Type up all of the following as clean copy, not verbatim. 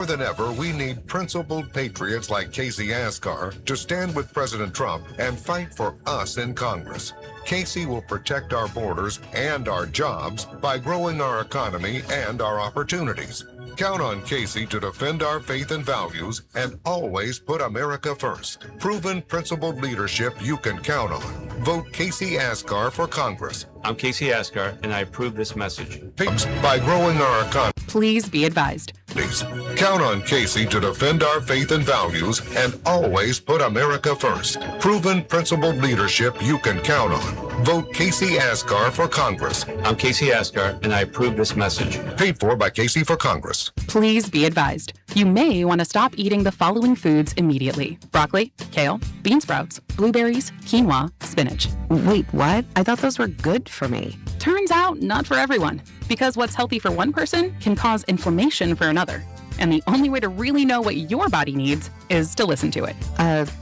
More than ever, we need principled patriots like Casey Asghar to stand with President Trump and fight for us in Congress. Casey will protect our borders and our jobs by growing our economy and our opportunities. Count on Casey to defend our faith and values and always put America first. Proven principled leadership you can count on. Vote Casey Asghar for Congress. I'm Casey Asghar, and I approve this message. By growing our economy. Please be advised. Please count on Casey to defend our faith and values and always put America first. Proven principled leadership you can count on. Vote Casey Asghar for Congress. I'm Casey Asghar, and I approve this message. Paid for by Casey for Congress. Please be advised. You may want to stop eating the following foods immediately: broccoli, kale, bean sprouts, blueberries, quinoa, spinach. Wait, what? I thought those were good for me. Turns out, not for everyone. Because what's healthy for one person can cause inflammation for another. And the only way to really know what your body needs is to listen to it.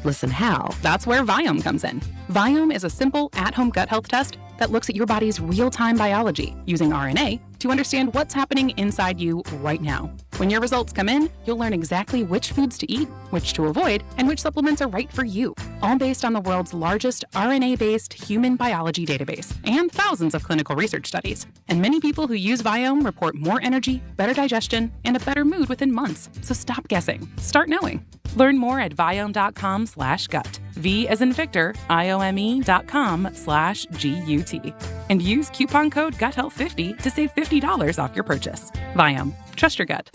Listen how? That's where Viome comes in. Viome is a simple, at-home gut health test that looks at your body's real-time biology using RNA to understand what's happening inside you right now. When your results come in, you'll learn exactly which foods to eat, which to avoid, and which supplements are right for you, all based on the world's largest RNA-based human biology database and thousands of clinical research studies. And many people who use Viome report more energy, better digestion, and a better mood within months. So stop guessing. Start knowing. Learn more at Viome.com/gut. V as in Victor, IOME.com/GUT. And use coupon code GUTHEALTH50 to save $50 off your purchase. Viome. Trust your gut.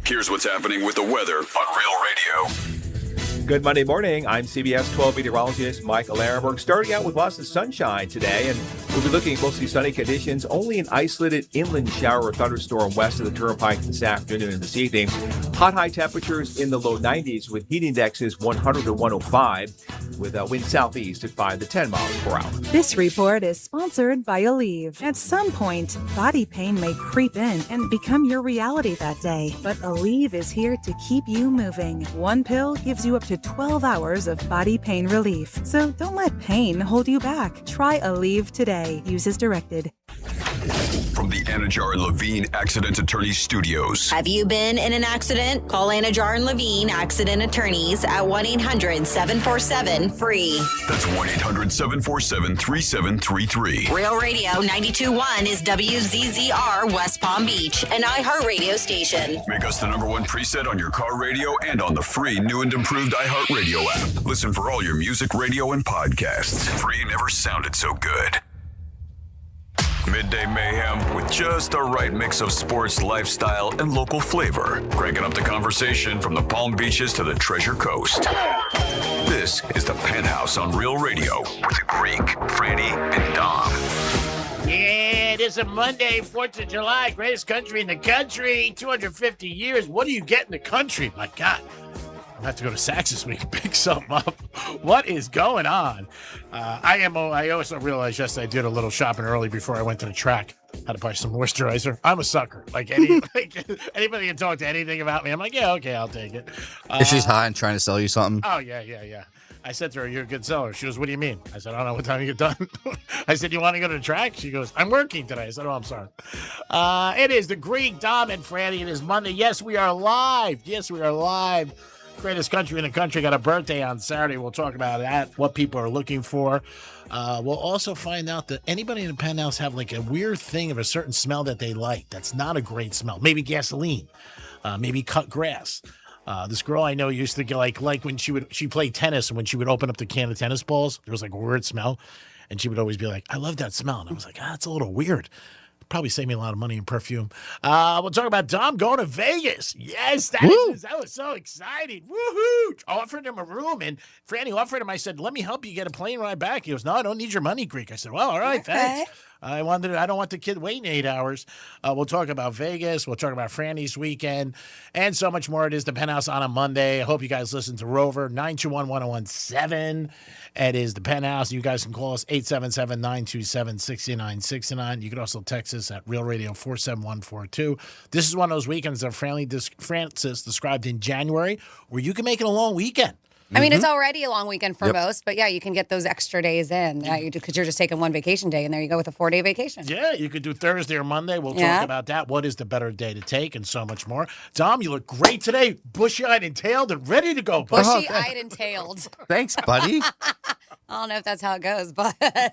Here's what's happening with the weather on Real Radio. Good Monday morning. I'm CBS 12 meteorologist Michael Arenberg. Starting out with lots of sunshine today, and we'll be looking at mostly sunny conditions. Only an isolated inland shower or thunderstorm west of the Turnpike this afternoon and this evening. Hot high temperatures in the low 90s with heat indexes 100 to 105, with a wind southeast at 5 to 10 miles per hour. This report is sponsored by Aleve. At some point, body pain may creep in and become your reality that day, but Aleve is here to keep you moving. One pill gives you up to 12 hours of body pain relief. So don't let pain hold you back. Try Aleve today. Use as directed. From the Anajar and Levine Accident Attorneys Studios. Have you been in an accident? Call Anajar and Levine Accident Attorneys at 1-800-747-FREE. That's 1-800-747-3733. Real Radio 92.1 is WZZR West Palm Beach, an iHeartRadio station. Make us the #1 preset on your car radio and on the free new and improved iHeartRadio app. Listen for all your music, radio, and podcasts. Free never sounded so good. Midday Mayhem with just the right mix of sports, lifestyle, and local flavor. Cranking up the conversation from the Palm Beaches to the Treasure Coast. This is the Penthouse on Real Radio with Greek, Franny, and Dom. Yeah, it is a Monday, 4th of July, greatest country in the country, 250 years. What do you get in the country? My God. I have to go to Saks this week and pick something up. What is going on? I also realized yesterday I did a little shopping early before I went to the track. Had to buy some moisturizer. I'm a sucker. Anybody can talk to anything about me. I'm like, yeah, okay, I'll take it. If she's hot and trying to sell you something. Oh, yeah. I said to her, you're a good seller. She goes, what do you mean? I said, I don't know what time you get done. I said, you want to go to the track? She goes, I'm working today. I said, oh, I'm sorry. It is the Greek, Dom, and Franny. It is Monday. Yes, we are live. Greatest country in the country got a birthday on Saturday. We'll talk about that, what people are looking for. We'll also find out that anybody in the Penthouse have a weird thing of a certain smell that they like. That's not a great smell. Maybe gasoline, maybe cut grass. This girl I know used to get like when she played tennis, and when she would open up the can of tennis balls, there was a weird smell, and she would always be like, I love that smell. And I was like, that's a little weird. Probably save me a lot of money in perfume. We'll talk about Dom going to Vegas. Yes, that was so exciting. Woohoo! Offered him a room, and Franny offered him, I said, let me help you get a plane ride back. He goes, no, I don't need your money, Greek. I said, well, all right, thanks. I don't want the kid waiting 8 hours. We'll talk about Vegas. We'll talk about Franny's weekend and so much more. It is the Penthouse on a Monday. I hope you guys listen to Rover, 921-1017. It is the Penthouse. You guys can call us 877-927-6969. You can also text us at Real Radio 47142. This is one of those weekends that Francis described in January where you can make it a long weekend. I mean, it's already a long weekend for most, but yeah, you can get those extra days in because you're just taking one vacation day, and there you go with a 4-day vacation. Yeah, you could do Thursday or Monday. We'll Yeah. talk about that. What is the better day to take and so much more. Dom, you look great today. Bushy-eyed and tailed and ready to go. bud. Bushy-eyed and tailed. Thanks, buddy. I don't know if that's how it goes, but I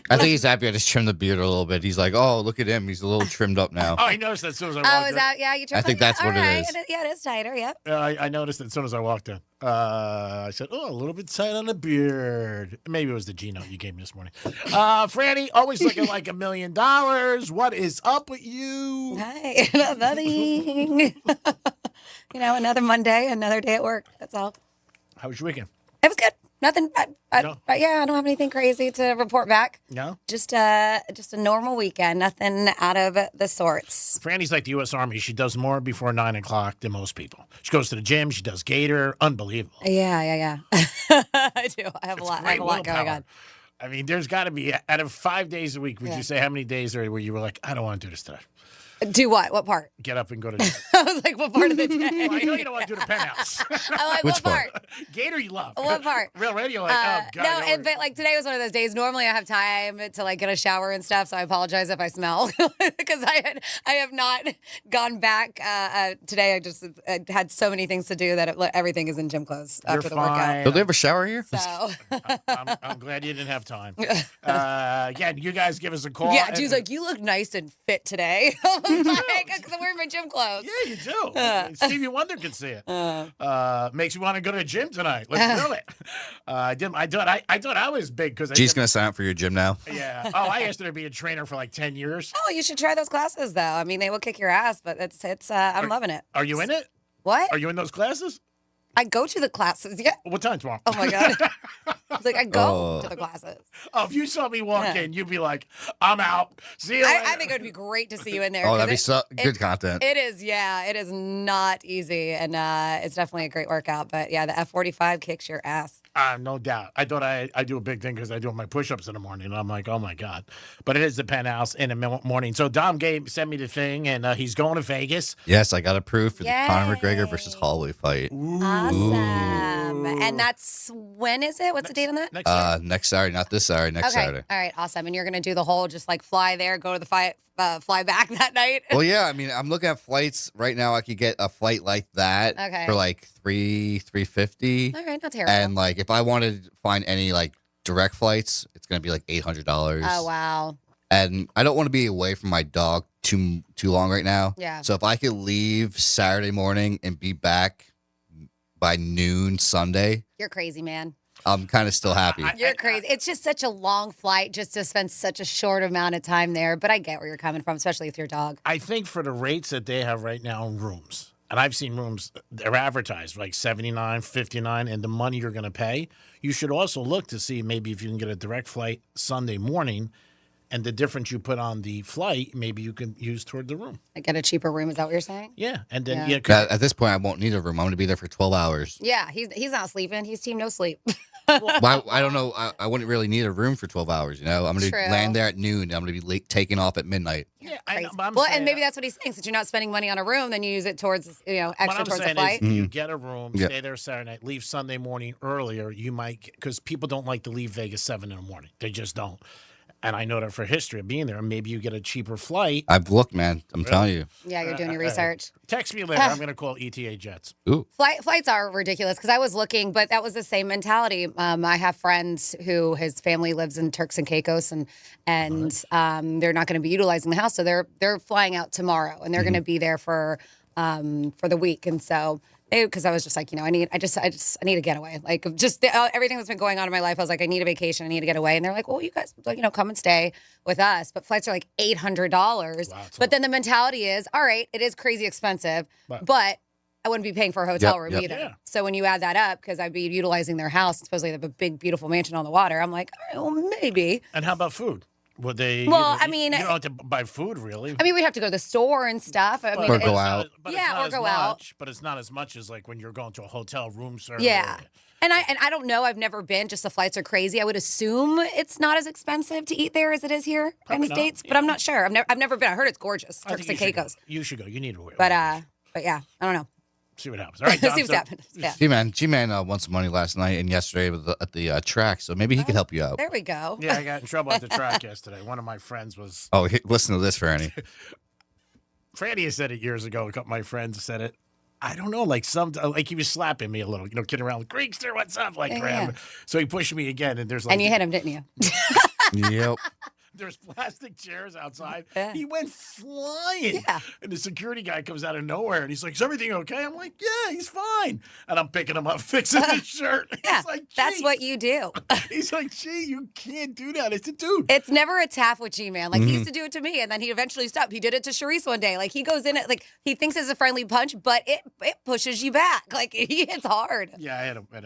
think he's happy I just trimmed the beard a little bit. He's like, oh, look at him. He's a little trimmed up now. Oh, I noticed that as soon as I walked in. is that you? I think that's what it is. Yeah, it is tighter. Yep. I noticed it as soon as I walked in. I said, a little bit tight on the beard. Maybe it was the G-note you gave me this morning. Franny, always looking like $1 million. What is up with you? Hi, nothing. Another Monday, another day at work. That's all. How was your weekend? It was good. Nothing. No? But yeah, I don't have anything crazy to report back. No? Just a normal weekend. Nothing out of the sorts. Franny's like the U.S. Army. She does more before 9 o'clock than most people. She goes to the gym. She does Gator. Unbelievable. Yeah. I do. I have a lot going on. I mean, there's got to be, out of 5 days a week, would you say how many days are where you were like, I don't want to do this today? Do what? What part? Get up and go to the gym. I was like, what part of the day? Well, I know you don't want to do the Penthouse. I'm like, what part? Gator you love. What part? Real radio, like, oh, God. But like today was one of those days. Normally I have time to like get a shower and stuff, so I apologize if I smell because I have not gone back. Today I just had so many things to do that everything is in gym clothes after the workout. Do they have a shower here? So I'm glad you didn't have time. Again, you guys give us a call. Yeah, she's like, you look nice and fit today. Because I'm wearing my gym clothes. Yeah, you do. Stevie Wonder can see it. Makes you want to go to the gym tonight. Let's do it. I thought I was big because G's gonna sign up for your gym now. Yeah. Oh, I asked her to be a trainer for like 10 years. Oh, you should try those classes though. I mean, they will kick your ass, but I'm loving it. Are you in it? What? Are you in those classes? I go to the classes. Yeah. What time tomorrow? Oh my God. It's like I go to the classes. Oh, if you saw me walk in, you'd be like, I'm out. See you later. I think it would be great to see you in there. Oh, that'd be good content. It is, yeah. It is not easy, and it's definitely a great workout. But yeah, the F45 kicks your ass. No doubt. I thought I do a big thing because I do my push-ups in the morning. And I'm like, oh, my God. But it is the Penthouse in the morning. So Dom sent me the thing, and he's going to Vegas. Yes, I got approved for the Conor McGregor versus Holloway fight. Awesome. And that's, when is it? What's the date on that? Next Saturday, not this Saturday, next Saturday. All right, awesome. And you're going to do the whole just like fly there, go to the fight, fly back that night? Well, yeah. I mean, I'm looking at flights right now. I could get a flight like that for like $350. All right, not terrible. And like, if I wanted to find any like direct flights, it's gonna be like $800. Oh wow. And I don't want to be away from my dog too long right now. Yeah. So if I could leave Saturday morning and be back by noon Sunday, You're crazy, man. I'm kind of still happy. You're crazy. It's just such a long flight just to spend such a short amount of time there. But I get where you're coming from, especially with your dog. I think for the rates that they have right now in rooms, and I've seen rooms, they're advertised like $79, $59, and the money you're going to pay, you should also look to see maybe if you can get a direct flight Sunday morning, and the difference you put on the flight, maybe you can use toward the room. I get a cheaper room. Is that what you're saying? Yeah, and then At this point, I won't need a room. I'm going to be there for 12 hours. Yeah, he's not sleeping. He's team no sleep. Well, I don't know. I wouldn't really need a room for 12 hours. You know, I'm going to land there at noon. And I'm going to be taking off at midnight. Yeah, I know, well, and maybe that's what he's saying. Since you're not spending money on a room, then you use it towards, extra towards the flight. You get a room, stay there Saturday night, leave Sunday morning earlier. You might, because people don't like to leave Vegas 7 in the morning. They just don't. And I know that for history of being there, maybe you get a cheaper flight. I've looked, man. I'm telling you. Yeah, you're doing your research. Text me later. I'm going to call ETA Jets. Ooh. Flights are ridiculous because I was looking, but that was the same mentality. I have friends who his family lives in Turks and Caicos, and they're not going to be utilizing the house, so they're flying out tomorrow, and they're going to be there for the week, and so. Because I was just like, I need a getaway. Like, just everything that's been going on in my life, I was like, I need a vacation. I need to get away. And they're like, well, you guys, come and stay with us. But flights are like $800. Wow, but then the mentality is, all right, it is crazy expensive, but I wouldn't be paying for a hotel room either. Yeah. So when you add that up, because I'd be utilizing their house, supposedly they have a big, beautiful mansion on the water. I'm like, all right, well, maybe. And how about food? Would they? Well, you don't have to buy food, really. I mean, we have to go to the store and stuff. I mean, or go out. Or go out. But it's not as much as like when you're going to a hotel room service. Yeah. And I don't know. I've never been. Just the flights are crazy. I would assume it's not as expensive to eat there as it is here in the States, but I'm not sure. I've never been. I heard it's gorgeous. Turks and Caicos. You should go. You need to. But yeah, I don't know. See what happens. All right, Dom, See what's so- happening. Yeah. G-Man won some money last night and yesterday at the track, so maybe he could help you out. There we go. Yeah, I got in trouble at the track yesterday. One of my friends was. Oh, listen to this, Franny. Franny has said it years ago. A couple of my friends said it. I don't know, like he was slapping me a little, kidding around. Greekster, what's up? Like, grab. So he pushed me again, and there's like. And you hit him, didn't you? Yep. There's plastic chairs outside. Yeah. He went flying. Yeah. And the security guy comes out of nowhere and he's like, is everything okay? I'm like, yeah, he's fine. And I'm picking him up, fixing his shirt. Yeah, He's like, that's what you do. He's like, gee, you can't do that. I said, dude. It's never a tap with G-Man. Like, he used to do it to me, and then he eventually stopped. He did it to Sharice one day. Like, he goes in it, like, he thinks it's a friendly punch, but it pushes you back. Like, he hits hard. Yeah, I hit him. And,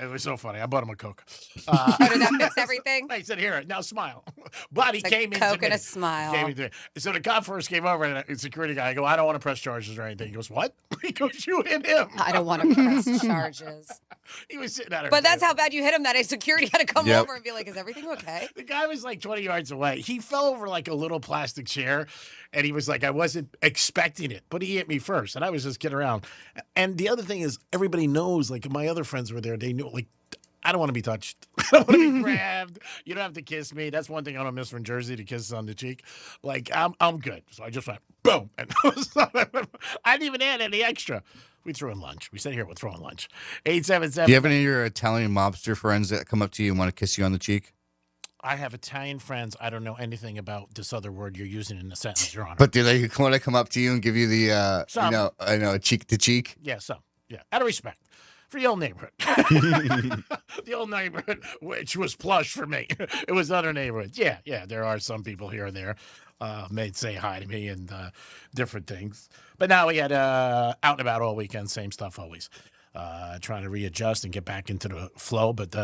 it was so funny. I bought him a Coke. Did that fix everything? I said, here, now smile. But he It's like came in. Coke and a smile. So the cop first came over, and the security guy, I go, I don't want to press charges or anything. He goes, what? He goes, you hit him. I don't want to press charges. He was sitting at her. But that's how bad you hit him that a security had to come over and be like, is everything okay? The guy was like 20 yards away. He fell over like a little plastic chair, and he was like, I wasn't expecting it, but he hit me first, and I was just kidding around. And the other thing is, everybody knows, like, my other friends were there. They knew, like, I don't want to be touched. I don't want to be grabbed. You don't have to kiss me. That's one thing I don't miss from Jersey, to kisses on the cheek. Like, I'm good. So I just went, boom. And I didn't even add any extra. We threw in lunch. We said, here, we'll throw in lunch. 877. Do you have any of your Italian mobster friends that come up to you and want to kiss you on the cheek? I have Italian friends. I don't know anything about this other word you're using in the sentence, Your Honor. But do they want to come up to you and give you the, Some. cheek to cheek? Yeah, some. Yeah, out of respect. For the old neighborhood. The old neighborhood, which was plush for me. It was other neighborhoods. Yeah, there are some people here and there may say hi to me and different things. But now we had out and about all weekend, same stuff always. Trying to readjust and get back into the flow. But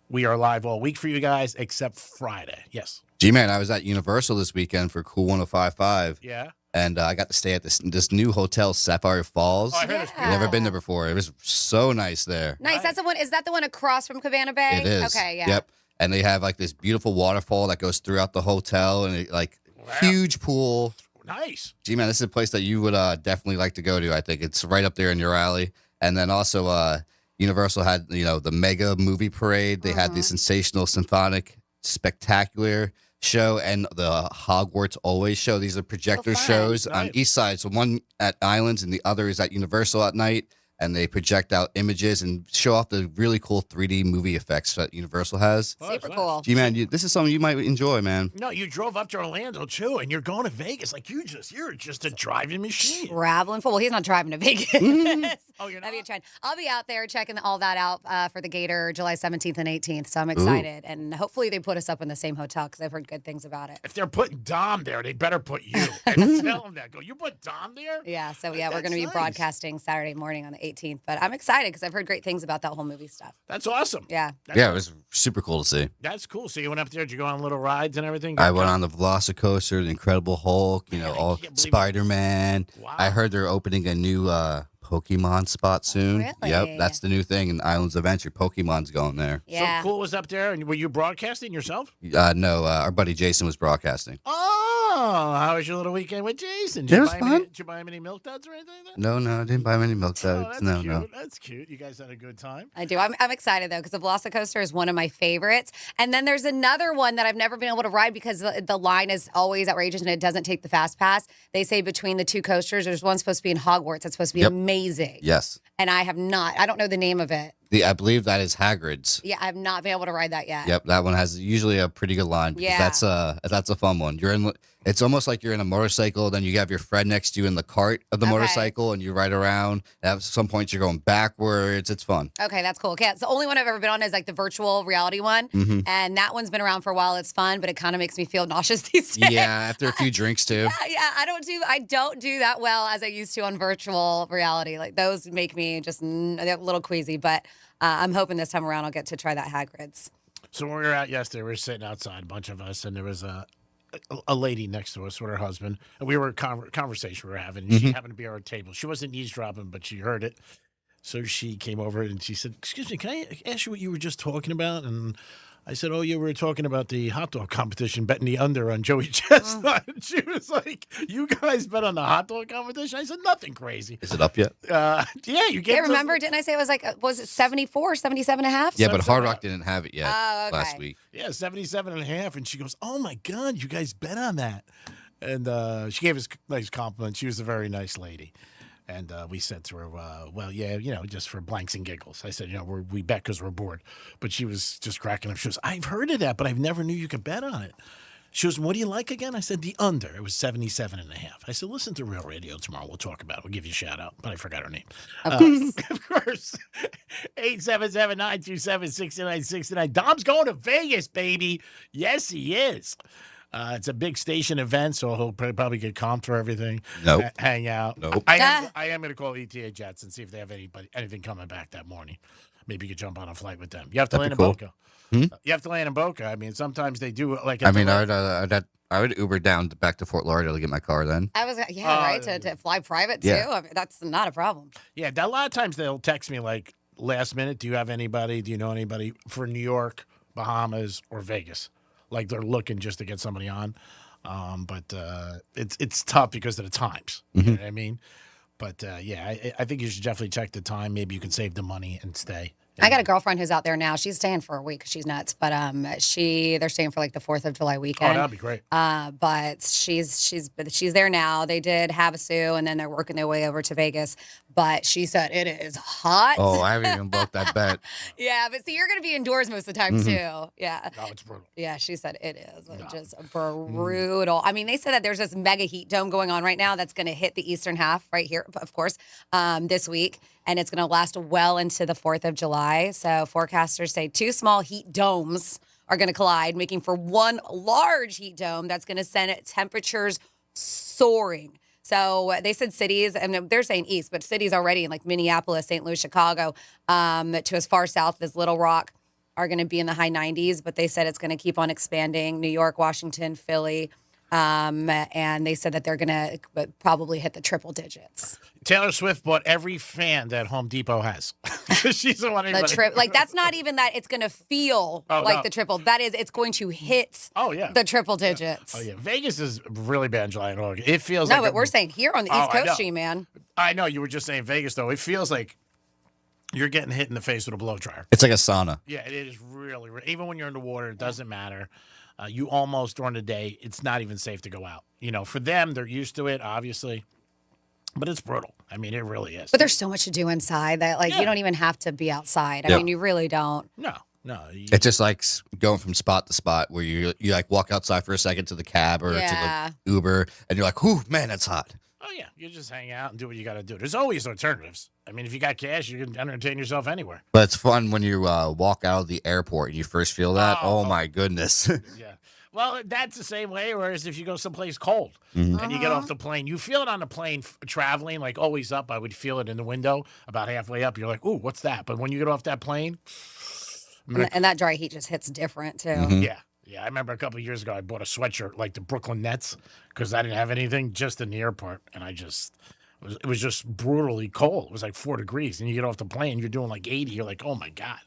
we are live all week for you guys, except Friday. Yes. G-Man, I was at Universal this weekend for Cool 105.5. Yeah. And I got to stay at this new hotel, Sapphire Falls. Oh, I heard it's I've never been there before. It was so nice there. Nice. That's the one. Is that the one across from Cabana Bay? It is. Okay, yeah. Yep. And they have like this beautiful waterfall that goes throughout the hotel, and huge pool. Nice. G-Man, this is a place that you would definitely like to go to. I think it's right up there in your alley. And then also Universal had, the mega movie parade. They had the sensational symphonic spectacular show and the Hogwarts Always show. These are projector shows on east side. So one at Islands and the other is at Universal at night. And they project out images and show off the really cool 3D movie effects that Universal has. Super cool. G-Man, this is something you might enjoy, man. No, you drove up to Orlando too, and you're going to Vegas. Like you're just a driving machine. Traveling full. Well, he's not driving to Vegas. Oh, you're not? That'd be a trend. I'll be out there checking all that out for the Gator July 17th and 18th. So I'm excited. And hopefully they put us up in the same hotel because I've heard good things about it. If they're putting Dom there, they better put you. And tell them that. Go, you put Dom there? Yeah. So, we're going to be nice. broadcasting Saturday morning on the 18th. But I'm excited because I've heard great things about that whole movie stuff. That's awesome. Yeah. Yeah, it was super cool to see. That's cool. So you went up there, did you go on little rides and everything? I went on the Velocicoaster, the Incredible Hulk, all Spider-Man. Wow. I heard they're opening a new Pokemon spot soon. Really? Yep, that's the new thing in Islands Adventure. Pokemon's going there. Yeah. So Cool was up there, and were you broadcasting yourself? No, our buddy Jason was broadcasting. Oh, how was your little weekend with Jason? It was fun. Did you buy him any milk duds or anything like that? No, I didn't buy him any milk Oh, duds. that's No, cute. no. That's cute. You guys had a good time. I do. I'm excited, though, because the Velocicoaster is one of my favorites. And then there's another one that I've never been able to ride because the line is always outrageous and it doesn't take the fast pass. They say between the two coasters, there's one supposed to be in Hogwarts. It's supposed to be amazing. Yes. And I have not. I don't know the name of it. I believe that is Hagrid's. Yeah, I've not been able to ride that yet. Yep, that one has usually a pretty good line because that's a fun one. It's almost like you're in a motorcycle, then you have your friend next to you in the cart of the motorcycle, and you ride around. At some points, you're going backwards. It's fun. Okay, that's cool. Okay, it's the only one I've ever been on is like the virtual reality one, and that one's been around for a while. It's fun, but it kind of makes me feel nauseous these days. Yeah, after a few drinks too. Yeah, I don't do that well as I used to on virtual reality. Like those make me just a little queasy, but I'm hoping this time around I'll get to try that Hagrid's. So when we were out yesterday, we were sitting outside, a bunch of us, and there was a lady next to us with her husband, and we were conversation we were having. And she happened to be at our table. She wasn't eavesdropping, but she heard it. So she came over and she said, "Excuse me, can I ask you what you were just talking about?" And I said, oh, you were talking about the hot dog competition, betting the under on Joey Chestnut. And she was like, you guys bet on the hot dog competition? I said, nothing crazy. Is it up yet? Yeah, you get remember, didn't I say it was like, was it 74, 77 and a half? Yeah, but Hard Rock didn't have it yet last okay. week. Yeah, 77 and a half. And she goes, oh, my God, you guys bet on that. And she gave us nice compliments. She was a very nice lady. And we said to her, well, yeah, just for blanks and giggles. I said, we bet because we're bored. But she was just cracking up. She goes, I've heard of that, but I've never knew you could bet on it. She goes, what do you like again? I said, the under. It was 77 and a half. I said, listen to Real Radio tomorrow. We'll talk about it. We'll give you a shout out. But I forgot her name. Of course. Of course. 877-927-6969. Dom's going to Vegas, baby. Yes, he is. It's a big station event, so he'll probably get comped for everything. Nope. Hang out. Nope. I am going to call ETA Jets and see if they have anything coming back that morning. Maybe you could jump on a flight with them. You have to land in Boca. You have to land in Boca. I mean, sometimes they do like. I would Uber down back to Fort Lauderdale to get my car then. I was, right, to fly private too. Yeah. I mean, that's not a problem. Yeah, a lot of times they'll text me like last minute. Do you have anybody? Do you know anybody for New York, Bahamas, or Vegas? Like they're looking just to get somebody on, but it's tough because of the times. You know what I mean? But I think you should definitely check the time. Maybe you can save the money and stay. I got a girlfriend who's out there now. She's staying for a week. She's nuts, but they're staying for like the 4th of July weekend. Oh, that'd be great. But she's there now. They did Havasu, and then they're working their way over to Vegas. But she said it is hot. Oh, I haven't even booked that bet. Yeah, but see, you're going to be indoors most of the time too. Yeah. No, it's brutal. Yeah, she said it is just brutal. I mean, they said that there's this mega heat dome going on right now that's going to hit the eastern half right here, of course, this week. And it's going to last well into the 4th of July. So forecasters say 2 small heat domes are going to collide, making for one large heat dome that's going to send temperatures soaring. So they said cities, and they're saying east, but cities already in like Minneapolis, St. Louis, Chicago, to as far south as Little Rock are going to be in the high 90s. But they said it's going to keep on expanding. New York, Washington, Philly. And they said that they're going to probably hit the triple digits. Taylor Swift bought every fan that Home Depot has. She's the one. That's not even that it's going to feel the triple. That is, it's going to hit the triple digits. Oh, yeah. Vegas is really bad in July and August. It feels No, but we're saying here on the East Coast, G-Man. I know. You were just saying Vegas, though. It feels like you're getting hit in the face with a blow dryer. It's like a sauna. Yeah, it is really. Even when you're in the water, it doesn't matter. You almost during the day, it's not even safe to go out. For them, they're used to it, obviously. But it's brutal. I mean, it really is. But there's so much to do inside that, you don't even have to be outside. I mean, you really don't. No. It's just like going from spot to spot where you like walk outside for a second to the cab or to the Uber, and you're like, "Whew, man, that's hot." Oh, yeah. You just hang out and do what you got to do. There's always alternatives. I mean, if you got cash, you can entertain yourself anywhere. But it's fun when you walk out of the airport and you first feel that. Oh my goodness. Yeah. Well, that's the same way. Whereas if you go someplace cold and you get off the plane, you feel it on the plane traveling, like always up. I would feel it in the window about halfway up. You're like, ooh, what's that? But when you get off that plane. And that dry heat just hits different, too. Yeah. Yeah. I remember a couple of years ago, I bought a sweatshirt like the Brooklyn Nets because I didn't have anything just in the airport. And it was just brutally cold. It was like 4 degrees. And you get off the plane, you're doing like 80. You're like, oh, my God.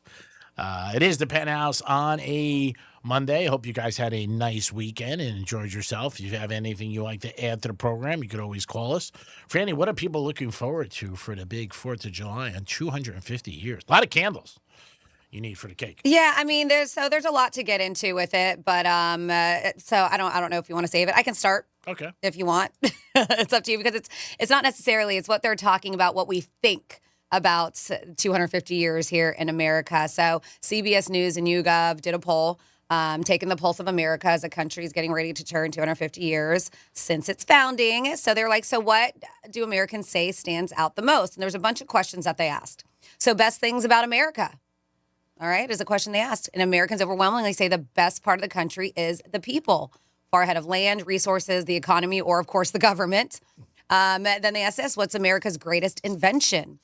It is the Penthouse on a Monday. I hope you guys had a nice weekend and enjoyed yourself. If you have anything you like to add to the program, you could always call us. Franny, what are people looking forward to for the big 4th of July in 250 years? A lot of candles you need for the cake. Yeah, I mean, there's a lot to get into with it, but so I don't know if you want to save it. I can start. Okay. If you want. It's up to you because it's not necessarily, it's what they're talking about, what we think about 250 years here in America. So CBS News and YouGov did a poll taking the pulse of America as a country is getting ready to turn 250 years since its founding. So they're like, so what do Americans say stands out the most? And there's a bunch of questions that they asked. So best things about America. All right, is a question they asked. And Americans overwhelmingly say the best part of the country is the people, far ahead of land, resources, the economy, or, of course, the government. Then they asked this, what's America's greatest invention?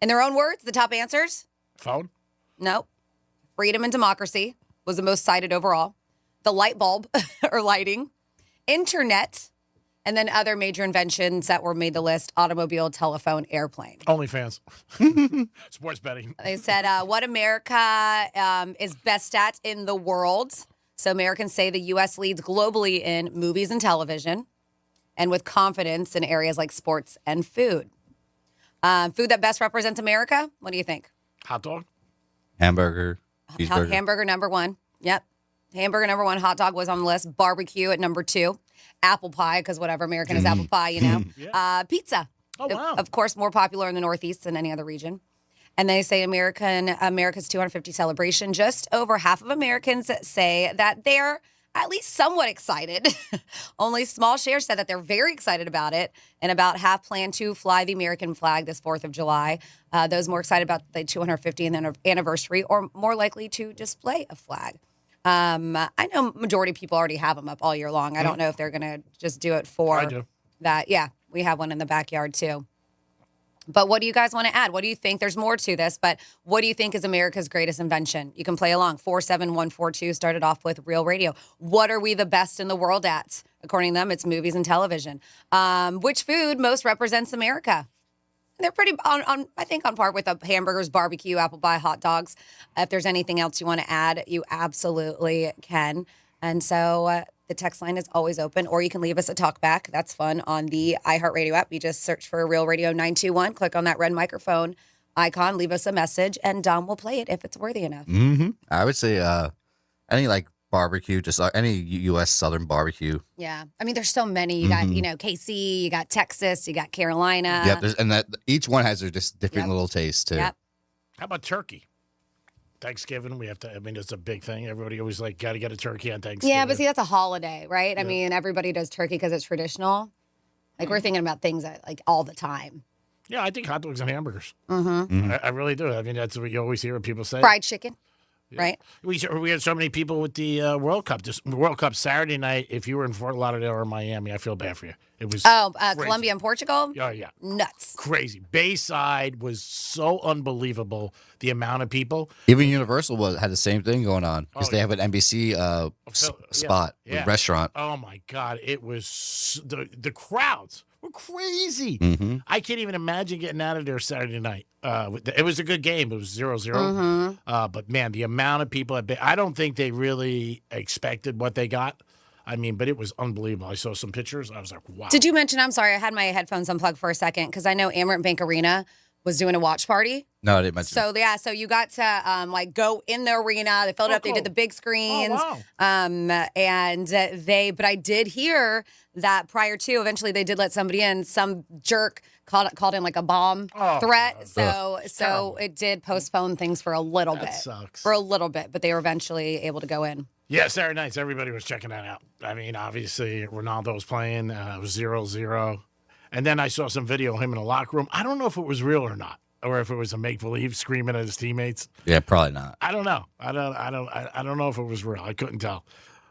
In their own words, the top answers? Phone? Nope. Freedom and democracy was the most cited overall. The light bulb or lighting, internet, And then other major inventions that were made the list: automobile, telephone, airplane. OnlyFans. Sports betting. They said what America is best at in the world. So Americans say the U.S. leads globally in movies and television, and with confidence in areas like sports and food. Food that best represents America? What do you think? Hot dog. Hamburger. Cheeseburger. Hamburger number one. Yep. Hamburger number one. Hot dog was on the list. Barbecue at number two. Apple pie, because whatever American is apple pie, you know. Pizza. Oh, wow. Of course, more popular in the Northeast than any other region. And they say America's 250 celebration. Just over half of Americans say that they're at least somewhat excited. Only small share said that they're very excited about it, and about half plan to fly the American flag this 4th of July. Those more excited about the 250th anniversary or more likely to display a flag. I know majority of people already have them up all year long. I don't know if they're going to just do it for I do. that. Yeah, we have one in the backyard too. But what do you guys want to add? What do you think? There's more to this, but what do you think is America's greatest invention? You can play along. 47142 started off with Real Radio. What are we the best in the world at? According to them, it's movies and television. Which food most represents America? They're pretty I think on par with the hamburgers, barbecue, apple pie, hot dogs. If there's anything else you want to add, you absolutely can. And so the text line is always open, or you can leave us a talk back. That's fun on the iHeartRadio app. You just search for Real Radio 921, click on that red microphone icon, leave us a message, and Dom will play it if it's worthy enough. Mm-hmm. I would say any like barbecue, just any U.S. Southern barbecue. Yeah. I mean, there's so many. You got, KC, you got Texas, you got Carolina. Yep. And that each one has their just different Yep. little taste too. Yep. How about turkey? Thanksgiving, we have to, it's a big thing. Everybody always got to get a turkey on Thanksgiving. Yeah, but see, that's a holiday, right? I mean, everybody does turkey because it's traditional. Like, we're thinking about things like all the time. Yeah, I think hot dogs and hamburgers. Mm-hmm. I really do. I mean, that's what you always hear people say. Fried chicken, right? We had so many people with the World Cup. This World Cup Saturday night, if you were in Fort Lauderdale or Miami, I feel bad for you. It was crazy. Colombia and Portugal? Oh, yeah. Nuts. Crazy. Bayside was so unbelievable, the amount of people. Even Universal had the same thing going on because they have an NBC spot, restaurant. Oh, my God. It was the crowds were crazy. Mm-hmm. I can't even imagine getting out of there Saturday night. It was a good game. It was 0-0. Mm-hmm. But, man, the amount of people, I don't think they really expected what they got. I mean, but it was unbelievable. I saw some pictures. I was like, wow. Did you mention, I'm sorry, I had my headphones unplugged for a second because I know Amerant Bank Arena was doing a watch party. No, I didn't mention So you got to go in the arena. They filled it up. Cool. They did the big screens. Oh, wow. But I did hear that prior to, eventually they did let somebody in. Some jerk called in like a bomb threat. God. So it did postpone things for a little bit. Sucks. For a little bit, but they were eventually able to go in. Yeah, Saturday nights, everybody was checking that out. I mean, obviously, Ronaldo was playing. It was 0-0. And then I saw some video of him in the locker room. I don't know if it was real or not, or if it was a make-believe screaming at his teammates. Yeah, probably not. I don't know. I don't know if it was real. I couldn't tell.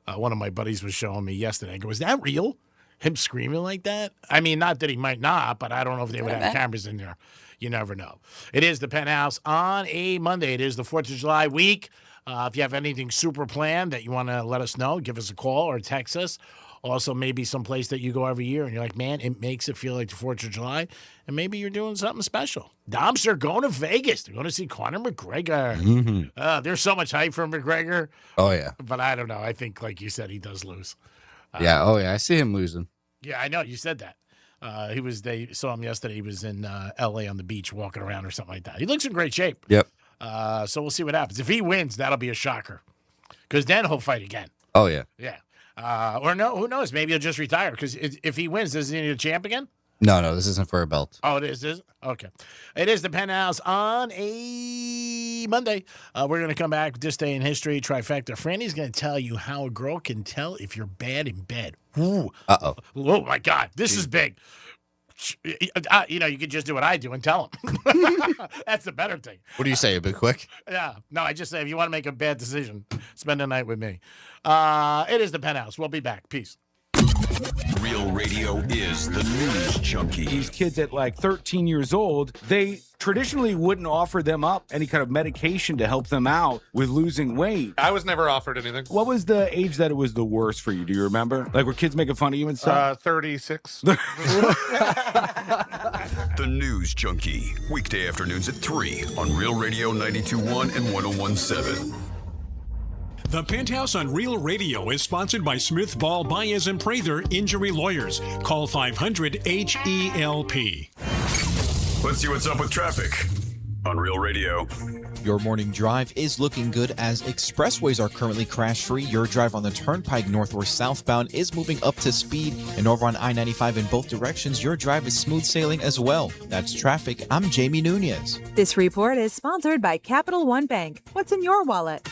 One of my buddies was showing me yesterday. I go, is that real? Him screaming like that? I mean, not that he might not, but I don't know if they would have cameras in there. You never know. It is the Penthouse on a Monday. It is the 4th of July week. If you have anything super planned that you want to let us know, give us a call or text us. Also, maybe someplace that you go every year and you're like, man, it makes it feel like the 4th of July. And maybe you're doing something special. Doms are going to Vegas. They're going to see Conor McGregor. Mm-hmm. There's so much hype for McGregor. Oh, yeah. But I don't know. I think, like you said, he does lose. Yeah. Oh, yeah. I see him losing. Yeah, I know. You said that. They saw him yesterday. He was in L.A. on the beach walking around or something like that. He looks in great shape. Yep. So we'll see what happens. If he wins, that'll be a shocker. Because then he'll fight again. Oh, yeah. Yeah. Or no, who knows? Maybe he'll just retire. Because if he wins, does he need a champ again? No, this isn't for a belt. Oh, it is? Okay. It is the Penthouse on a Monday. We're going to come back with This Day in History Trifecta. Franny's going to tell you how a girl can tell if you're bad in bed. Ooh. Uh-oh. Oh, my God. This is big. You could just do what I do and tell him. That's the better thing. What do you say? A bit quick? Yeah. No, I just say if you want to make a bad decision, spend the night with me. It is the Penthouse. We'll be back. Peace. Real Radio is the news junkie. These kids at like 13 years old, they traditionally wouldn't offer them up any kind of medication to help them out with losing weight. I was never offered anything. What was the age that it was the worst for you? Do you remember? Like, were kids making fun of you and stuff? 36. The News Junkie. Weekday afternoons at 3 on Real Radio 92.1 and 101.7. The Penthouse on Real Radio is sponsored by Smith Ball Baez and Prather Injury Lawyers. Call 500-HELP. Let's see what's up with traffic on Real Radio. Your morning drive is looking good as expressways are currently crash-free. Your drive on the Turnpike north or southbound is moving up to speed. And over on I-95 in both directions, your drive is smooth sailing as well. That's traffic. I'm Jamie Nunez. This report is sponsored by Capital One Bank. What's in your wallet?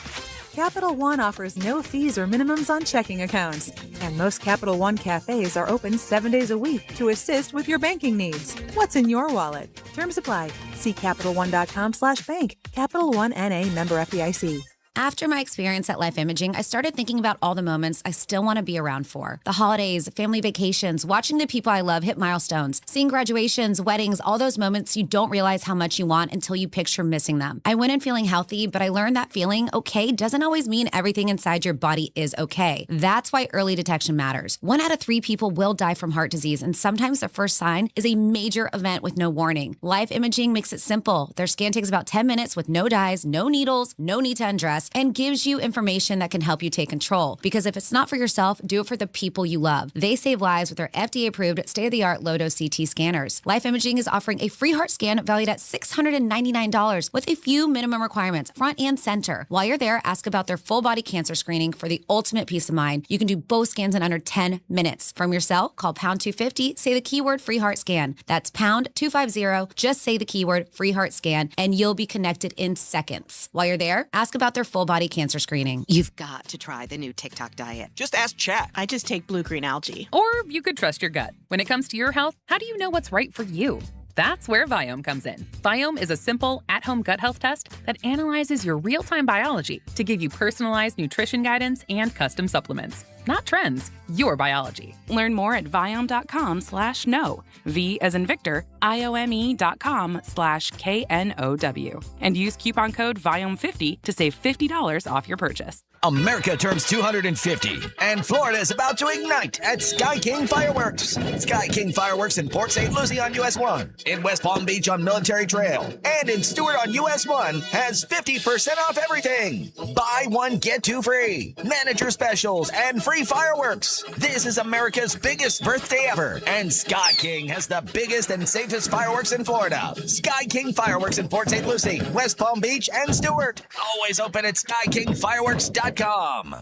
Capital One offers no fees or minimums on checking accounts. And most Capital One cafes are open 7 days a week to assist with your banking needs. What's in your wallet? Terms apply. See CapitalOne.com/bank. Capital One N.A. member FDIC. After my experience at Life Imaging, I started thinking about all the moments I still want to be around for. The holidays, family vacations, watching the people I love hit milestones, seeing graduations, weddings, all those moments you don't realize how much you want until you picture missing them. I went in feeling healthy, but I learned that feeling okay doesn't always mean everything inside your body is okay. That's why early detection matters. 1 out of 3 people will die from heart disease, and sometimes the first sign is a major event with no warning. Life Imaging makes it simple. Their scan takes about 10 minutes with no dyes, no needles, no need to undress, and gives you information that can help you take control. Because if it's not for yourself, do it for the people you love. They save lives with their FDA-approved, state-of-the-art low-dose CT scanners. Life Imaging is offering a free heart scan valued at $699 with a few minimum requirements, front and center. While you're there, ask about their full-body cancer screening for the ultimate peace of mind. You can do both scans in under 10 minutes. From your cell, call pound 250, say the keyword free heart scan. That's pound 250, just say the keyword free heart scan, and you'll be connected in seconds. While you're there, ask about their full-body cancer screening. You've got to try the new TikTok diet. Just ask chat. I just take blue-green algae. Or you could trust your gut. When it comes to your health, how do you know what's right for you? That's where Viome comes in. Viome is a simple, at-home gut health test that analyzes your real-time biology to give you personalized nutrition guidance and custom supplements. Not trends, your biology. Learn more at Viome.com/know. V as in Victor, IOME.com/KNOW. And use coupon code Viome50 to save $50 off your purchase. America turns 250, and Florida is about to ignite at Sky King Fireworks. Sky King Fireworks in Port St. Lucie on US 1, in West Palm Beach on Military Trail, and in Stewart on US 1 has 50% off everything. Buy one, get two free. Manager specials and free fireworks. This is America's biggest birthday ever, and Sky King has the biggest and safest fireworks in Florida. Sky King Fireworks in Port St. Lucie, West Palm Beach, and Stewart. Always open at skykingfireworks.com.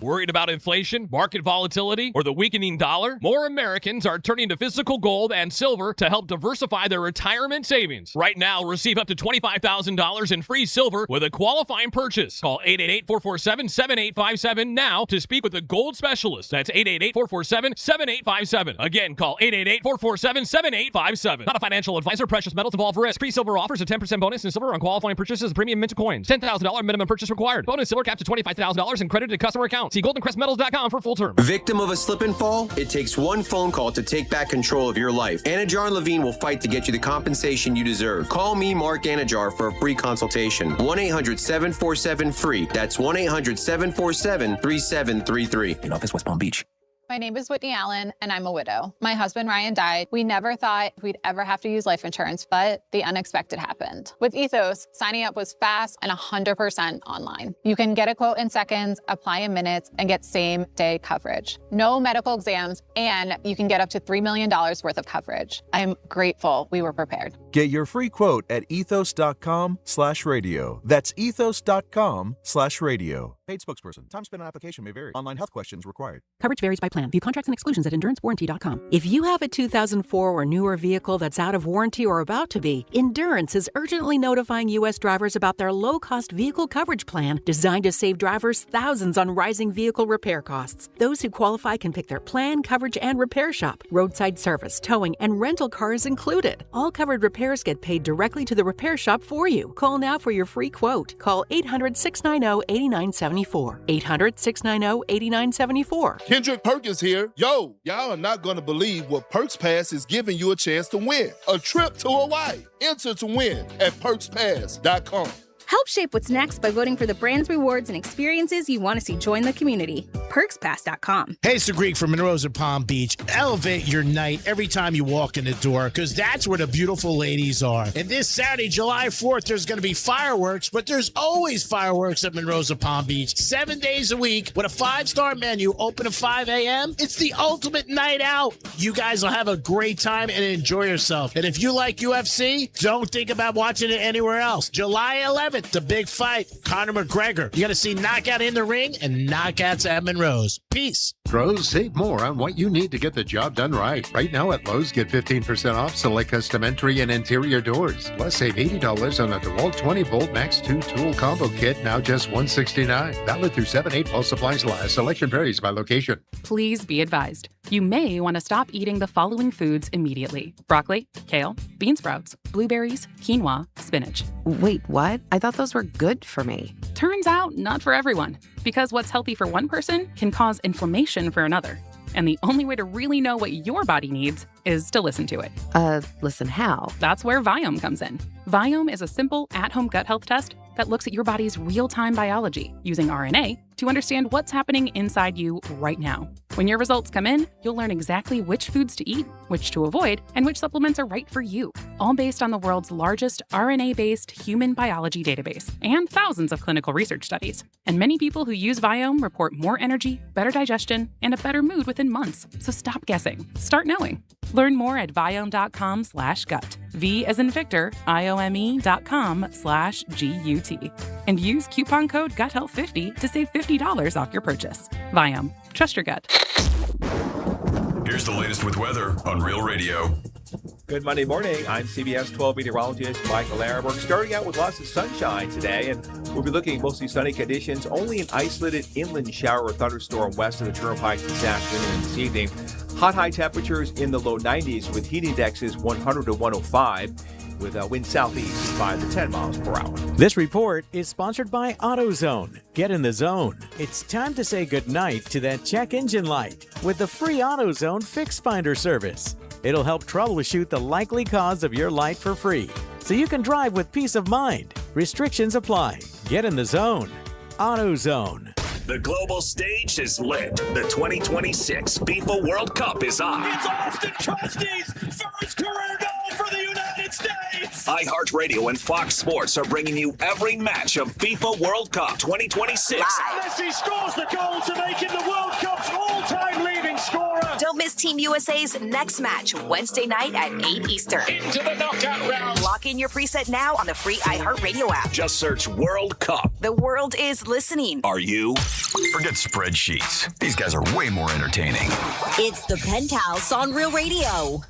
Worried about inflation, market volatility, or the weakening dollar? More Americans are turning to physical gold and silver to help diversify their retirement savings. Right now, receive up to $25,000 in free silver with a qualifying purchase. Call 888-447-7857 now to speak with a gold specialist. That's 888-447-7857. Again, call 888-447-7857. Not a financial advisor. Precious metals involve risk. Free silver offers a 10% bonus in silver on qualifying purchases of premium mint coins. $10,000 minimum purchase required. Bonus silver capped to $25,000 and credited to customer account. See goldencrestmetals.com for full terms. Victim of a slip and fall? It takes one phone call to take back control of your life. Anajar and Levine will fight to get you the compensation you deserve. Call me, Mark Anajar, for a free consultation. 1-800-747-FREE. That's 1-800-747-3733. In office, West Palm Beach. My name is Whitney Allen, and I'm a widow. My husband, Ryan, died. We never thought we'd ever have to use life insurance, but the unexpected happened. With Ethos, signing up was fast and 100% online. You can get a quote in seconds, apply in minutes, and get same-day coverage. No medical exams, and you can get up to $3 million worth of coverage. I'm grateful we were prepared. Get your free quote at ethos.com/radio. That's ethos.com/radio. Paid spokesperson. Time spent on application may vary. Online health questions required. Coverage varies by plan. View contracts and exclusions at endurancewarranty.com. If you have a 2004 or newer vehicle that's out of warranty or about to be, Endurance is urgently notifying U.S. drivers about their low-cost vehicle coverage plan designed to save drivers thousands on rising vehicle repair costs. Those who qualify can pick their plan, coverage, and repair shop. Roadside service, towing, and rental cars included. All covered repairs get paid directly to the repair shop for you. Call now for your free quote. Call 800-690-8974. 800-690-8974. Kendrick Perkins is here. Yo, y'all are not going to believe what Perks Pass is giving you a chance to win. A trip to Hawaii. Enter to win at perkspass.com. Help shape what's next by voting for the brands, rewards, and experiences you want to see join the community. PerksPass.com. Hey, it's the Greek from Monroe's at Palm Beach. Elevate your night every time you walk in the door, because that's where the beautiful ladies are. And this Saturday, July 4th, there's going to be fireworks, but there's always fireworks at Monroe's at Palm Beach. 7 days a week with a 5-star menu, open at 5 a.m. It's the ultimate night out. You guys will have a great time and enjoy yourself. And if you like UFC, don't think about watching it anywhere else. July 11th. The big fight, Conor McGregor. You got to see knockout in the ring and knockouts at Monroe's. Peace. Pros, save more on what you need to get the job done right. Right now at Lowe's, get 15% off select custom entry and interior doors. Plus, save $80 on a DeWalt 20-volt Max 2 tool combo kit, now just $169. Valid through 7/8 while supplies last. Selection varies by location. Please be advised. You may want to stop eating the following foods immediately: broccoli, kale, bean sprouts, blueberries, quinoa, spinach. Wait, what? I thought those were good for me. Turns out, not for everyone. Because what's healthy for one person can cause inflammation for another. And the only way to really know what your body needs is to listen to it. Listen how? That's where Viome comes in. Viome is a simple at-home gut health test that looks at your body's real-time biology using RNA to understand what's happening inside you right now. When your results come in, you'll learn exactly which foods to eat, which to avoid, and which supplements are right for you, all based on the world's largest RNA-based human biology database and thousands of clinical research studies. And many people who use Viome report more energy, better digestion, and a better mood within months. So stop guessing. Start knowing. Learn more at viome.com/gut. V as in Victor, IOME.com/GUT. And use coupon code GUTHEALTH50 to save $50 off your purchase. Viome. Trust your gut. Here's the latest with weather on Real Radio. Good Monday morning. I'm CBS 12 meteorologist Michael Araberg. Starting out with lots of sunshine today, and we'll be looking at mostly sunny conditions. Only an isolated inland shower or thunderstorm west of the Turnpike this afternoon and this evening. Hot high temperatures in the low 90s with heat indexes 100 to 105 with a wind southeast 5 to 10 miles per hour. This report is sponsored by AutoZone. Get in the zone. It's time to say goodnight to that check engine light with the free AutoZone Fix Finder service. It'll help troubleshoot the likely cause of your light for free, so you can drive with peace of mind. Restrictions apply. Get in the zone. AutoZone. The global stage is lit. The 2026 FIFA World Cup is on. It's Austin Trusty's first career goal for the United States. iHeartRadio and Fox Sports are bringing you every match of FIFA World Cup 2026. Messi scores the goal to make him the World Cup's all-time leading scorer. Don't miss Team USA's next match Wednesday night at 8 Eastern. Into the knockout round. Lock in your preset now on the free iHeartRadio app. Just search World Cup. The world is listening. Are you? Forget spreadsheets. These guys are way more entertaining. It's the Penthouse on Real Radio.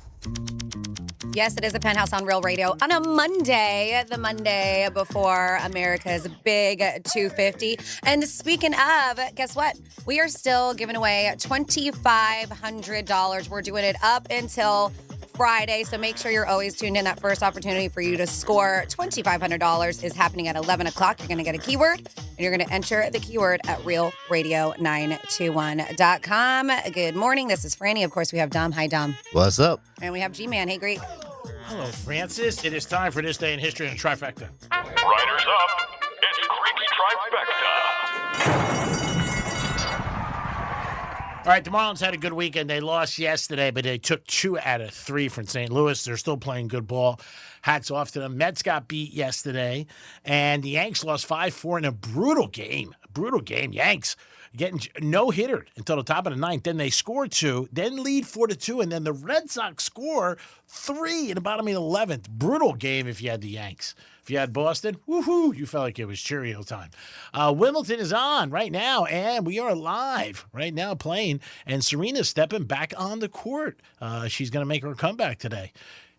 Yes, it is a Penthouse on Real Radio on a Monday, the Monday before America's big 250. And speaking of, guess what? We are still giving away $2,500. We're doing it up until Friday, so make sure you're always tuned in. That first opportunity for you to score $2,500 is happening at 11 o'clock. You're going to get a keyword, and you're going to enter the keyword at realradio921.com. Good morning. This is Franny. Of course, we have Dom. Hi, Dom. What's up? And we have G-Man. Hey, Greek. Hello, Francis. It is time for this day in history and trifecta. Riders up. It's Creepy Trifecta. All right, the Marlins had a good weekend. They lost yesterday, but they took 2 out of 3 from St. Louis. They're still playing good ball. Hats off to them. Mets got beat yesterday, and the Yanks lost 5-4 in a brutal game. Yanks getting no-hittered until the top of the ninth. Then they score 2, then lead 4-2, and then the Red Sox score 3 in the bottom of the 11th. Brutal game if you had the Yanks. If you had Boston, woohoo, you felt like it was Cheerio time. Wimbledon is on right now, and we are live right now playing, and Serena's stepping back on the court. She's going to make her comeback today.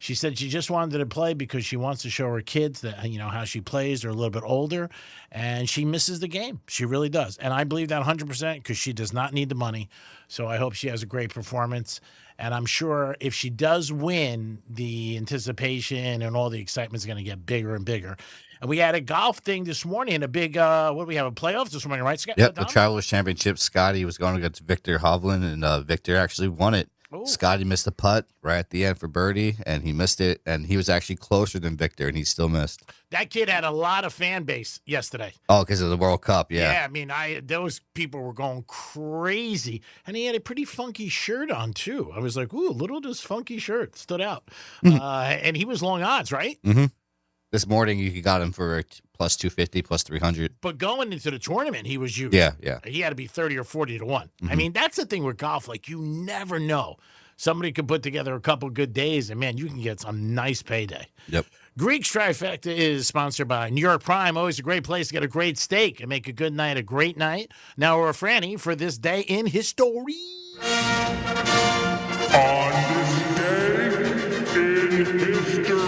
She said she just wanted to play because she wants to show her kids that, how she plays. They're a little bit older, and she misses the game. She really does. And I believe that 100% because she does not need the money. So I hope she has a great performance. And I'm sure if she does win, the anticipation and all the excitement is going to get bigger and bigger. And we had a golf thing this morning, a big, what do we have, a playoffs this morning, right, Scott? Yep, the Travelers Championship. Scotty was going against Victor Hovland, and Victor actually won it. Ooh. Scotty missed a putt right at the end for birdie, and he missed it, and he was actually closer than Victor, and he still missed. That kid had a lot of fan base yesterday. Oh, because of the World Cup, yeah. Yeah, I mean, those people were going crazy, and he had a pretty funky shirt on, too. I was like, ooh, little this funky shirt stood out. And he was long odds, right? Mm-hmm. This morning, you got him for plus 250, plus 300. But going into the tournament, he was huge. Yeah. He had to be 30 or 40 to 1. Mm-hmm. I mean, that's the thing with golf. Like, you never know. Somebody could put together a couple good days, and, man, you can get some nice payday. Yep. Greek's Trifecta is sponsored by New York Prime. Always a great place to get a great steak and make a good night a great night. Now we're Franny for this day in history. On this day in history.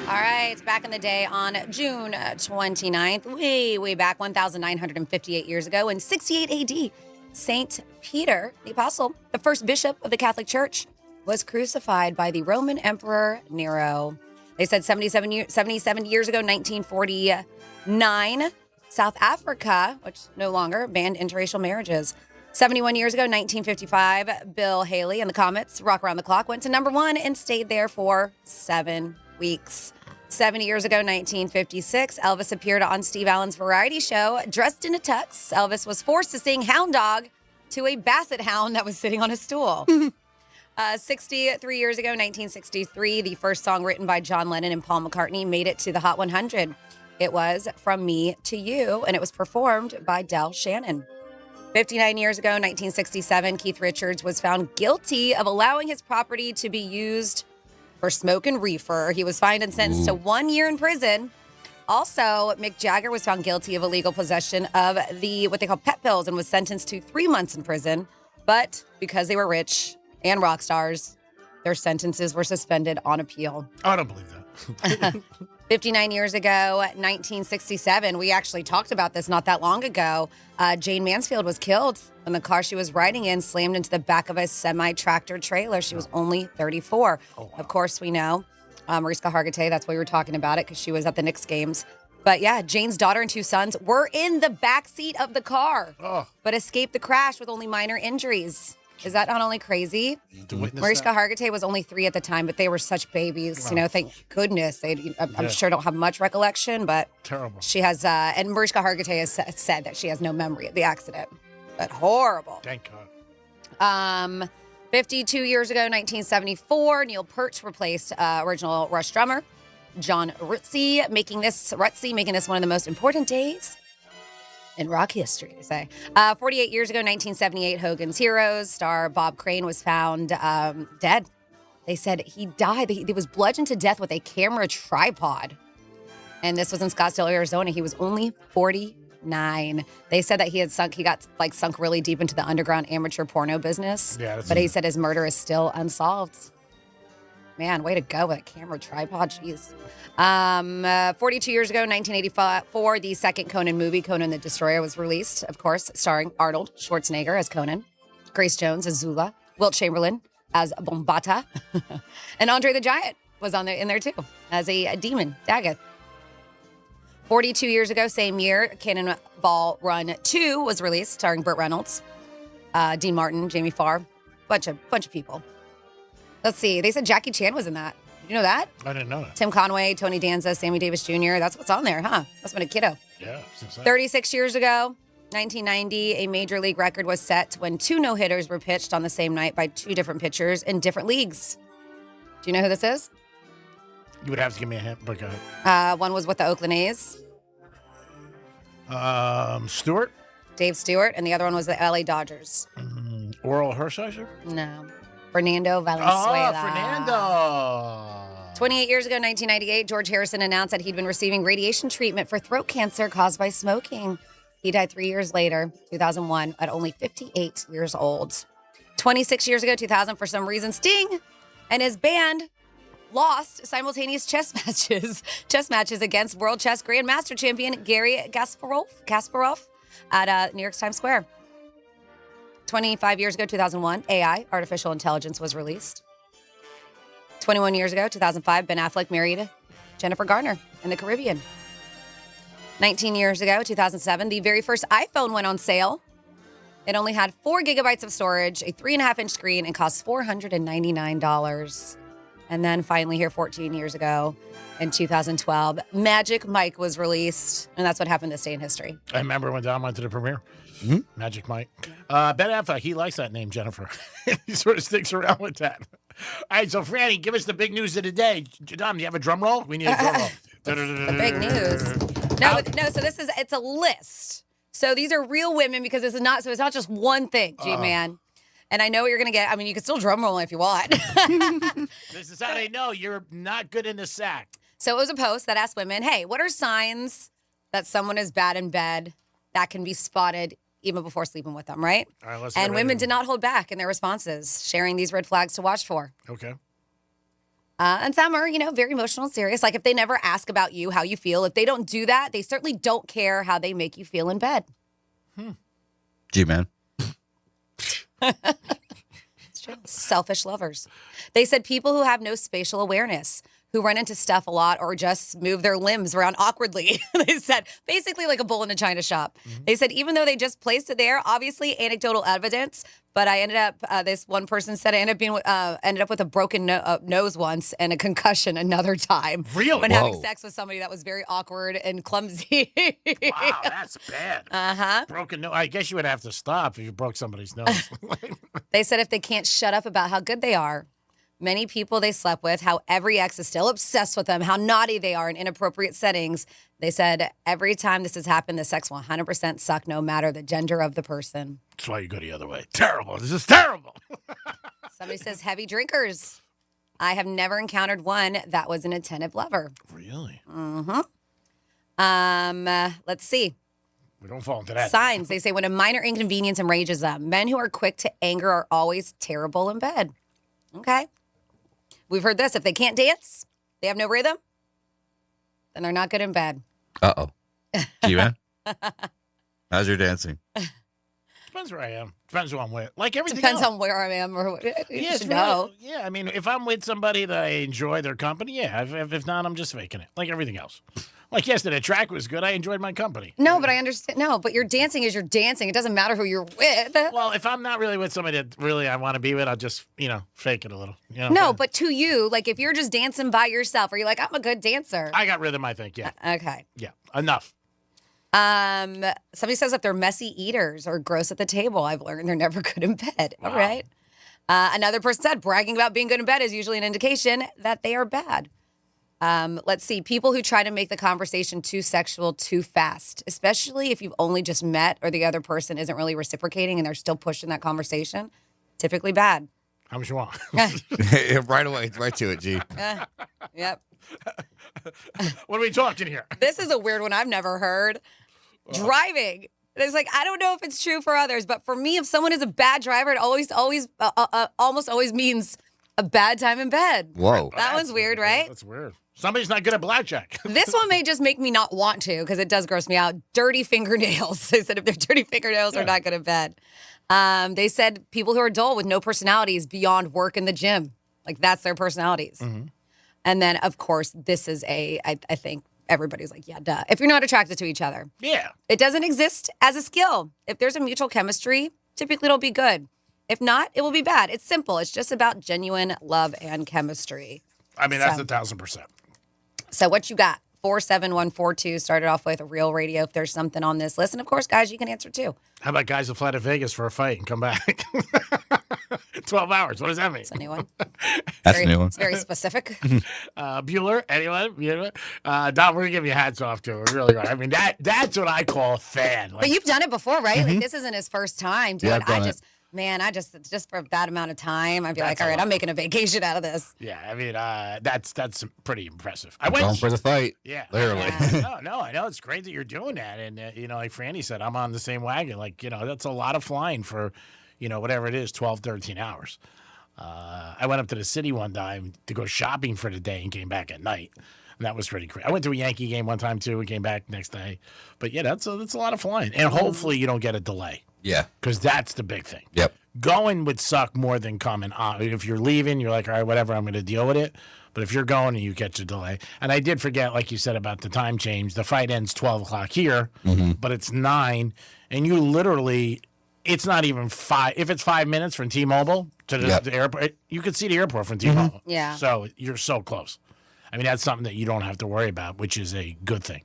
All right, back in the day on June 29th, way back 1,958 years ago in 68 AD, St. Peter, the Apostle, the first bishop of the Catholic Church, was crucified by the Roman Emperor Nero. They said 77 years ago, 1949, South Africa, which no longer banned interracial marriages. 71 years ago, 1955, Bill Haley and the Comets, Rock Around the Clock, went to number 1 and stayed there for 7 weeks. 70 years ago, 1956, Elvis appeared on Steve Allen's variety show. Dressed in a tux, Elvis was forced to sing Hound Dog to a basset hound that was sitting on a stool. 63 years ago, 1963, the first song written by John Lennon and Paul McCartney made it to the Hot 100. It was From Me to You, and it was performed by Del Shannon. 59 years ago, 1967, Keith Richards was found guilty of allowing his property to be used for smoke and reefer. He was fined and sentenced to 1 year in prison. Also, Mick Jagger was found guilty of illegal possession of what they call pet pills and was sentenced to 3 months in prison. But because they were rich and rock stars, their sentences were suspended on appeal. I don't believe that. 59 years ago, 1967, we actually talked about this not that long ago. Jane Mansfield was killed when the car she was riding in slammed into the back of a semi-tractor trailer. She was only 34. Oh, wow. Of course, we know Mariska Hargitay. That's why we were talking about it, because she was at the Knicks games. But yeah, Jane's daughter and 2 sons were in the back seat of the car, but escaped the crash with only minor injuries. Is that not only crazy? Mariska Hargitay was only 3 at the time, but they were such babies. Wow. Thank goodness. I'm sure don't have much recollection, but terrible. She has, and Mariska Hargitay has said that she has no memory of the accident. But horrible. Thank God. 52 years ago, 1974, Neil Peart replaced original Rush drummer John Rutsey, making this one of the most important days in rock history, they say. 48 years ago, 1978, Hogan's Heroes star Bob Crane was found dead. They said he died. He was bludgeoned to death with a camera tripod. And this was in Scottsdale, Arizona. He was only 49. They said that he got sunk really deep into the underground amateur porno business. Yeah, but he said his murder is still unsolved. Man, way to go with a camera tripod. Jeez. 42 years ago, 1984, the second Conan movie, Conan the Destroyer, was released, of course, starring Arnold Schwarzenegger as Conan, Grace Jones as Zula, Wilt Chamberlain as Bombata, and Andre the Giant was in there too, as a demon, Dagoth. 42 years ago, same year, Cannonball Run 2 was released, starring Burt Reynolds, Dean Martin, Jamie Farr, bunch of people. Let's see. They said Jackie Chan was in that. Did you know that? I didn't know that. Tim Conway, Tony Danza, Sammy Davis Jr. That's what's on there, huh? Must have been a kiddo. Yeah. 36 years ago, 1990, a major league record was set when 2 no-hitters were pitched on the same night by 2 different pitchers in different leagues. Do you know who this is? You would have to give me a hint, but go ahead. One was with the Oakland A's. Stewart? Dave Stewart. And the other one was the LA Dodgers. Oral Hershiser? No. Fernando Valenzuela. Oh, Fernando. 28 years ago, 1998, George Harrison announced that he'd been receiving radiation treatment for throat cancer caused by smoking. He died 3 years later, 2001, at only 58 years old. 26 years ago, 2000, for some reason, Sting And his band lost simultaneous chess matches against World Chess Grandmaster champion Gary Kasparov at New York's Times Square. 25 years ago, 2001, AI, artificial intelligence, was released. 21 years ago, 2005, Ben Affleck married Jennifer Garner in the Caribbean. 19 years ago, 2007, the very first iPhone went on sale. It only had 4 gigabytes of storage, a 3.5-inch screen, and cost $499. And then finally here 14 years ago, in 2012, Magic Mike was released, and that's what happened this day in history. I remember when Don went to the premiere. Magic Mike. Ben Affleck, he likes that name, Jennifer. He sort of sticks around with that. All right, so Franny, give us the big news of the day. Don, do you have a drum roll? We need a drum roll. The big news. No, so it's a list. So these are real women because it's not just one thing, G-Man. And I know what you're going to get. I mean, you can still drum roll if you want. This is how they know you're not good in the sack. So it was a post that asked women, hey, what are signs that someone is bad in bed that can be spotted even before sleeping with them, right? All right, let's and women did not hold back in their responses, sharing these red flags to watch for. Okay. And some are, very emotional and serious. Like if they never ask about you, how you feel, if they don't do that, they certainly don't care how they make you feel in bed. G-Man. It's true. Selfish lovers. They said people who have no spatial awareness, who run into stuff a lot or just move their limbs around awkwardly. They said, basically like a bull in a china shop. They said, even though they just placed it there, obviously anecdotal evidence, but I ended up, this one person said, I ended up with a broken nose once and a concussion another time. Really? When having sex with somebody that was very awkward and clumsy. Wow, that's bad. Uh-huh. Broken nose. I guess you would have to stop if you broke somebody's nose. They said if they can't shut up about how good they are, many people they slept with, how every ex is still obsessed with them, how naughty they are in inappropriate settings. They said every time this has happened, the sex will 100% suck, no matter the gender of the person. That's why you go the other way. Terrible. This is terrible. Somebody says heavy drinkers. I have never encountered one that was an attentive lover. Really? Mm-hmm. Let's see. We don't fall into that. Signs. They say when a minor inconvenience enrages them, men who are quick to anger are always terrible in bed. Okay. We've heard this. If they can't dance, they have no rhythm, then they're not good in bed. Uh-oh. G-Man? How's your dancing? Depends where I am. Depends who I'm with. Like everything Depends else. on where I am or what. You should it's know. really- yeah, I mean, if I'm with somebody that I enjoy their company, yeah. If not, I'm just faking it. Like everything else. Like yesterday, the track was good. I enjoyed my company. No, but I understand. No, but your dancing is your dancing. It doesn't matter who you're with. Well, if I'm not really with somebody that really I want to be with, I'll just, fake it a little. No, but to you, like if you're just dancing by yourself, or you're like, I'm a good dancer. I got rhythm, I think, yeah. Okay. Yeah, enough. Somebody says if they're messy eaters or gross at the table, I've learned they're never good in bed. All right. Another person said bragging about being good in bed is usually an indication that they are bad. Let's see. People who try to make the conversation too sexual too fast, especially if you've only just met or the other person isn't really reciprocating and they're still pushing that conversation, typically bad. How much you want? Right away. Right to it, G. Yep. What are we talking here? This is a weird one I've never heard. Driving. There's I don't know if it's true for others, but for me, if someone is a bad driver, it almost always means a bad time in bed. Whoa. That one's weird, right? That's weird. Somebody's not good at blackjack. This one may just make me not want to because it does gross me out. Dirty fingernails. They said if their dirty fingernails are not good in bed. They said people who are dull with no personalities beyond work in the gym. Like that's their personalities. Mm-hmm. And then, of course, this is I think everybody's like, yeah, duh. If you're not attracted to each other. Yeah. It doesn't exist as a skill. If there's a mutual chemistry, typically it'll be good. If not, it will be bad. It's simple. It's just about genuine love and chemistry. I mean, that's 1,000%. So what you got? 47142 started off with a real radio if there's something on this list. And of course, guys, you can answer too. How about guys that fly to Vegas for a fight and come back? 12 hours. What does that mean? That's a new one. That's a new one. It's very specific. Bueller, anyone? Bueller? Don, we're going to give you hats off to it. Really, right. I mean, that's what I call a fan. But you've done it before, right? Like this isn't his first time doing Yeah, it. I've done it. Man, just for that amount of time, I'd be like, all right, I'm making a vacation out of this. Yeah, I mean, that's pretty impressive. I Going for the fight. Yeah. Literally. No, I know. It's great that you're doing that. And, like Franny said, I'm on the same wagon. Like, that's a lot of flying for, whatever it is, 12, 13 hours. I went up to the city one time to go shopping for the day and came back at night. And that was pretty crazy. I went to a Yankee game one time, too, and came back next day. But, yeah, that's a lot of flying. And hopefully you don't get a delay. Yeah. Because that's the big thing. Yep. Going would suck more than coming. If you're leaving, you're like, all right, whatever, I'm going to deal with it. But if you're going and you catch a delay. And I did forget, like you said, about the time change. The fight ends 12 o'clock here, but it's 9. And you literally, it's not even 5. If it's 5 minutes from T-Mobile to the airport, you could see the airport from T-Mobile. Yeah. So you're so close. I mean, that's something that you don't have to worry about, which is a good thing.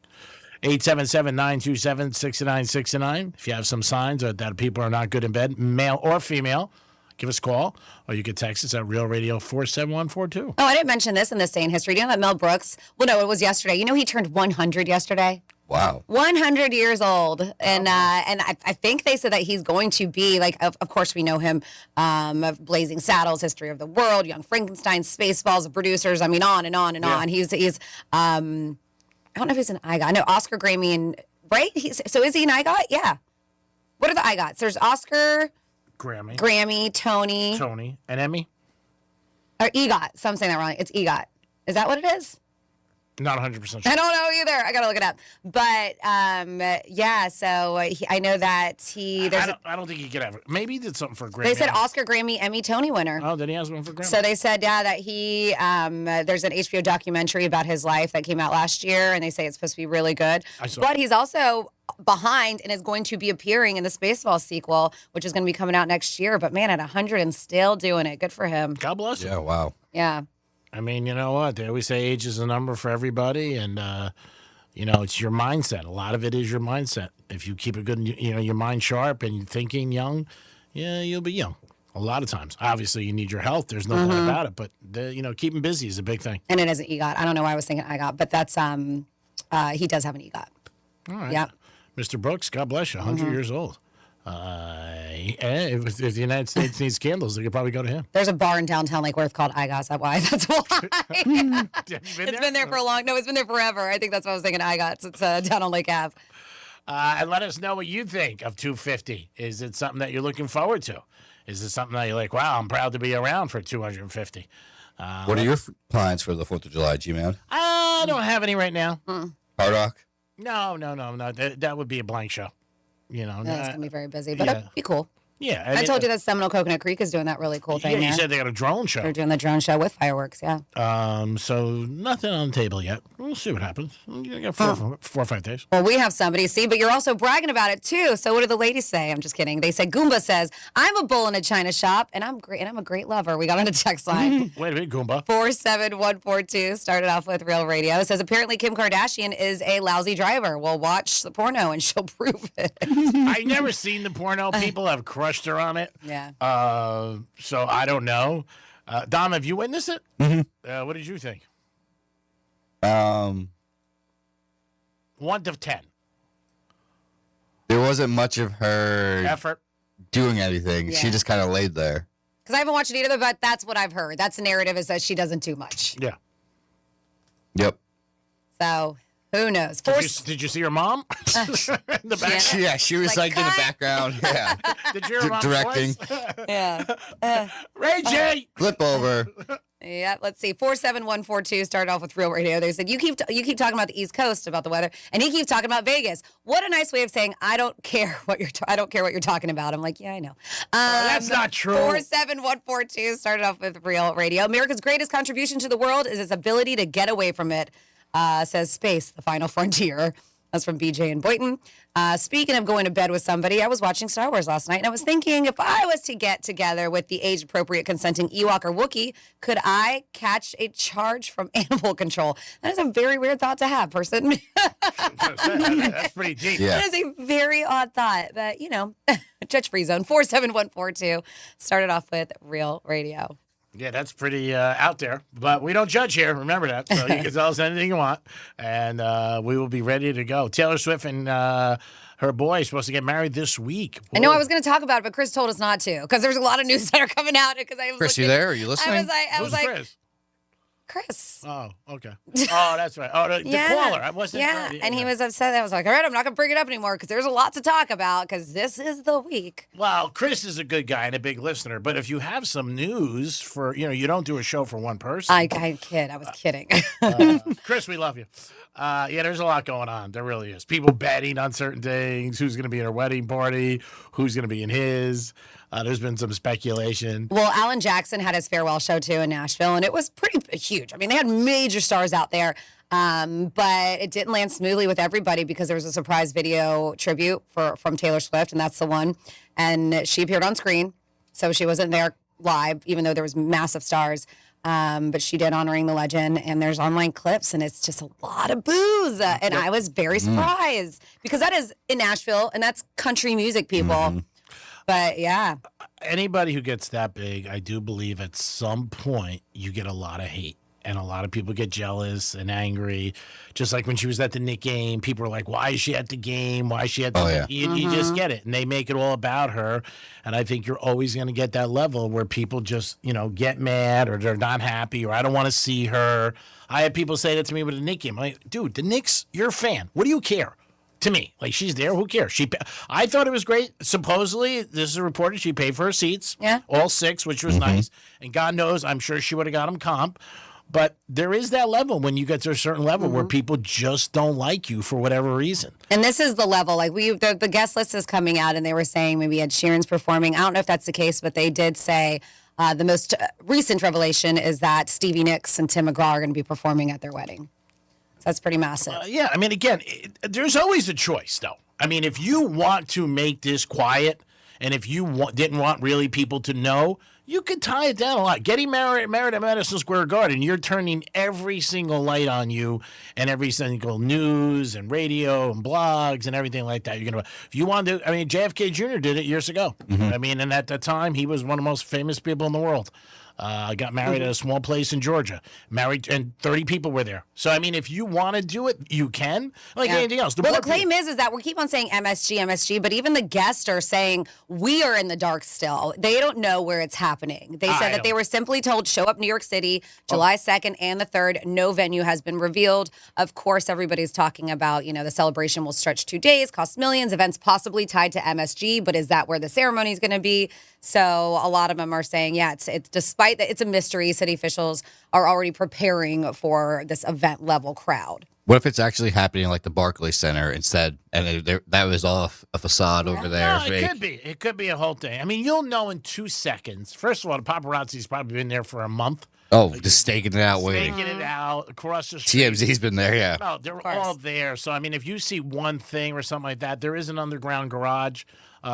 877-927-6969. If you have some signs that people are not good in bed, male or female, give us a call, or you can text us at Real Radio 47142. Oh, I didn't mention this in this day in history. Do you know that Mel Brooks, well, no, it was yesterday. You know he turned 100 yesterday? Wow. 100 years old. And I think they said that he's going to be, like, of course we know him, of Blazing Saddles, History of the World, Young Frankenstein, Spaceballs, the producers, I mean, on and on and on. He's I don't know if he's an IGOT. I know Oscar, Grammy, and, right? So is he an IGOT? Yeah. What are the IGOTs? There's Oscar, Grammy, Tony, and Emmy? Or EGOT. So I'm saying that wrong. It's EGOT. Is that what it is? Not 100% sure. I don't know either. I got to look it up. But, yeah, so I know that I don't think he could ever. Maybe he did something for Grammy. They said Oscar, Grammy, Emmy, Tony winner. Oh, then he has one for Grammy. So they said, yeah, that he, there's an HBO documentary about his life that came out last year, and they say it's supposed to be really good. But he's also behind and is going to be appearing in the Spaceballs sequel, which is going to be coming out next year. But, man, at 100 and still doing it. Good for him. God bless him. Yeah, wow. Yeah. I mean, you know what? They always say age is a number for everybody, and it's your mindset. A lot of it is your mindset. If you keep a good, your mind sharp and you're thinking young, yeah, you'll be young. A lot of times, obviously, you need your health. There's no doubt about it, but keeping busy is a big thing. And it is an EGOT. I don't know why I was thinking IGOT, but that's he does have an EGOT. All right. Yeah. Mr. Brooks, God bless you. 100 years old. If the United States needs candles, they could probably go to him. There's a bar in downtown Lake Worth called IGOT. That's why. It's been there for a long. No, it's been there forever. I think that's why I was thinking IGOT. It's down on Lake Ave. And let us know what you think of 250. Is it something that you're looking forward to? Is it something that you're like, wow, I'm proud to be around for 250? What are your plans for the 4th of July, G-Man? I don't have any right now. Hard Rock? No. That would be a blank show. That's going to be very busy, but it'd be cool. Yeah. I told you that Seminole Coconut Creek is doing that really cool thing. Yeah, you said they got a drone show. They're doing the drone show with fireworks, yeah. So nothing on the table yet. We'll see what happens. You got 4 or 5 days. Well, we have somebody, see, but you're also bragging about it too. So what do the ladies say? I'm just kidding. They say, Goomba says, I'm a bull in a china shop, and I'm great, and I'm a great lover. We got on a text line. Wait a minute, Goomba. 47142 started off with Real Radio. It says, apparently Kim Kardashian is a lousy driver. Well, watch the porno and she'll prove it. I've never seen the porno. People have crushed her on it. Yeah. So I don't know. Dom, have you witnessed it? Mm-hmm. What did you think? 1 to 10. There wasn't much of her effort doing anything. Yeah. She just kind of laid there. Because I haven't watched it either, but that's what I've heard. That's the narrative, is that she doesn't do much. Yeah. Yep. So who knows? Did you see her mom? In the background? Yeah, she was like in the background. Yeah. Did you hear her mom directing? Yeah. Ray J. Flip over. Yeah, let's see. 47142 started off with Real Radio. They said, you keep talking about the East Coast, about the weather, and he keeps talking about Vegas. What a nice way of saying, I don't care what you're talking about. I'm like, yeah, I know. That's not true. 47142 started off with Real Radio. America's greatest contribution to the world is its ability to get away from it, says Space, the final frontier. That's from BJ and Boynton. Speaking of going to bed with somebody, I was watching Star Wars last night, and I was thinking, if I was to get together with the age-appropriate consenting Ewok or Wookiee, could I catch a charge from animal control? That is a very weird thought to have, person. That's pretty deep. Yeah. That is a very odd thought, but, judge-free zone. 47142 started off with Real Radio. Yeah, that's pretty out there, but we don't judge here. Remember that. So you can tell us anything you want, and we will be ready to go. Taylor Swift and her boy are supposed to get married this week. Whoa. I know I was going to talk about it, but Chris told us not to, because there's a lot of news that are coming out. Because I was Chris, you there? Are you listening? I was like, Chris? Chris. Oh, okay. Oh, that's right. Oh, the caller. I wasn't. Yeah, and he was upset. I was like, all right, I'm not going to bring it up anymore because there's a lot to talk about because this is the week. Well, Chris is a good guy and a big listener, but if you have some news for, you don't do a show for one person. I kid. I was kidding. Chris, we love you. Yeah, there's a lot going on. There really is. People betting on certain things, who's going to be in her wedding party, who's going to be in his. There's been some speculation. Well, Alan Jackson had his farewell show, too, in Nashville, and it was pretty huge. I mean, they had major stars out there, but it didn't land smoothly with everybody because there was a surprise video tribute from Taylor Swift, and that's the one. And she appeared on screen, so she wasn't there live, even though there was massive stars. But she did honoring the legend, and there's online clips, and it's just a lot of booze. And I was very surprised because that is in Nashville, and that's country music, people. Mm-hmm. But yeah. Anybody who gets that big, I do believe at some point you get a lot of hate. And a lot of people get jealous and angry. Just like when she was at the Knicks game, people were like, why is she at the game? Why is she at the game? You just get it. And they make it all about her. And I think you're always going to get that level where people just, get mad or they're not happy or I don't want to see her. I had people say that to me with the Knicks game. I'm like, dude, the Knicks, you're a fan. What do you care? To me, like she's there. Who cares? I thought it was great. Supposedly, this is reported she paid for her seats. Yeah. All 6, which was nice. And God knows, I'm sure she would have got them comp. But there is that level when you get to a certain level where people just don't like you for whatever reason. And this is the level. Like the guest list is coming out, and they were saying maybe Ed Sheeran's performing. I don't know if that's the case, but they did say the most recent revelation is that Stevie Nicks and Tim McGraw are going to be performing at their wedding. So that's pretty massive. Yeah, I mean, again, there's always a choice, though. I mean, if you want to make this quiet, and if you didn't want really people to know, you could tie it down a lot. Getting married at Madison Square Garden, you're turning every single light on you and every single news and radio and blogs and everything like that. You're gonna, if you want to, I mean, JFK Jr. did it years ago. I mean, and at the time, he was one of the most famous people in the world. Got married at a small place in Georgia. Married, and 30 people were there. So, I mean, if you want to do it, you can. Like anything else. The claim is that we keep on saying MSG, but even the guests are saying we are in the dark still. They don't know where it's happening. They said that they were simply told, show up New York City, July 2nd and the 3rd. No venue has been revealed. Of course, everybody's talking about, the celebration will stretch 2 days, cost millions, events possibly tied to MSG, but is that where the ceremony is going to be? So a lot of them are saying, it's despite that it's a mystery, city officials are already preparing for this event level crowd. What if it's actually happening like the Barclays Center instead, and that was all a facade over there? No, it could be. It could be a whole thing. I mean, you'll know in 2 seconds. First of all, the paparazzi's probably been there for a month. Oh, just staking it out, waiting. Staking it out across the street. TMZ's been there, yeah. No, they're all there. So, I mean, if you see one thing or something like that, there is an underground garage,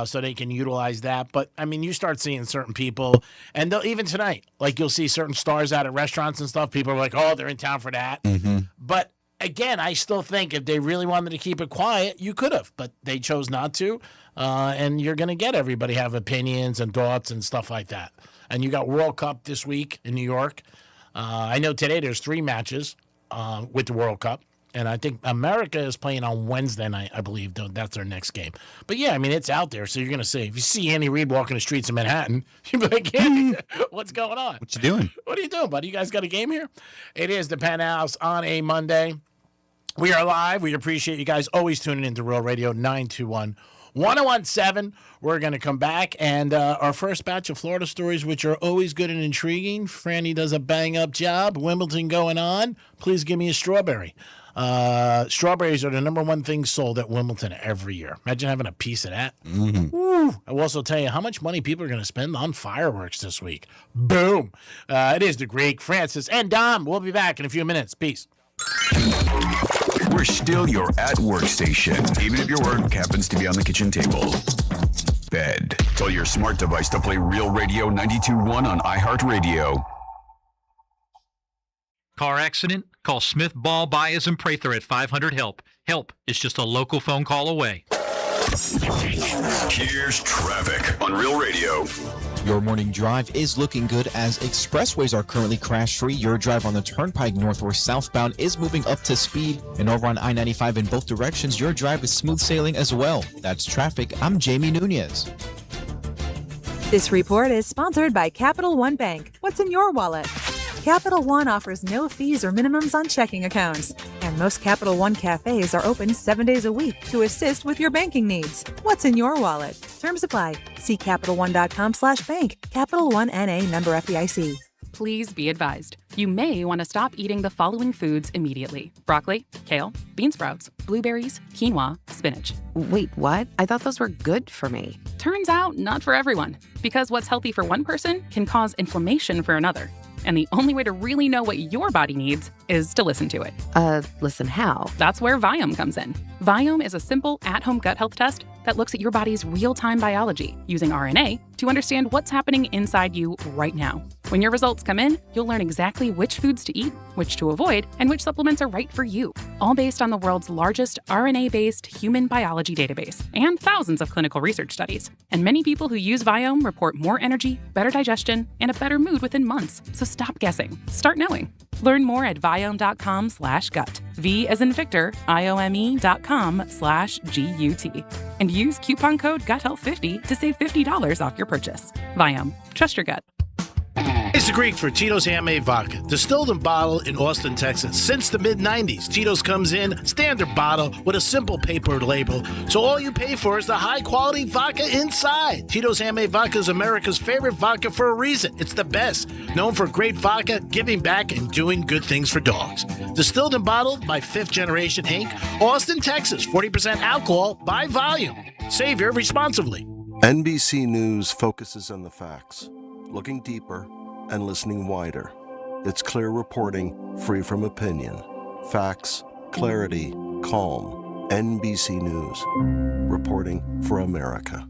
so they can utilize that. But, I mean, you start seeing certain people, and even tonight, like you'll see certain stars out at restaurants and stuff. People are like, oh, they're in town for that. But, again, I still think if they really wanted to keep it quiet, you could have. But they chose not to, and you're going to get everybody have opinions and thoughts and stuff like that. And you got World Cup this week in New York. I know today there's 3 matches with the World Cup. And I think America is playing on Wednesday night, I believe. That's their next game. But, yeah, I mean, it's out there. So you're going to see. If you see Andy Reid walking the streets of Manhattan, you'll be like, Andy, what's going on? What you doing? What are you doing, buddy? You guys got a game here? It is the Penthouse on a Monday. We are live. We appreciate you guys always tuning into Real Radio 921-1017. We're going to come back, and our first batch of Florida stories, which are always good and intriguing. Franny does a bang-up job. Wimbledon going on. Please give me a strawberry. Strawberries are the #1 thing sold at Wimbledon every year. Imagine having a piece of that. Woo. I will also tell you how much money people are going to spend on fireworks this week. Boom. It is the Greek, Francis, and Dom. We'll be back in a few minutes. Peace. We're still your at-work station, even if your work happens to be on the kitchen table. Bed. Tell your smart device to play Real Radio 92.1 on iHeartRadio. Car accident? Call Smith Ball Baez and Prather at 500-HELP. Help is just a local phone call away. Here's traffic on Real Radio. Your morning drive is looking good as expressways are currently crash-free. Your drive on the Turnpike north or southbound is moving up to speed. And over on I-95 in both directions, your drive is smooth sailing as well. That's traffic. I'm Jamie Nunez. This report is sponsored by Capital One Bank. What's in your wallet? Capital One offers no fees or minimums on checking accounts. And most Capital One cafes are open 7 days a week to assist with your banking needs. What's in your wallet? Terms apply. See CapitalOne.com/bank. Capital One N.A. member FDIC. Please be advised. You may want to stop eating the following foods immediately: broccoli, kale, bean sprouts, blueberries, quinoa, spinach. Wait, what? I thought those were good for me. Turns out, not for everyone. Because what's healthy for one person can cause inflammation for another. And the only way to really know what your body needs is to listen to it. Listen how? That's where Viome comes in. Viome is a simple at-home gut health test that looks at your body's real-time biology using RNA to understand what's happening inside you right now. When your results come in, you'll learn exactly which foods to eat, which to avoid, and which supplements are right for you, all based on the world's largest RNA-based human biology database and thousands of clinical research studies. And many people who use Viome report more energy, better digestion, and a better mood within months. So stop guessing. Start knowing. Learn more at Viome.com/gut. V as in Victor, IOME.com/GUT. And use coupon code GUTHEALTH50 to save $50 off your purchase. Viome. Trust your gut. It's the Greek for Tito's Handmade Vodka, distilled and bottled in Austin, Texas. Since the mid-90s, Tito's comes in standard bottle with a simple paper label, so all you pay for is the high-quality vodka inside. Tito's Handmade Vodka is America's favorite vodka for a reason. It's the best, known for great vodka, giving back, and doing good things for dogs. Distilled and bottled by Fifth Generation Inc., Austin, Texas, 40% alcohol by volume. Savor responsibly. NBC News focuses on the facts, looking deeper and listening wider. It's clear reporting, free from opinion. Facts, clarity, calm. NBC News. Reporting for America.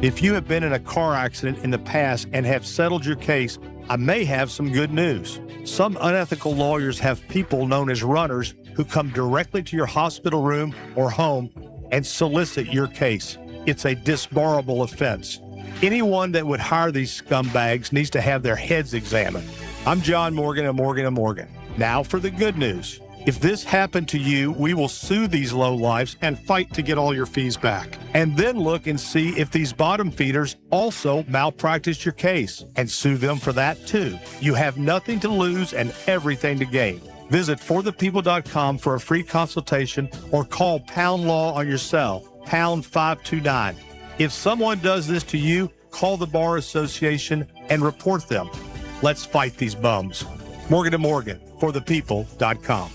If you have been in a car accident in the past and have settled your case, I may have some good news. Some unethical lawyers have people known as runners who come directly to your hospital room or home and solicit your case. It's a disbarable offense. Anyone that would hire these scumbags needs to have their heads examined. I'm John Morgan of Morgan & Morgan. Now for the good news. If this happened to you, we will sue these lowlifes and fight to get all your fees back. And then look and see if these bottom feeders also malpracticed your case and sue them for that too. You have nothing to lose and everything to gain. Visit forthepeople.com for a free consultation or call Pound Law on your cell, pound 529. If someone does this to you, call the Bar Association and report them. Let's fight these bums. Morgan & Morgan, forthepeople.com.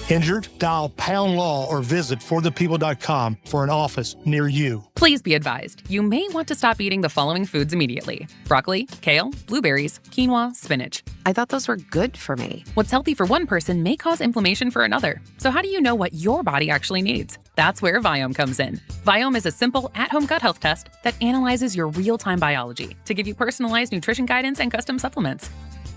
Injured? Dial Pound Law or visit forthepeople.com for an office near you. Please be advised, you may want to stop eating the following foods immediately: broccoli, kale, blueberries, quinoa, spinach. I thought those were good for me. What's healthy for one person may cause inflammation for another. So how do you know what your body actually needs? That's where Viome comes in. Viome is a simple at-home gut health test that analyzes your real-time biology to give you personalized nutrition guidance and custom supplements.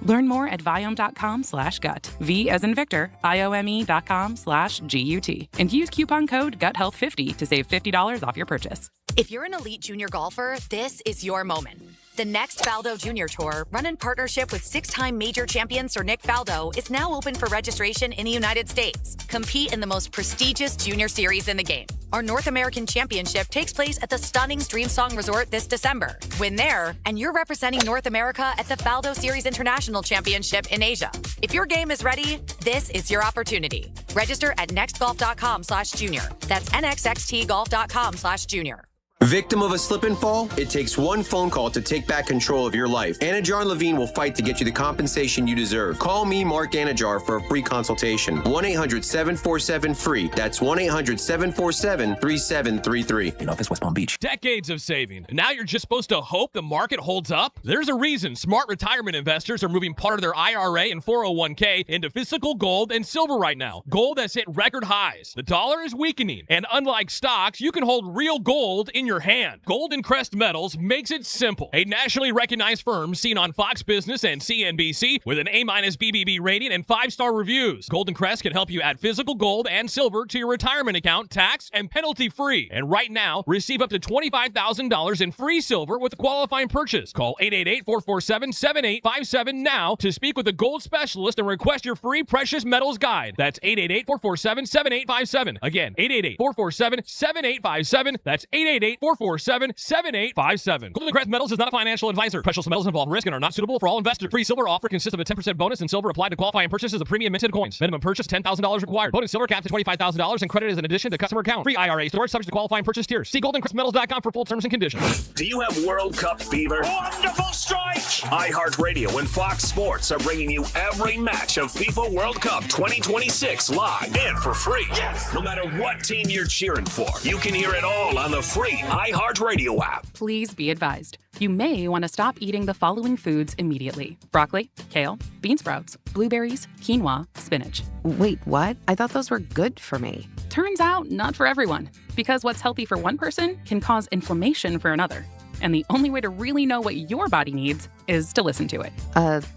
Learn more at Viome.com/gut. V as in Victor, IOME.com/GUT. And use coupon code GUTHEALTH50 to save $50 off your purchase. If you're an elite junior golfer, this is your moment. The next Faldo Junior Tour, run in partnership with six-time major champion Sir Nick Faldo, is now open for registration in the United States. Compete in the most prestigious junior series in the game. Our North American Championship takes place at the stunning Streamsong Resort this December. Win there, and you're representing North America at the Faldo Series International Championship in Asia. If your game is ready, this is your opportunity. Register at nextgolf.com/junior. That's nxxtgolf.com/junior. Victim of a slip and fall? It takes one phone call to take back control of your life. Anajar and Levine will fight to get you the compensation you deserve. Call me, Mark Anajar, for a free consultation. 1-800-747-FREE. That's 1-800-747-3733. In office, West Palm Beach. Decades of saving. And now you're just supposed to hope the market holds up? There's a reason smart retirement investors are moving part of their IRA and 401k into physical gold and silver right now. Gold has hit record highs. The dollar is weakening. And unlike stocks, you can hold real gold in your hand. Golden Crest Metals makes it simple. A nationally recognized firm seen on Fox Business and CNBC with an A- BBB rating and 5-star reviews. Golden Crest can help you add physical gold and silver to your retirement account, tax and penalty free. And right now, receive up to $25,000 in free silver with a qualifying purchase. Call 888-447-7857 now to speak with a gold specialist and request your free precious metals guide. That's 888-447-7857. Again, 888-447-7857. That's 888-447-7857. 447-7857. Golden Crest Metals is not a financial advisor. Precious metals involve risk and are not suitable for all investors. Free silver offer consists of a 10% bonus and silver applied to qualifying purchases of premium minted coins. Minimum purchase $10,000 required. Bonus silver capped at $25,000 and credit is in addition to customer account. Free IRA storage subject to qualifying purchase tiers. See goldencrestmetals.com for full terms and conditions. Do you have World Cup fever? Wonderful strike! iHeartRadio and Fox Sports are bringing you every match of FIFA World Cup 2026 live and for free. Yes! No matter what team you're cheering for, you can hear it all on the free iHeartRadio app. Please be advised. You may want to stop eating the following foods immediately: broccoli, kale, bean sprouts, blueberries, quinoa, spinach. Wait, what? I thought those were good for me. Turns out, not for everyone, because what's healthy for one person can cause inflammation for another. And the only way to really know what your body needs is to listen to it.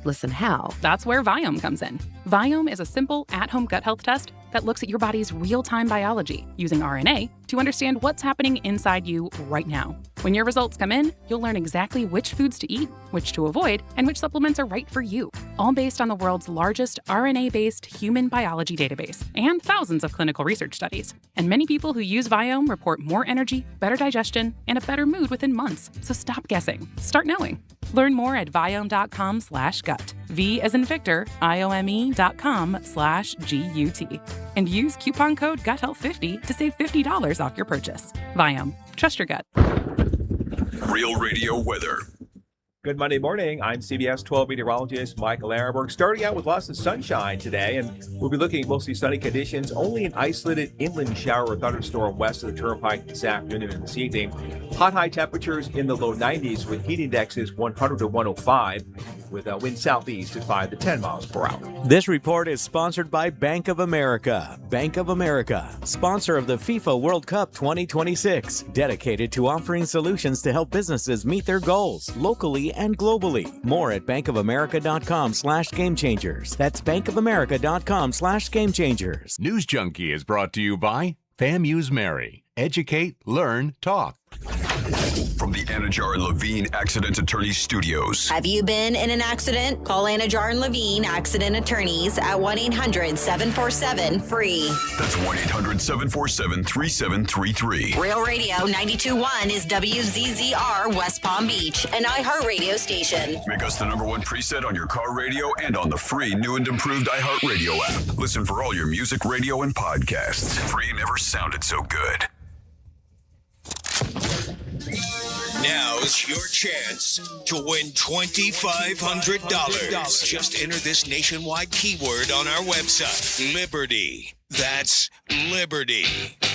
Listen how? That's where Viome comes in. Viome is a simple, at-home gut health test that looks at your body's real-time biology using RNA to understand what's happening inside you right now. When your results come in, you'll learn exactly which foods to eat, which to avoid, and which supplements are right for you, all based on the world's largest RNA-based human biology database and thousands of clinical research studies. And many people who use Viome report more energy, better digestion, and a better mood within months. So stop guessing. Start knowing. Learn more at viome.com/gut. V as in Victor, IOME.com/GUT. And use coupon code GUTHEALTH50 to save $50 off your purchase. Viome. Trust your gut. Real Radio weather. Good Monday morning. I'm CBS 12 meteorologist Michael Arenberg. Starting out with lots of sunshine today, and we'll be looking at mostly sunny conditions. Only an isolated inland shower or thunderstorm west of the Turnpike this afternoon and this evening. Hot high temperatures in the low 90s with heat indexes 100 to 105, with a wind southeast at 5 to 10 miles per hour. This report is sponsored by Bank of America. Bank of America, sponsor of the FIFA World Cup 2026, dedicated to offering solutions to help businesses meet their goals locally and globally. More at bankofamerica.com/gamechangers. That's bankofamerica.com/gamechangers. News Junkie is brought to you by FAMU's Mary. Educate, learn, talk. From the Anajar and Levine Accident Attorneys Studios. Have you been in an accident? Call Anajar and Levine Accident Attorneys at 1-800-747-FREE. That's 1-800-747-3733. Real Radio 92.1 is WZZR West Palm Beach, an iHeartRadio station. Make us the #1 preset on your car radio and on the free new and improved iHeartRadio app. Listen for all your music, radio, and podcasts. Free never sounded so good. Now's your chance to win $2,500. Just enter this nationwide keyword on our website, Liberty. That's Liberty.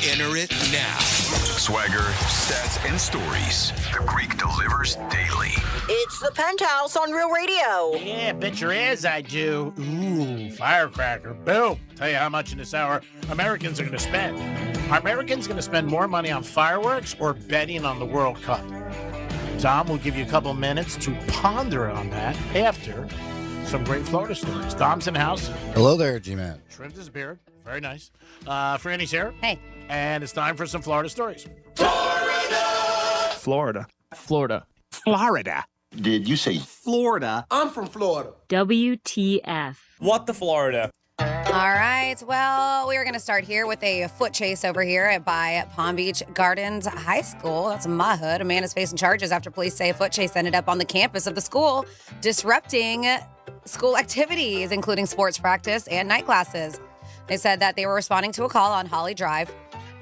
Enter it now. Swagger, stats, and stories. The Greek delivers daily. It's the Penthouse on Real Radio. Yeah, bet your ass I do. Ooh, firecracker. Boom. Tell you how much in this hour Americans are going to spend. Are Americans going to spend more money on fireworks or betting on the World Cup? Dom will give you a couple minutes to ponder on that after some great Florida stories. Dom's in the house. Hello there, G-Man. Trimmed his beard. Very nice. Franny's here. Hey. And it's time for some Florida stories. Florida. Florida. Did you say Florida? I'm from Florida. WTF. What the Florida? All right. Well, we are going to start here with a foot chase over here by Palm Beach Gardens High School. That's my hood. A man is facing charges after police say a foot chase ended up on the campus of the school, disrupting school activities, including sports practice and night classes. They said that they were responding to a call on Holly Drive,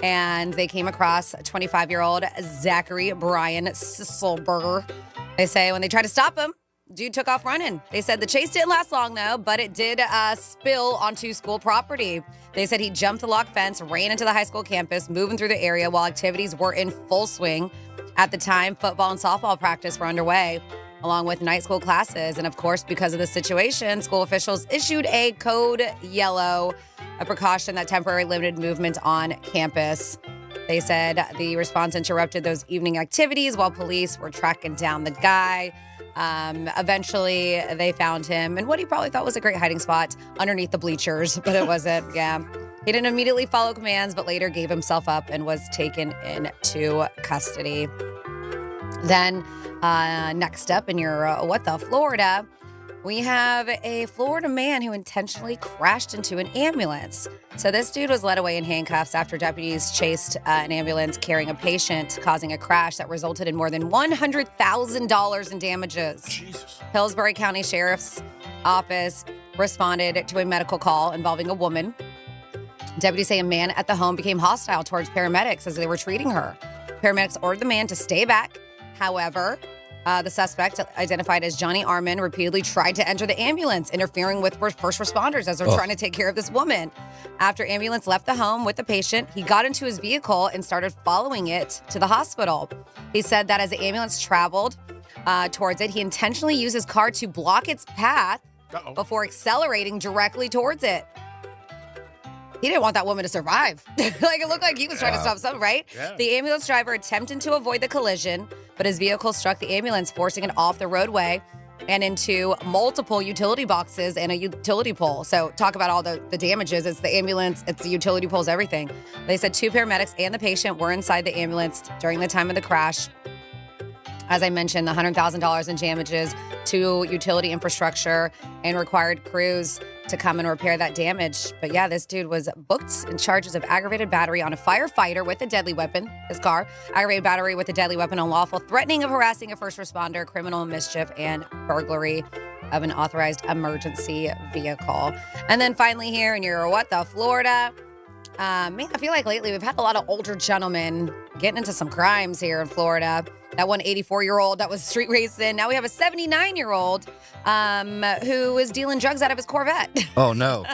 and they came across 25-year-old Zachary Brian Sisselberger. They say when they tried to stop him, dude took off running. They said the chase didn't last long, though, but it did spill onto school property. They said he jumped the lock fence, ran into the high school campus, moving through the area while activities were in full swing. At the time, football and softball practice were underway, along with night school classes. And of course, because of the situation, school officials issued a code yellow, a precaution that temporarily limited movement on campus. They said the response interrupted those evening activities while police were tracking down the guy. Eventually, they found him in what he probably thought was a great hiding spot underneath the bleachers, but it wasn't. Yeah. He didn't immediately follow commands, but later gave himself up and was taken into custody. Then, next up in your What the Florida, We have a Florida man who intentionally crashed into an ambulance. So this dude was led away in handcuffs after deputies chased an ambulance carrying a patient, causing a crash that resulted in more than $100,000 in damages. Jesus. Hillsborough County Sheriff's Office responded to a medical call involving a woman. Deputies say a man at the home became hostile towards paramedics as they were treating her. Paramedics ordered the man to stay back. However, the suspect, identified as Johnny Armin, repeatedly tried to enter the ambulance, interfering with first responders as they're trying to take care of this woman. After ambulance left the home with the patient, he got into his vehicle and started following it to the hospital. He said that as the ambulance traveled towards it, he intentionally used his car to block its path before accelerating directly towards it. He didn't want that woman to survive. Like, it looked like he was trying to stop something, right? Yeah. The ambulance driver attempted to avoid the collision, but his vehicle struck the ambulance, forcing it off the roadway and into multiple utility boxes and a utility pole. So talk about all the damages. It's the ambulance, it's the utility poles, everything. They said 2 paramedics and the patient were inside the ambulance during the time of the crash. As I mentioned, the $100,000 in damages to utility infrastructure and required crews to come and repair that damage. But yeah, this dude was booked in charges of aggravated battery on a firefighter with a deadly weapon, his car, aggravated battery with a deadly weapon, unlawful threatening of harassing a first responder, criminal mischief, and burglary of an authorized emergency vehicle. And then finally here in your What the Florida. Man, I feel like lately we've had a lot of older gentlemen getting into some crimes here in Florida. That one 84-year-old that was street racing. Now we have a 79-year-old who is dealing drugs out of his Corvette. Oh, no.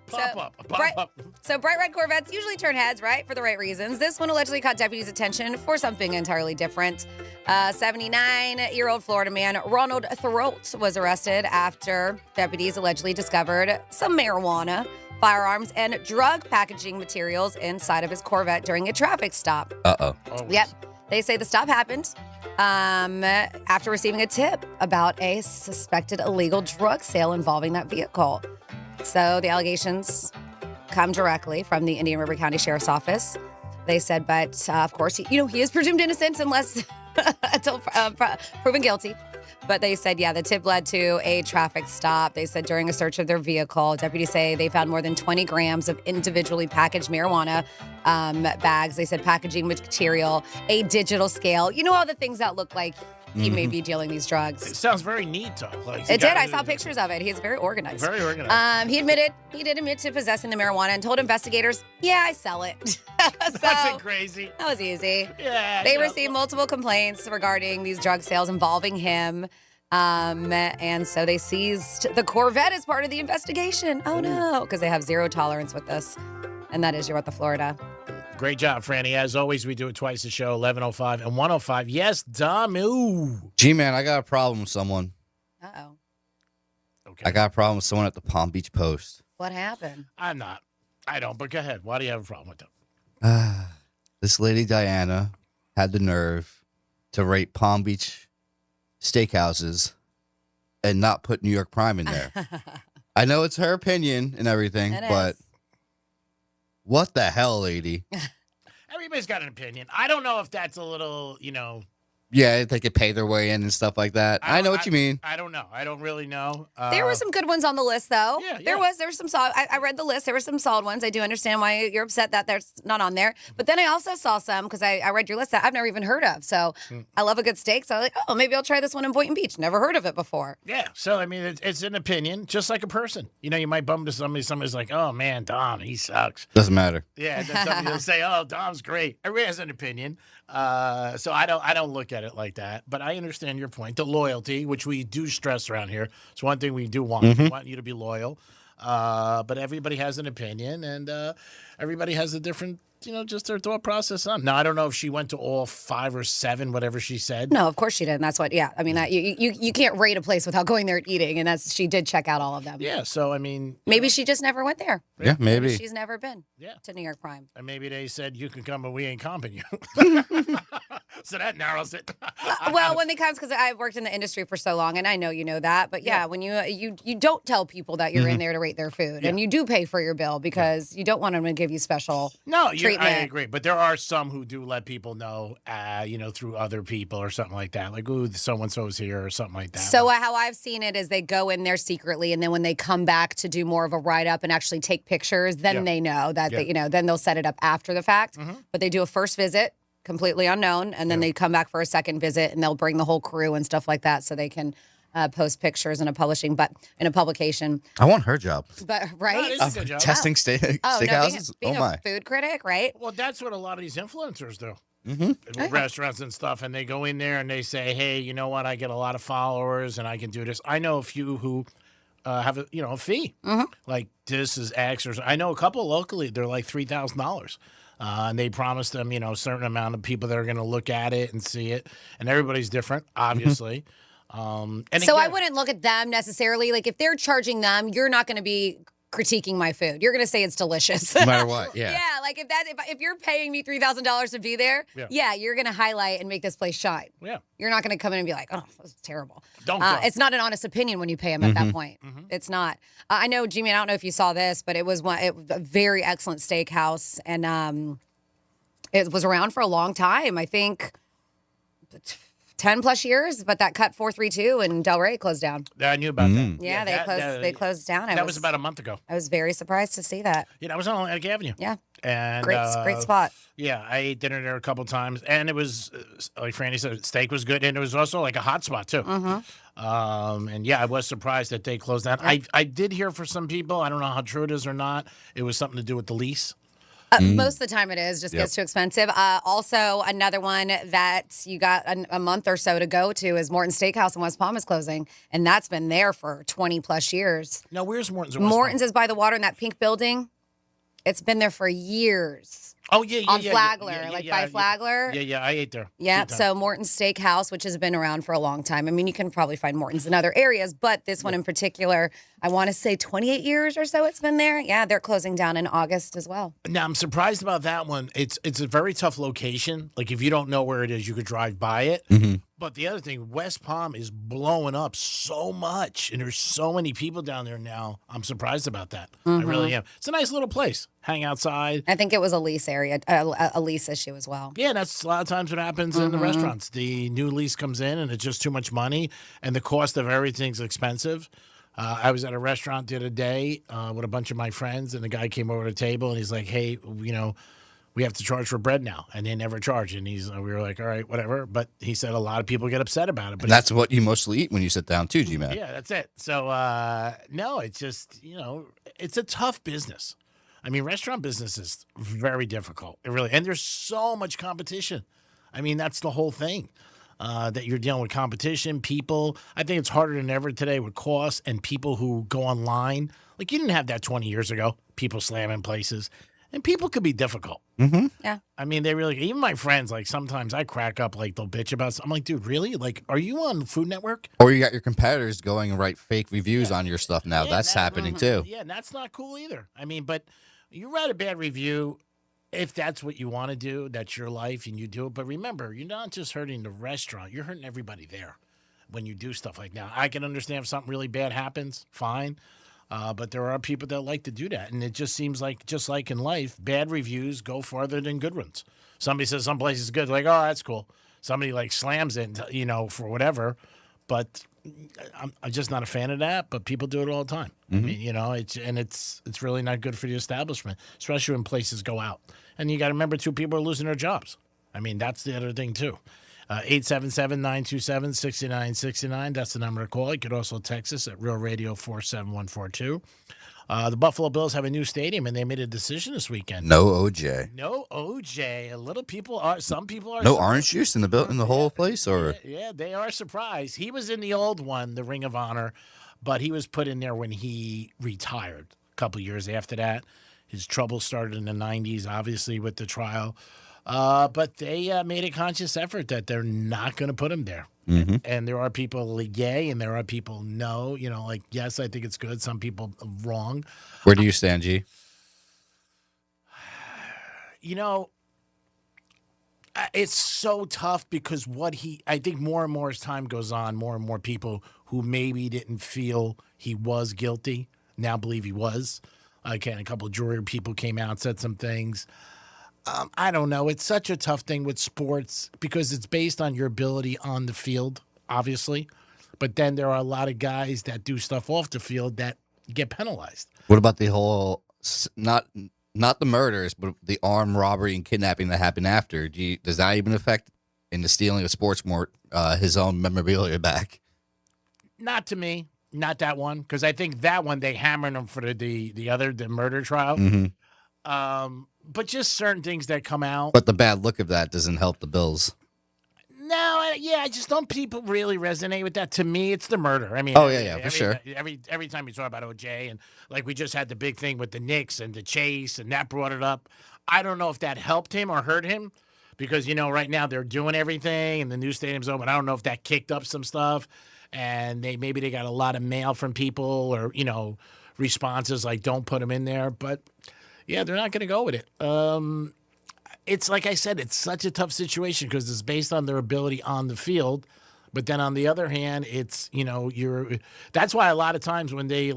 So bright red Corvettes usually turn heads, right, for the right reasons. This one allegedly caught deputies' attention for something entirely different. 79-year-old Florida man Ronald Throat was arrested after deputies allegedly discovered some marijuana, firearms, and drug packaging materials inside of his Corvette during a traffic stop. Uh-oh. Yep. They say the stop happened after receiving a tip about a suspected illegal drug sale involving that vehicle. So the allegations come directly from the Indian River County Sheriff's Office. They said, but of course, he is presumed innocent unless until proven guilty. But they said, yeah, the tip led to a traffic stop. They said during a search of their vehicle, deputies say they found more than 20 grams of individually packaged marijuana bags. They said packaging material, a digital scale. You know, all the things that look like he may be dealing these drugs. It sounds very neat, though. Like, It did. I saw pictures of it. He's very organized. Very organized. He did admit to possessing the marijuana and told investigators, yeah, I sell it. That's crazy. That was easy. Yeah. They received multiple complaints regarding these drug sales involving him. And so they seized the Corvette as part of the investigation. Oh, no, because they have zero tolerance with this. And that is your What the Florida. Great job, Franny. As always, we do it twice a show, 11:05 and 1:05. Yes, Dom. Ooh. G-Man, I got a problem with someone. Uh-oh. Okay. I got a problem with someone at the Palm Beach Post. What happened? I don't, but go ahead. Why do you have a problem with them? This lady, Diana, had the nerve to rate Palm Beach steakhouses and not put New York Prime in there. I know it's her opinion and everything, but what the hell, lady? Everybody's got an opinion. I don't know if that's a little, Yeah, they could pay their way in and stuff like that. I know what you mean. I don't know. I don't really know. There were some good ones on the list, though. Yeah. There was some solid. I read the list. There were some solid ones. I do understand why you're upset that there's not on there. But then I also saw some, because I read your list that I've never even heard of. So I love a good steak. So I was like, oh, maybe I'll try this one in Boynton Beach. Never heard of it before. Yeah. So, I mean, it's an opinion, just like a person. You might bump into somebody's like, oh, man, Dom, he sucks. Doesn't matter. Yeah. Then somebody will say, oh, Dom's great. Everybody has an opinion. So I don't look at it like that. But I understand your point. The loyalty, which we do stress around here, it's one thing we do want. We want you to be loyal. But everybody has an opinion, and everybody has a different, just their thought process on. Now, I don't know if she went to all 5 or 7, whatever she said. No, of course she did. And that's what, yeah. I mean, you can't rate a place without going there and eating. And she did check out all of them. Yeah. So, I mean. Maybe she just never went there. Yeah, maybe. She's never been to New York Prime. And maybe they said, you can come, but we ain't comping you. So that narrows it. Well, when it comes, because I've worked in the industry for so long, and I know you know that, but yeah, when you don't tell people that you're in there to rate their food, and you do pay for your bill because you don't want them to give you special treatment. I agree, but there are some who do let people know, through other people or something like that, like, ooh, so-and-so's here or something like that. So how I've seen it is they go in there secretly, and then when they come back to do more of a write-up and actually take pictures, then they know that, then they'll set it up after the fact, but they do a first visit, completely unknown, and then they come back for a second visit, and they'll bring the whole crew and stuff like that, so they can post pictures in a publication. I want her job. But right, No, it's a good job. Testing steakhouses. Being my! A food critic, right? Well, that's what a lot of these influencers do. Mm-hmm. Restaurants and stuff, and they go in there and they say, "Hey, you know what? I get a lot of followers, and I can do this." I know a few who have a fee, like this is X, or I know a couple locally. They're like $3,000. And they promise them, a certain amount of people that are going to look at it and see it. And everybody's different, obviously. So I wouldn't look at them necessarily. Like, if they're charging them, you're not going to be critiquing my food. You're going to say it's delicious. No matter what, yeah. Yeah, like if you're paying me $3,000 to be there, you're going to highlight and make this place shine. Yeah. You're not going to come in and be like, oh, this is terrible. Don't go. It's not an honest opinion when you pay them at that point. It's not. I know, Jimmy, I don't know if you saw this, but it was a very excellent steakhouse, and it was around for a long time. I think 10 plus years, but that cut 432 and Del Rey closed down. Yeah, I knew about that. Yeah, they closed down. That was about a month ago. I was very surprised to see that. Yeah, that was on Atlantic Avenue. Yeah. And great spot. Yeah, I ate dinner there a couple times, and it was like Franny said, steak was good, and it was also like a hot spot too. And yeah, I was surprised that they closed down. I did hear for some people, I don't know how true it is or not, it was something to do with the lease. Most of the time it is, just gets too expensive. Also, another one that you got a month or so to go to is Morton's Steakhouse in West Palm is closing, and that's been there for 20 plus years. Now, where's Morton's? Morton's is by the water in that pink building. It's been there for years. Oh, yeah. On Flagler, by Flagler. Yeah, I ate there. Yeah, so Morton's Steakhouse, which has been around for a long time. I mean, you can probably find Morton's in other areas, but this one in particular, I want to say 28 years or so it's been there. Yeah, they're closing down in August as well. Now, I'm surprised about that one. It's a very tough location. Like, if you don't know where it is, you could drive by it. But the other thing, West Palm is blowing up so much, and there's so many people down there now. I'm surprised about that. I really am. It's a nice little place. Hang outside. I think it was a lease area, a lease issue as well. Yeah, that's a lot of times what happens in the restaurants. The new lease comes in, and it's just too much money, and the cost of everything's expensive. I was at a restaurant the other day with a bunch of my friends, and the guy came over to the table, and he's like, hey, we have to charge for bread now, and they never charge. And we were like, all right, whatever. But he said a lot of people get upset about it. But and that's what you mostly eat when you sit down too, G-Man. Yeah, that's it. So, no, it's just, it's a tough business. I mean, restaurant business is very difficult. It really, and there's so much competition. I mean, that's the whole thing, that you're dealing with competition, people. I think it's harder than ever today with costs and people who go online. Like, you didn't have that 20 years ago, people slamming places. And people could be difficult. Yeah. I mean, they really, even my friends, like, sometimes I crack up, like, they'll bitch about something. I'm like, dude, really? Like, are you on Food Network? Or you got your competitors going and write fake reviews on your stuff now. That's happening too. Yeah, and that's not cool either. I mean, but you write a bad review if that's what you want to do. That's your life and you do it. But remember, you're not just hurting the restaurant. You're hurting everybody there when you do stuff like that. I can understand if something really bad happens, fine. But there are people that like to do that. And it just seems like, just like in life, bad reviews go farther than good ones. Somebody says some place is good, like, oh, that's cool. Somebody like slams it, for whatever. But I'm just not a fan of that. But people do it all the time. I mean, it's really not good for the establishment, especially when places go out. And you got to remember, too, people are losing their jobs. I mean, that's the other thing, too. 877-927-6969. That's the number to call. You could also text us at Real Radio 47142. The Buffalo Bills have a new stadium, and they made a decision this weekend. No OJ. No OJ. Some people are. No orange juice in the whole place, or yeah, they are surprised. He was in the old one, the Ring of Honor, but he was put in there when he retired a couple years after that. His trouble started in the 90s, obviously, with the trial. But they made a conscious effort that they're not going to put him there. And there are people yay, and there are people no. Like, yes, I think it's good. Some people wrong. Where do you stand, G? It's so tough because I think more and more as time goes on, more and more people who maybe didn't feel he was guilty now believe he was. Again, a couple of jury people came out and said some things. I don't know. It's such a tough thing with sports because it's based on your ability on the field, obviously. But then there are a lot of guys that do stuff off the field that get penalized. What about the whole not the murders, but the armed robbery and kidnapping that happened after? Does that even affect in the stealing of Sportsmart his own memorabilia back? Not to me, not that one, because I think that one they hammered him for the murder trial. Mm-hmm. But just certain things that come out. But the bad look of that doesn't help the Bills. No, I just don't people really resonate with that. To me, it's the murder. I mean, for sure. Every time you talk about OJ, and like we just had the big thing with the Knicks and the chase, and that brought it up. I don't know if that helped him or hurt him, because right now they're doing everything and the new stadium's open. I don't know if that kicked up some stuff, and maybe they got a lot of mail from people or responses like don't put him in there, but. Yeah, they're not going to go with it. It's like I said, it's such a tough situation because it's based on their ability on the field. But then on the other hand, it's, that's why a lot of times when they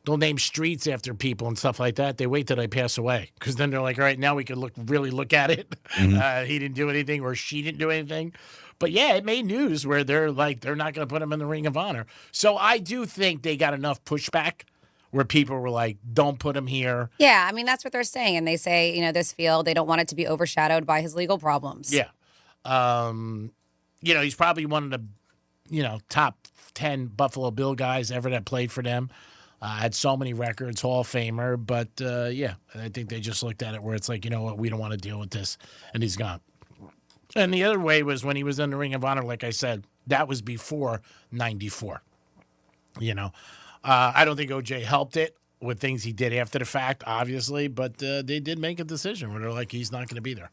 don't name streets after people and stuff like that, they wait till they pass away. Because then they're like, all right, now we can really look at it. Mm-hmm. He didn't do anything or she didn't do anything. But yeah, it made news where they're not going to put him in the Ring of Honor. So I do think they got enough pushback where people were like, don't put him here. Yeah, I mean, that's what they're saying. And they say, this field, they don't want it to be overshadowed by his legal problems. Yeah. He's probably one of the, top 10 Buffalo Bill guys ever that played for them. Had so many records, Hall of Famer. But, I think they just looked at it where it's like, you know what, we don't want to deal with this. And he's gone. And the other way was when he was in the Ring of Honor, like I said, that was before 94. I don't think OJ helped it with things he did after the fact, obviously, but they did make a decision where they're like, he's not going to be there.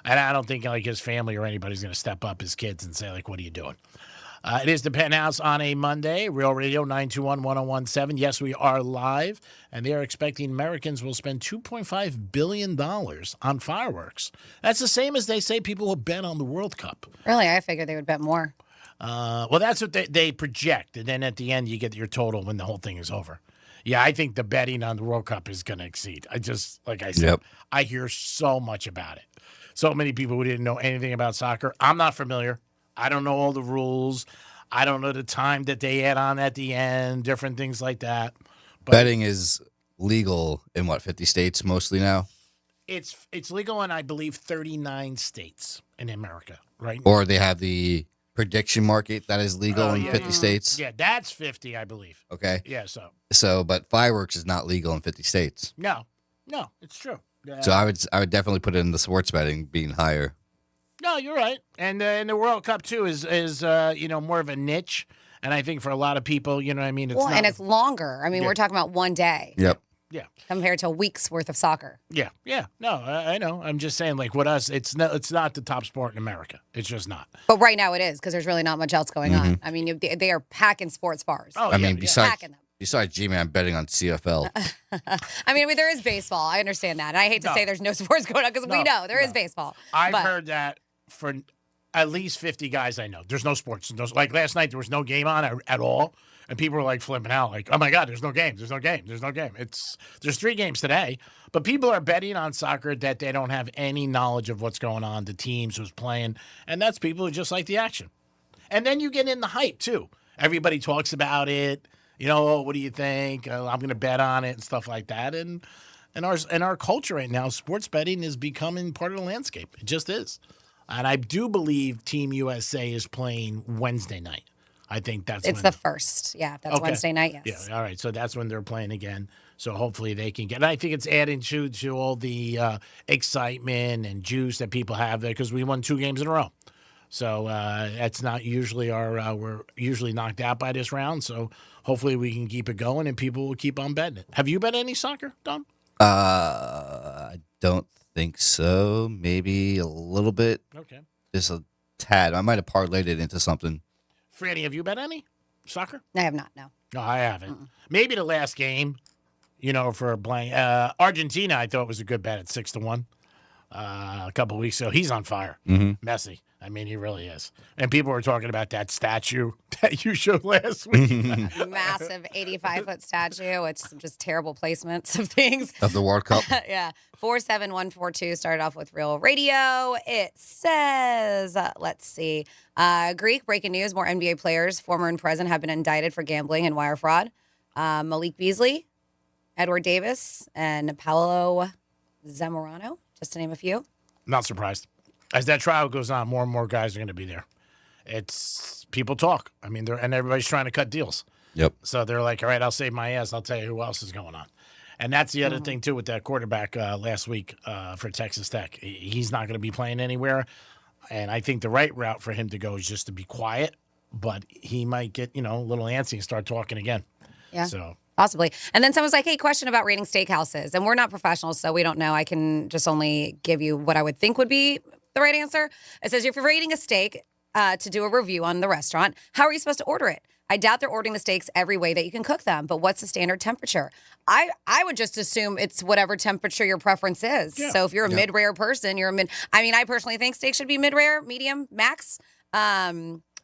And I don't think his family or anybody's going to step up, his kids, and say, what are you doing? It is the Penthouse on a Monday, Real Radio 921-1017. Yes, we are live, and they are expecting Americans will spend $2.5 billion on fireworks. That's the same as they say people will bet on the World Cup. Really? I figured they would bet more. Well, that's what they project, and then at the end you get your total when the whole thing is over. Yeah, I think the betting on the World Cup is going to exceed. Like I said, I hear so much about it. So many people who didn't know anything about soccer. I'm not familiar. I don't know all the rules. I don't know the time that they add on at the end, different things like that. But betting is legal in 50 states mostly now? It's legal in, I believe, 39 states in America, right? Or they have the prediction market that is legal in 50 states. Yeah, that's 50, I believe. Okay. Yeah, but fireworks is not legal in 50 states. No, it's true. So I would definitely put it in the sports betting being higher. No, you're right. And the World Cup too is more of a niche, and I think for a lot of people, and it's longer. I mean, we're talking about one day. Yep. Yeah. Compared to a week's worth of soccer. Yeah. No, I know. I'm just saying, with us, it's not the top sport in America. It's just not. But right now it is because there's really not much else going on. I mean, they are packing sports bars. Oh, besides G-Man betting on CFL. I mean, there is baseball. I understand that. And I hate to say there's no sports going on because we know there is baseball. I've heard that for at least 50 guys I know. There's no sports. Like last night, there was no game on at all. And people were flipping out, oh my God, there's no game. There's no game. There's 3 games today. But people are betting on soccer that they don't have any knowledge of what's going on, the teams, who's playing. And that's people who just like the action. And then you get in the hype, too. Everybody talks about it. What do you think? I'm going to bet on it and stuff like that. And our culture right now, sports betting is becoming part of the landscape. It just is. And I do believe Team USA is playing Wednesday night. I think it's the first. Yeah, that's okay. Wednesday night, yes. Yeah, all right. So that's when they're playing again. So hopefully they can get. And I think it's adding to all the excitement and juice that people have there because we won 2 games in a row. So that's not usually we're usually knocked out by this round. So hopefully we can keep it going and people will keep on betting it. Have you bet any soccer, Dom? I don't think so. Maybe a little bit. Okay. Just a tad. I might have parlayed it into something. Franny, have you bet any soccer? I have not, no. No, I haven't. Maybe the last game, for a blank. Argentina, I thought was a good bet at 6-1. a couple weeks ago. He's on fire. Messy. I mean, he really is. And people were talking about that statue that you showed last week. Massive 85-foot statue with some just terrible placements of things. Of the World Cup. Yeah. 47142 started off with Real Radio. It says, let's see. Greek breaking news. More NBA players, former and present, have been indicted for gambling and wire fraud. Malik Beasley, Edward Davis, and Paolo Zamorano, just to name a few. Not surprised. As that trial goes on, more and more guys are going to be there. It's people talk. I mean, and everybody's trying to cut deals. Yep. So they're like, all right, I'll save my ass. I'll tell you who else is going on. And that's the other thing, too, with that quarterback last week for Texas Tech. He's not going to be playing anywhere. And I think the right route for him to go is just to be quiet. But he might get, a little antsy and start talking again. Yeah. So possibly. And then someone's like, hey, question about rating steakhouses. And we're not professionals, so we don't know. I can just only give you what I would think would be the right answer. It says, if you're rating a steak to do a review on the restaurant, how are you supposed to order it? I doubt they're ordering the steaks every way that you can cook them, but what's the standard temperature? I would just assume it's whatever temperature your preference is. Yeah. So if you're a mid-rare person, you're a mid. I mean, I personally think steaks should be mid-rare, medium, max.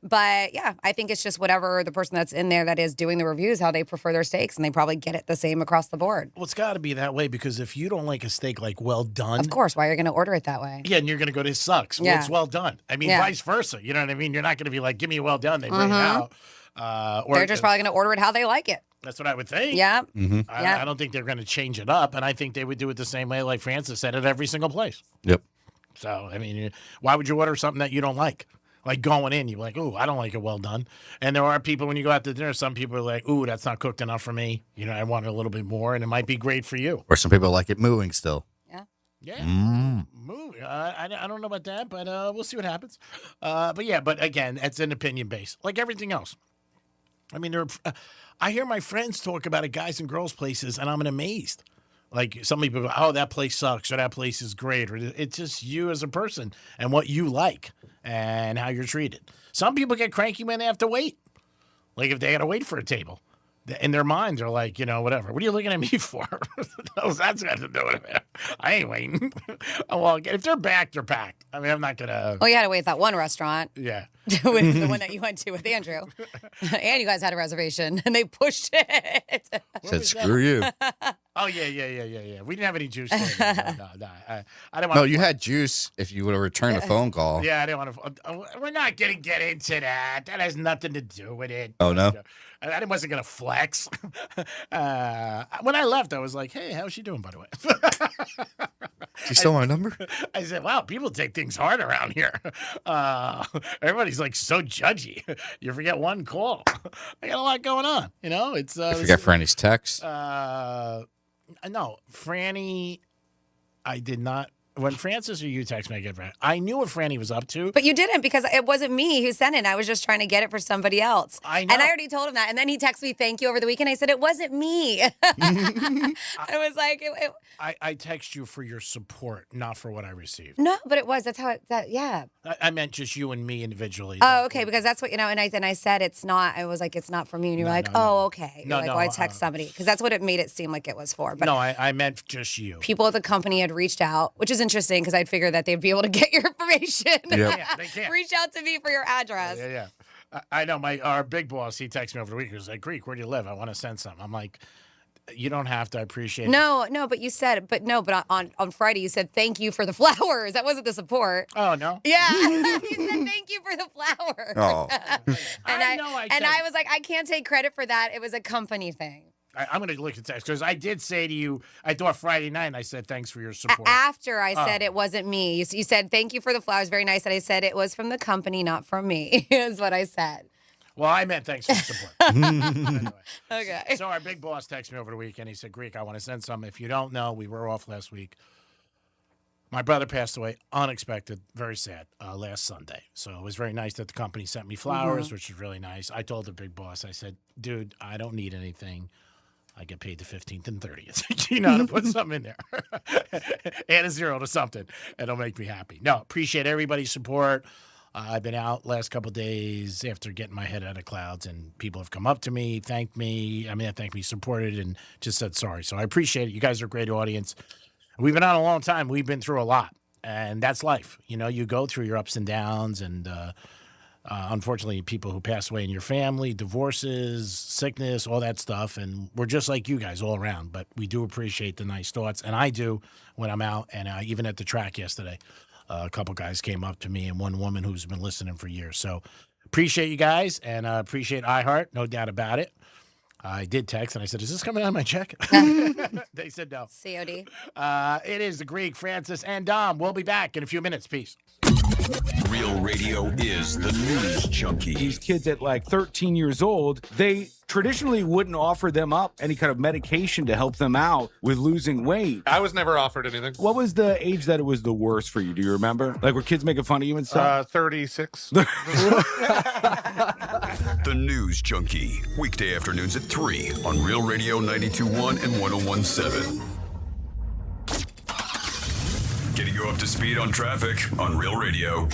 But yeah, I think it's just whatever the person that's in there that is doing the reviews, how they prefer their steaks, and they probably get it the same across the board. Well, it's got to be that way because if you don't like a steak like well done, of course, why are you going to order it that way? Yeah, and you're going to go, this sucks. Well, it's well done. I mean, vice versa. You know what I mean? You're not going to be like, give me a well done. They bring it out. Or they're just probably going to order it how they like it. That's what I would think. Yeah. I don't think they're going to change it up, and I think they would do it the same way like Francis said at every single place. Yep. So, I mean, why would you order something that you don't like? Like going in, you're like, ooh, I don't like it well done. And there are people, when you go out to dinner, some people are like, ooh, that's not cooked enough for me. I want it a little bit more, and it might be great for you. Or some people like it mooing still. Yeah. Moving. I don't know about that, but we'll see what happens. But again, it's an opinion base, like everything else. I mean, I hear my friends talk about it, guys and girls places, and I'm amazed. Like some people go, oh, that place sucks, or that place is great, or it's just you as a person and what you like and how you're treated. Some people get cranky when they have to wait. Like if they got to wait for a table. In their minds are like, whatever. What are you looking at me for? That's got to do with it. I ain't waiting. Well, if they're packed, they're packed. I mean, I'm not going to. Oh, you had to wait at that one restaurant. Yeah. With the one that you went to with Andrew. And you guys had a reservation, and they pushed it. Said, screw you. Oh, yeah. We didn't have any juice there. No. I didn't want No, you had juice if you would have returned a phone call. Yeah, I didn't want to. We're not going to get into that. That has nothing to do with it. Oh, no? I wasn't going to flex. When I left, I was like, hey, how's she doing, by the way? She stole my number? I said, wow, people take things hard around here. Everybody's like so judgy. You forget one call. I got a lot going on. It's. You forget Franny's text? No, Franny, I did not. When Francis or you text me, I get Franny. I knew what Franny was up to. But you didn't because it wasn't me who sent it. I was just trying to get it for somebody else. I know. And I already told him that. And then he texted me, thank you over the weekend. I said, it wasn't me. I was like... I text you for your support, not for what I received. No, but it was. That's how yeah. I meant just you and me individually. Oh, okay, because that's what, and I said it's not, I was like, it's not for me. And you were like, oh, okay. You're like, I text somebody. Because that's what it made it seem like it was for. But no, I meant just you. People at the company had reached out, which is interesting because I'd figured that they'd be able to get your information. Yep. Yeah, they can. Reach out to me for your address. Yeah. I know our big boss, he texted me over the week. He was like, Greek, where do you live? I want to send something. I'm like, you don't have to. I appreciate it. No, but you said, but on Friday you said thank you for the flowers. That wasn't the support. Oh no. Yeah, you said thank you for the flowers. Oh. and I was like, I can't take credit for that. It was a company thing. I'm going to look at text because I did say to you, I thought Friday night, and I said thanks for your support. After I said it wasn't me, you said thank you for the flowers. Very nice. And I said it was from the company, not from me. Is what I said. Well, I meant thanks for the support. Anyway. Okay. So our big boss texted me over the weekend. He said, Greek, I want to send something. If you don't know, we were off last week. My brother passed away, unexpected, very sad, last Sunday. So it was very nice that the company sent me flowers, which was really nice. I told the big boss, I said, dude, I don't need anything. I get paid the 15th and 30th. You know how to put something in there. Add a zero to something. It'll make me happy. No, appreciate everybody's support. I've been out last couple of days after getting my head out of clouds, and people have come up to me, thanked me. Supported, and just said sorry. So I appreciate it. You guys are a great audience. We've been on a long time. We've been through a lot. And that's life. You know, you go through your ups and downs, and unfortunately, people who pass away in your family, divorces, sickness, all that stuff. And we're just like you guys all around. But we do appreciate the nice thoughts. And I do when I'm out. And even at the track yesterday, a couple guys came up to me and one woman who's been listening for years. So appreciate you guys, and appreciate iHeart, no doubt about it. I did text, and I said, is this coming out of my check? They said no. COD. It is the Greek, Francis, and Dom. We'll be back in a few minutes. Peace. Real Radio is the news junkie. These kids at like 13 years old, they traditionally wouldn't offer them up any kind of medication to help them out with losing weight. I was never offered anything. What was the age that it was the worst for you? Do you remember? Like, were kids making fun of you and stuff? 36. The News Junkie. Weekday afternoons at 3 on Real Radio 92.1 and 101.7. Getting you up to speed on traffic on Real Radio.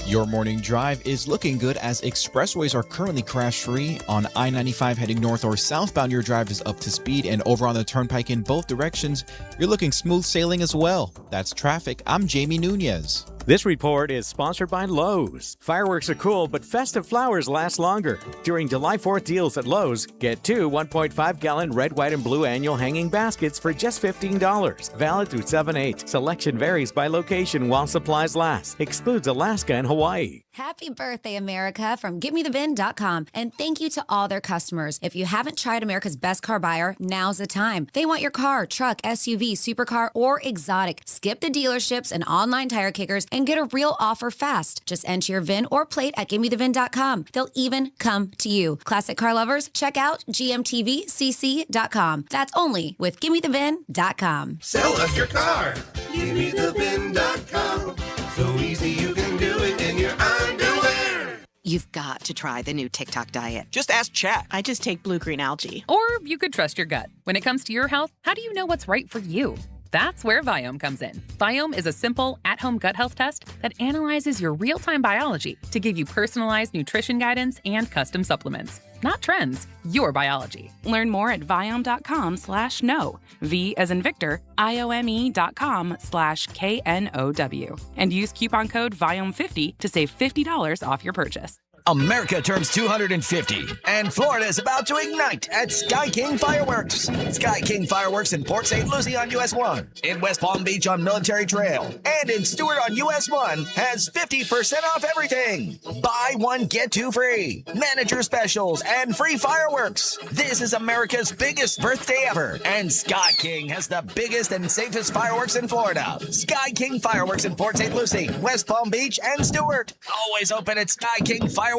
Your morning drive is looking good as expressways are currently crash-free. On I-95 heading north or southbound, your drive is up to speed, and over on the turnpike in both directions, you're looking smooth sailing as well. That's traffic. I'm Jamie Nunez. This report is sponsored by Lowe's. Fireworks are cool, but festive flowers last longer. During July 4th deals at Lowe's, get 2 1.5-gallon red, white, and blue annual hanging baskets for just $15. Valid through 7/8. Selection varies by location while supplies last. Excludes Alaska and Hawaii. Happy birthday, America, from GetMeTheVin.com. And thank you to all their customers. If you haven't tried America's Best Car Buyer, now's the time. They want your car, truck, SUV, supercar, or exotic. Skip the dealerships and online tire kickers and get a real offer fast. Just enter your VIN or plate at GetMeTheVin.com. They'll even come to you. Classic car lovers, check out GMTVCC.com. That's only with GetMeTheVin.com. Sell us your car. GetMeTheVin.com. So easy you can do it in your underwear. You've got to try the new TikTok diet. Just ask Chat. I just take blue-green algae. Or you could trust your gut. When it comes to your health, how do you know what's right for you? That's where Viome comes in. Viome is a simple, at-home gut health test that analyzes your real-time biology to give you personalized nutrition guidance and custom supplements. Not trends, your biology. Learn more at Viome.com/know. V as in Victor, IOME.com/KNOW. And use coupon code Viome50 to save $50 off your purchase. America turns 250, and Florida is about to ignite at Sky King Fireworks. Sky King Fireworks in Port St. Lucie on US 1, in West Palm Beach on Military Trail, and in Stewart on US 1 has 50% off everything. Buy one, get two free. Manager specials and free fireworks. This is America's biggest birthday ever, and Sky King has the biggest and safest fireworks in Florida. Sky King Fireworks in Port St. Lucie, West Palm Beach, and Stewart. Always open at SkyKingFireworks.com.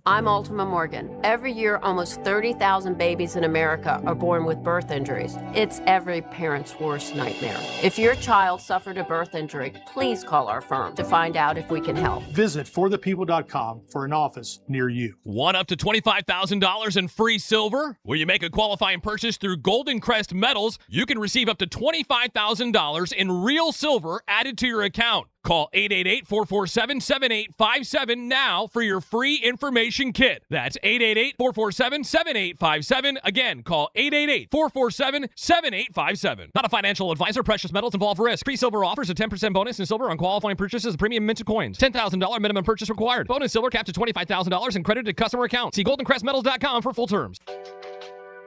I'm Ultima Morgan. Every year, almost 30,000 babies in America are born with birth injuries. It's every parent's worst nightmare. If your child suffered a birth injury, please call our firm to find out if we can help. Visit forthepeople.com for an office near you. Want up to $25,000 in free silver? When you make a qualifying purchase through Golden Crest Metals, you can receive up to $25,000 in real silver added to your account. Call 888-447-7857 now for your free information kit. That's 888-447-7857. Again, call 888-447-7857. Not a financial advisor. Precious metals involve risk. Free silver offers a 10% bonus in silver on qualifying purchases of premium minted coins. $10,000 minimum purchase required. Bonus silver capped to $25,000 and credited to customer account. See goldencrestmetals.com for full terms.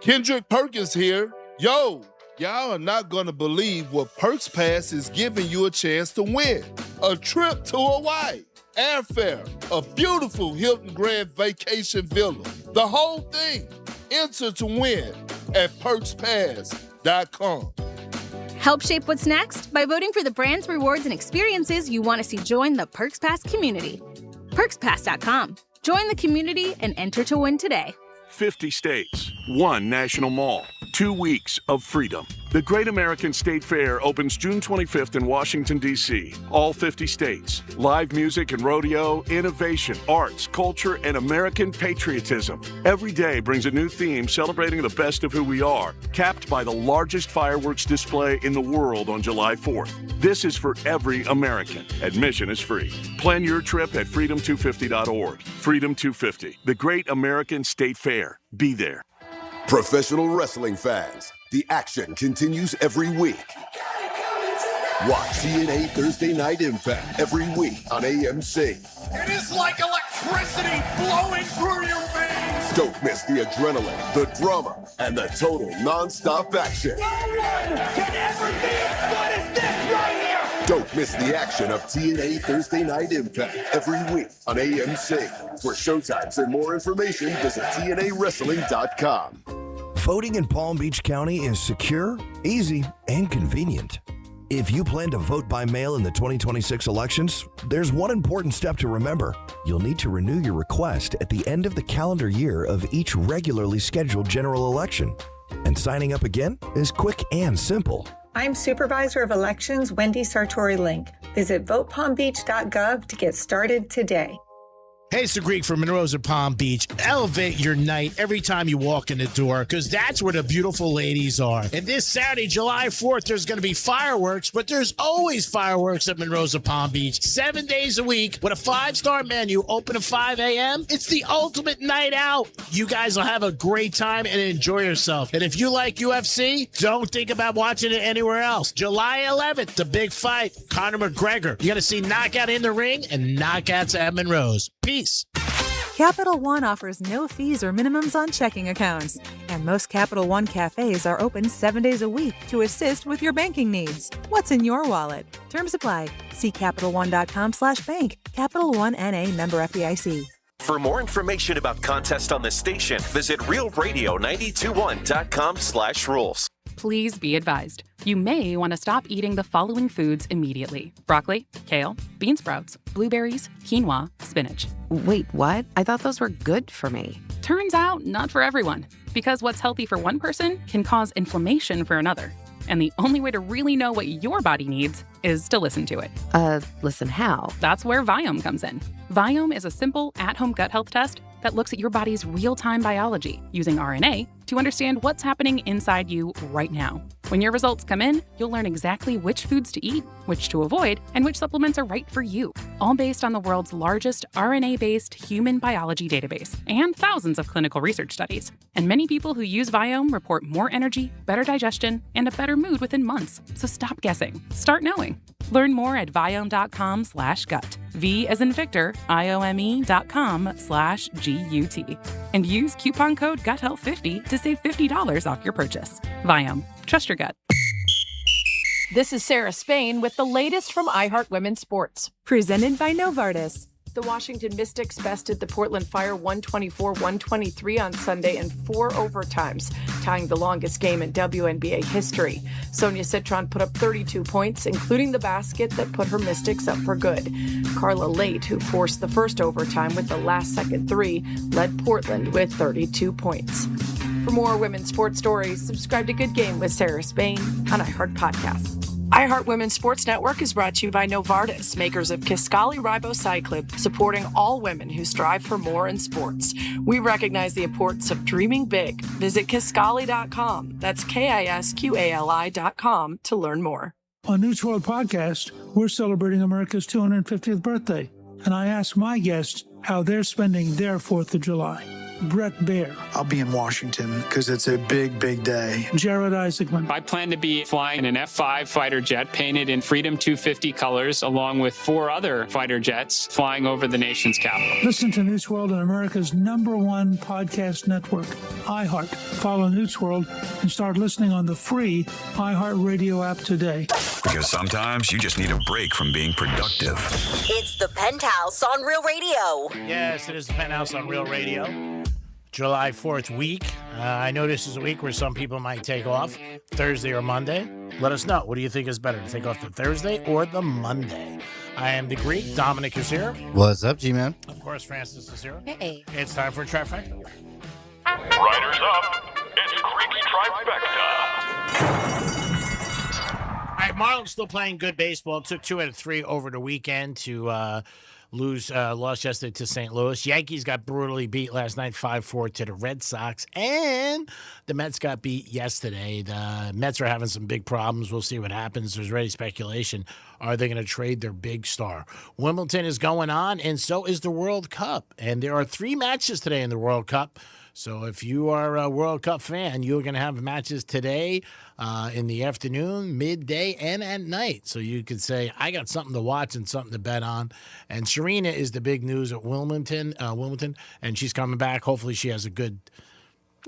Kendrick Perkins here. Yo, y'all are not going to believe what Perks Pass is giving you a chance to win. A trip to Hawaii, airfare, a beautiful Hilton Grand Vacation Villa. The whole thing. Enter to win at PerksPass.com. Help shape what's next by voting for the brands, rewards, and experiences you want to see join the Perks Pass community. PerksPass.com. Join the community and enter to win today. 50 states, one national mall, 2 weeks of freedom. The Great American State Fair opens June 25th in Washington, D.C. All 50 states. Live music and rodeo, innovation, arts, culture, and American patriotism. Every day brings a new theme celebrating the best of who we are, capped by the largest fireworks display in the world on July 4th. This is for every American. Admission is free. Plan your trip at freedom250.org. Freedom 250, the Great American State Fair. Be there. Professional wrestling fans, the action continues every week. Watch TNA Thursday Night Impact every week on AMC. It is like electricity flowing through your veins. Don't miss the adrenaline, the drama, and the total non-stop action. No one can ever be as good as this right here. Don't miss the action of TNA Thursday Night Impact every week on AMC. For showtimes and more information, visit TNAWrestling.com. Voting in Palm Beach County is secure, easy, and convenient. If you plan to vote by mail in the 2026 elections, there's one important step to remember. You'll need to renew your request at the end of the calendar year of each regularly scheduled general election. And signing up again is quick and simple. I'm Supervisor of Elections Wendy Sartori-Link. Visit votepalmbeach.gov to get started today. Hey, it's the Greek from Monroe's at Palm Beach. Elevate your night every time you walk in the door, because that's where the beautiful ladies are. And this Saturday, July 4th, there's going to be fireworks, but there's always fireworks at Monroe's at Palm Beach. 7 days a week with a 5-star menu, open at 5 a.m. It's the ultimate night out. You guys will have a great time and enjoy yourself. And if you like UFC, don't think about watching it anywhere else. July 11th, the big fight, Conor McGregor. You're going to see knockout in the ring and knockouts at Monroe's. Peace. Capital One offers no fees or minimums on checking accounts, and most Capital One cafes are open 7 days a week to assist with your banking needs. What's in your wallet? Terms apply. See CapitalOne.com/bank. Capital One N.A. member FDIC. For more information about contests on this station, visit realradio921.com/rules. Please be advised. You may want to stop eating the following foods immediately: broccoli, kale, bean sprouts, blueberries, quinoa, spinach. Wait, what? I thought those were good for me. Turns out, not for everyone. Because what's healthy for one person can cause inflammation for another. And the only way to really know what your body needs is to listen to it. Listen how? That's where Viome comes in. Viome is a simple, at-home gut health test that looks at your body's real-time biology using RNA to understand what's happening inside you right now. When your results come in, you'll learn exactly which foods to eat, which to avoid, and which supplements are right for you, all based on the world's largest RNA-based human biology database and thousands of clinical research studies. And many people who use Viome report more energy, better digestion, and a better mood within months. So stop guessing. Start knowing. Learn more at viome.com/gut. V as in Victor, IOME.com/GUT. And use coupon code GUTHEALTH50 to save $50 off your purchase. Viome. Trust your gut. This is Sarah Spain with the latest from iHeart Women's Sports. Presented by Novartis. The Washington Mystics bested the Portland Fire 124-123 on Sunday in 4 overtimes, tying the longest game in WNBA history. Sonia Citron put up 32 points, including the basket that put her Mystics up for good. Carla Late, who forced the first overtime with the last-second three, led Portland with 32 points. For more women's sports stories, subscribe to Good Game with Sarah Spain on iHeart Podcasts. iHeart Women's Sports Network is brought to you by Novartis, makers of Kisqali Ribociclib, supporting all women who strive for more in sports. We recognize the importance of dreaming big. Visit Kisqali.com. That's KISQALI.com to learn more. On News World Podcast, we're celebrating America's 250th birthday, and I asked my guests how they're spending their 4th of July. Brett Baer. I'll be in Washington because it's a big, big day. Jared Isaacman. I plan to be flying an F-5 fighter jet painted in Freedom 250 colors, along with 4 other fighter jets flying over the nation's capital. Listen to News World on America's #1 podcast network, iHeart. Follow News World and start listening on the free iHeart Radio app today. Because sometimes you just need a break from being productive. It's the Penthouse on Real Radio. Yes, it is the Penthouse on Real Radio. July 4th week. I know this is a week where some people might take off Thursday or Monday. Let us know. What do you think is better, to take off the Thursday or the Monday? I am the Greek. Dominic is here. What's up, G-Man? Of course, Francis is here. Hey. It's time for a trifecta. Riders up. It's Greek's trifecta. All right, Marlins still playing good baseball. Took 2 out of 3 over the weekend to lost yesterday to St. Louis. Yankees got brutally beat last night 5-4 to the Red Sox, and the Mets got beat yesterday. The Mets are having some big problems. We'll see what happens. There's already speculation. Are they going to trade their big star? Wimbledon is going on, and so is the World Cup. And there are 3 matches today in the World Cup. So if you are a World Cup fan, you're going to have matches today in the afternoon, midday, and at night. So you could say, I got something to watch and something to bet on. And Serena is the big news at Wilmington, and she's coming back. Hopefully she has a good,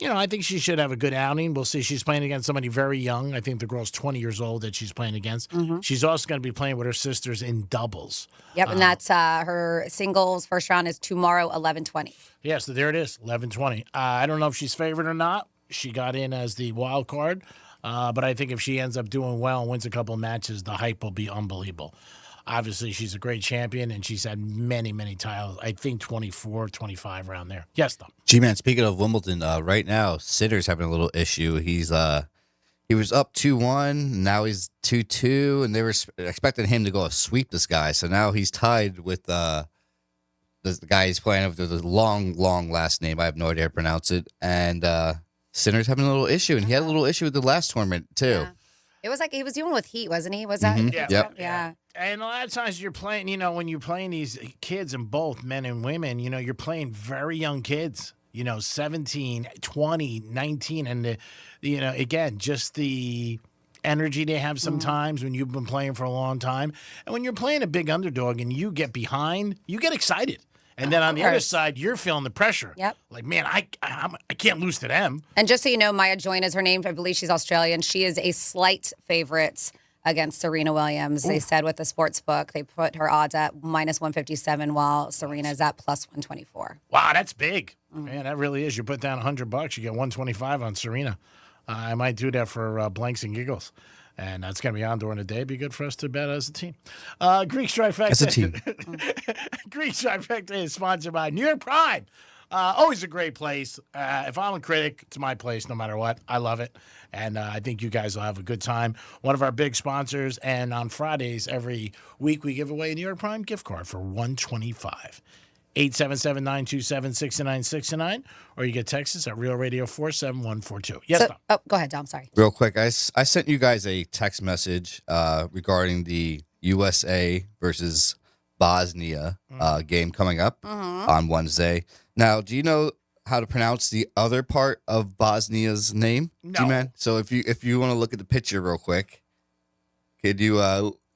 I think she should have a good outing. We'll see. She's playing against somebody very young. I think the girl's 20 years old that she's playing against. She's also going to be playing with her sisters in doubles. Yep, and that's her singles first round is tomorrow, 11:20. Yeah, so there it is, 11:20. I don't know if she's favored or not. She got in as the wild card, but I think if she ends up doing well and wins a couple of matches, the hype will be unbelievable. Obviously, she's a great champion, and she's had many, many titles. I think 24, 25 around there. Yes, Tom. G-Man, speaking of Wimbledon, right now, Sitter's having a little issue. He was up 2-1, now he's 2-2, and they were expecting him to go sweep this guy. So now he's tied with the guy he's playing with the long last name. I have no idea how to pronounce it. And Sinner's having a little issue, and he had a little issue with the last tournament, too. Yeah. It was like he was dealing with heat, wasn't he? Was that? Mhm. Yep. Yeah. And a lot of times you're playing, when you're playing these kids, and both men and women, you're playing very young kids, 17, 20, 19. And, again, just the energy they have sometimes when you've been playing for a long time. And when you're playing a big underdog and you get behind, you get excited. And then on the other side, you're feeling the pressure. Yep. Like, man, I can't lose to them. And just so you know, Maya Joyne is her name. I believe she's Australian. She is a slight favorite against Serena Williams. They said with the sports book, they put her odds at -157 while Serena is at +124. Wow, that's big. Man, that really is. You put down $100, you get 125 on Serena. I might do that for blanks and giggles. And that's going to be on during the day. Be good for us to bet as a team. Greek Trifecta. As a team. Greek Trifecta is sponsored by New York Prime. Always a great place. If I'm a critic, it's my place no matter what. I love it. And I think you guys will have a good time. One of our big sponsors. And on Fridays every week, we give away a New York Prime gift card for $125. 877-927-6969, or you get text us at Real Radio 47142. Yes, Tom. Oh, go ahead, Dom. Sorry. Real quick, I sent you guys a text message regarding the USA versus Bosnia game coming up on Wednesday. Now, do you know how to pronounce the other part of Bosnia's name, No. G-Man? So if you want to look at the picture real quick, could you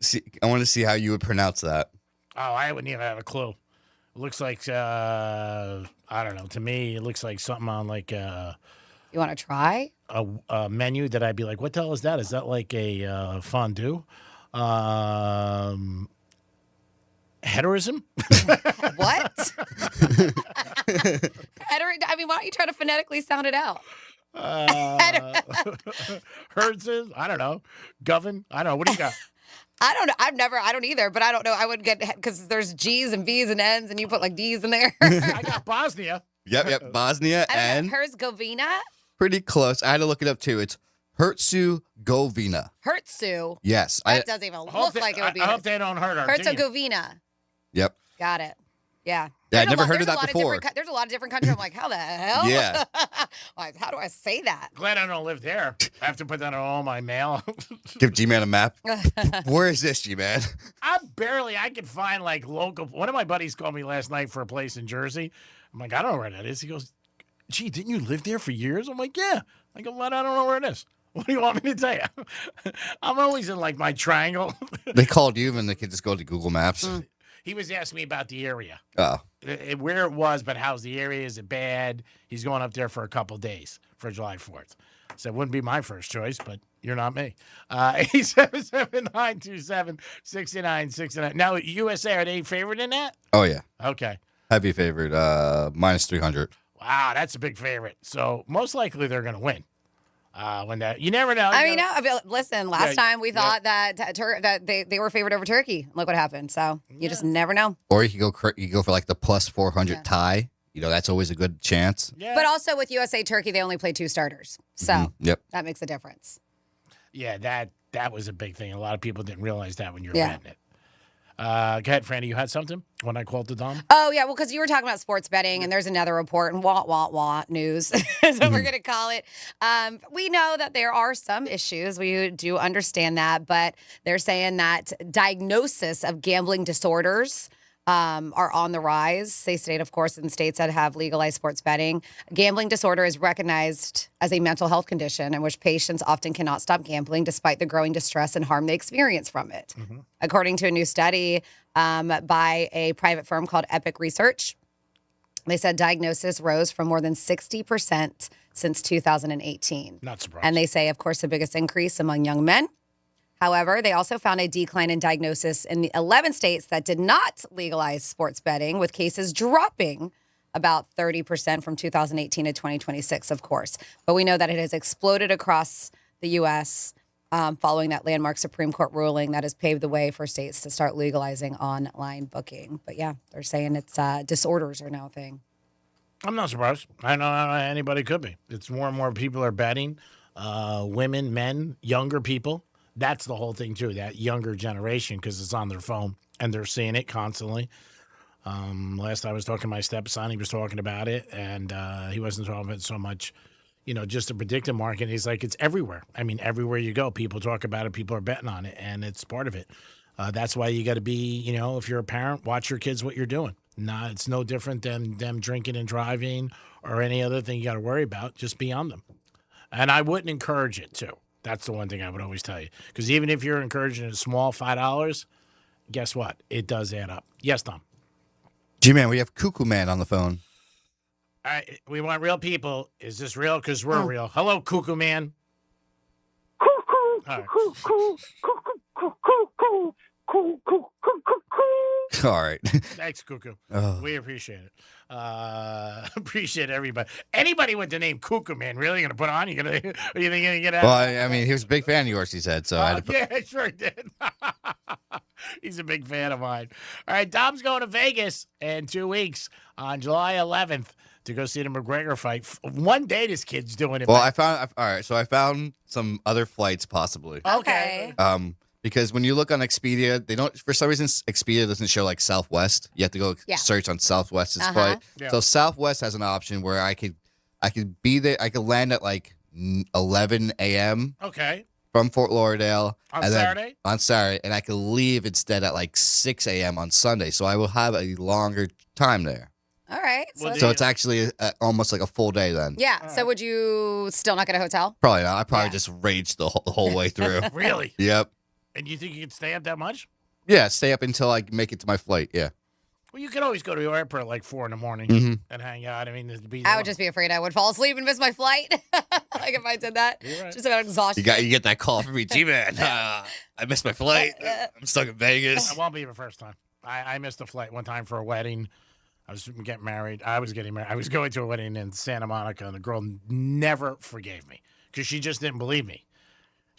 see? I want to see how you would pronounce that. Oh, I wouldn't even have a clue. It looks like, I don't know. To me, it looks like something on like You want to try? a menu that I'd be like, what the hell is that? Is that like a fondue? Heterism? What? I mean, why don't you try to phonetically sound it out? Hertzes? I don't know. Govern? I don't know. What do you got? I don't know. I don't either, but I don't know. I would get, because there's G's and B's and N's, and you put like D's in there. I got Bosnia. Yep. Bosnia and Herzegovina? pretty close. I had to look it up too. It's Herzegovina. Hertzu? Yes. That doesn't even look like it would be. I hope they don't hurt our team. Herzegovina. Yep. Got it. Yeah. Yeah, I'd never heard of that before. There's a lot of different countries. I'm like, how the hell? Yeah. Like, how do I say that? Glad I don't live there. I have to put that on all my mail. Give G-Man a map. Where is this, G-Man? I can find like local. One of my buddies called me last night for a place in Jersey. I'm like, I don't know where that is. He goes, gee, didn't you live there for years? I'm like, yeah. I go, well, I don't know where it is. What do you want me to tell you? I'm always in like my triangle. They called you and they could just go to Google Maps. He was asking me about the area. Oh. Where it was, but how's the area? Is it bad? He's going up there for a couple days for July 4th. So it wouldn't be my first choice, but you're not me. 877-927-6969. Now, USA, are they favored in that? Oh, yeah. Okay. Heavy favorite, -300. Wow, that's a big favorite. So most likely they're going to win. When that, you never know. Listen, last time we thought that they were favored over Turkey. Look what happened. So you just never know. Or you could go for like the +400 tie. That's always a good chance. Yeah. But also with USA Turkey, they only played 2 starters. So Yep. that makes a difference. Yeah, that was a big thing. A lot of people didn't realize that when you were betting it. Go ahead, Franny. You had something when I called the Dom? Oh, yeah. Well, because you were talking about sports betting, and there's another report, and wah news is what we're going to call it. We know that there are some issues. We do understand that, but they're saying that diagnosis of gambling disorders are on the rise. They state, of course, in states that have legalized sports betting, gambling disorder is recognized as a mental health condition in which patients often cannot stop gambling despite the growing distress and harm they experience from it. According to a new study by a private firm called Epic Research, they said diagnosis rose from more than 60% since 2018. Not surprised. And they say, of course, the biggest increase among young men. However, they also found a decline in diagnosis in the 11 states that did not legalize sports betting, with cases dropping about 30% from 2018 to 2026, of course. But we know that it has exploded across the U.S. Following that landmark Supreme Court ruling that has paved the way for states to start legalizing online booking. But yeah, they're saying it's disorders are now a thing. I'm not surprised. I don't know anybody could be. It's more and more people are betting. Women, men, younger people. That's the whole thing, too, that younger generation, because it's on their phone, and they're seeing it constantly. Last I was talking to my stepson, he was talking about it, and he wasn't talking about it so much, just the predictive market. He's like, it's everywhere. I mean, everywhere you go, people talk about it, people are betting on it, and it's part of it. That's why you got to be, if you're a parent, watch your kids what you're doing. It's no different than them drinking and driving or any other thing you got to worry about. Just be on them. And I wouldn't encourage it, too. That's the one thing I would always tell you. Because even if you're encouraging a small $5, guess what? It does add up. Yes, Tom. G-Man, we have Cuckoo Man on the phone. All right, we want real people. Is this real? Because we're real. Hello, Cuckoo Man. All right. Thanks, Cuckoo. Oh. We appreciate it. Appreciate everybody. Anybody with the name Cuckoo Man really going to put on? Are you going to get out? Well, I mean, he was a big fan of yours, he said. So I had to yeah, I sure did. He's a big fan of mine. All right, Dom's going to Vegas in 2 weeks on July 11th to go see the McGregor fight. One day this kid's doing it. Well, I found some other flights possibly. Okay. Because when you look on Expedia, they don't, for some reason, Expedia doesn't show like Southwest. You have to go search on Southwest's flight. Yeah. So Southwest has an option where I could be there. I could land at like 11 a.m. Okay. From Fort Lauderdale On Saturday? On Saturday, and I could leave instead at like 6 a.m. on Sunday. So I will have a longer time there. All right. So it's actually almost like a full day then. Yeah. So would you still not get a hotel? Probably not. I probably just raged the whole way through. Really? Yep. And you think you could stay up that much? Yeah, stay up until I make it to my flight. Yeah. Well, you could always go to the airport at like 4 in the morning and hang out. I mean, I would just be afraid I would fall asleep and miss my flight. Like if I did that. Right. Just about exhaustion. You get that call from me, G-Man. I missed my flight. I'm stuck in Vegas. I won't be the first time. I missed a flight one time for a wedding. I was getting married. I was going to a wedding in Santa Monica, and the girl never forgave me because she just didn't believe me.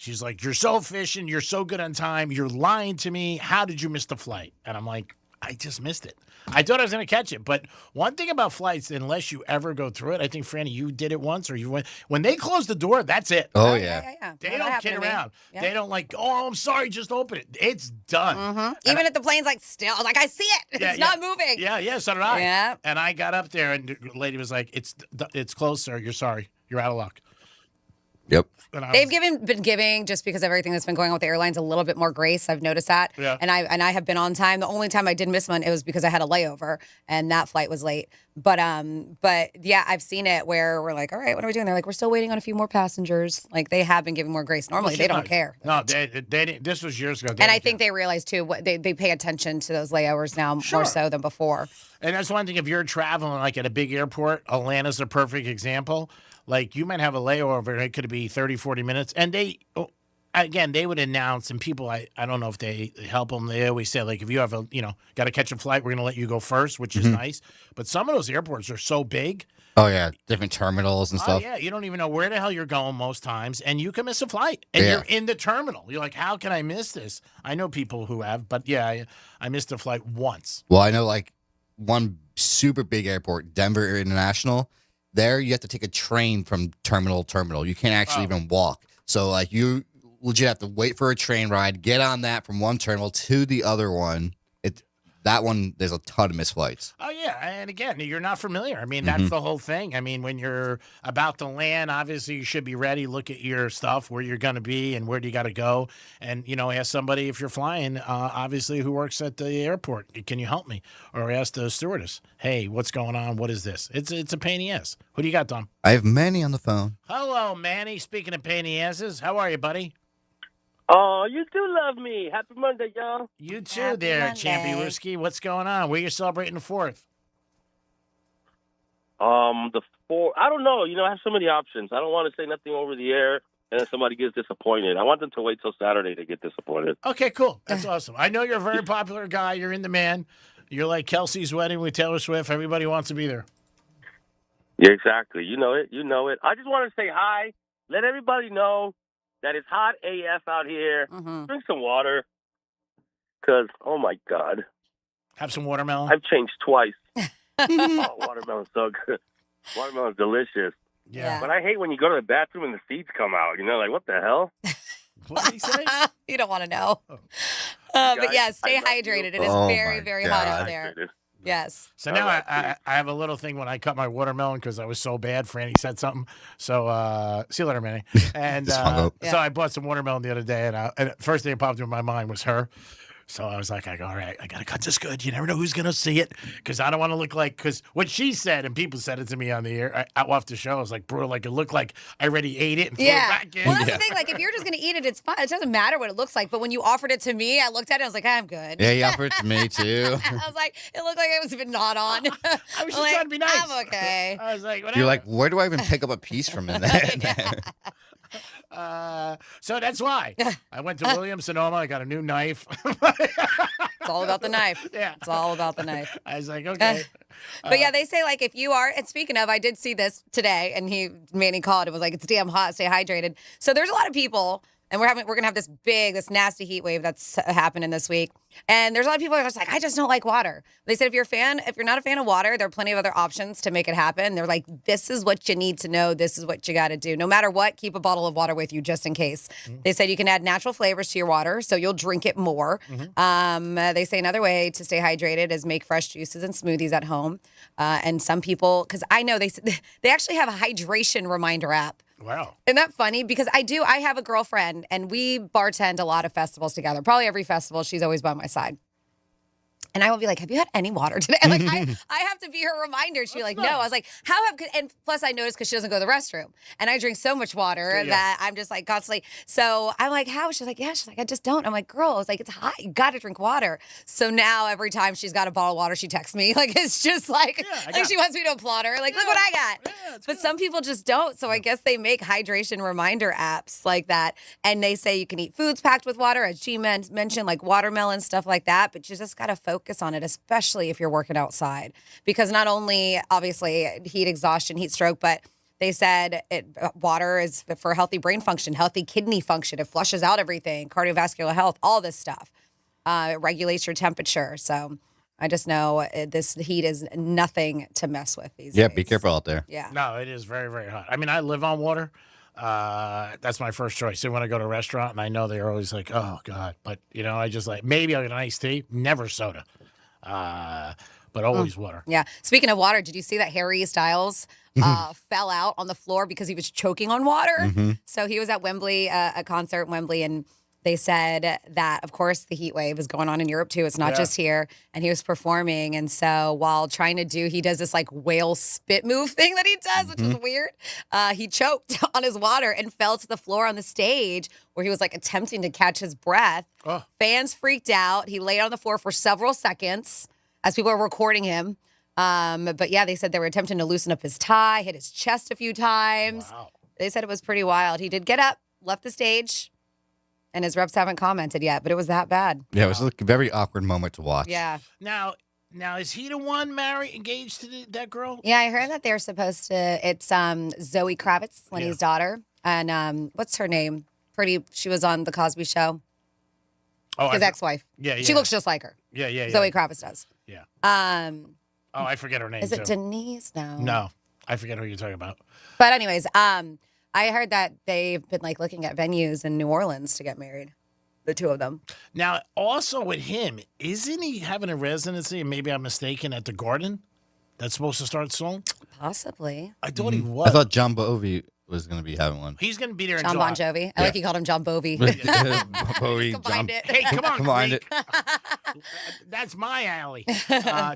She's like, you're so efficient. You're so good on time. You're lying to me. How did you miss the flight? And I'm like, I just missed it. I thought I was going to catch it. But one thing about flights, unless you ever go through it, I think, Franny, you did it once or you went. When they close the door, that's it. Oh, yeah. They don't kid around. Yeah. They don't like, oh, I'm sorry, just open it. It's done. Even if the plane's like still, like, I see it. It's not moving. Yeah, so did I. Yeah. And I got up there and the lady was like, it's closed, sir. You're sorry. You're out of luck. Yep. They've been giving, just because of everything that's been going on with the airlines, a little bit more grace. I've noticed that. Yeah. And I have been on time. The only time I did miss one, it was because I had a layover and that flight was late. But yeah, I've seen it where we're like, all right, what are we doing? They're like, we're still waiting on a few more passengers. Like they have been giving more grace. Normally they don't care. No, they didn't. This was years ago. And I think they realize too, they pay attention to those layovers now more so than before. And that's one thing. If you're traveling like at a big airport, Atlanta's a perfect example. Like, you might have a layover, it could be 30, 40 minutes. And they would announce, and people, I don't know if they help them. They always say, like, if you have got to catch a flight, we're going to let you go first, which is nice. But some of those airports are so big. Oh, yeah. Different terminals and stuff. Oh, yeah. You don't even know where the hell you're going most times, and you can miss a flight. And you're in the terminal. You're like, how can I miss this? I know people who have, but, yeah, I missed a flight once. Well, I know, like, one super big airport, Denver International. There, you have to take a train from terminal to terminal. You can't actually even walk. So, like, you legit have to wait for a train ride, get on that from one terminal to the other one. that one, there's a ton of missed flights. Oh, yeah. And again, you're not familiar. I mean, that's the whole thing. I mean, when you're about to land, obviously you should be ready. Look at your stuff, where you're going to be and where do you got to go. And, ask somebody if you're flying, obviously, who works at the airport. Can you help me? Or ask the stewardess, hey, what's going on? What is this? It's a pain in the ass. Who do you got, Tom? I have Manny on the phone. Hello, Manny. Speaking of pain in the asses, how are you, buddy? Oh, you do love me. Happy Monday, y'all. You too there, Champy. What's going on? Where you celebrating the 4th? The 4th. I don't know. I have so many options. I don't want to say nothing over the air, and then somebody gets disappointed. I want them to wait till Saturday to get disappointed. Okay, cool. That's awesome. I know you're a very popular guy. You're in demand. You're like Kelsey's wedding with Taylor Swift. Everybody wants to be there. Yeah, exactly. You know it. I just want to say hi. Let everybody know that it's hot AF out here. Drink some water. Because, oh, my God. Have some watermelon. I've changed twice. Oh, watermelon's so good. Watermelon's delicious. Yeah. But I hate when you go to the bathroom and the seeds come out. Like, what the hell? What did he say? You don't want to know. But yeah, stay hydrated. It is very, very hot out there. Yes. So now I have a little thing when I cut my watermelon because I was so bad. Franny said something. So see you later, Manny. And so I bought some watermelon the other day, and the first thing that popped into my mind was her. So I was like, all right, I got to cut this good. You never know who's going to see it because I don't want to look like, because what she said, and people said it to me on the air, off the show, I was like, bro, like it looked like I already ate it and threw it back in. Well, that's the thing. Like, if you're just going to eat it, it's fine. It doesn't matter what it looks like. But when you offered it to me, I looked at it, I was like, I'm good. Yeah, you offered it to me, too. I was like, it looked like it was been not on. I was just trying to be nice. I'm okay. I was like, whatever. You're like, where do I even pick up a piece from in there? So that's why I went to Williams-Sonoma. I got a new knife. It's all about the knife. Yeah. It's all about the knife. I was like, okay. But yeah, they say like if you are, and speaking of, I did see this today, and Manny called. It was like, it's damn hot. Stay hydrated. So there's a lot of people, and we're gonna have this nasty heat wave that's happening this week. And there's a lot of people that are just like, I just don't like water. They said if you're not a fan of water, there are plenty of other options to make it happen. They're like, this is what you need to know. This is what you got to do. No matter what, keep a bottle of water with you just in case. They said you can add natural flavors to your water, so you'll drink it more. They say another way to stay hydrated is make fresh juices and smoothies at home. And some people, because I know they actually have a hydration reminder app. Wow. Isn't that funny? Because I have a girlfriend, and we bartend a lot of festivals together. Probably every festival, she's always by my side. And I will be like, have you had any water today? Like, I have to be her reminder. She'd be like, no. I was like, and plus I noticed because she doesn't go to the restroom. And I drink so much water that I'm just like constantly. So I'm like, how? She's like, yeah. She's like, I just don't. I'm like, girl, I was like, it's hot. You got to drink water. So now every time she's got a bottle of water, she texts me. Like, it's just like she wants me to applaud her. Like, look what I got. But some people just don't. So I guess they make hydration reminder apps like that. And they say you can eat foods packed with water, as she mentioned, like watermelon, stuff like that. But you just got to focus on it, especially if you're working outside, because not only obviously heat exhaustion, heat stroke, but they said water is for healthy brain function, healthy kidney function. It flushes out everything, cardiovascular health, all this stuff. It regulates your temperature. So I just know this heat is nothing to mess with these days. Yeah, be careful out there. Yeah. No, it is very, very hot. I mean, I live on water. That's my first choice. So when I go to a restaurant and I know they're always like, oh God, but I just like, maybe I'll get an iced tea, never soda. But always water. Yeah. Speaking of water, did you see that Harry Styles fell out on the floor because he was choking on water? So he was at Wembley, a concert in Wembley, and they said that, of course, the heat wave is going on in Europe too. It's not just here. And he was performing. And so while trying to he does this like whale spit move thing that he does, which is weird. He choked on his water and fell to the floor on the stage where he was like attempting to catch his breath. Fans freaked out. He laid on the floor for several seconds as people were recording him. But yeah, they said they were attempting to loosen up his tie, hit his chest a few times. Wow. They said it was pretty wild. He did get up, left the stage. And his reps haven't commented yet, but it was that bad. Yeah, it was like a very awkward moment to watch. Yeah. Now is he the one engaged to that girl? Yeah, I heard that they're supposed to. It's Zoe Kravitz, Lenny's daughter, and what's her name? She was on the Cosby Show. Oh, his ex-wife. Yeah. She looks just like her. Yeah. Zoe Kravitz does. Yeah. Oh, I forget her name. Is it Denise? No, I forget who you're talking about. But anyways, I heard that they've been like looking at venues in New Orleans to get married. the two of them. Now, also with him, isn't he having a residency, and maybe I'm mistaken, at the Garden? That's supposed to start soon? Possibly. I thought he was. I thought John Bovi was going to be having one. He's going to be there in John July. Bon Jovi. I like he called him John Bovi. Bovi, Combined it. Hey, come on, Combined Greek. That's my alley.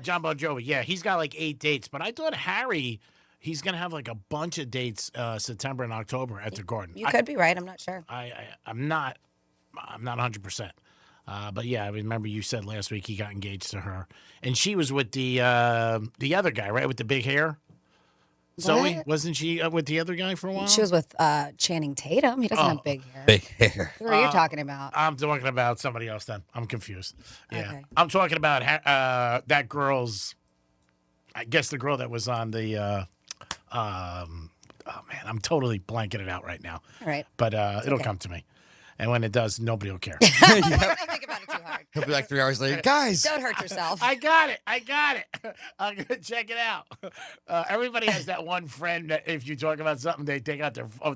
John Bon Jovi. Yeah, he's got like 8 dates. But I thought Harry, he's going to have like a bunch of dates September and October at the Garden. You could be right. I'm not sure. I'm not 100%. But yeah, I remember you said last week he got engaged to her, and she was with the other guy, right, with the big hair. Zoe, wasn't she with the other guy for a while? She was with Channing Tatum. He doesn't have big hair. Big hair. Who are you talking about? I'm talking about somebody else. Then I'm confused. Yeah, Okay. I'm talking about that girl's. I guess the girl that was on the. Oh man, I'm totally blanking it out right now. All right. But it'll come to me. And when it does, nobody will care. Don't think about it too hard. He'll be like 3 hours later. Guys. Don't hurt yourself. I got it. I'm going to check it out. Everybody has that one friend that if you talk about something, they take out their phone.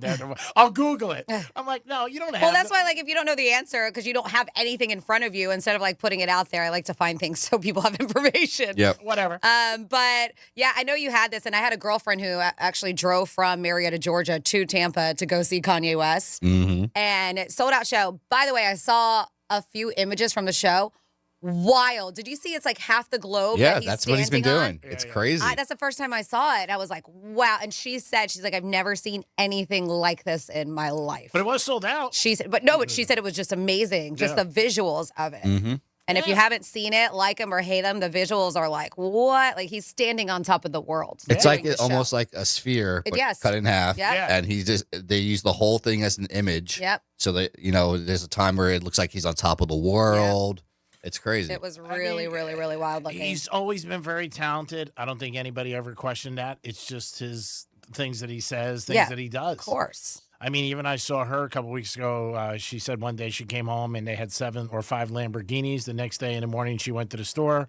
I'll Google it. I'm like, no, you don't have Well, that's why, like, if you don't know the answer because you don't have anything in front of you, instead of like putting it out there, I like to find things so people have information. Yep. Whatever. But yeah, I know you had this, and I had a girlfriend who actually drove from Marietta, Georgia to Tampa to go see Kanye West. Mm-hmm. And it sold out show. By the way, I saw a few images from the show. Wild. Did you see it's like half the globe? Yeah, that that's what he's been standing doing. It's crazy. That's the first time I saw it. I was like, wow. And she's like, I've never seen anything like this in my life. But it was sold out. She said, but she said it was just amazing. Just the visuals of it. Mm-hmm. And if you haven't seen it, like him or hate him, the visuals are like, what? Like he's standing on top of the world. It's like almost like a sphere, but Yes. cut in half. Yep. Yeah. And they use the whole thing as an image. Yep. So that, there's a time where it looks like he's on top of the world. It's crazy. It was really, really, really wild looking. He's always been very talented. I don't think anybody ever questioned that. It's just his things that he says, things that he does. Of course. I mean, even I saw her a couple weeks ago. She said one day she came home and they had 7 or 5 Lamborghinis. The next day in the morning, she went to the store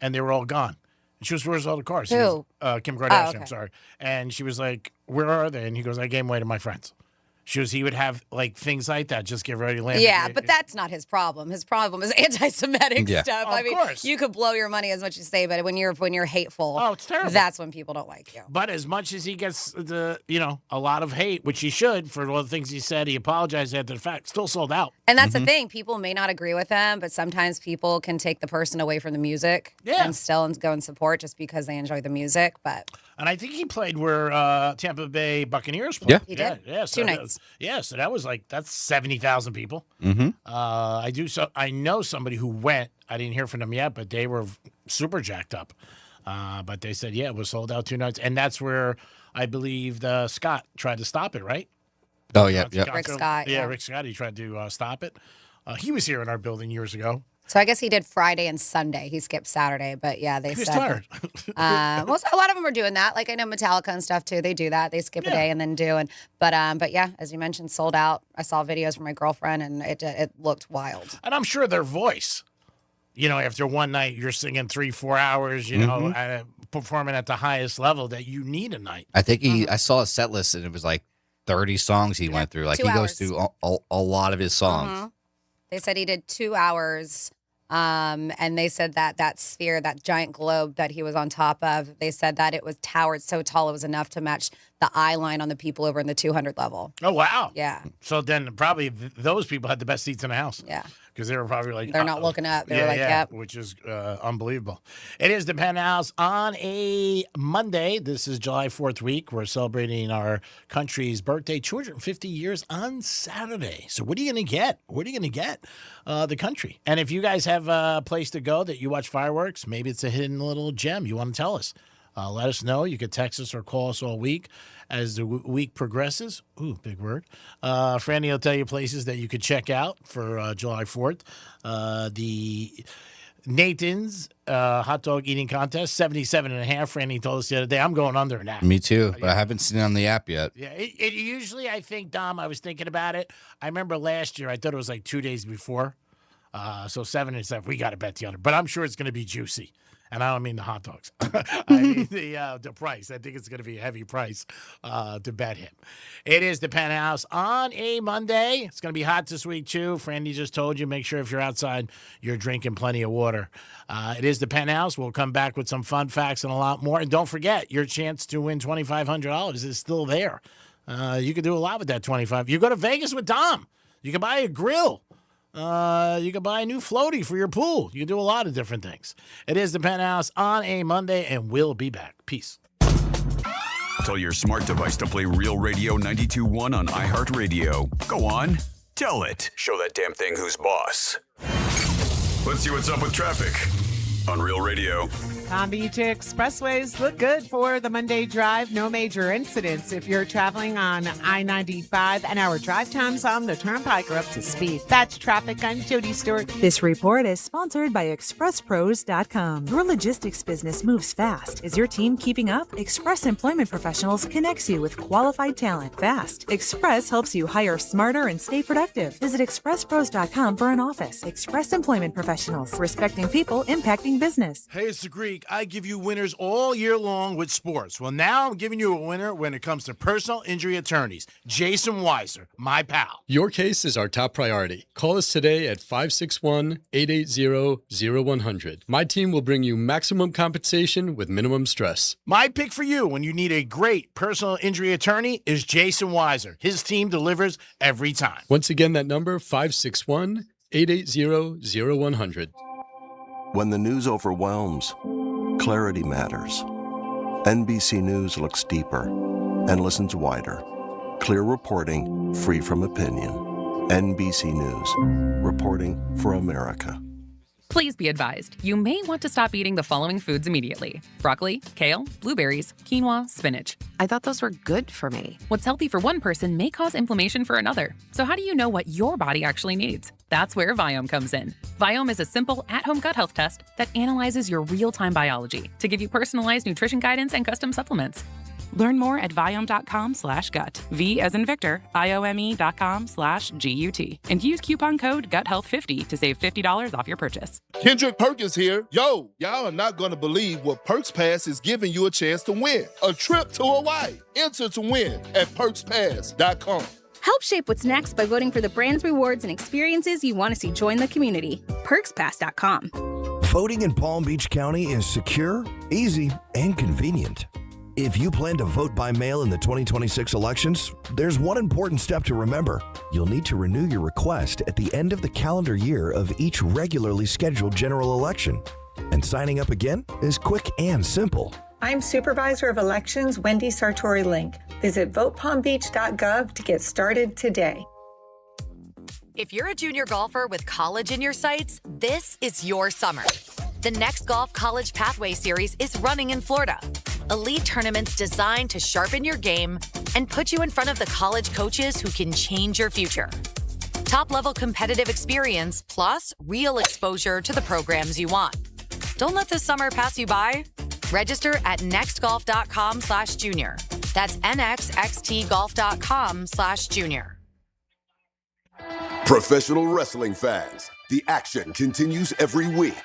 and they were all gone. And she was, where's all the cars? Who? Kim Kardashian, okay. I'm sorry. And she was like, where are they? And he goes, I gave them away to my friends. He would have like things like that. Just get ready to land. Yeah, but that's not his problem. His problem is anti-Semitic stuff. Oh, I mean, of course. you could blow your money as much as you say, but when you're hateful, it's terrible. That's when people don't like you. But as much as he gets a lot of hate, which he should for all the things he said, he apologized after the fact. Still sold out. And that's the thing. People may not agree with him, but sometimes people can take the person away from the music and still go and support just because they enjoy the music. And I think he played where Tampa Bay Buccaneers played. Yeah. He did. Yeah, so 2 nights. So that was that's 70,000 people. Mm-hmm. I know somebody who went. I didn't hear from them yet, but they were super jacked up. But they said, it was sold out 2 nights. And that's where I believe Scott tried to stop it, right? Oh, yeah. Rick Scott. Yeah, Rick Scott. He tried to stop it. He was here in our building years ago. So I guess he did Friday and Sunday. He skipped Saturday, but yeah, they He was said. tired. Well, a lot of them are doing that. Like I know Metallica and stuff too. They do that. They skip a day and then do. But yeah, as you mentioned, sold out. I saw videos from my girlfriend, and it looked wild. And I'm sure their voice, after one night you're singing 3-4 hours, performing at the highest level, that you need a night. I think I saw a set list and it was like 30 songs he went through. Like 2 he hours. goes through a lot of his songs. Mhm. They said he did 2 hours. And they said that sphere, that giant globe that he was on top of, they said that it was towered so tall it was enough to match the eye line on the people over in the 200 level. Oh, wow. Yeah. So then probably those people had the best seats in the house. Yeah. Because they were probably like... They're not looking up. They're yep. Which is unbelievable. It is the Penthouse on a Monday. This is July 4th week. We're celebrating our country's birthday, 250 years on Saturday. So what are you going to get? What are you going to get? The country. And if you guys have a place to go that you watch fireworks, maybe it's a hidden little gem you want to tell us. Let us know. You could text us or call us all week as the week progresses. Ooh, big word. Franny will tell you places that you could check out for July 4th. The Nathan's hot dog eating contest, 77.5. Franny told us the other day. I'm going under that. Me too, but I haven't seen it on the app yet. Yeah, it usually, I think, Dom, I was thinking about it. I remember last year, I thought it was like 2 days before. So 7 and 7, we got to bet the under. But I'm sure it's going to be juicy. And I don't mean the hot dogs. I mean the price. I think it's going to be a heavy price to bet him. It is the Penthouse on a Monday. It's going to be hot this week, too. Frandy just told you, make sure if you're outside, you're drinking plenty of water. It is the Penthouse. We'll come back with some fun facts and a lot more. And don't forget, your chance to win $2,500 is still there. You can do a lot with that $25. You go to Vegas with Dom. You can buy a grill. You can buy a new floaty for your pool. You can do a lot of different things. It is the Penthouse on a Monday, and we'll be back. Peace. Tell your smart device to play Real Radio 92.1 on iHeartRadio. Go on, tell it. Show that damn thing who's boss. Let's see what's up with traffic on Real Radio. Palm Beach expressways look good for the Monday drive. No major incidents. If you're traveling on I-95, and our drive times on the Turnpike are up to speed. That's traffic. I'm Jody Stewart. This report is sponsored by ExpressPros.com. Your logistics business moves fast. Is your team keeping up? Express Employment Professionals connects you with qualified talent fast. Express helps you hire smarter and stay productive. Visit ExpressPros.com for an office. Express Employment Professionals. Respecting people, impacting business. Hey, it's the Greek. I give you winners all year long with sports. Well, now I'm giving you a winner when it comes to personal injury attorneys. Jason Weiser, my pal. Your case is our top priority. Call us today at 561-880-0100. My team will bring you maximum compensation with minimum stress. My pick for you when you need a great personal injury attorney is Jason Weiser. His team delivers every time. Once again, that number, 561-880-0100. When the news overwhelms, clarity matters. NBC News looks deeper and listens wider. Clear reporting, free from opinion. NBC News, reporting for America. Please be advised, you may want to stop eating the following foods immediately: broccoli, kale, blueberries, quinoa, spinach. I thought those were good for me. What's healthy for one person may cause inflammation for another. So how do you know what your body actually needs? That's where Viome comes in. Viome is a simple at-home gut health test that analyzes your real-time biology to give you personalized nutrition guidance and custom supplements. Learn more at Viome.com/gut. V as in Victor, IOME.com/GUT. And use coupon code GUTHEALTH50 to save $50 off your purchase. Kendrick Perkins here. Yo, y'all are not going to believe what Perks Pass is giving you a chance to win. A trip to Hawaii. Enter to win at PerksPass.com. Help shape what's next by voting for the brands, rewards, and experiences you want to see join the community. PerksPass.com. Voting in Palm Beach County is secure, easy, and convenient. If you plan to vote by mail in the 2026 elections, there's one important step to remember. You'll need to renew your request at the end of the calendar year of each regularly scheduled general election. And signing up again is quick and simple. I'm Supervisor of Elections Wendy Sartori Link. Visit votepalmbeach.gov to get started today. If you're a junior golfer with college in your sights, this is your summer. The Next Golf College Pathway Series is running in Florida. Elite tournaments designed to sharpen your game and put you in front of the college coaches who can change your future. Top-level competitive experience plus real exposure to the programs you want. Don't let this summer pass you by. Register at nextgolf.com/junior. That's nxxtgolf.com/junior. Professional wrestling fans, the action continues every week.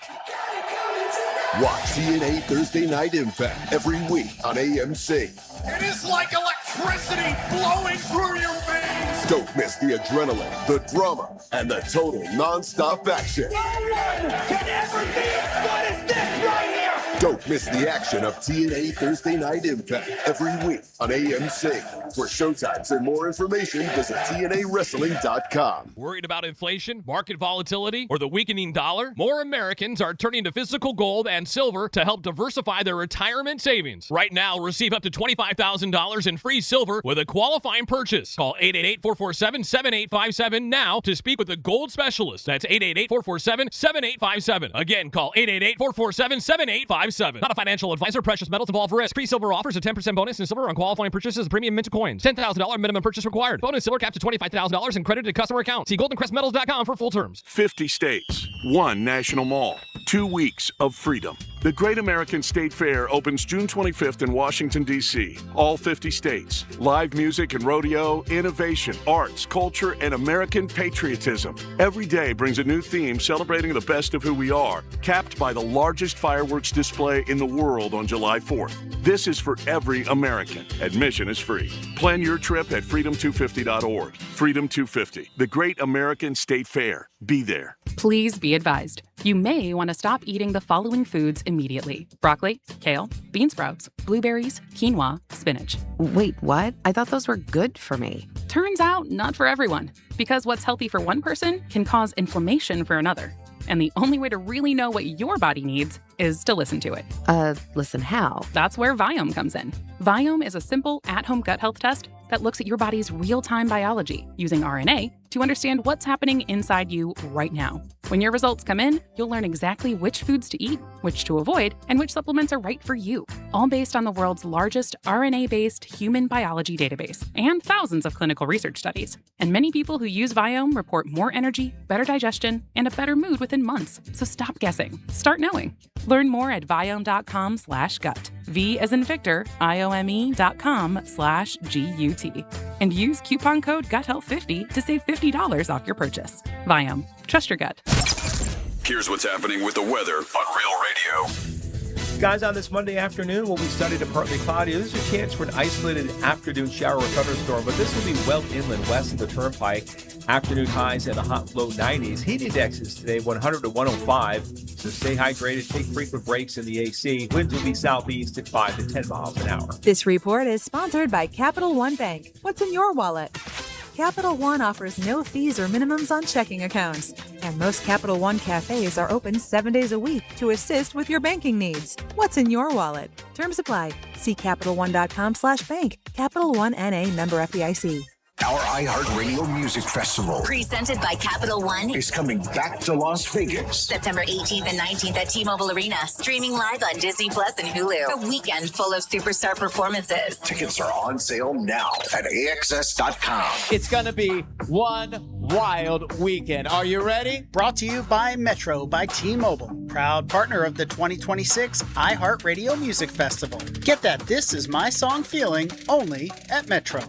Watch TNA Thursday Night Impact every week on AMC. It is like electricity flowing through your veins. Don't miss the adrenaline, the drama, and the total non-stop action. No one can ever be as good as this right here. Don't miss the action of TNA Thursday Night Impact every week on AMC. For showtimes and more information, visit TNAWrestling.com. Worried about inflation, market volatility, or the weakening dollar? More Americans are turning to physical gold and silver to help diversify their retirement savings. Right now, receive up to $25,000 in free silver with a qualifying purchase. Call 888-447-7857 now to speak with a gold specialist. That's 888-447-7857. Again, call 888-447-7857. Not a financial advisor. Precious metals involve risk. Free silver offers a 10% bonus in silver on qualifying purchases of premium mint coins. $10,000 minimum purchase required. Bonus silver capped to $25,000 and credited to customer account. See goldencrestmetals.com for full terms. 50 states, 1 national mall, 2 weeks of freedom. The Great American State Fair opens June 25th in Washington, D.C. All 50 states. Live music and rodeo, innovation, arts, culture, and American patriotism. Every day brings a new theme celebrating the best of who we are, capped by the largest fireworks display in the world on July 4th. This is for every American. Admission is free. Plan your trip at freedom250.org. Freedom 250, the Great American State Fair. Be there. Please be advised. You may want to stop eating the following foods immediately: broccoli, kale, bean sprouts, blueberries, quinoa, spinach. Wait, what? I thought those were good for me. Turns out, not for everyone. Because what's healthy for one person can cause inflammation for another. And the only way to really know what your body needs is to listen to it. Listen how? That's where Viome comes in. Viome is a simple, at-home gut health test that looks at your body's real-time biology using RNA to understand what's happening inside you right now. When your results come in, you'll learn exactly which foods to eat, which to avoid, and which supplements are right for you, all based on the world's largest RNA-based human biology database and thousands of clinical research studies. And many people who use Viome report more energy, better digestion, and a better mood within months. So stop guessing. Start knowing. Learn more at viome.com/gut. V as in Victor, IOME.com/GUT. And use coupon code GUTHEALTH50 to save $50 off your purchase. Viome. Trust your gut. Here's what's happening with the weather on Real Radio. Guys, on this Monday afternoon, we'll be sunny to partly cloudy. There's a chance for an isolated afternoon shower or thunderstorm, but this will be well inland west of the Turnpike. Afternoon highs in the hot low 90s. Heat indexes today 100 to 105. So stay hydrated, take frequent breaks in the AC. Winds will be southeast at 5 to 10 miles an hour. This report is sponsored by Capital One Bank. What's in your wallet? Capital One offers no fees or minimums on checking accounts. And most Capital One cafes are open 7 days a week to assist with your banking needs. What's in your wallet? Terms apply. See CapitalOne.com/bank. Capital One NA, member FDIC. Our iHeartRadio Music Festival, presented by Capital One, is coming back to Las Vegas. September 18th and 19th at T-Mobile Arena. Streaming live on Disney Plus and Hulu. A weekend full of superstar performances. Tickets are on sale now at AXS.com. It's going to be one wild weekend. Are you ready? Brought to you by Metro by T-Mobile, proud partner of the 2026 iHeartRadio Music Festival. Get that This Is My Song feeling only at Metro.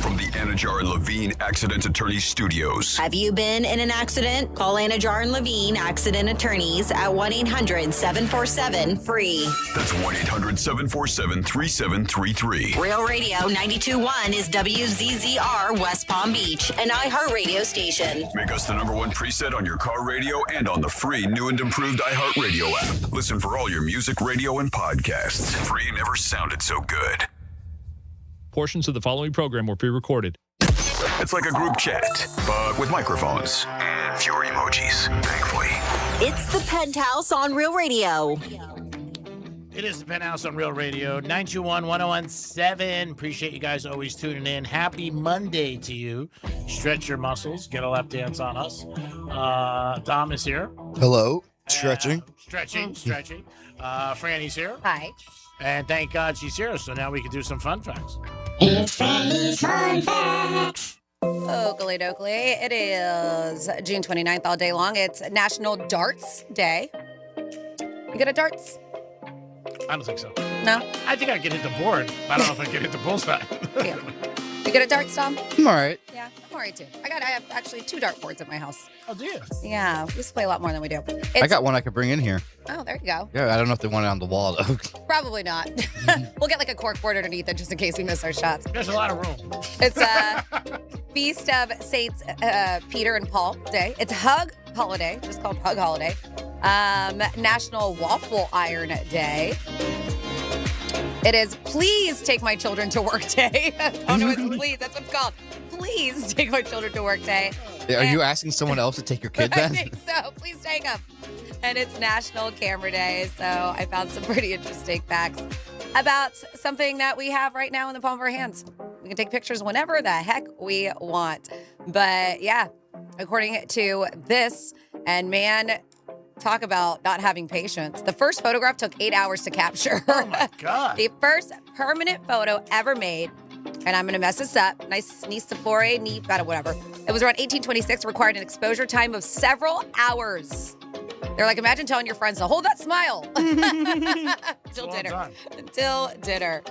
From the Anajar and Levine Accident Attorneys Studios. Have you been in an accident? Call Anajar and Levine Accident Attorneys at 1-800-747-FREE. That's 1-800-747-3733. Real Radio 92.1 is WZZR West Palm Beach, an iHeartRadio station. Make us the #1 preset on your car radio and on the free new and improved iHeartRadio app. Listen for all your music, radio, and podcasts. Free never sounded so good. Portions of the following program were pre-recorded. It's like a group chat, but with microphones and fewer emojis, thankfully. It's the Penthouse on Real Radio. It is the Penthouse on Real Radio, 921-1017. Appreciate you guys always tuning in. Happy Monday to you. Stretch your muscles. Get a lap dance on us. Dom is here. Hello. Stretching. Stretching. Franny's here. Hi. And thank God she's here, so now we can do some fun facts. It's Franny's Fun Facts. Oakley dokley. It is June 29th all day long. It's National Darts Day. You good at darts? I don't think so. No? I think I can hit the board. I don't know if I can hit the bullseye. Yeah. You good at darts, Tom? I'm all right. Yeah, I'm all right too. I have actually 2 dart boards at my house. Oh, do you? Yeah, we used to play a lot more than we do. I got one I could bring in here. Oh, there you go. Yeah, I don't know if they want it on the wall, though. Probably not. We'll get like a cork board underneath it just in case we miss our shots. There's a lot of room. It's Feast of Saints Peter and Paul Day. It's Hug Holiday, just called Hug Holiday. National Waffle Iron Day. It is Please Take My Children to Work Day. Oh no, it's please. That's what it's called. Please take my children to work day. Are you asking someone else to take your kid then? I think so. Please take them. And it's National Camera Day, so I found some pretty interesting facts about something that we have right now in the palm of our hands. We can take pictures whenever the heck we want. But yeah, according to this, and man, talk about not having patience. The first photograph took 8 hours to capture. Oh my God. The first permanent photo ever made, and I'm going to mess this up. Nice whatever. It was around 1826, required an exposure time of several hours. They're like, imagine telling your friends to hold that smile until Well dinner. done. Until dinner.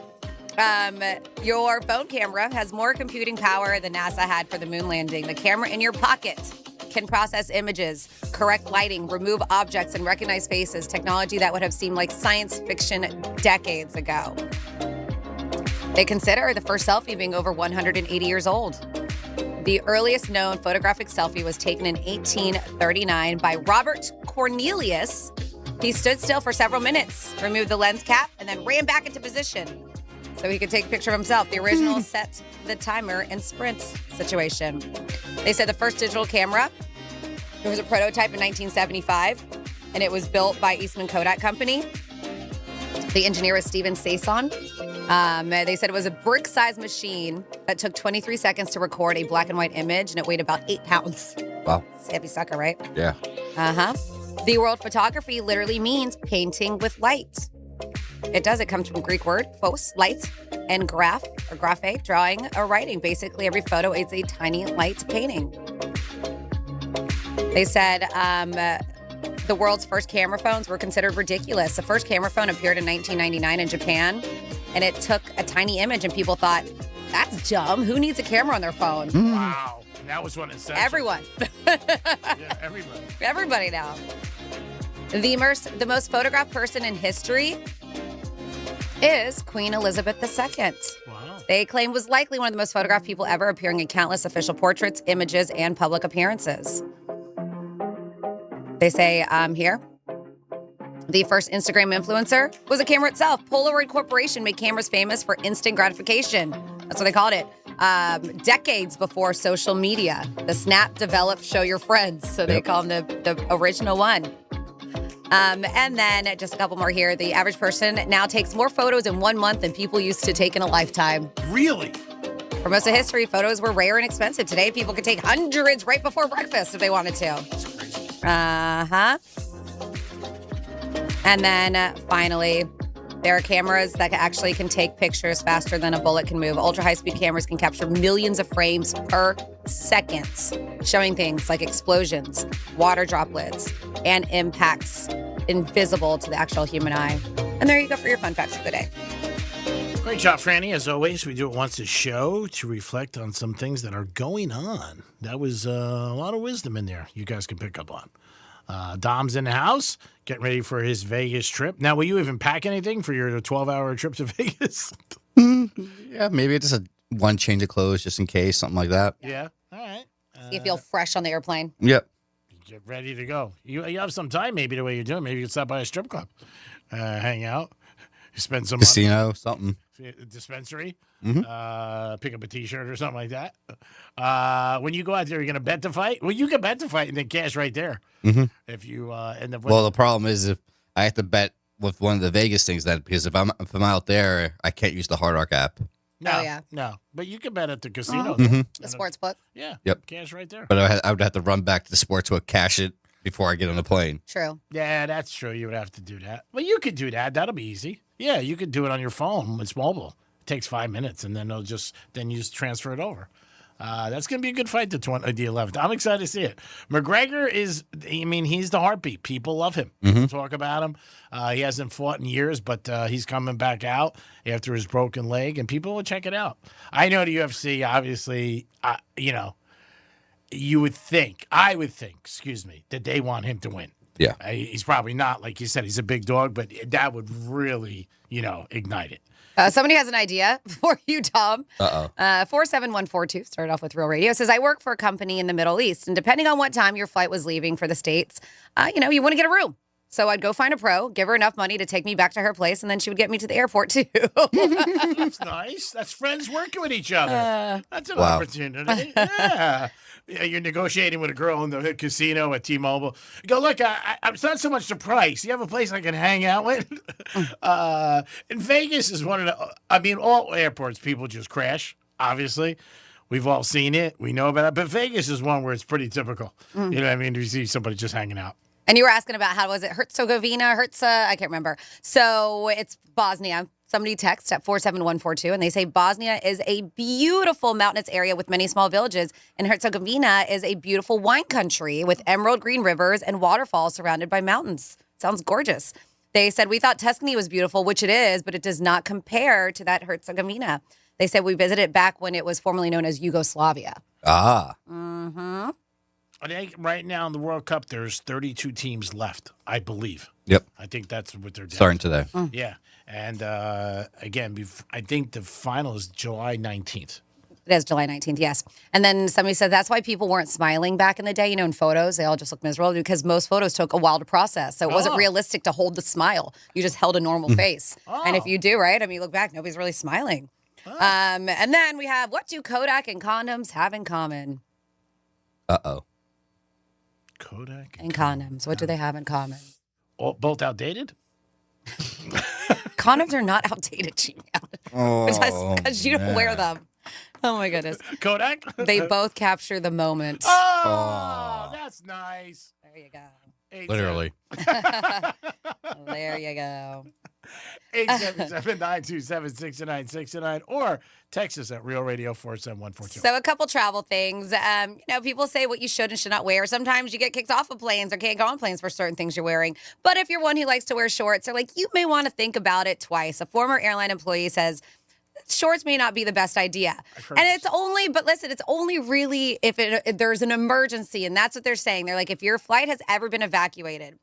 Your phone camera has more computing power than NASA had for the moon landing. The camera in your pocket can process images, correct lighting, remove objects, and recognize faces, technology that would have seemed like science fiction decades ago. They consider the first selfie being over 180 years old. The earliest known photographic selfie was taken in 1839 by Robert Cornelius. He stood still for several minutes, removed the lens cap, and then ran back into position so he could take a picture of himself. The original set the timer and sprint situation. They said the first digital camera, there was a prototype in 1975, and it was built by Eastman Kodak Company. The engineer was Stephen Saison. They said it was a brick-sized machine that took 23 seconds to record a black and white image, and it weighed about 8 pounds. Wow. It's a heavy sucker, right? Yeah. Uh-huh. The word photography literally means painting with light. It does. It comes from Greek word, phos, light, and graph, or graphe, drawing or writing. Basically, every photo is a tiny light painting. They said the world's first camera phones were considered ridiculous. The first camera phone appeared in 1999 in Japan, and it took a tiny image, and people thought, that's dumb. Who needs a camera on their phone? Wow. That was one essential. Everyone. Yeah, everybody. Everybody now. The most photographed person in history is Queen Elizabeth II. Wow. They claim was likely one of the most photographed people ever, appearing in countless official portraits, images, and public appearances. They say here, the first Instagram influencer was a camera itself. Polaroid Corporation made cameras famous for instant gratification. That's what they called it. Decades before social media. The Snap developed Show Your Friends, so they call them the original one. And then just a couple more here. The average person now takes more photos in 1 month than people used to take in a lifetime. Really? For most of history, photos were rare and expensive. Today, people could take hundreds right before breakfast if they wanted to. Uh-huh. And then finally, there are cameras that actually can take pictures faster than a bullet can move. Ultra high-speed cameras can capture millions of frames per second, showing things like explosions, water droplets, and impacts invisible to the actual human eye. And there you go for your fun facts of the day. Great job, Franny. As always, we do it once a show to reflect on some things that are going on. That was a lot of wisdom in there you guys can pick up on. Dom's in the house, getting ready for his Vegas trip. Now, will you even pack anything for your 12-hour trip to Vegas? Yeah, maybe just one change of clothes just in case, something like that. Yeah. All right. You feel fresh on the airplane. Yep. Get ready to go. You have some time, maybe, the way you're doing. Maybe you can stop by a strip club, hang out, spend some Casino, something. Dispensary, Mm-hmm. pick up a T-shirt or something like that. When you go out there, you're going to bet the fight? Well, you can bet the fight and then cash right there. Mm-hmm. If you end up with... Well, the problem is if I have to bet with one of the Vegas things, that because if I'm out there, I can't use the Hard Rock app. No, no. But you can bet at the casino. Mhm. The sports book. Yeah. Yep. Cash right there. But I would have to run back to the sportsbook, cash it before I get on the plane. True. Yeah, that's true. You would have to do that. Well, you could do that. That'll be easy. Yeah, you could do it on your phone. It's mobile. It takes 5 minutes, and then you just transfer it over. That's going to be a good fight, the 11th. I'm excited to see it. McGregor he's the heartbeat. People love him. People talk about him. He hasn't fought in years, but he's coming back out after his broken leg, and people will check it out. I know the UFC, obviously, I would think, that they want him to win. Yeah. He's probably not, like you said, he's a big dog, but that would really, ignite it. Somebody has an idea for you, Tom. 47142, started off with Real Radio, says, I work for a company in the Middle East, and depending on what time your flight was leaving for the States, you want to get a room. So I'd go find a pro, give her enough money to take me back to her place, and then she would get me to the airport, too. That's nice. That's friends working with each other. That's an opportunity. Yeah. You're negotiating with a girl in the casino at T-Mobile. You go, look, it's not so much the price. You have a place I can hang out with? And Vegas is one of all airports, people just crash, obviously. We've all seen it. We know about it. But Vegas is one where it's pretty typical. You know what I mean? You see somebody just hanging out. And you were asking about how was it Herzegovina, I can't remember. So it's Bosnia. Somebody texts at 47142 and they say Bosnia is a beautiful mountainous area with many small villages, and Herzegovina is a beautiful wine country with emerald green rivers and waterfalls surrounded by mountains. Sounds gorgeous. They said, we thought Tuscany was beautiful, which it is, but it does not compare to that Herzegovina. They said we visited back when it was formerly known as Yugoslavia. Ah. Mm-hmm. I think right now in the World Cup, there's 32 teams left, I believe. Yep. I think that's what they're doing. Starting today. Yeah. And again, I think the final is July 19th. It is July 19th, yes. And then somebody said that's why people weren't smiling back in the day. In photos, they all just look miserable because most photos took a while to process. So it wasn't realistic to hold the smile. You just held a normal face. And if you do, right, you look back, nobody's really smiling. And then we have, what do Kodak and condoms have in common? Uh-oh. Kodak and condoms. What do they have in common? Both outdated? Condoms are not outdated, because you don't wear them. Oh, my goodness. Kodak? They both capture the moment. Oh, that's nice. There you go. Literally. There you go. 877-927-6969 or text us at Real Radio 47142. So a couple travel things. People say what you should and should not wear. Sometimes you get kicked off of planes or can't go on planes for certain things you're wearing. But if you're one who likes to wear shorts, you may want to think about it twice. A former airline employee says shorts may not be the best idea. And it's only really if there's an emergency. And that's what they're saying. They're like, if your flight has ever been evacuated,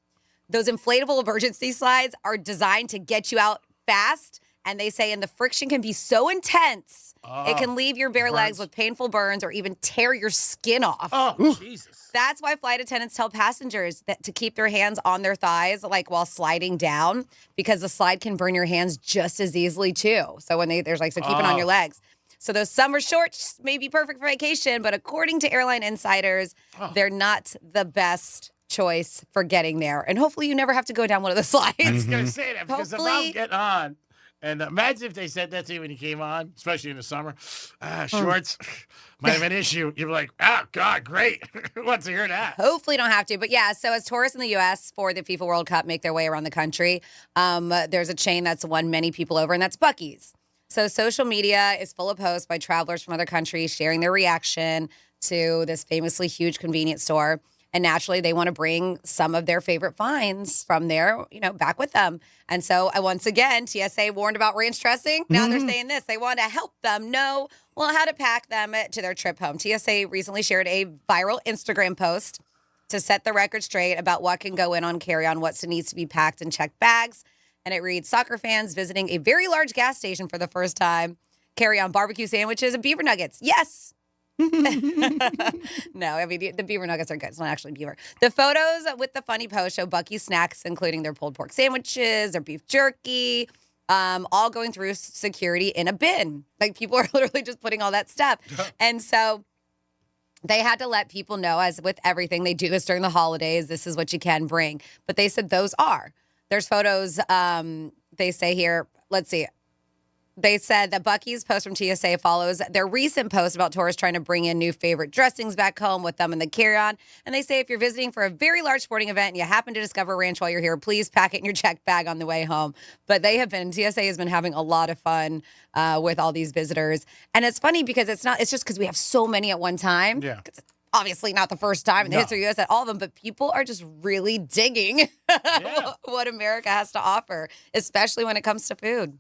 those inflatable emergency slides are designed to get you out fast. And they say, and the friction can be so intense, it can leave your bare legs with painful burns or even tear your skin off. Oh, Jesus. That's why flight attendants tell passengers that to keep their hands on their thighs, while sliding down, because the slide can burn your hands just as easily, too. So keep it on your legs. So those summer shorts may be perfect for vacation, but according to airline insiders, they're not the best choice for getting there. And hopefully you never have to go down one of the slides. I was going to say that because if I'm getting on, and imagine if they said that to you when you came on, especially in the summer, shorts might have an issue. You'd be like, oh, God, great. Who wants to hear that? Hopefully you don't have to. But yeah, so as tourists in the U.S. for the FIFA World Cup make their way around the country, there's a chain that's won many people over, and that's Buc-ee's. So social media is full of posts by travelers from other countries sharing their reaction to this famously huge convenience store. And naturally, they want to bring some of their favorite finds from there, back with them. And so, once again, TSA warned about ranch dressing. Now they're saying this. They want to help them know, how to pack them to their trip home. TSA recently shared a viral Instagram post to set the record straight about what can go in on carry-on, what needs to be packed in checked bags. And it reads, soccer fans visiting a very large gas station for the first time. Carry on barbecue sandwiches and beaver nuggets. Yes. No, the beaver nuggets are good. It's not actually beaver. The photos with the funny post show Buc-ee's snacks, including their pulled pork sandwiches, their beef jerky, all going through security in a bin. People are literally just putting all that stuff. And so they had to let people know, as with everything, they do this during the holidays. This is what you can bring. But they said there's photos. They say here, let's see. They said that Buc-ee's post from TSA follows their recent post about tourists trying to bring in new favorite dressings back home with them in the carry-on. And they say if you're visiting for a very large sporting event and you happen to discover ranch while you're here, please pack it in your checked bag on the way home. But TSA has been having a lot of fun with all these visitors. And it's funny because it's just because we have so many at one time. Yeah. Obviously not the first time in the history of the U.S. at all of them, but people are just really digging what America has to offer, especially when it comes to food.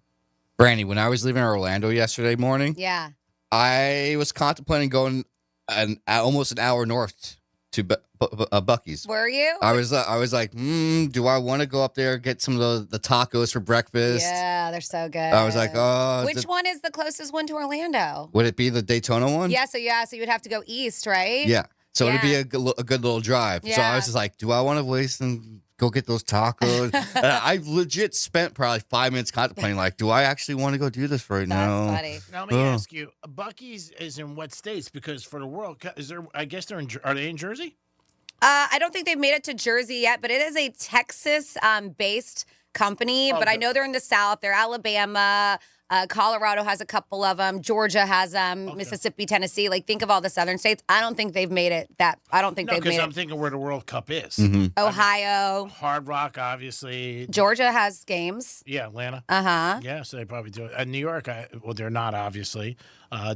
Brandy, when I was leaving Orlando yesterday morning, I was contemplating going almost an hour north to Buc-ee's. Were you? I was like, do I want to go up there, get some of the tacos for breakfast? Yeah, they're so good. I was like, oh. Which one is the closest one to Orlando? Would it be the Daytona one? Yeah, so you would have to go east, right? Yeah. So it'd be a good little drive. Yeah. So I was just like, do I want to waste and go get those tacos? I legit spent probably 5 minutes contemplating, do I actually want to go do this right now? That's funny. Now, let me ask you, Buc-ee's is in what states? Because for the World Cup, I guess are they in Jersey? I don't think they've made it to Jersey yet, but it is a Texas-based company, but I know they're in the South. They're Alabama. Colorado has a couple of them. Georgia has them. Mississippi, Tennessee. Like, think of all the southern states. I don't think they've made it that. I don't think they've made it. Because I'm thinking where the World Cup is. Ohio. Hard Rock, obviously. Georgia has games. Yeah, Atlanta. Uh-huh. Yeah, so they probably do it. New York, well, they're not, obviously.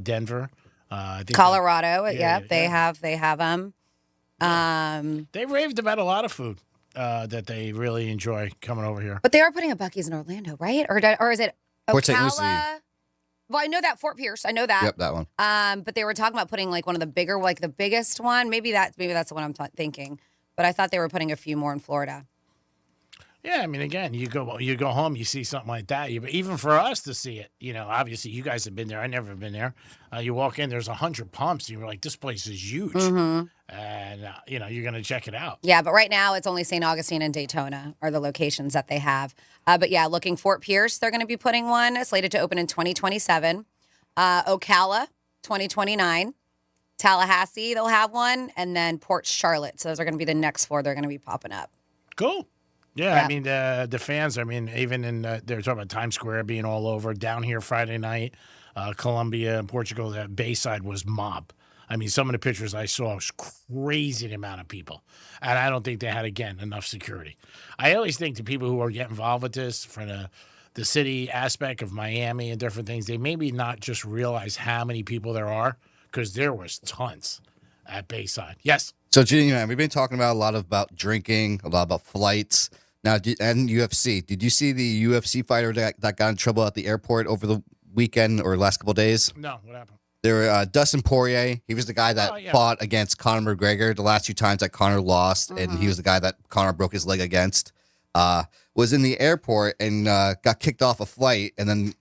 Denver. I think Colorado. They have them. They raved about a lot of food that they really enjoy coming over here. But they are putting a Buc-ee's in Orlando, right? Or is it Port St. Lucie. Well, I know that Fort Pierce. I know that. Yep, that one. But they were talking about putting like one of the bigger, like the biggest one. Maybe that's the one I'm thinking. But I thought they were putting a few more in Florida. Yeah, I mean, again, you go home, you see something like that. Even for us to see it, obviously you guys have been there. I never been there. You walk in, there's 100 pumps, and you're like, this place is huge, and you're gonna check it out. Yeah, but right now it's only St. Augustine and Daytona are the locations that they have. But yeah, looking Fort Pierce, they're going to be putting one slated to open in 2027. Ocala, 2029. Tallahassee, they'll have one, and then Port Charlotte. So those are going to be the next 4 they're going to be popping up. Cool. Yeah, I mean, the fans, even in, they're talking about Times Square being all over. Down here Friday night, Colombia and Portugal, that Bayside was mob. I mean, some of the pictures I saw was crazy the amount of people. And I don't think they had, again, enough security. I always think the people who are getting involved with this from the city aspect of Miami and different things, they maybe not just realize how many people there are, because there was tons at Bayside. Yes? So, Ginny, man, we've been talking about a lot about drinking, a lot about flights. Now, and UFC. Did you see the UFC fighter that got in trouble at the airport over the weekend or last couple of days? No, what happened? There were Dustin Poirier. He was the guy that fought against Conor McGregor the last 2 times that Conor lost, and he was the guy that Conor broke his leg against. Was in the airport and got kicked off a flight, and then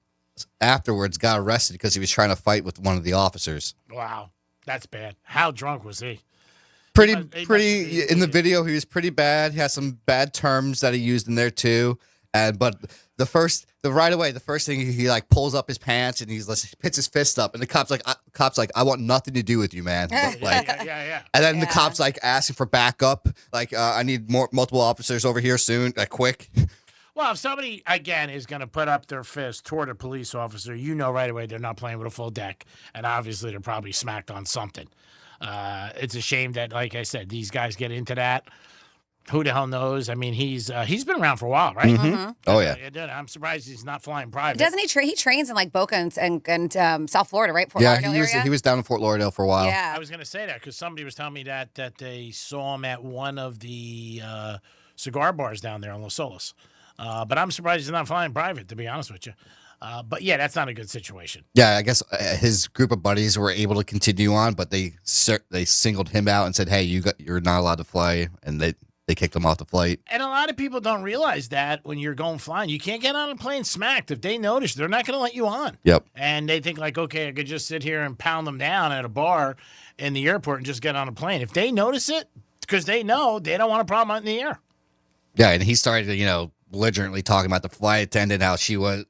afterwards got arrested because he was trying to fight with one of the officers. Wow, that's bad. How drunk was he? Pretty in the video, he was pretty bad. He has some bad terms that he used in there too. But the first thing he like pulls up his pants and he's like hits his fist up, and the cop's like, I want nothing to do with you, man. But, like, yeah. And then the cop's like asking for backup, like I need multiple officers over here soon, like quick. Well, if somebody, again, is going to put up their fist toward a police officer, right away they're not playing with a full deck, and obviously they're probably smacked on something. It's a shame that, like I said, these guys get into that. Who the hell knows? I mean, he's been around for a while, right? Mm-hmm. Oh, yeah. I'm surprised he's not flying private. Doesn't he he trains in like Boca and South Florida, right? Fort Lauderdale area? He was down in Fort Lauderdale for a while. Yeah. I was going to say that because somebody was telling me that they saw him at one of the cigar bars down there on Los Olas. But I'm surprised he's not flying private, to be honest with you. But yeah, that's not a good situation. Yeah, I guess his group of buddies were able to continue on, but they singled him out and said, "Hey, you're not allowed to fly," and they kicked him off the flight. And a lot of people don't realize that when you're going flying, you can't get on a plane smacked. If they notice, they're not going to let you on. Yep. And they think like, okay, I could just sit here and pound them down at a bar in the airport and just get on a plane. If they notice it, because they know they don't want a problem out in the air. Yeah, and he started, belligerently talking about the flight attendant, how she was,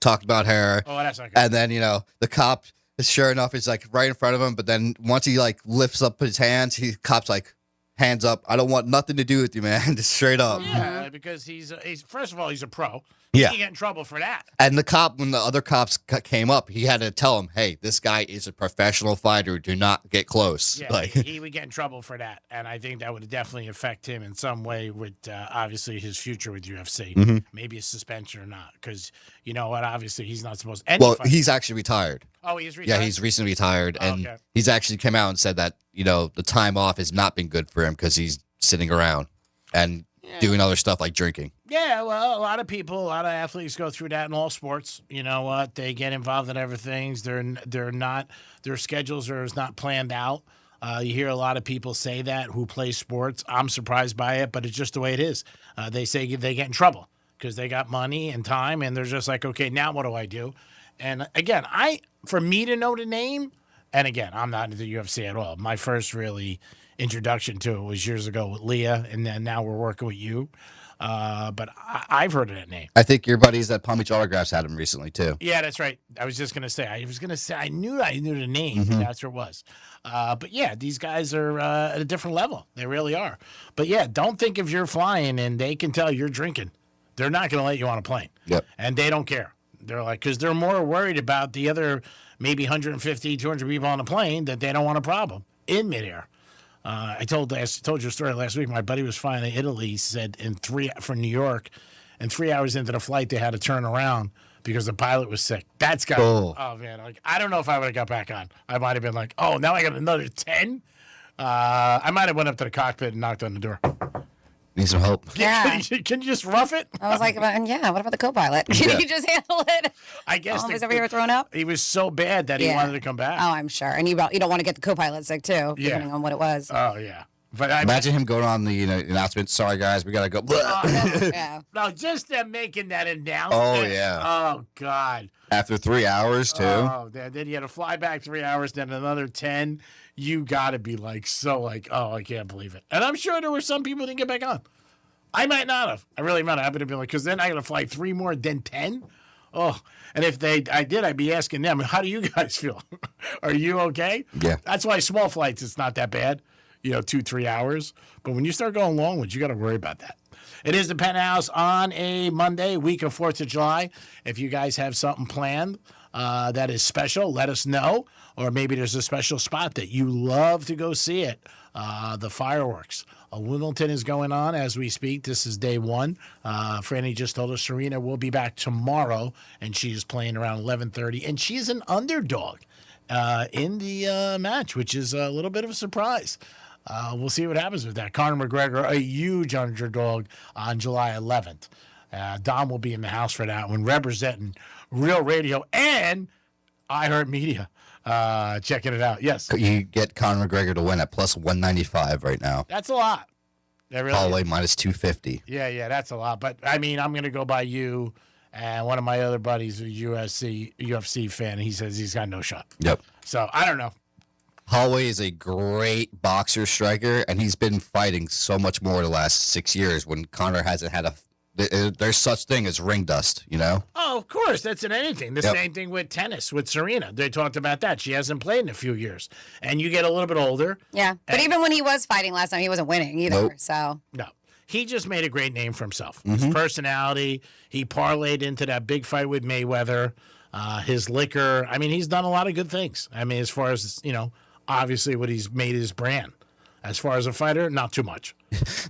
talked about her. Oh, that's not good. And then, the cop, sure enough, is like right in front of him. But then once he like lifts up his hands, cop's like, hands up. I don't want nothing to do with you, man. Just straight up. Yeah, because he's first of all, he's a pro. Yeah. He get in trouble for that. And the cop, when the other cops came up, he had to tell him, hey, this guy is a professional fighter. Do not get close. Yeah, he would get in trouble for that. And I think that would definitely affect him in some way with, obviously, his future with UFC. Mm-hmm. Maybe a suspension or not. Because, you know what, obviously, he's not supposed to. Well, he's actually retired. Oh, he's retired? Yeah, he's recently retired. And he's actually come out and said that, the time off has not been good for him because he's sitting around and doing other stuff like drinking. Yeah, well, a lot of athletes go through that in all sports. You know what? They get involved in everything. Their schedules are not planned out. You hear a lot of people say that who play sports. I'm surprised by it, but it's just the way it is. They say they get in trouble because they got money and time, and they're just like, okay, now what do I do? And again, for me to know the name, and again, I'm not into the UFC at all. My first really introduction to it was years ago with Leah, and then now we're working with you. But I've heard of that name. I think your buddies at Palm Beach Autographs had him recently too. Yeah, that's right. I was just gonna say. I knew the name. Mm-hmm. That's what it was. But yeah, these guys are at a different level. They really are. But yeah, don't think if you're flying and they can tell you're drinking They're not going to let you on a plane. Yep. And they don't care. They're like, because they're more worried about the other maybe 150, 200 people on the plane that they don't want a problem in midair. I told you a story last week. My buddy was flying to Italy. He said from New York, and 3 hours into the flight, they had to turn around because the pilot was sick. That's got. Oh man, like, I don't know if I would have got back on. I might have been like, oh, now I got another 10. I might have went up to the cockpit and knocked on the door. Need some help. Yeah. Can you just rough it? I was like, yeah, what about the co-pilot? Can you just handle it? I guess. Was over here thrown up? He was so bad that he wanted to come back. Oh, I'm sure. And you don't want to get the co-pilot sick, too, depending on what it was. Oh, yeah. But imagine him going on the announcement. Sorry, guys, we got to go. Yeah. No, just them making that announcement. Oh, yeah. Oh, God. After 3 hours, too. Oh, then you had to fly back 3 hours, then another 10. You got to be oh, I can't believe it. And I'm sure there were some people who didn't get back on. I might not have. I really might have. I would have been like, because then I got to fly 3 more, then 10. Oh, and if I did, I'd be asking them, how do you guys feel? Are you okay? Yeah. That's why small flights, it's not that bad, 2-3 hours. But when you start going long ones, you got to worry about that. It is the Penthouse on a Monday, week of 4th of July. If you guys have something planned that is special, let us know. Or maybe there's a special spot that you love to go see it. The fireworks. Wilmington is going on as we speak. This is day 1. Franny just told us Serena will be back tomorrow, and she is playing around 11:30. And she is an underdog in the match, which is a little bit of a surprise. We'll see what happens with that. Conor McGregor, a huge underdog on July 11th. Dom will be in the house for that one, representing Real Radio and iHeartMedia. Checking it out. Yes. You get Conor McGregor to win at plus 195 right now. That's a lot. That really Holloway minus 250. Yeah, that's a lot. But, I mean, I'm going to go by you and one of my other buddies, a UFC fan. He says he's got no shot. Yep. So, I don't know. Holloway is a great boxer striker, and he's been fighting so much more the last 6 years when Conor hasn't had there's such thing as ring dust, Oh, of course. That's in anything. The same thing with tennis, with Serena. They talked about that. She hasn't played in a few years. And you get a little bit older. Yeah. But even when he was fighting last time, he wasn't winning either. Nope. So. No. He just made a great name for himself. Mm-hmm. His personality. He parlayed into that big fight with Mayweather. His liquor. I mean, he's done a lot of good things. I mean, as far as, obviously what he's made his brand. As far as a fighter, not too much.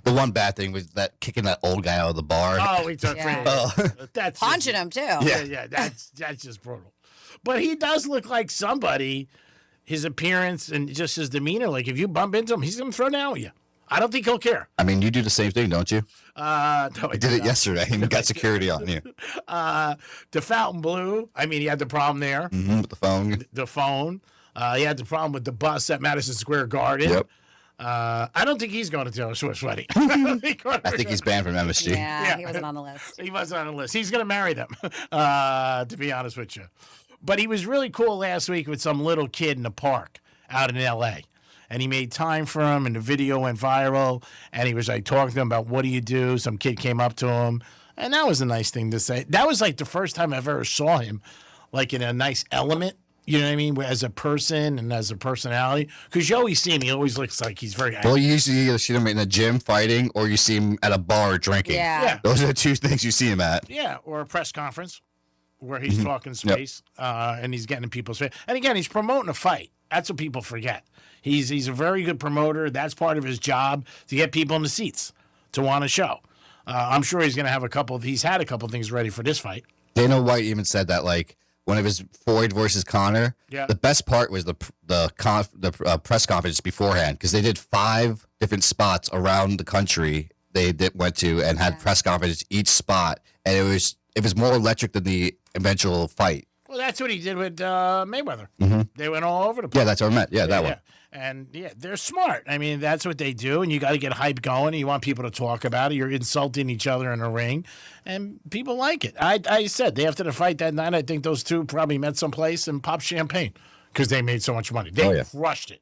The one bad thing was that kicking that old guy out of the bar. Oh, he took That's punching him too. Yeah, that's just brutal. But he does look like somebody. His appearance and just his demeanor. Like if you bump into him, he's gonna throw down with you. I don't think he'll care. I mean, you do the same thing, don't you? No, I did it yesterday. He got security on you. The Fountain Blue. I mean, he had the problem there. Mm-hmm, with the phone. The phone. He had the problem with the bus at Madison Square Garden. Yep. I don't think he's going to Taylor Swift's wedding. I think he's banned from MSG. Yeah, he wasn't on the list. He wasn't on the list. He's going to marry them, to be honest with you. But he was really cool last week with some little kid in the park out in L.A. And he made time for him, and the video went viral. And he was like talking to him about what do you do. Some kid came up to him, and that was a nice thing to say. That was like the first time I've ever saw him, like in a nice element. You know what I mean? As a person and as a personality. Because you always see him, he always looks like he's very Well, you usually either see him in the gym fighting or you see him at a bar drinking. Yeah. Those are the two things you see him at. Yeah, or a press conference where he's talking space and he's getting in people's face. And again, he's promoting a fight. That's what people forget. He's a very good promoter. That's part of his job, to get people in the seats to want to show. I'm sure he's going to have he's had a couple of things ready for this fight. Dana White even said that, like, when it was Floyd versus Conor, the best part was the press conference beforehand, because they did 5 different spots around the country they went to and had press conferences each spot, and it was more electric than the eventual fight. Well, that's what he did with Mayweather. Mm-hmm. They went all over the place. Yeah, that's what I meant. Yeah, that one. And, they're smart. I mean, that's what they do, and you got to get hype going, and you want people to talk about it. You're insulting each other in a ring, and people like it. I said, after the fight that night, I think those two probably met someplace and popped champagne because they made so much money. They crushed it.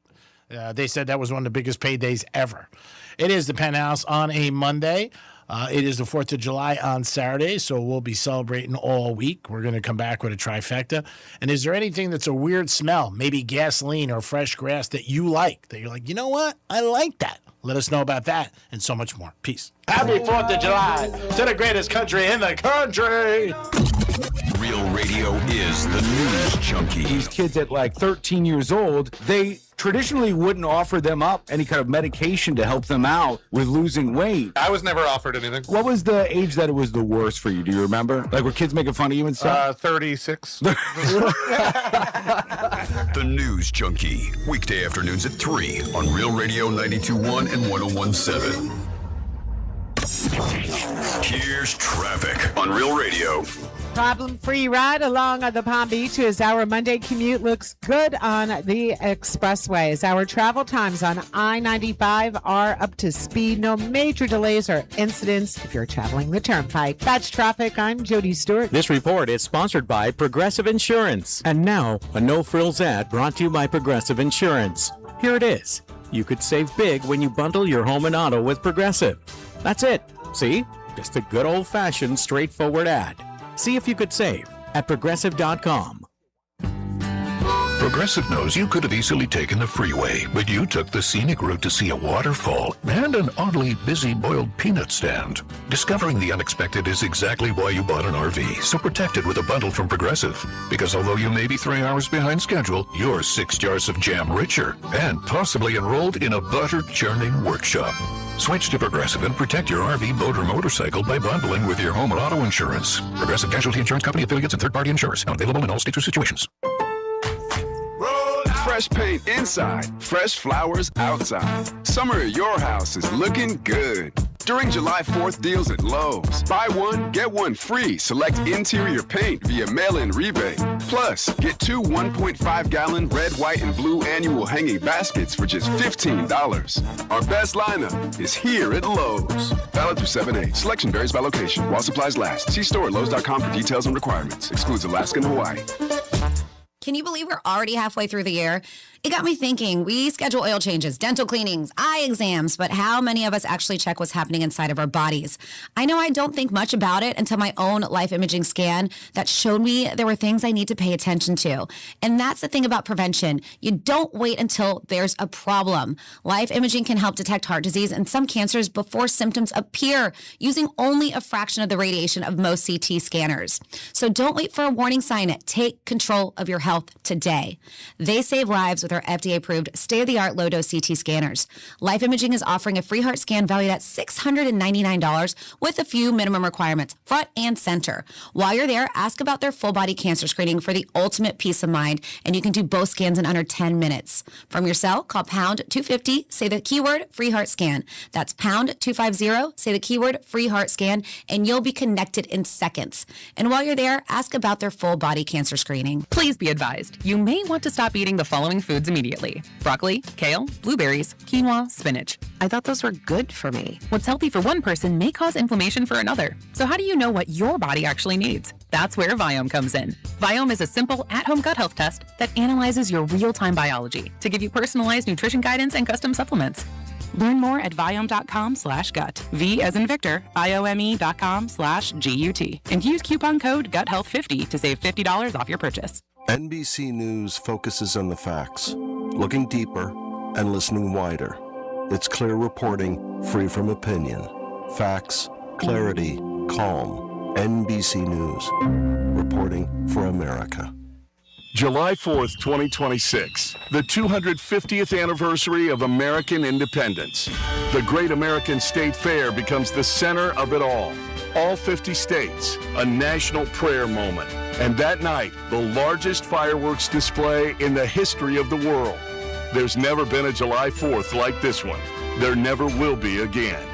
They said that was one of the biggest paydays ever. It is the Penthouse on a Monday. It is the 4th of July on Saturday, so we'll be celebrating all week. We're going to come back with a trifecta. And is there anything that's a weird smell, maybe gasoline or fresh grass, that you like, that you're like, you know what? I like that. Let us know about that and so much more. Peace. Happy 4th of July to the greatest country in the country. Real Radio is the news junkie. These kids at like 13 years old, they traditionally wouldn't offer them up any kind of medication to help them out with losing weight. I was never offered anything. What was the age that it was the worst for you? Do you remember? Like, were kids making fun of you and stuff? 36. The News Junkie. Weekday afternoons at 3 on Real Radio 92.1 and 101.7. Here's traffic on Real Radio. Problem-free ride along the Palm Beach as our Monday commute looks good on the expressways. Our travel times on I-95 are up to speed. No major delays or incidents if you're traveling the Turnpike. That's traffic. I'm Jody Stewart. This report is sponsored by Progressive Insurance. And now, a no-frills ad brought to you by Progressive Insurance. Here it is. You could save big when you bundle your home and auto with Progressive. That's it. See? Just a good old-fashioned, straightforward ad. See if you could save at Progressive.com. Progressive knows you could have easily taken the freeway, but you took the scenic route to see a waterfall and an oddly busy boiled peanut stand. Discovering the unexpected is exactly why you bought an RV, so protect it with a bundle from Progressive. Because although you may be 3 hours behind schedule, you're 6 jars of jam richer and possibly enrolled in a butter churning workshop. Switch to Progressive and protect your RV, boat, or motorcycle by bundling with your home and auto insurance. Progressive Casualty Insurance Company affiliates and third-party insurers. Not available in all states or situations. Fresh paint inside, fresh flowers outside. Summer at your house is looking good. During July 4th deals at Lowe's. Buy one, get one free. Select interior paint via mail-in rebate. Plus, get 2 1.5-gallon red, white, and blue annual hanging baskets for just $15. Our best lineup is here at Lowe's. Valid through 7/8. Selection varies by location. While supplies last. See store at Lowe's.com for details and requirements. Excludes Alaska and Hawaii. Can you believe we're already halfway through the year? It got me thinking. We schedule oil changes, dental cleanings, eye exams, but how many of us actually check what's happening inside of our bodies? I know I don't think much about it until my own life imaging scan that showed me there were things I need to pay attention to. And that's the thing about prevention. You don't wait until there's a problem. Life imaging can help detect heart disease and some cancers before symptoms appear, using only a fraction of the radiation of most CT scanners. So don't wait for a warning sign. Take control of your health today. They save lives with our FDA-approved state-of-the-art low-dose CT scanners. Life Imaging is offering a free heart scan valued at $699 with a few minimum requirements, front and center. While you're there, ask about their full-body cancer screening for the ultimate peace of mind, and you can do both scans in under 10 minutes. From your cell, call pound 250, say the keyword free heart scan. That's pound 250, say the keyword free heart scan, and you'll be connected in seconds. And while you're there, ask about their full-body cancer screening. Please be advised, you may want to stop eating the following foods immediately: broccoli, kale, blueberries, quinoa, spinach. I thought those were good for me. What's healthy for one person may cause inflammation for another. So how do you know what your body actually needs? That's where Viome comes in. Viome is a simple at-home gut health test that analyzes your real-time biology to give you personalized nutrition guidance and custom supplements. Learn more at Viome.com/gut. V as in Victor, Viome.com/GUT. And use coupon code GUTHEALTH50 to save $50 off your purchase. NBC News focuses on the facts, looking deeper and listening wider. It's clear reporting, free from opinion. Facts, clarity, calm. NBC News. Reporting for America. July 4th, 2026, the 250th anniversary of American independence. The Great American State Fair becomes the center of it all. All 50 states, a national prayer moment. And that night, the largest fireworks display in the history of the world. There's never been a July 4th like this one. There never will be again.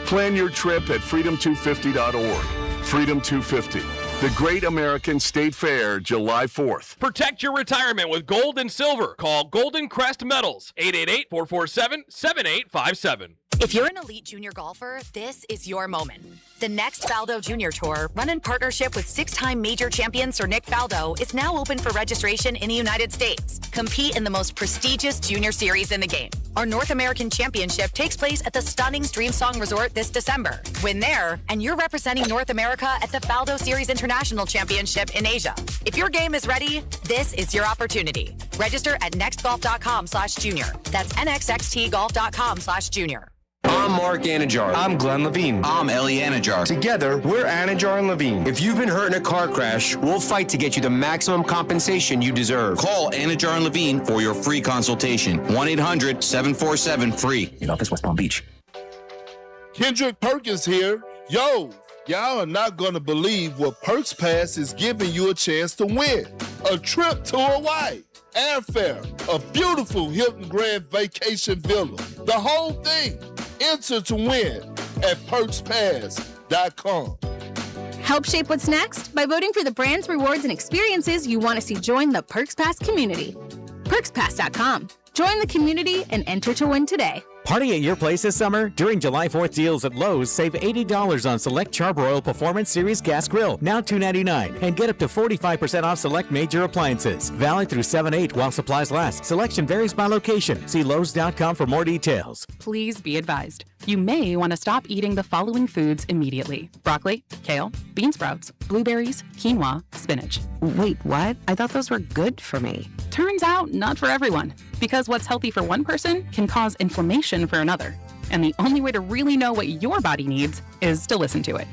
Plan your trip at freedom250.org. Freedom 250. The Great American State Fair, July 4th. Protect your retirement with gold and silver. Call Golden Crest Metals, 888-447-7857. If you're an elite junior golfer, this is your moment. The next Faldo Junior Tour, run in partnership with 6-time major champion Sir Nick Faldo, is now open for registration in the United States. Compete in the most prestigious junior series in the game. Our North American Championship takes place at the stunning Streamsong Resort this December. Win there, and you're representing North America at the Faldo Series International Championship in Asia. If your game is ready, this is your opportunity. Register at nextgolf.com/junior. That's nxxtgolf.com/junior. I'm Mark Anajar. I'm Glenn Levine. I'm Ellie Anajar. Together, we're Anajar and Levine. If you've been hurt in a car crash, we'll fight to get you the maximum compensation you deserve. Call Anajar and Levine for your free consultation. 1-800-747-FREE. In office, West Palm Beach. Kendrick Perkins here. Yo, y'all are not going to believe what Perks Pass is giving you a chance to win. A trip to Hawaii, airfare, a beautiful Hilton Grand Vacation Villa. The whole thing. Enter to win at PerksPass.com. Help shape what's next by voting for the brands, rewards, and experiences you want to see join the Perks Pass community. PerksPass.com. Join the community and enter to win today. Party at your place this summer? During July 4th deals at Lowe's, save $80 on select Charbroil Performance Series Gas Grill, now $2.99, and get up to 45% off select major appliances. Valid through 7/8 while supplies last. Selection varies by location. See Lowe's.com for more details. Please be advised. You may want to stop eating the following foods immediately: broccoli, kale, bean sprouts, blueberries, quinoa, spinach. Wait, what? I thought those were good for me. Turns out, not for everyone. Because what's healthy for one person can cause inflammation for another. And the only way to really know what your body needs is to listen to it.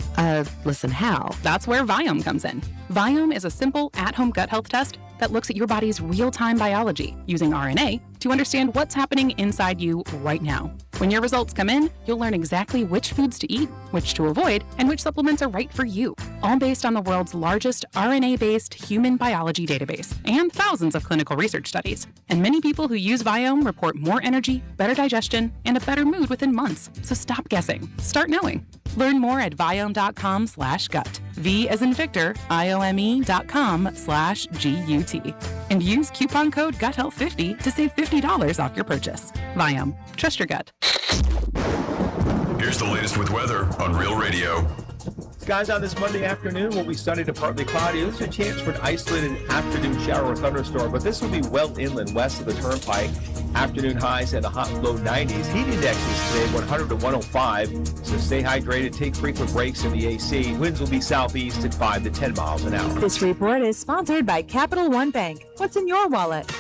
Listen how? That's where Viome comes in. Viome is a simple at-home gut health test that looks at your body's real-time biology using RNA to understand what's happening inside you right now. When your results come in, you'll learn exactly which foods to eat, which to avoid, and which supplements are right for you, all based on the world's largest RNA-based human biology database and thousands of clinical research studies. And many people who use Viome report more energy, better digestion, and a better mood within months. So stop guessing. Start knowing. Learn more at Viome.com/gut. V as in Victor, IOME.com/GUT. And use coupon code GUTHEALTH50 to save $50 off your purchase. Viome. Trust your gut. Here's the latest with weather on Real Radio. Skies on this Monday afternoon will be sunny to partly cloudy. There's a chance for an isolated afternoon shower or thunderstorm, but this will be well inland west of the turnpike. Afternoon highs in the hot and low 90s. Heat indexes today 100 to 105. So stay hydrated, take frequent breaks in the AC. Winds will be southeast at 5 to 10 miles an hour. This report is sponsored by Capital One Bank. What's in your wallet?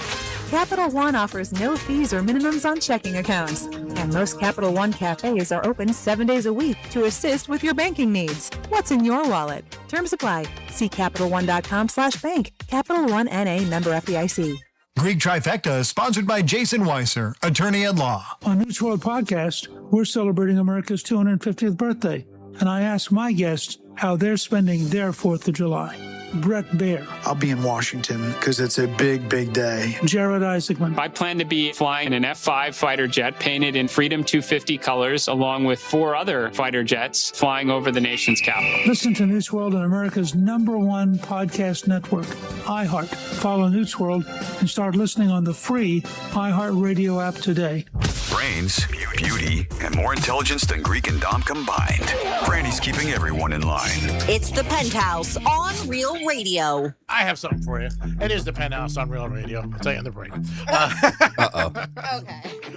Capital One offers no fees or minimums on checking accounts. And most Capital One cafes are open 7 days a week to assist with your banking needs. What's in your wallet? Terms apply. See CapitalOne.com/bank. Capital One NA, member FDIC. Greek Trifecta is sponsored by Jason Weiser, attorney at law. On News World Podcast, we're celebrating America's 250th birthday, and I asked my guests how they're spending their 4th of July. Brett Baer. I'll be in Washington because it's a big, big day. Jared Isaacman. I plan to be flying an F-5 fighter jet painted in Freedom 250 colors, along with 4 other fighter jets flying over the nation's capital. Listen to News World on America's #1 podcast network, iHeart. Follow News World and start listening on the free iHeart Radio app today. Brains, beauty, and more intelligence than Greek and Dom combined. Brandy's keeping everyone in line. It's the Penthouse on Real Radio. I have something for you. It is the Penthouse on Real Radio. I'll tell you in the break. Okay.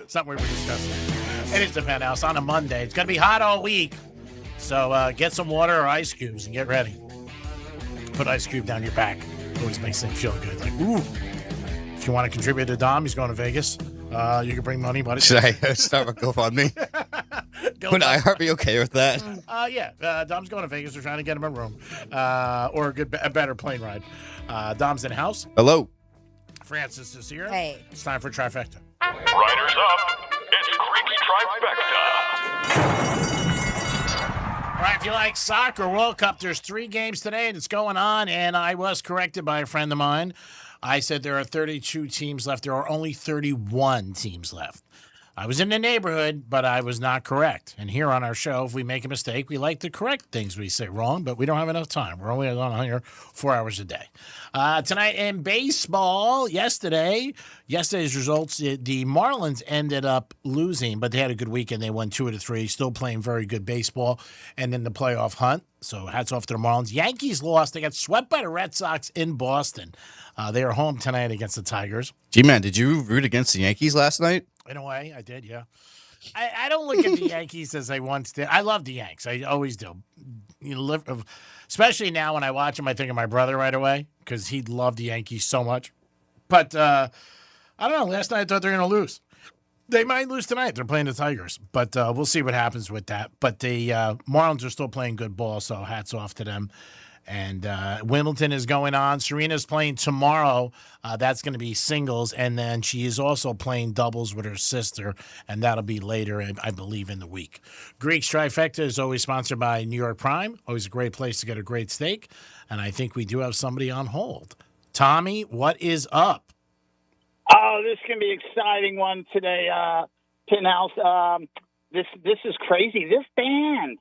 Something we were discussing. It is the Penthouse on a Monday. It's going to be hot all week. So get some water or ice cubes and get ready. Put ice cube down your back. Always makes things feel good. Like, ooh. If you want to contribute to Dom, he's going to Vegas. You can bring money, buddy. Should I start a GoFundMe? Would iHeart be okay with that? Yeah. Dom's going to Vegas. We're trying to get him a room or a better plane ride. Dom's in house. Hello. Francis is here. Hey. It's time for Trifecta. Riders up. It's Greek Trifecta. All right, if you like soccer, World Cup, there's 3 games today, and it's going on, and I was corrected by a friend of mine. I said there are 32 teams left. There are only 31 teams left. I was in the neighborhood, but I was not correct. And here on our show, if we make a mistake, we like to correct things we say wrong, but we don't have enough time. We're only on here 4 hours a day. Tonight in baseball, yesterday's results, the Marlins ended up losing, but they had a good weekend. They won 2 out of 3, still playing very good baseball, and in the playoff hunt. So hats off to the Marlins. Yankees lost. They got swept by the Red Sox in Boston. They are home tonight against the Tigers. G-Man, did you root against the Yankees last night? In a way, I did, yeah. I don't look at the Yankees as I once did. I love the Yanks. I always do. Especially now when I watch them, I think of my brother right away because he loved the Yankees so much. But I don't know. Last night I thought they were going to lose. They might lose tonight. They're playing the Tigers, but we'll see what happens with that. But the Marlins are still playing good ball, so hats off to them. And Wimbledon is going on. Serena's playing tomorrow. That's going to be singles. And then she is also playing doubles with her sister, and that'll be later, I believe, in the week. Greek's Trifecta is always sponsored by New York Prime. Always a great place to get a great steak. And I think we do have somebody on hold. Tommy, what is up? Oh, this can be an exciting one today, Penthouse. This is crazy. This band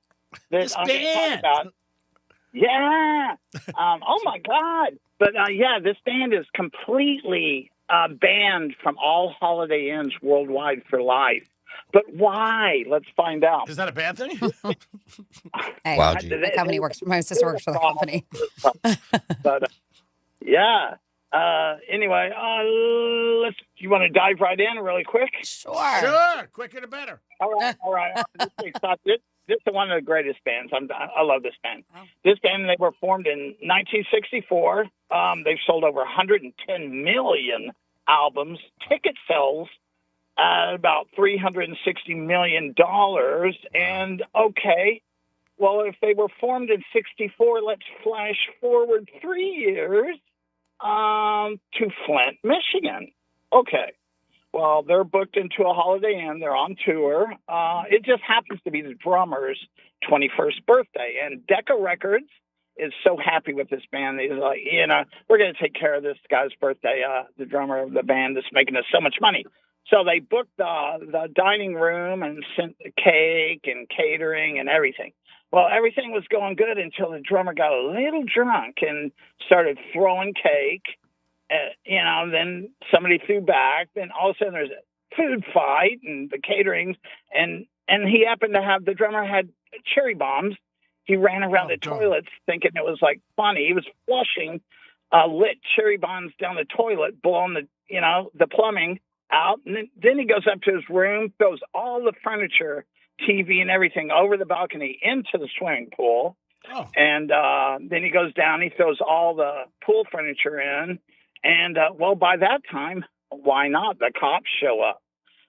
that I'm going to talk about. Yeah. Oh my God. But this band is completely banned from all Holiday Inns worldwide for life. But why? Let's find out. Is that a bad thing? Hey, wow, the company works. My sister works for the company. But yeah. Anyway, you want to dive right in really quick? Sure. Quicker the better. All right. This is one of the greatest bands. I love this band. Oh. This band, they were formed in 1964. They've sold over 110 million albums. Ticket sales about $360 million. And okay, well, if they were formed in 64, let's flash forward 3 years to Flint, Michigan. Okay. Well, they're booked into a Holiday Inn. They're on tour. It just happens to be the drummer's 21st birthday. And Decca Records is so happy with this band. He's like, we're going to take care of this guy's birthday. The drummer of the band is making us so much money. So they booked the dining room and sent the cake and catering and everything. Well, everything was going good until the drummer got a little drunk and started throwing cake. Then somebody threw back. Then all of a sudden there's a food fight and the catering. And he happened to have, the drummer had cherry bombs. He ran around the toilets thinking it was like funny. He was flushing lit cherry bombs down the toilet, blowing the plumbing out. And then he goes up to his room, throws all the furniture, TV and everything over the balcony into the swimming pool. Oh. And then he goes down, he throws all the pool furniture in. And, by that time, why not? The cops show up,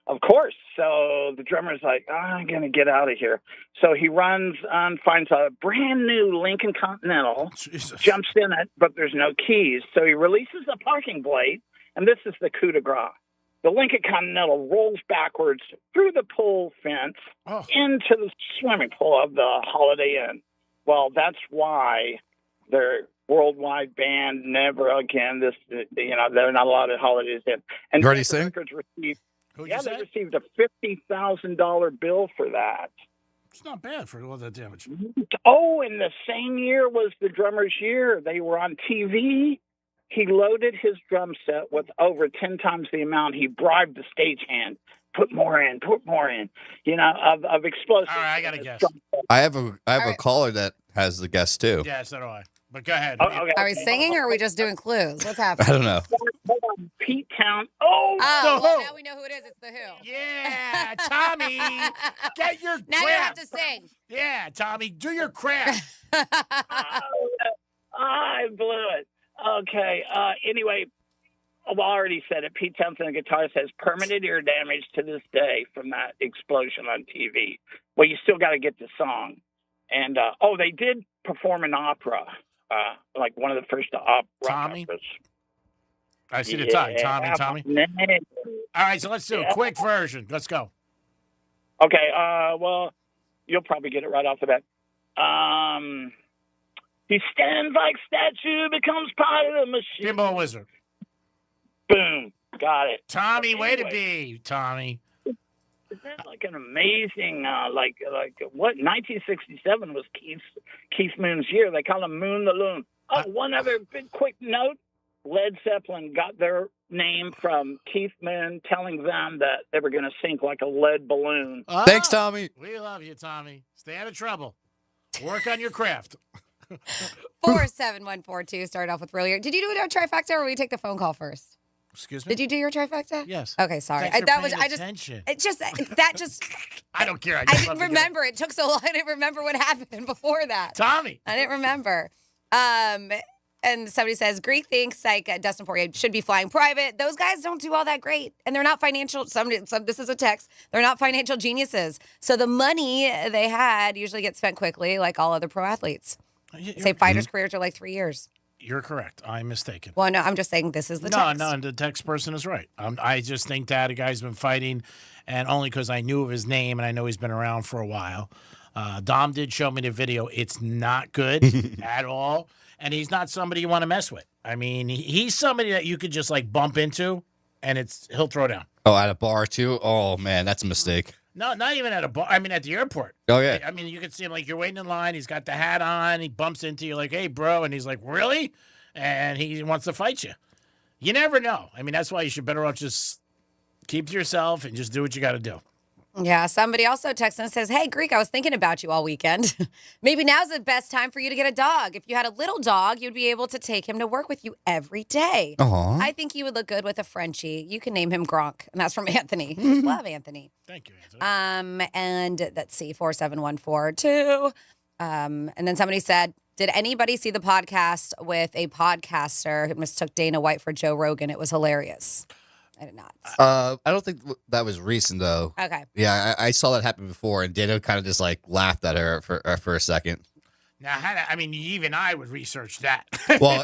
of course. So the drummer's like, I'm going to get out of here. So he runs and finds a brand new Lincoln Continental, jumps in it, but there's no keys. So he releases the parking brake, and this is the coup de grace. The Lincoln Continental rolls backwards through the pool fence into the swimming pool of the Holiday Inn. Well, that's why they're worldwide band, never again. They're not allowed at Holidays Inn. And ready, sing? They received a $50,000 bill for that. It's not bad for all that damage. Oh, and the same year was the drummer's year. They were on TV. He loaded his drum set with over 10 times the amount. He bribed the stagehand. Put more in, of explosives. All right, I got to guess. I have a caller that has the guess too. Yeah, so do I. But go ahead. Okay. Are we singing or are we just doing clues? What's happening? I don't know. Pete Town. Well, now we know who it is. It's the Who. Yeah, Tommy, get your Now craft. you have to sing. Yeah, Tommy, do your craft. I blew it. Okay. Anyway, I already said it. Pete Townsend, the guitarist, has permanent ear damage to this day from that explosion on TV. Well, you still got to get the song. And, they did perform an opera, like one of the first opera. Tommy? I see the tie. Tommy. All right, so let's do a quick version. Let's go. Okay, you'll probably get it right off the bat. He stands like statue, becomes part of the machine. Pinball Wizard. Boom. Got it. Tommy, way to be, Tommy. Is that like an amazing, what? 1967 was Keith Moon's year. They call him Moon the Loon. Oh, one other big quick note. Led Zeppelin got their name from Keith Moon telling them that they were going to sink like a lead balloon. Thanks, Tommy. We love you, Tommy. Stay out of trouble. Work on your craft. 47142. Start off with earlier. Did you do a trifecta or will you take the phone call first? Excuse me? Did you do your trifecta? Yes. Okay, sorry. Thanks for That was paying I attention. just I don't care. I didn't remember. It took so long. I didn't remember what happened before that. Tommy. I didn't remember. And somebody says, Greek thinks like Dustin Poirier should be flying private. Those guys don't do all that great. And they're not financial. This is a text. They're not financial geniuses. So the money they had usually gets spent quickly, like all other pro athletes. Say fighters' careers are like 3 years. You're correct. I'm mistaken. Well, no, I'm just saying this is the text. No, the text person is right. I just think that a guy's been fighting, and only because I knew of his name and I know he's been around for a while. Dom did show me the video. It's not good at all. And he's not somebody you want to mess with. I mean, he's somebody that you could just like bump into, and he'll throw down. Oh, at a bar too? Oh man, that's a mistake. No, not even at a bar. I mean, at the airport. Oh yeah. I mean, you can see him like you're waiting in line. He's got the hat on. He bumps into you like, "Hey, bro," and he's like, "Really?" And he wants to fight you. You never know. I mean, that's why you should better off just keep to yourself and just do what you got to do. Yeah, somebody also texts and says, hey, Greek, I was thinking about you all weekend. Maybe now's the best time for you to get a dog. If you had a little dog, you'd be able to take him to work with you every day. Aww. I think he would look good with a Frenchie. You can name him Gronk. And that's from Anthony. Just love Anthony. Thank you, Anthony. And let's see, 47142. And then somebody said, did anybody see the podcast with a podcaster who mistook Dana White for Joe Rogan? It was hilarious. I did not. I don't think that was recent though. Okay. Yeah, I saw that happen before, and Dana kind of just like laughed at her for a second. Now, I mean, even I would research that. Well,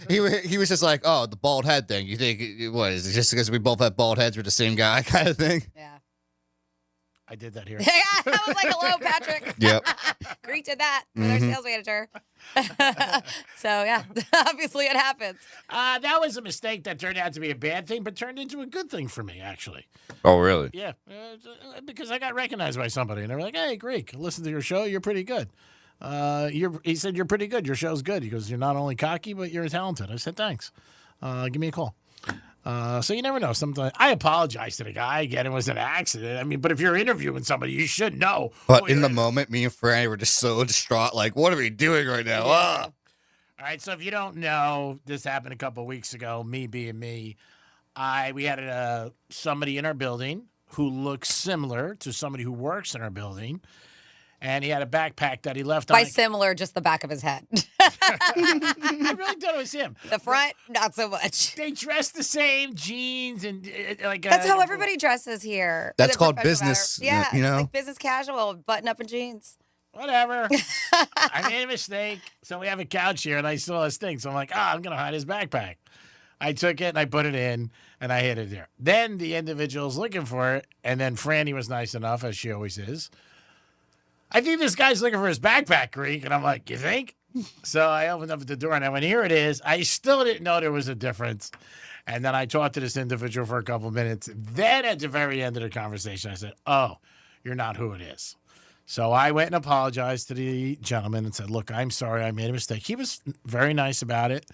he was just like, oh, the bald head thing. You think what is it just because we both have bald heads, we're the same guy kind of thing? Yeah. I did that here. Yeah, I was like, hello, Patrick. Yep. Greek did that with our sales manager. So, yeah, obviously it happens. That was a mistake that turned out to be a bad thing, but turned into a good thing for me, actually. Oh, really? Yeah, because I got recognized by somebody, and they were like, hey, Greek, listen to your show. You're pretty good. He said, you're pretty good. Your show's good. He goes, you're not only cocky, but you're talented. I said, thanks. Give me a call. So you never know. Sometimes I apologize to the guy. Again, it was an accident. I mean, but if you're interviewing somebody, you should know. But in the moment, me and Franny were just so distraught. Like, what are we doing right now? Yeah. Ah. All right. So if you don't know, this happened a couple of weeks ago. Me being me, we had somebody in our building who looks similar to somebody who works in our building. And he had a backpack that he left By on. similar, just the back of his head. I really thought it was him. The front, not so much. They dress the same, jeans and like. That's how everybody dresses here. That's Is it called professional business, matter? Yeah, you know? like business casual, button up and jeans. Whatever. I made a mistake. So we have a couch here, and I saw this thing. So I'm like, I'm going to hide his backpack. I took it, and I put it in, and I hid it there. Then the individual's looking for it, and then Franny was nice enough, as she always is. I think this guy's looking for his backpack, Greek. And I'm like, you think? So I opened up the door, and I went, here it is. I still didn't know there was a difference. And then I talked to this individual for a couple of minutes. Then at the very end of the conversation, I said, oh, you're not who it is. So I went and apologized to the gentleman and said, look, I'm sorry. I made a mistake. He was very nice about it.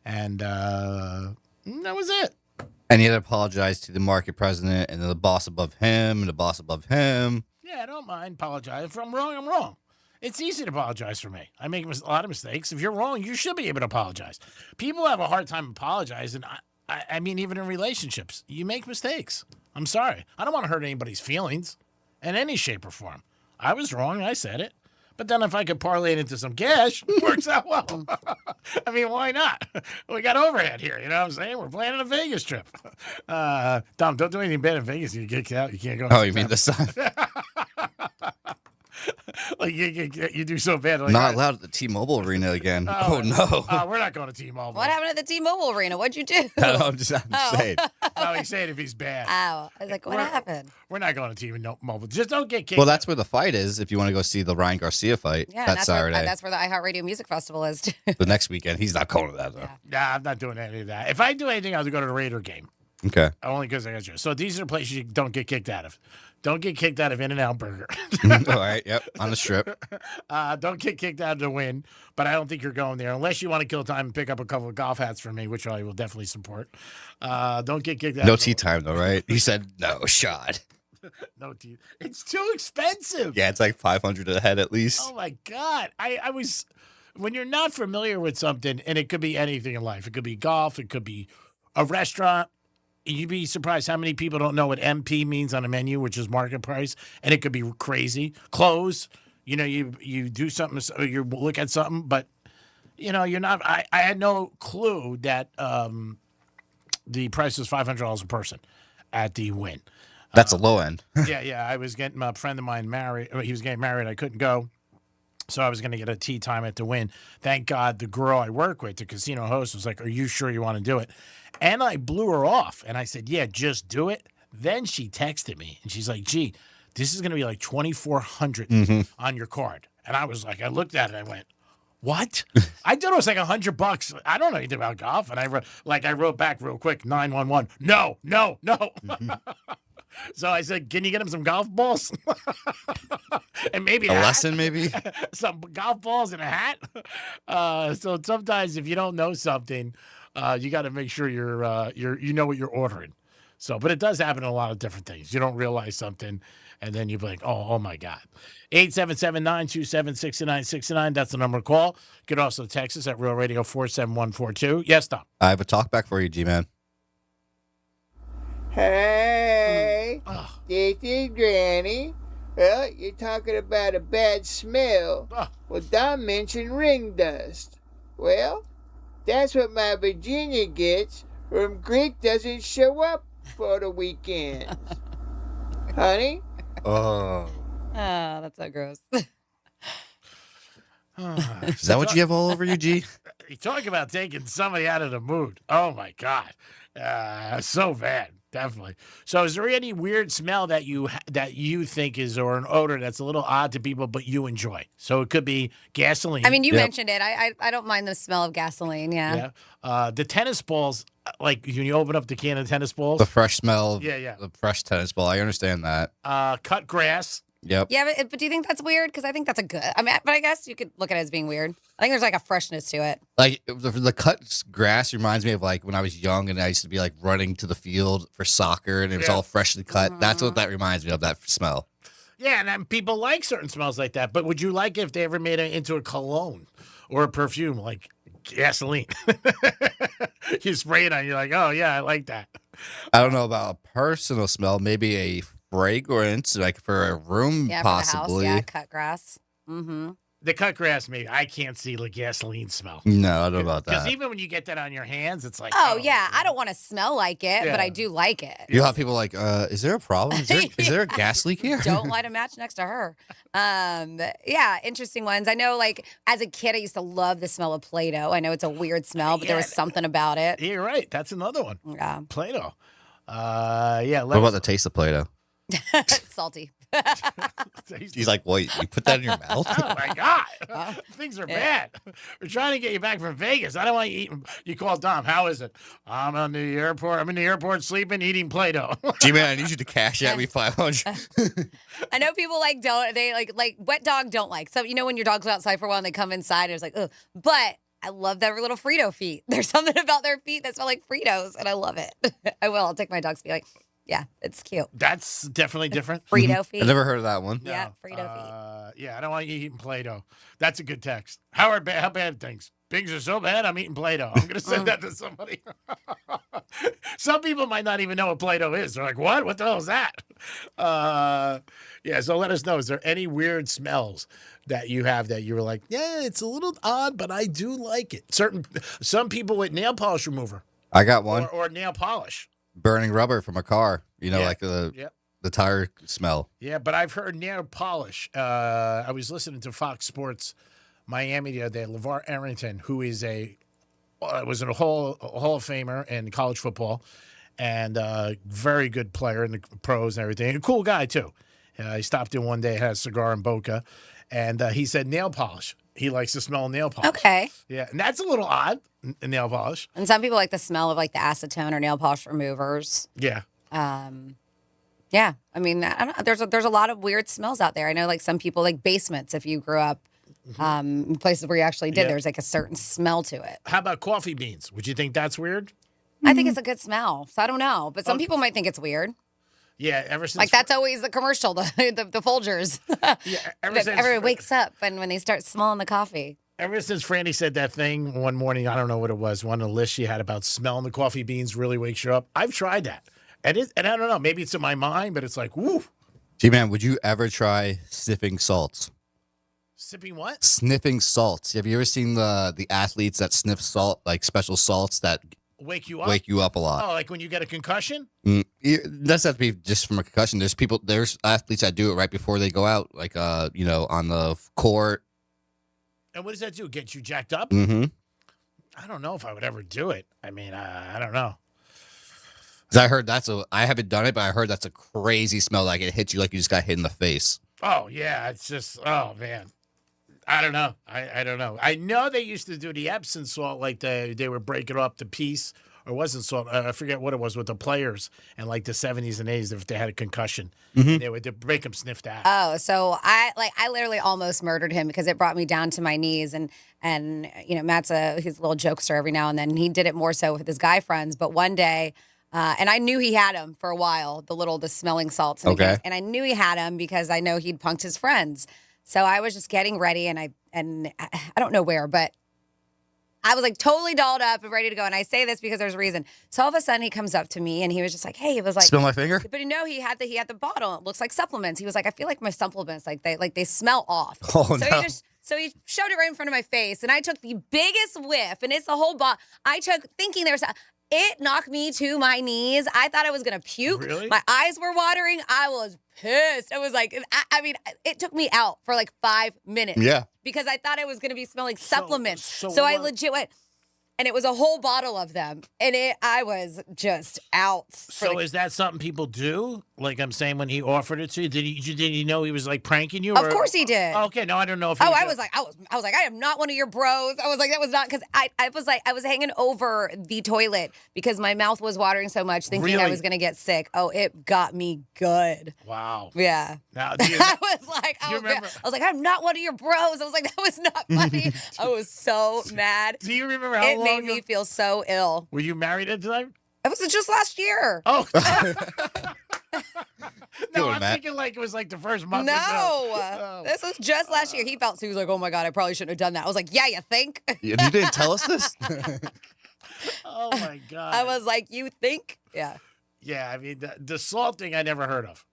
And that was it. And he had to apologize to the market president and then the boss above him and the boss above him. Yeah, I don't mind apologizing. If I'm wrong, I'm wrong. It's easy to apologize for me. I make a lot of mistakes. If you're wrong, you should be able to apologize. People have a hard time apologizing. I mean, even in relationships, you make mistakes. I'm sorry. I don't want to hurt anybody's feelings in any shape or form. I was wrong. I said it. But then if I could parlay it into some cash, it works out well. I mean, why not? We got overhead here. You know what I'm saying? We're planning a Vegas trip. Tom, don't do anything bad in Vegas. You get out. You can't go. Oh, you mean the sun? Like you do so bad. Like, Not allowed at the T-Mobile Arena again. Oh no. We're not going to T-Mobile. What happened at the T-Mobile Arena? What'd you do? No, I'm just saying. No, he's saying if he's bad. Oh, I was like, what happened? We're not going to T-Mobile. Just don't get kicked. Well, that's where the fight is. If you want to go see the Ryan Garcia fight, Yeah, that's Saturday. That's where the iHeartRadio Music Festival is. Too. The next weekend, he's not going to that though. Nah, I'm not doing any of that. If I do anything, I'll go to the Raider game. Okay. Only because I got you. So these are places you don't get kicked out of. Don't get kicked out of In-N-Out Burger. All right. Yep. On the strip. Don't get kicked out of the Win, but I don't think you're going there unless you want to kill time and pick up a couple of golf hats for me, which I will definitely support. Don't get kicked out. No tea time though, right? He said no shot. No tea. It's too expensive. Yeah, it's like $500 a head at least. Oh my God. I was when you're not familiar with something, and it could be anything in life. It could be golf. It could be a restaurant. You'd be surprised how many people don't know what MP means on a menu, which is market price, and it could be crazy. Clothes, you do something, you look at something, but you're not. I had no clue that the price was $500 a person at the Wynn. That's a low end. Yeah. I was getting a friend of mine married. He was getting married. I couldn't go. So I was going to get a tea time at the Wynn. Thank God the girl I work with, the casino host, was like, "Are you sure you want to do it?" And I blew her off. And I said, "Yeah, just do it." Then she texted me and she's like, "Gee, this is going to be like $2,400 on your card." And I was like, I looked at it. I went, "What?" I thought it was like $100. I don't know anything about golf. And I wrote back real quick, 911. No. So I said, "Can you get him some golf balls?" And maybe a lesson, maybe some golf balls and a hat. So sometimes if you don't know something, you got to make sure you know what you're ordering. So, but it does happen in a lot of different things. You don't realize something, and then you're like, oh my God. 877-927-6969. That's the number to call. You can also text us at Real Radio 47142. Yes, Tom. I have a talk back for you, G-Man. Hey, this is Granny. Well, you're talking about a bad smell. Well, Don mentioned ring dust. Well, that's what my Virginia gets when Greek doesn't show up for the weekend. Honey? Oh. Oh, that's so gross. Is that what you have all over you, G? You talk about taking somebody out of the mood. Oh, my God. So bad. Definitely. So is there any weird smell that you think is, or an odor that's a little odd to people, but you enjoy? So it could be gasoline. I mean, you mentioned it. I don't mind the smell of gasoline. Yeah. The tennis balls, like when you open up the can of tennis balls. The fresh smell of Yeah. the fresh tennis ball. I understand that. Cut grass. Yep. Yeah, but do you think that's weird? Because I think that's a good. I mean, but I guess you could look at it as being weird. I think there's like a freshness to it. Like the cut grass reminds me of like when I was young and I used to be like running to the field for soccer and it was all freshly cut. That's what that reminds me of, that smell. Yeah, and then people like certain smells like that. But would you like it if they ever made it into a cologne or a perfume like gasoline? You spray it on, you're like, oh yeah, I like that. I don't know about a personal smell. Maybe a fragrance, like for a room, possibly. For the house, cut grass. Mm-hmm. The cut grass, maybe. I can't see the gasoline smell. No, I don't know about Because that. even when you get that on your hands, it's like, Oh, yeah. I don't want to smell like it, Yeah. but I do like it. You have people like, is there a problem? Is there a gas leak here? Don't light a match next to her. Yeah, interesting ones. I know, like, as a kid, I used to love the smell of Play-Doh. I know it's a weird smell, but there was something about it. You're right. That's another one. Yeah. Play-Doh. Yeah. What about the taste of Play-Doh? Salty. He's like, well, you put that in your mouth? Oh, my God. Things are bad. We're trying to get you back from Vegas. I don't want you eating. You call Dom. How is it? I'm on the airport. I'm in the airport sleeping, eating Play-Doh. G-Man, I need you to cash at me 500. I know people they like wet dog don't like. So, you know, when your dog's outside for a while and they come inside, it's like, ugh. But I love their little Frito feet. There's something about their feet that smell like Fritos, and I love it. I'll take my dogs to be like, yeah, it's cute. That's definitely different. Frito feet. I've never heard of that one. Yeah, Frito feet. Yeah, I don't want you eating Play-Doh. That's a good text. How bad things? Things are so bad, I'm eating Play-Doh. I'm going to send that to somebody. Some people might not even know what Play-Doh is. They're like, what? What the hell is that? Yeah, so let us know. Is there any weird smells that you have that you were like, yeah, it's a little odd, but I do like it? Some people with nail polish remover. I got one. Or nail polish. Burning rubber from a car, like the tire smell. Yeah, but I've heard nail polish. I was listening to Fox Sports Miami the other day. LeVar Arrington, who is was a Hall of Famer in college football and very good player in the pros and everything. A cool guy, too. He stopped in one day, had a cigar in Boca, and he said nail polish. He likes to smell nail polish. Okay. Yeah, and that's a little odd, nail polish. And some people like the smell of like the acetone or nail polish removers. Yeah. Yeah. I mean, I don't know. There's a lot of weird smells out there. I know like some people like basements. If you grew up in places where you actually did, there's like a certain smell to it. How about coffee beans? Would you think that's weird? I think it's a good smell. So I don't know, but some people might think it's weird. Yeah, ever since Like that's always the commercial, the Folgers. Yeah, ever since everyone wakes up when they start smelling the coffee. Ever since Franny said that thing one morning, I don't know what it was, one of the lists she had about smelling the coffee beans really wakes you up. I've tried that. And I don't know, maybe it's in my mind, but it's like, woo. G-Man, would you ever try sniffing salts? Sipping what? Sniffing salts. Have you ever seen the athletes that sniff salt, like special salts that Wake you up? wake you up a lot? Oh, like when you get a concussion? It doesn't have to be just from a concussion. There's athletes that do it right before they go out, like on the court. And what does that do? Get you jacked up? Mm-hmm. I don't know if I would ever do it. I mean, I don't know. 'Cause I heard I haven't done it, but I heard that's a crazy smell. Like it hits you like you just got hit in the face. Oh, yeah. It's just, oh, man. I don't know. I don't know. I know they used to do the Epsom salt, like they were breaking up the piece, or wasn't salt. I forget what it was with the players in like the 70s and 80s if they had a concussion. Mhm. They would break them sniff that. Oh, so I literally almost murdered him because it brought me down to my knees. And Matt's he's a little jokester every now and then. And he did it more so with his guy friends. But one day, and I knew he had him for a while, the smelling salts. Okay. And I knew he had him because I know he'd punked his friends. So I was just getting ready, and I don't know where, but I was like totally dolled up and ready to go. And I say this because there's a reason. So all of a sudden he comes up to me and he was just like, "Hey," he was like, "Smell my finger?" But no, he had the bottle. It looks like supplements. He was like, "I feel like my supplements they smell off." Oh, so no. he shoved it right in front of my face, and I took the biggest whiff, and it's the whole bottle. I took thinking there was. It knocked me to my knees. I thought I was going to puke. Really? My eyes were watering. I was pissed. I was like, I mean, it took me out for like 5 minutes. Yeah. Because I thought I was going to be smelling supplements. so I what? legit went, and it was a whole bottle of them. And I was just out. So is that something people do? Like I'm saying, when he offered it to you, did he know he was like pranking you? Of course he did. Okay, no, I don't know if. I was like, I am not one of your bros. I was like, that was not because I was hanging over the toilet because my mouth was watering so much, thinking I Really? was gonna get sick. Oh, it got me good. Wow. Yeah. Now, I was like, I was like, I'm not one of your bros. I was like, that was not funny. I was so mad. Do you remember how it long made me feel so ill. Were you married at the time? It was just last year. Oh. No, Doing, I'm Matt. thinking like it was like the first month. No, or so. this was just last year. He was like, oh my God, I probably shouldn't have done that. I was like, yeah, you think? You didn't tell us this? Oh my God. I was like, you think? Yeah. Yeah, I mean the salt thing I never heard of.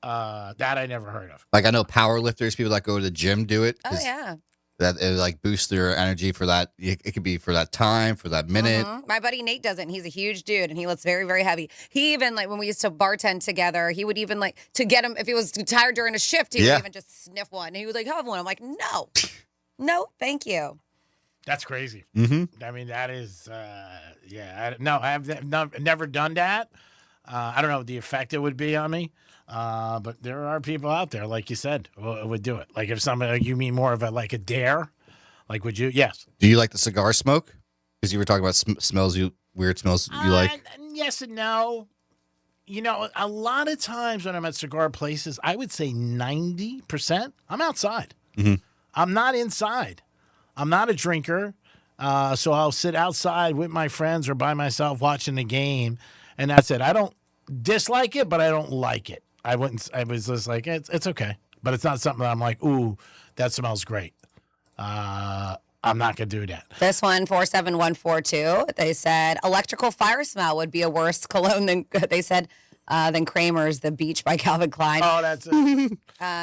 That I never heard of. Like I know power lifters, people that go to the gym do it. Oh 'cause yeah. That it like boosts their energy for that. It could be for that time, for that minute. Mhm. My buddy Nate doesn't. He's a huge dude and he lifts very, very heavy. He even when we used to bartend together, he would even to get him if he was tired during a shift, he would even just sniff one. And he would have one. I'm like, no, thank you. That's crazy. Mm-hmm. I mean, that is, I've never done that. I don't know what the effect it would be on me. But there are people out there, like you said, who would do it. Like if somebody, you mean more of a dare? Like, would you? Yes. Do you like the cigar smoke? Because you were talking about weird smells you like. Yes and no. You know, a lot of times when I'm at cigar places, I would say 90%, I'm outside. Mm-hmm. I'm not inside. I'm not a drinker. So I'll sit outside with my friends or by myself watching the game. And that's it. I don't dislike it, but I don't like it. I was just like, it's okay. But it's not something that I'm like, ooh, that smells great. I'm not going to do that. This one, 47142, they said electrical fire smell would be a worse cologne than Kramer's The Beach by Calvin Klein. Oh, that's it.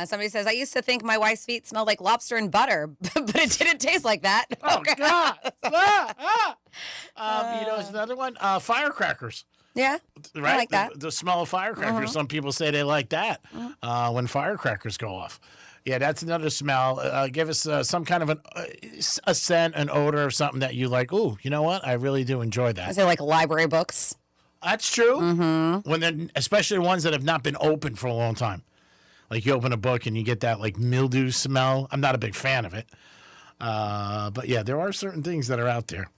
Somebody says, I used to think my wife's feet smelled like lobster and butter, but it didn't taste like that. Oh, God. You know, it's another one, firecrackers. Yeah, right? I like that. The smell of firecrackers. Mhm. Some people say they like that when firecrackers go off. Yeah, that's another smell. Give us some kind of a scent, an odor, or something that you like. Ooh, you know what? I really do enjoy that. I say like library books. That's true. Mm-hmm. When they're, especially ones that have not been open for a long time. Like you open a book and you get that like mildew smell. I'm not a big fan of it. But yeah, there are certain things that are out there.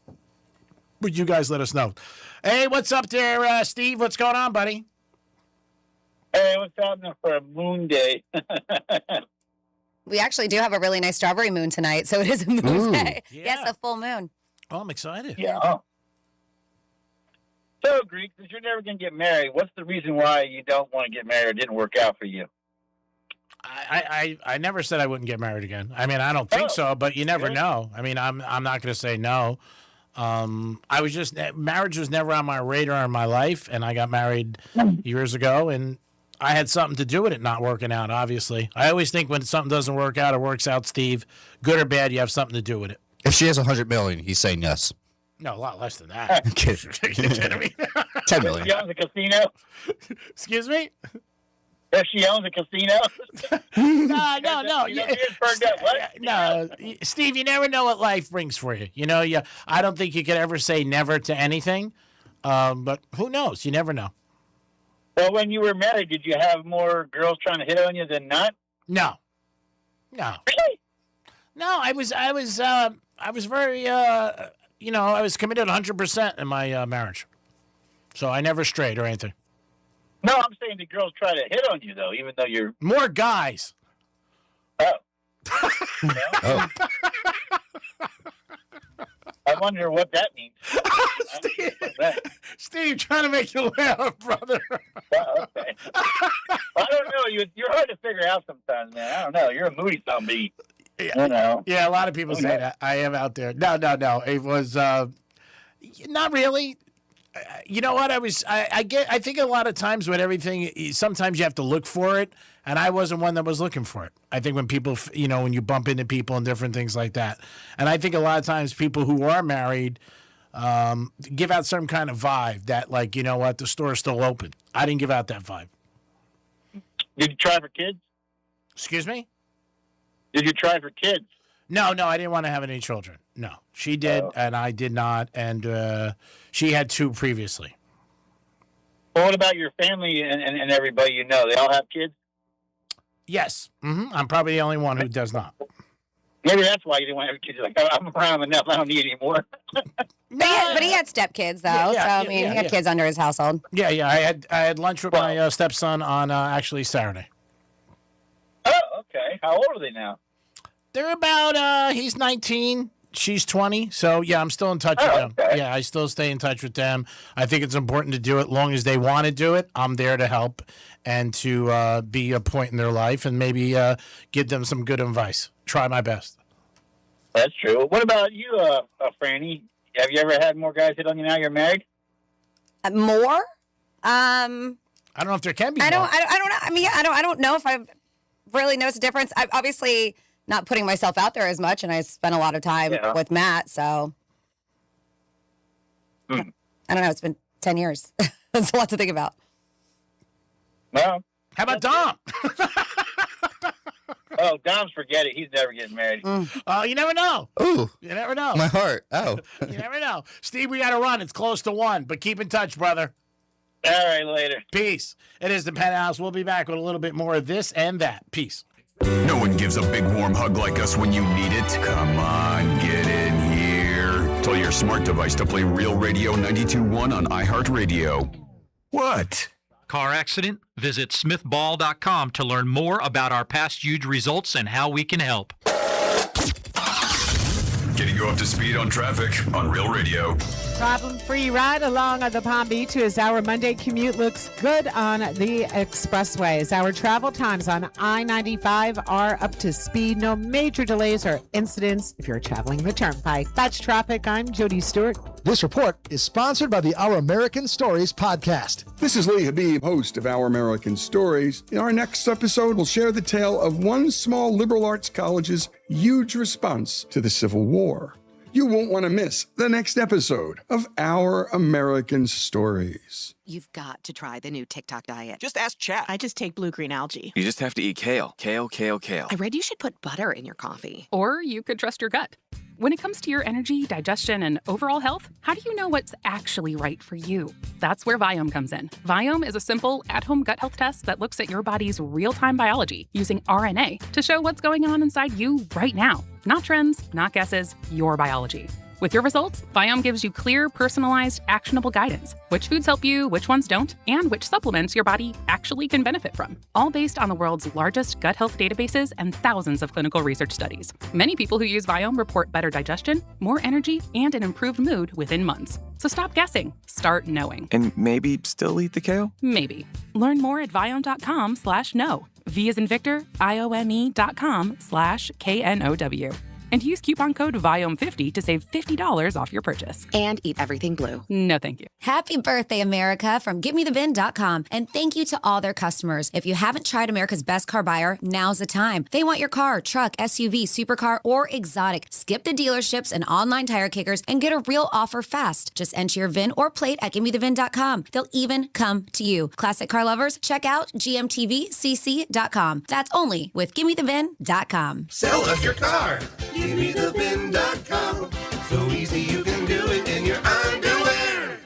Would you guys let us know? Hey, what's up there, Steve? What's going on, buddy? Hey, what's happening for a moon day? We actually do have a really nice strawberry moon tonight, so it is a moon day. Yeah. Yes, a full moon. Oh, I'm excited. Yeah. Oh. So, Greek, since you're never going to get married, what's the reason why you don't want to get married or didn't work out for you? I never said I wouldn't get married again. I mean, I don't think so, but you never know. I mean, I'm not going to say no. Marriage was never on my radar in my life, and I got married years ago, and I had something to do with it not working out, obviously. I always think when something doesn't work out or works out, Steve, good or bad, you have something to do with it. If she has $100 million, he's saying yes. No, a lot less than that. I'm kidding. Are you kidding me? $10 million. She owns a casino? Excuse me? If she owns a casino? No. No, Steve, you never know what life brings for you. You know, I don't think you could ever say never to anything, but who knows? You never know. Well, when you were married, did you have more girls trying to hit on you than not? No. Really? No, I was very, I was committed 100% in my marriage. So I never strayed or anything. No, I'm saying the girls try to hit on you, though, even though you're... More guys. Oh. Oh. I wonder what that means. Steve, trying to make you laugh, brother. Oh, okay. I don't know. You're hard to figure out sometimes, man. I don't know. You're a moody zombie. You know. Yeah, a lot of people say that. I am out there. No. It was not really. You know what? I think a lot of times with everything, sometimes you have to look for it, and I wasn't one that was looking for it. I think when people, when you bump into people and different things like that, and I think a lot of times people who are married give out some kind of vibe that, like, you know what, the store's still open. I didn't give out that vibe. Did you try for kids? Excuse me? Did you try for kids? No, I didn't want to have any children. No, she did, and I did not, and she had 2 previously. Well, what about your family and everybody you know? They all have kids? Yes. Mm-hmm. I'm probably the only one who does not. Maybe that's why you didn't want to have kids. Like, I'm around enough. I don't need any more. But he had stepkids, though. He had kids under his household. Yeah. I had lunch with my stepson on actually Saturday. Oh, okay. How old are they now? They're about, he's 19, she's 20. So, yeah, I'm still in touch with them. Okay. Yeah, I still stay in touch with them. I think it's important to do it. Long as they want to do it, I'm there to help and to be a point in their life and maybe give them some good advice. Try my best. That's true. What about you, Franny? Have you ever had more guys hit on you now you're married? More? I don't know if there can be more. I don't know. I mean, I don't know if I've really noticed a difference. I'm obviously not putting myself out there as much, and I spent a lot of time with Matt, so I don't know. It's been 10 years. That's a lot to think about. Well, how about Dom? Oh, Dom's forget it. He's never getting married. Oh, you never know. Ooh. You never know. My heart. Oh. You never know. Steve, we got to run. It's close to 1, but keep in touch, brother. All right, later. Peace. It is the Penthouse. We'll be back with a little bit more of this and that. Peace. No one gives a big warm hug like us when you need it. Come on, get in here. Tell your smart device to play Real Radio 92.1 on iHeartRadio. What? Car accident? Visit smithball.com to learn more about our past huge results and how we can help. Getting you up to speed on traffic on Real Radio. Problem-free ride along the Palm Beach as our Monday commute looks good on the expressways. Our travel times on I-95 are up to speed. No major delays or incidents if you're traveling the Turnpike. That's traffic. I'm Jody Stewart. This report is sponsored by the Our American Stories podcast. This is Lee Habib, host of Our American Stories. In our next episode, we'll share the tale of one small liberal arts college's huge response to the Civil War. You won't want to miss the next episode of Our American Stories. You've got to try the new TikTok diet. Just ask chat. I just take blue-green algae. You just have to eat kale. Kale, kale, kale. I read you should put butter in your coffee. Or you could trust your gut. When it comes to your energy, digestion, and overall health, how do you know what's actually right for you? That's where Viome comes in. Viome is a simple, at-home gut health test that looks at your body's real-time biology using RNA to show what's going on inside you right now. Not trends, not guesses, your biology. With your results, Viome gives you clear, personalized, actionable guidance. Which foods help you, which ones don't, and which supplements your body actually can benefit from. All based on the world's largest gut health databases and thousands of clinical research studies. Many people who use Viome report better digestion, more energy, and an improved mood within months. So stop guessing. Start knowing. And maybe still eat the kale? Maybe. Learn more at Viome.com/know. V as in Victor, IOME.com/KNOW. And use coupon code VIOM50 to save $50 off your purchase. And eat everything blue. No, thank you. Happy birthday, America, from GiveMeTheVin.com. And thank you to all their customers. If you haven't tried America's Best Car Buyer, now's the time. They want your car, truck, SUV, supercar, or exotic. Skip the dealerships and online tire kickers and get a real offer fast. Just enter your VIN or plate at GiveMeTheVin.com. They'll even come to you. Classic car lovers, check out GMTVCC.com. That's only with GiveMeTheVin.com. Sell us your car. GiveMeTheVin.com. So easy you can do it in your underwear.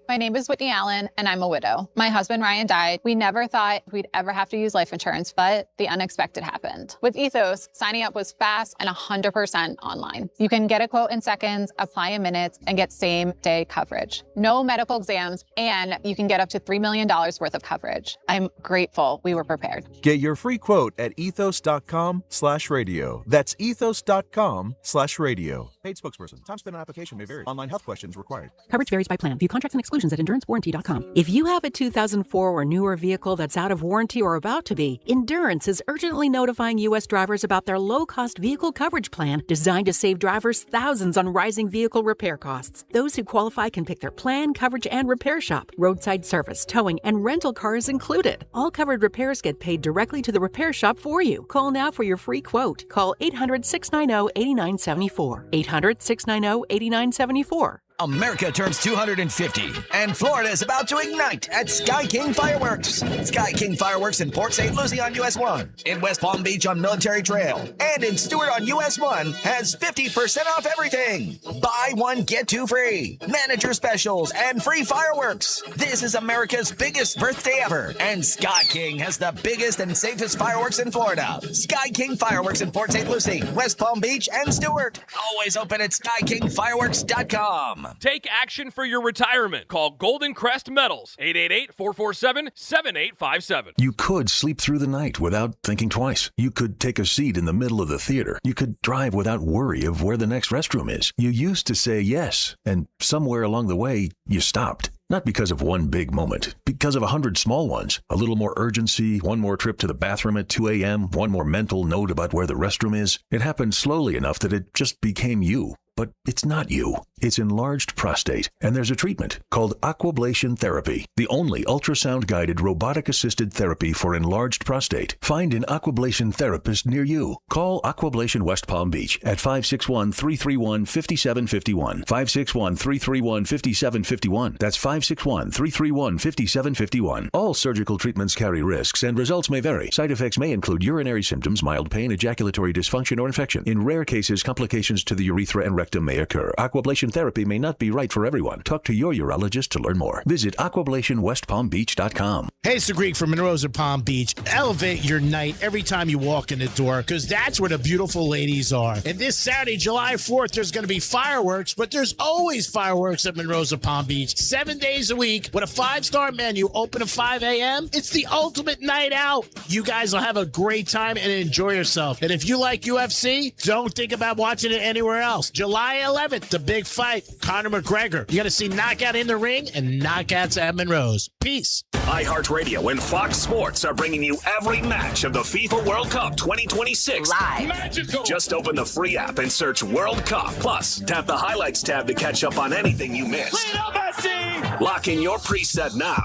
My name is Whitney Allen, and I'm a widow. My husband, Ryan, died. We never thought we'd ever have to use life insurance, but the unexpected happened. With Ethos, signing up was fast and 100% online. You can get a quote in seconds, apply in minutes, and get same-day coverage. No medical exams, and you can get up to $3 million worth of coverage. I'm grateful we were prepared. Get your free quote at ethos.com/radio. That's ethos.com/radio. Paid spokesperson. Time spent on application may vary. Online health questions required. Coverage varies by plan. View contracts and exclusions at endurancewarranty.com. If you have a 2004 or newer vehicle that's out of warranty or about to be, Endurance is urgently notifying U.S. drivers about their low-cost vehicle coverage plan designed to save drivers thousands on rising vehicle repair costs. Those who qualify can pick their plan, coverage, and repair shop. Roadside service, towing, and rental cars included. All covered repairs get paid directly to the repair shop for you. Call now for your free quote. Call 800-690-8974. 800-690-8974. America turns 250, and Florida is about to ignite at Sky King Fireworks. Sky King Fireworks in Port St. Lucie on US 1, in West Palm Beach on Military Trail, and in Stewart on US 1 has 50% off everything. Buy one, get two free. Manager specials and free fireworks. This is America's biggest birthday ever, and Sky King has the biggest and safest fireworks in Florida. Sky King Fireworks in Port St. Lucie, West Palm Beach, and Stewart. Always open at SkyKingFireworks.com. Take action for your retirement. Call Golden Crest Metals, 888-447-7857. You could sleep through the night without thinking twice. You could take a seat in the middle of the theater. You could drive without worry of where the next restroom is. You used to say yes, and somewhere along the way, you stopped. Not because of one big moment, because of 100 small ones. A little more urgency, one more trip to the bathroom at 2 a.m., one more mental note about where the restroom is. It happened slowly enough that it just became you. But it's not you. It's enlarged prostate, and there's a treatment called aquablation therapy, the only ultrasound-guided robotic-assisted therapy for enlarged prostate. Find an aquablation therapist near you. Call Aquablation West Palm Beach at 561-331-5751. 561-331-5751. That's 561-331-5751. All surgical treatments carry risks, and results may vary. Side effects may include urinary symptoms, mild pain, ejaculatory dysfunction, or infection. In rare cases, complications to the urethra and rectum may occur. Aquablation therapy may not be right for everyone. Talk to your urologist to learn more. Visit aquablationwestpalmbeach.com. Hey, it's the Greek from Monroe's at Palm Beach. Elevate your night every time you walk in the door, because that's where the beautiful ladies are. And this Saturday, July 4th, there's going to be fireworks, but there's always fireworks at Monroe's at Palm Beach. 7 days a week with a 5-star menu, open at 5 a.m. It's the ultimate night out. You guys will have a great time and enjoy yourself. And if you like UFC, don't think about watching it anywhere else. July 11th, the big fight, Conor McGregor. You got to see knockout in the ring and knockouts at Monroe's. Peace. iHeartRadio and Fox Sports are bringing you every match of the FIFA World Cup 2026 live. Magical. Just open the free app and search World Cup. Plus, tap the highlights tab to catch up on anything you missed. Lock in your preset now.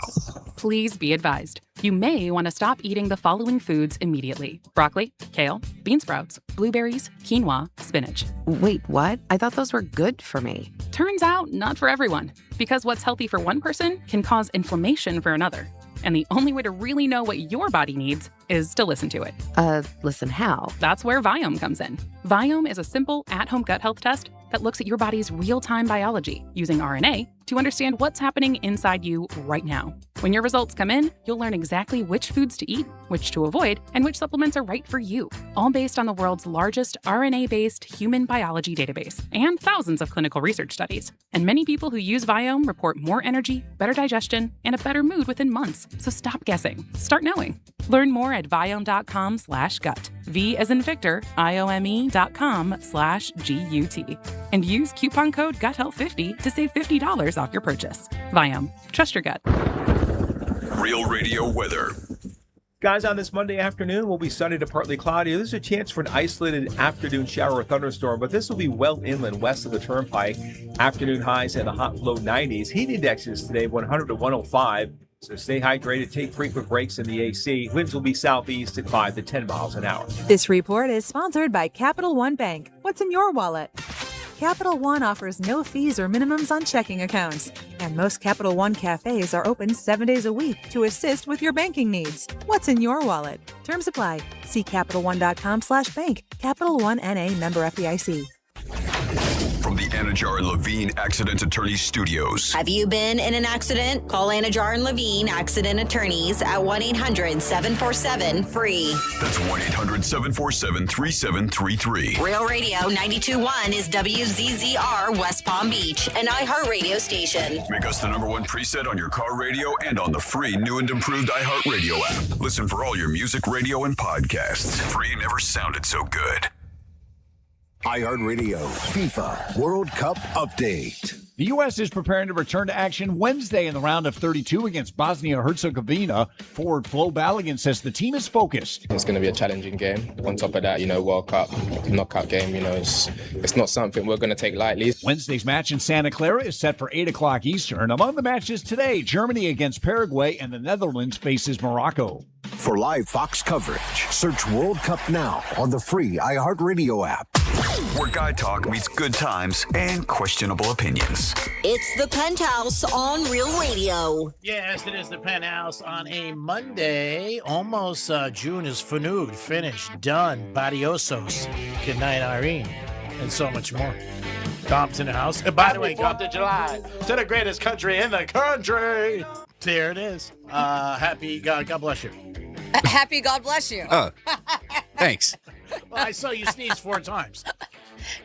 Please be advised. You may want to stop eating the following foods immediately: broccoli, kale, bean sprouts, blueberries, quinoa, spinach. Wait, what? I thought those were good for me. Turns out, not for everyone. Because what's healthy for one person can cause inflammation for another. And the only way to really know what your body needs is to listen to it. Listen how? That's where Viome comes in. Viome is a simple, at-home gut health test that looks at your body's real-time biology using RNA to understand what's happening inside you right now. When your results come in, you'll learn exactly which foods to eat, which to avoid, and which supplements are right for you, all based on the world's largest RNA-based human biology database and thousands of clinical research studies. And many people who use Viome report more energy, better digestion, and a better mood within months. So stop guessing. Start knowing. Learn more at Viome.com/gut. V as in Victor, IOME.com/GUT. And use coupon code GUTHEALTH50 to save $50 off your purchase. Viome. Trust your gut. Real Radio weather. Guys, on this Monday afternoon, will be sunny to partly cloudy. There's a chance for an isolated afternoon shower or thunderstorm, but this will be well inland west of the Turnpike. Afternoon highs in the hot low 90s. Heat indexes today 100 to 105. So stay hydrated, take frequent breaks in the AC. Winds will be southeast at 5 to 10 miles an hour. This report is sponsored by Capital One Bank. What's in your wallet? Capital One offers no fees or minimums on checking accounts. And most Capital One cafes are open 7 days a week to assist with your banking needs. What's in your wallet? Terms apply. See CapitalOne.com/bank. Capital One N.A. member FDIC. From the Anajar and Levine Accident Attorneys Studios. Have you been in an accident? Call Anajar and Levine Accident Attorneys at 1-800-747-FREE. That's 1-800-747-3733. Real Radio 92.1 is WZZR West Palm Beach, an iHeartRadio station. Make us the #1 preset on your car radio and on the free new and improved iHeartRadio app. Listen for all your music, radio, and podcasts. Free never sounded so good. iHeartRadio FIFA World Cup Update. The U.S. is preparing to return to action Wednesday in the round of 32 against Bosnia-Herzegovina. Forward Flo Balogun says the team is focused. It's going to be a challenging game. On top of that, World Cup, knockout game, it's not something we're going to take lightly. Wednesday's match in Santa Clara is set for 8 o'clock Eastern. Among the matches today, Germany against Paraguay and the Netherlands faces Morocco. For live Fox coverage, search World Cup now on the free iHeartRadio app. Where guy talk meets good times and questionable opinions. It's the Penthouse on Real Radio. Yes, it is the Penthouse on a Monday. Almost June is finished, done. Badiosos. Good night, Irene. And so much more. Dom's in the house. And by the way, 4th of July to the greatest country in the country. There it is. Happy God bless you. Happy God bless you. Oh, thanks. Well, I saw you sneeze 4 times.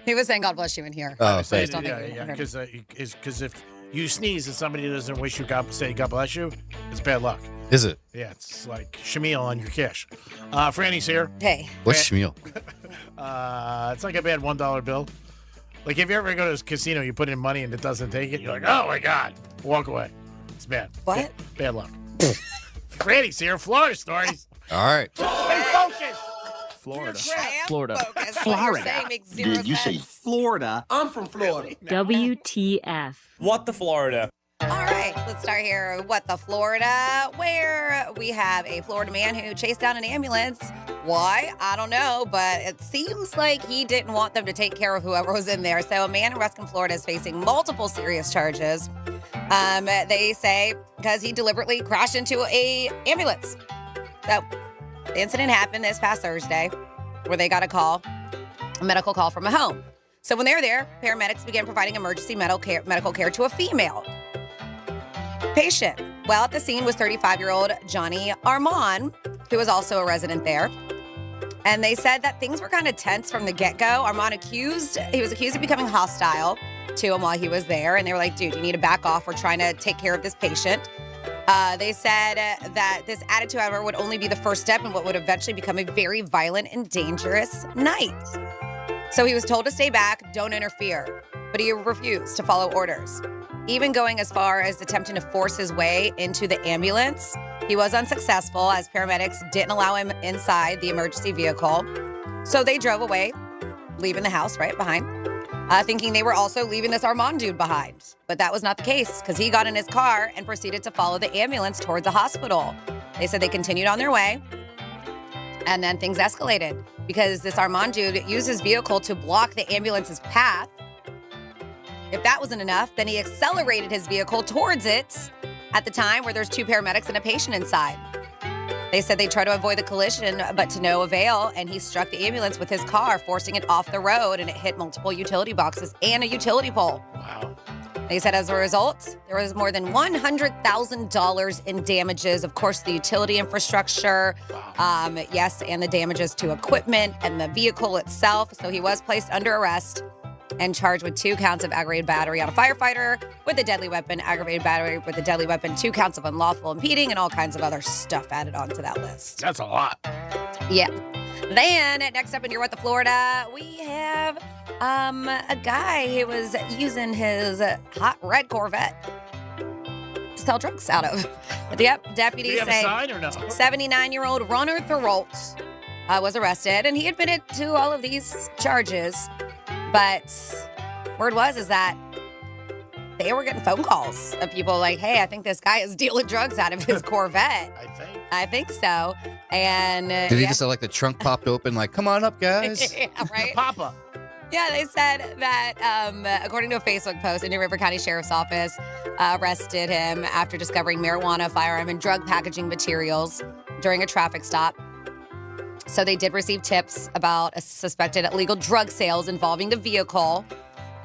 He was saying God bless you in here. Oh, thanks. Because if you sneeze and somebody doesn't wish you say God bless you, it's bad luck. Is it? Yeah, it's like Shamil on your cash. Franny's here. Hey. What's Shamil? It's like a bad $1 bill. Like if you ever go to a casino, you put in money and it doesn't take it, you're like, oh my God, walk away. It's bad. What? Bad luck. Franny's here. Florida stories. All right. Stay focused. Florida. Florida. Florida. Did you say Florida? I'm from Florida. WTF. What the Florida? All right, let's start here. What the Florida, where we have a Florida man who chased down an ambulance. Why? I don't know, but it seems like he didn't want them to take care of whoever was in there. So a man in Ruskin, Florida is facing multiple serious charges. They say because he deliberately crashed into a ambulance. So the incident happened this past Thursday where they got a medical call from a home. So when they were there, paramedics began providing emergency medical care to a female patient. Well, at the scene was 35-year-old Johnny Armand, who was also a resident there. And they said that things were kind of tense from the get-go. Armand was accused of becoming hostile to him while he was there. And they were like, dude, you need to back off. We're trying to take care of this patient. They said that this attitude, however, would only be the first step in what would eventually become a very violent and dangerous night. So he was told to stay back, don't interfere, but he refused to follow orders. Even going as far as attempting to force his way into the ambulance, he was unsuccessful as paramedics didn't allow him inside the emergency vehicle. So they drove away, leaving the house right behind, thinking they were also leaving this Armand dude behind. But that was not the case because he got in his car and proceeded to follow the ambulance towards the hospital. They said they continued on their way. And then things escalated because this Armand dude used his vehicle to block the ambulance's path. If that wasn't enough, then he accelerated his vehicle towards it at the time where there's 2 paramedics and a patient inside. They said they tried to avoid the collision, but to no avail, and he struck the ambulance with his car, forcing it off the road, and it hit multiple utility boxes and a utility pole. Wow. They said as a result, there was more than $100,000 in damages. Of course, the utility infrastructure, yes, and the damages to equipment and the vehicle itself. So he was placed under arrest and charged with 2 counts of aggravated battery on a firefighter with a deadly weapon, aggravated battery with a deadly weapon, 2 counts of unlawful impeding, and all kinds of other stuff added onto that list. That's a lot. Yeah. Then, next up in your What the Florida, we have a guy who was using his hot red Corvette to to sell drugs out of. Yep, deputies Did he have a say sign or no? 79-year-old Runner Thorold was arrested, and he admitted to all of these charges. But word is that they were getting phone calls of people like, hey, I think this guy is dealing drugs out of his Corvette. I think so. And Did he just have like the trunk popped open, like, come on up, guys? yeah, right? Papa. Yeah, they said that according to a Facebook post, Indian River County Sheriff's Office arrested him after discovering marijuana, firearm, and drug packaging materials during a traffic stop. So they did receive tips about a suspected illegal drug sales involving the vehicle.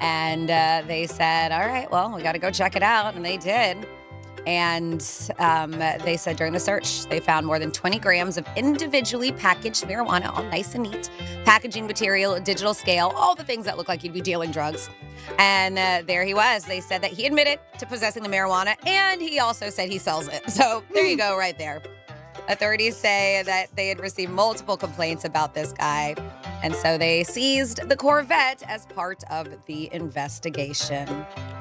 And they said, all right, well, we got to go check it out. And they did. And they said during the search, they found more than 20 grams of individually packaged marijuana, all nice and neat. Packaging material, a digital scale, all the things that look like he'd be dealing drugs. And there he was. They said that he admitted to possessing the marijuana, and he also said he sells it. So there you go right there. Authorities say that they had received multiple complaints about this guy, and so they seized the Corvette as part of the investigation.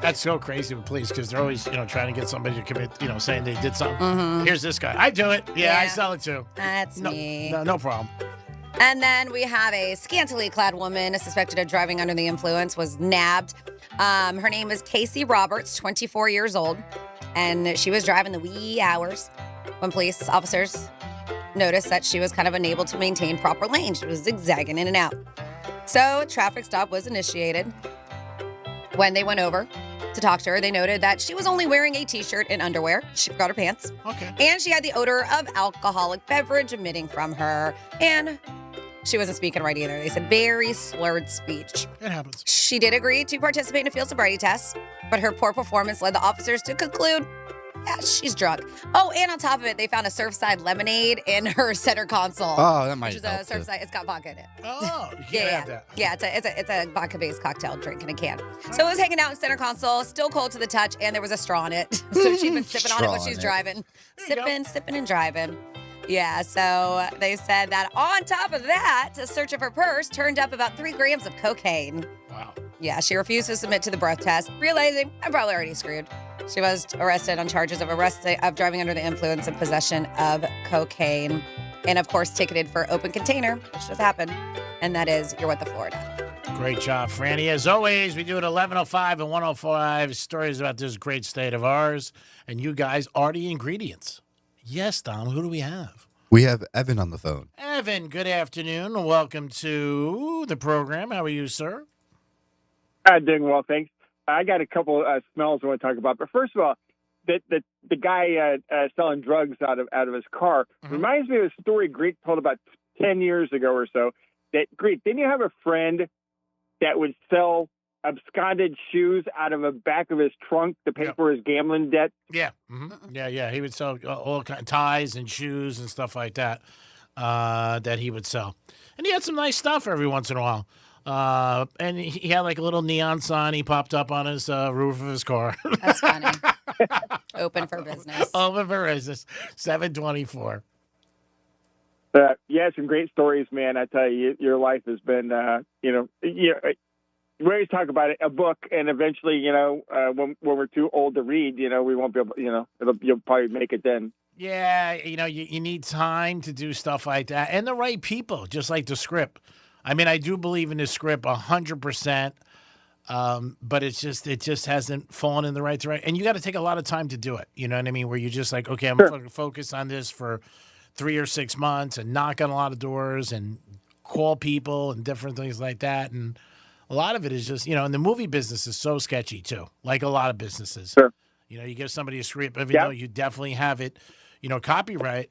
That's so crazy with police because they're always, trying to get somebody to commit, saying they did something. Mhm. Here's this guy. I do it. Yeah, I Yeah. sell it too. That's me. No problem. And then we have a scantily clad woman suspected of driving under the influence was nabbed. Her name is Casey Roberts, 24 years old, and she was driving the wee hours when police officers noticed that she was kind of unable to maintain proper lane. She was zigzagging in and out. So a traffic stop was initiated. When they went over to talk to her, they noted that she was only wearing a t-shirt and underwear. She forgot her pants. Okay. And she had the odor of alcoholic beverage emitting from her. And she wasn't speaking right either. They said very slurred speech. It happens. She did agree to participate in a field sobriety test, but her poor performance led the officers to conclude, yeah, she's drunk. Oh, and on top of it, they found a Surfside lemonade in her center console. Oh, that might Which is a help, too. Surfside. It's got vodka in it. Oh, you Yeah, can't yeah. have that. Yeah, it's a vodka-based cocktail drink in a can. So it was hanging out in center console, still cold to the touch, and there was a straw in it. So she'd been sipping on it when Straw she was in it. driving. Sipping and driving. Yeah, so they said that on top of that, a search of her purse turned up about 3 grams of cocaine. Wow. Yeah, she refused to submit to the breath test, realizing I'm probably already screwed. She was arrested on charges of driving under the influence and possession of cocaine. And of course, ticketed for open container, which just happened. And that is You're What the Florida. Great job, Franny. As always, we do it 11:05 and 105 stories about this great state of ours. And you guys are the ingredients. Yes, Dom, who do we have? We have Evan on the phone. Evan, good afternoon. Welcome to the program. How are you, sir? Doing well, thanks. I got a couple smells I want to talk about. But first of all, the guy selling drugs out of his car reminds me of a story Greek told about 10 years ago or so. That Greek, didn't you have a friend that would sell absconded shoes out of the back of his trunk to pay for his gambling debt? Yeah. Mm-hmm. Yeah. He would sell all kinds of ties and shoes and stuff like that that he would sell. And he had some nice stuff every once in a while. And he had like a little neon sign he popped up on his roof of his car. That's funny. Open for business. Open for business. 724. Yeah, some great stories, man. I tell you, your life has been, we always talk about it, a book, and eventually, when we're too old to read, we won't be able, you'll probably make it then. Yeah, you need time to do stuff like that and the right people, just like the script. I mean, I do believe in the script 100%, but it just hasn't fallen in the right direction. And you got to take a lot of time to do it. You know what I mean? Where you're just like, okay, I'm going to focus on this for 3 or 6 months and knock on a lot of doors and call people and different things like that. And a lot of it is just, and the movie business is so sketchy too, like a lot of businesses. Sure. You give somebody a script, even though you definitely have it, copyright,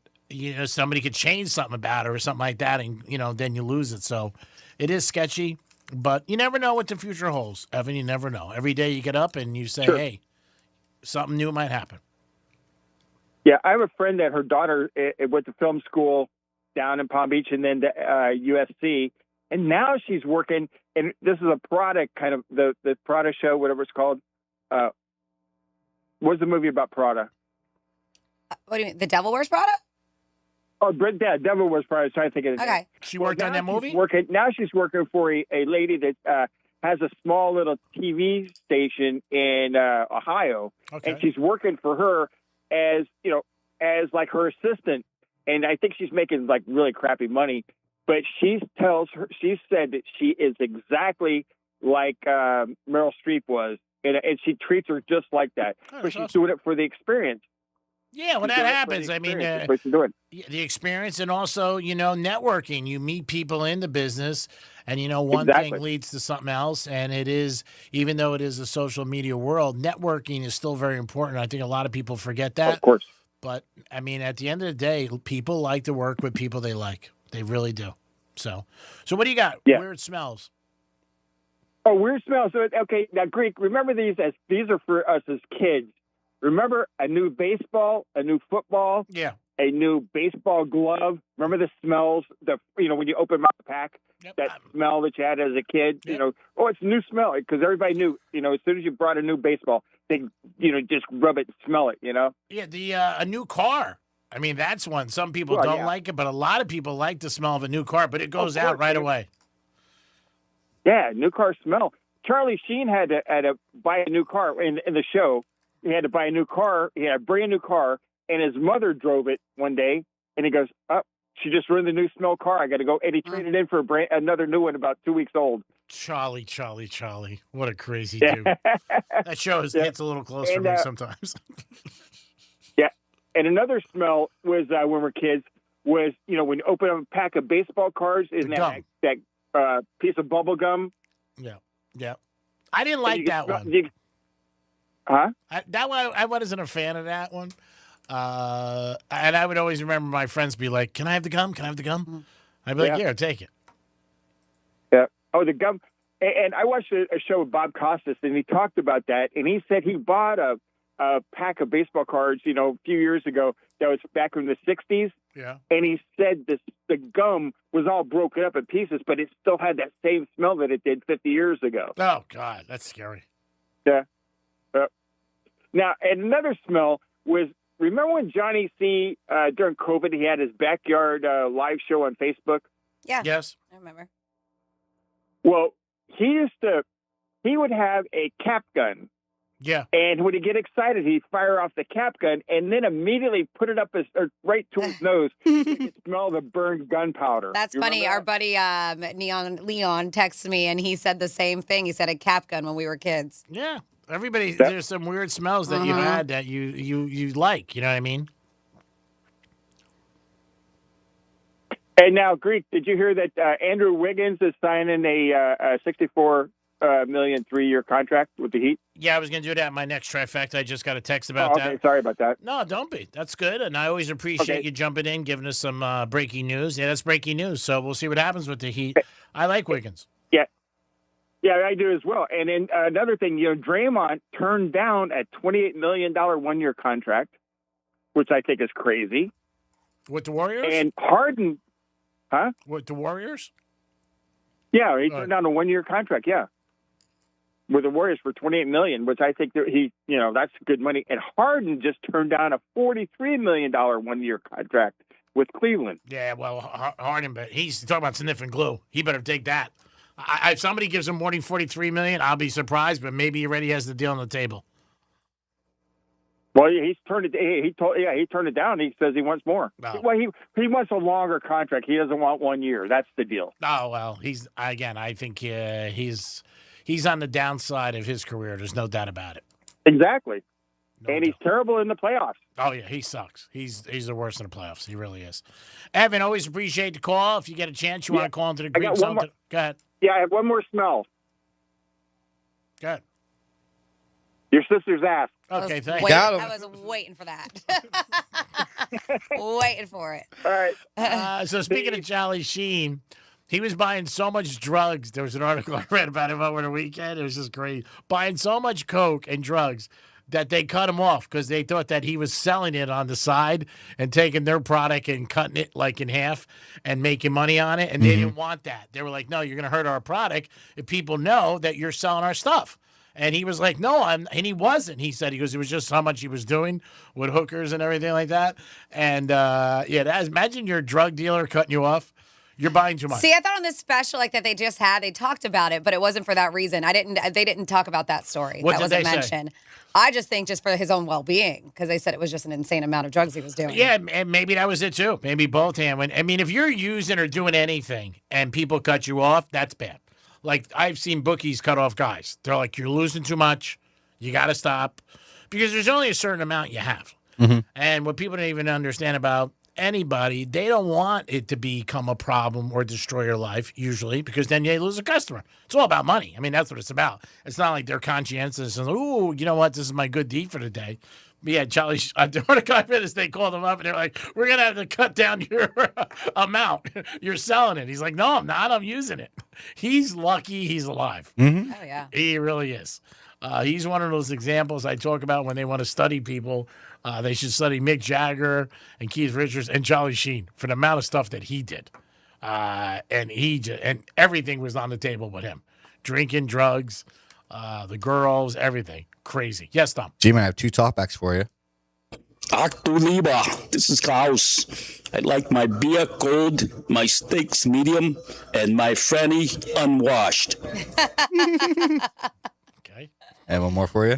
somebody could change something about it or something like that, and, then you lose it. So it is sketchy, but you never know what the future holds, Evan. You never know. Every day you get up and you say, hey, something new might happen. Yeah, I have a friend that her daughter went to film school down in Palm Beach and then to USC, and now she's working, and this is a Prada kind of, the Prada show, whatever it's called. What's the movie about Prada? What do you mean? The Devil Wears Prada? Oh, yeah, Devil Wears Prada. I was trying to think of it. Okay. She worked on that movie? Now she's working for a lady that has a small little TV station in Ohio, and she's working for her as as like her assistant. And I think she's making like really crappy money. But she said that she is exactly like Meryl Streep was, and she treats her just like that. But she's doing it for the experience. Yeah, when that happens, I mean, the experience and also, networking. You meet people in the business, and, one thing leads to something else. And it is, even though it is a social media world, networking is still very important. I think a lot of people forget that. Of course. But, I mean, at the end of the day, people like to work with people they like. They really do. So what do you got? Yeah. Weird smells. Oh, weird smells. Okay, now, Greek, remember these are for us as kids. Remember a new baseball, a new football, a new baseball glove. Remember the smells, when you open up the pack, that smell that you had as a kid. It's a new smell because everybody knew. As soon as you brought a new baseball, they just rub it and smell it. Yeah, a new car. I mean, that's one. Some people don't like it, but a lot of people like the smell of a new car. But it goes out right away. Yeah, new car smell. Charlie Sheen had to buy a new car in the show. He had to buy a new car. He had a brand new car, and his mother drove it one day. And he goes, "Oh, she just ruined the new smell car. I got to go." And he traded in for another new one about 2 weeks old. Charlie. What a crazy dude. That show hits a little close for me sometimes. Yeah. And another smell was when we were kids was, when you open up a pack of baseball cards, isn't that piece of bubble gum? Yeah. I didn't like that one. Huh? That one, I wasn't a fan of that one. And I would always remember my friends be like, "Can I have the gum? Can I have the gum?" I'd be like, "Yeah, take it." Yeah. Oh, the gum. And I watched a show with Bob Costas, and he talked about that. And he said he bought a pack of baseball cards, a few years ago. That was back in the 60s. Yeah. And he said the gum was all broken up in pieces, but it still had that same smell that it did 50 years ago. Oh, God, that's scary. Yeah. Now, and another smell was, remember when Johnny C, during COVID, he had his backyard live show on Facebook? Yeah. Yes. I remember. Well, he would have a cap gun. Yeah. And when he'd get excited, he'd fire off the cap gun and then immediately put it up right to his nose. You could smell the burned gunpowder. That's funny. Our buddy Leon texted me, and he said the same thing. He said a cap gun when we were kids. Yeah. Everybody, there's some weird smells that you had that you like. You know what I mean? And now, Greek, did you hear that Andrew Wiggins is signing a $64 million 3-year contract with the Heat? Yeah, I was going to do that in my next trifecta. I just got a text about that. Okay, sorry about that. No, don't be. That's good. And I always appreciate you jumping in, giving us some breaking news. Yeah, that's breaking news. So we'll see what happens with the Heat. I like Wiggins. Yeah, I do as well. And then another thing, Draymond turned down a $28 million 1-year contract, which I think is crazy. With the Warriors? And Harden, huh? With the Warriors? Yeah, he turned down a 1-year contract, with the Warriors for $28 million, which I think that that's good money. And Harden just turned down a $43 million 1-year contract with Cleveland. Yeah, well, Harden, but he's talking about sniffing glue. He better take that. If somebody gives him more than $43 million, I'll be surprised, but maybe he already has the deal on the table. Well, he turned it down. He says he wants more. Oh. Well, he wants a longer contract. He doesn't want 1 year. That's the deal. Oh, well, I think he's on the downside of his career. There's no doubt about it. Exactly. He's terrible in the playoffs. Oh, yeah, he sucks. He's the worst in the playoffs. He really is. Evan, always appreciate the call. If you get a chance, you want to call into the Greek zone. Go ahead. Yeah, I have one more smell. Go ahead. Your sister's ass. Okay, thanks. I was waiting for that. Waiting for it. All right. So speaking of Charlie Sheen, he was buying so much drugs. There was an article I read about him over the weekend. It was just great. Buying so much coke and drugs that they cut him off because they thought that he was selling it on the side and taking their product and cutting it like in half and making money on it. And they didn't want that. They were like, no, you're going to hurt our product if people know that you're selling our stuff. And he was like, no, and he wasn't. He said, it was just how much he was doing with hookers and everything like that. And imagine your drug dealer cutting you off. You're buying too much. See, I thought on this special like that they just had, they talked about it, but it wasn't for that reason. They didn't talk about that story. What that did wasn't they say? mentioned. I just think just for his own well-being, because they said it was just an insane amount of drugs he was doing. Yeah, and maybe that was it too. Maybe both hand. I mean, if you're using or doing anything and people cut you off, that's bad. Like I've seen bookies cut off guys. They're like, you're losing too much. You got to stop, because there's only a certain amount you have. And what people don't even understand about anybody, they don't want it to become a problem or destroy your life, usually, because then you lose a customer. It's all about money. I mean, that's what it's about. It's not like they're conscientious and, ooh, you know what, this is my good deed for the day. But yeah, Charlie, during a conference, they called him up and they're like, we're going to have to cut down your amount. You're selling it. He's like, no, I'm not. I'm using it. He's lucky he's alive. Oh, yeah. He really is. He's one of those examples I talk about when they want to study people. They should study Mick Jagger and Keith Richards and Charlie Sheen for the amount of stuff that he did. And everything was on the table with him. Drinking, drugs, the girls, everything. Crazy. Yes, Tom. G-Man, I have 2 talkbacks for you. Actu Liba, this is Klaus. I like my beer cold, my steaks medium, and my Franny unwashed. Okay. And one more for you.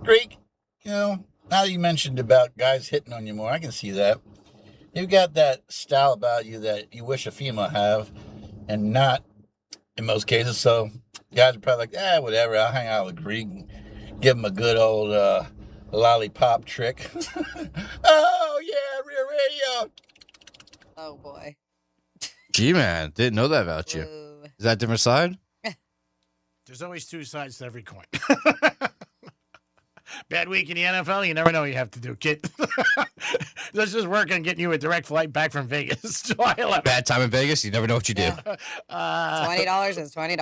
Greek, now that you mentioned about guys hitting on you more, I can see that. You've got that style about you that you wish a female have, and not in most cases. So guys are probably like, whatever, I'll hang out with Greek and give him a good old lollipop trick. Oh, yeah, rear radio. Oh, boy. G-Man, didn't know that about you. Is that a different side? There's always 2 sides to every coin. Bad week in the NFL, you never know what you have to do, kid. Let's just work on getting you a direct flight back from Vegas. July 11th. Bad time in Vegas, you never know what you do. $20 is $20.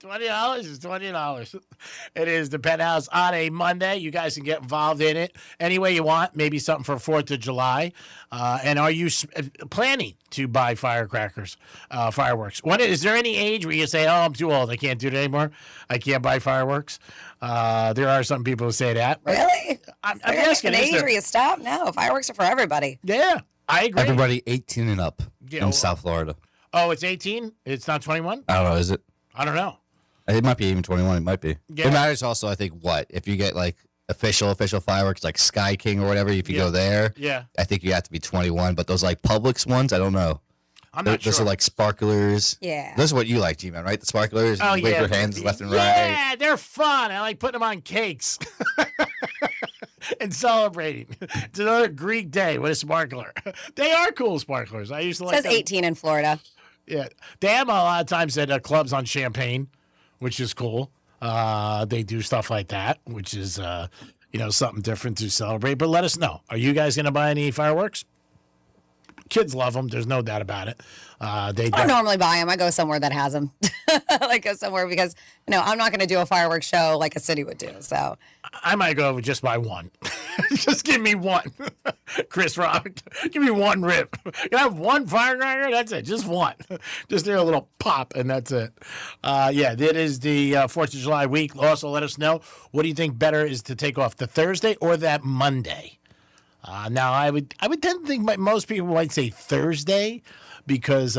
$20 is $20. It is the Penthouse on a Monday. You guys can get involved in it any way you want. Maybe something for 4th of July. And are you planning to buy firecrackers, fireworks? Is there any age where you say, oh, I'm too old, I can't do it anymore, I can't buy fireworks? There are some people who say that. Really? I'm asking. asking. An age where you stop? No, fireworks are for everybody. Yeah, I agree. Everybody 18 and up in South Florida. Oh, it's 18? It's not 21? I don't know, is it? I don't know. It might be even 21. It might be. Yeah. It matters also, I think, if you get like official fireworks like Sky King or whatever, if you go there, I think you have to be 21. But those like Publix ones, I don't know. I'm not sure. Those are like sparklers. Yeah. Those are what you like, G-Man, right? The sparklers. Oh, Wave your hands left and right. Yeah, they're fun. I like putting them on cakes and celebrating. It's another Greek day with a sparkler. They are cool sparklers. I used to like It says them. 18 in Florida. Yeah. They have a lot of times at clubs on Champagne, which is cool. They do stuff like that, which is, something different to celebrate. But let us know. Are you guys going to buy any fireworks? Kids love them. There's no doubt about it. I don't normally buy them. I go somewhere that has them. I go somewhere because, I'm not going to do a fireworks show like a city would do. So I might go just buy one. Just give me one. Chris Rock, give me one rip. Can I have one firecracker? That's it. Just one. Just do a little pop, and that's it. That is the 4th of July week. Also, let us know, what do you think better is to take off, the Thursday or that Monday? Now, I would tend to think most people might say Thursday because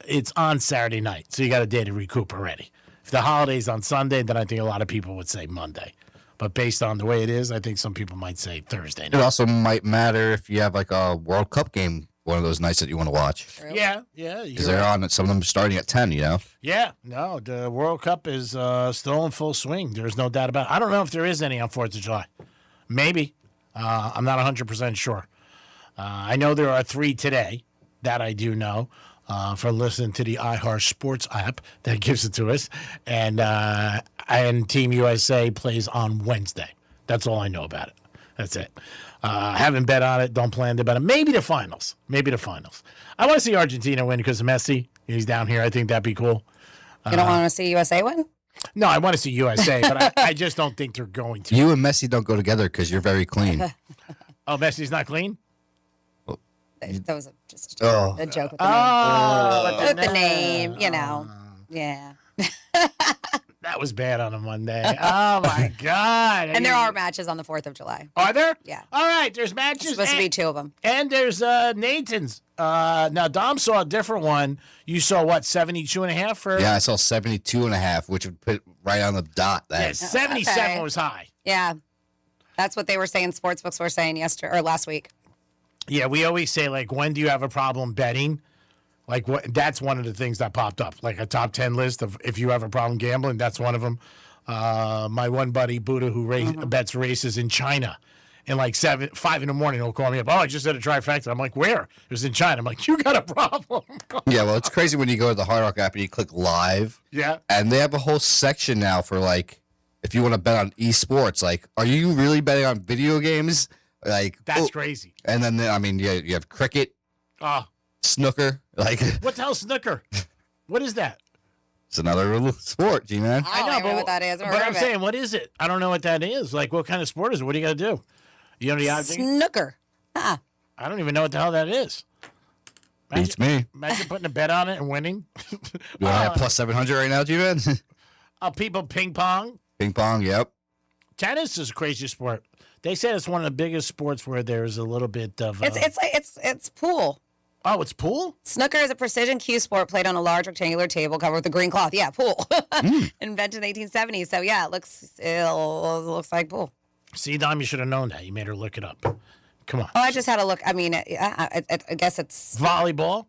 it's on Saturday night, so you got a day to recoup already. If the holiday's on Sunday, then I think a lot of people would say Monday. But based on the way it is, I think some people might say Thursday night. It also might matter if you have like a World Cup game, one of those nights that you want to watch. Yeah. Because they're on, some of them starting at 10, Yeah, no, the World Cup is still in full swing. There's no doubt about it. I don't know if there is any on 4th of July. Maybe. I'm not 100% sure. I know there are 3 today. That I do know for listening to the iHeart Sports app that gives it to us. And Team USA plays on Wednesday. That's all I know about it. That's it. Haven't bet on it. Don't plan to bet on it. Maybe the finals. I want to see Argentina win because of Messi. He's down here. I think that'd be cool. You don't want to see USA win? No, I want to see USA, but I just don't think they're going to. You and Messi don't go together because you're very clean. Oh, Messi's not clean? That was just a joke with the name. With the name, Yeah. That That was bad on a Monday. Oh, my God. And there are matches on the 4th of July. Are there? Yeah. All right, there's matches. Supposed to be 2 of them. And there's Nathan's. Now, Dom saw a different one. You saw, what, 72.5 for? Yeah, I saw 72.5, which would put right on the dot. Yeah, 77 was high. Yeah. That's what they were saying. Sportsbooks were saying last week. Yeah, we always say, like, when do you have a problem betting? Like, that's one of the things that popped up. Like a top 10 list of if you have a problem gambling, that's one of them. My one buddy, Buddha, who bets races in China. And like 5 in the morning, he'll call me up. Oh, I just did a trifecta. I'm like, where? It was in China. I'm like, you got a problem. Yeah, well, it's crazy when you go to the Hard Rock app and you click live. Yeah. And they have a whole section now for, like, if you want to bet on esports. Like, are you really betting on video games? Like, that's crazy. And then, I mean, you have cricket, snooker. Like, what the hell, snooker? What is that? It's another little sport, G-Man. I don't even know what that is. But I'm saying, what is it? I don't know what that is. Like, what kind of sport is it? What do you got to do? You know the odds? Snooker. I don't even know what the hell that is. Beats me. Imagine putting a bet on it and winning. You want to have plus 700 right now, G-Man? People ping pong. Ping pong, yep. Tennis is a crazy sport. They say it's one of the biggest sports where there's a little bit of. It's pool. Oh, it's pool? Snooker is a precision cue sport played on a large rectangular table covered with a green cloth. Yeah, pool. Invented in the 1870s. So yeah, it looks like pool. See, Dom, you should have known that. You made her look it up. Come on. Oh, I just had to look. I mean, I guess it's volleyball.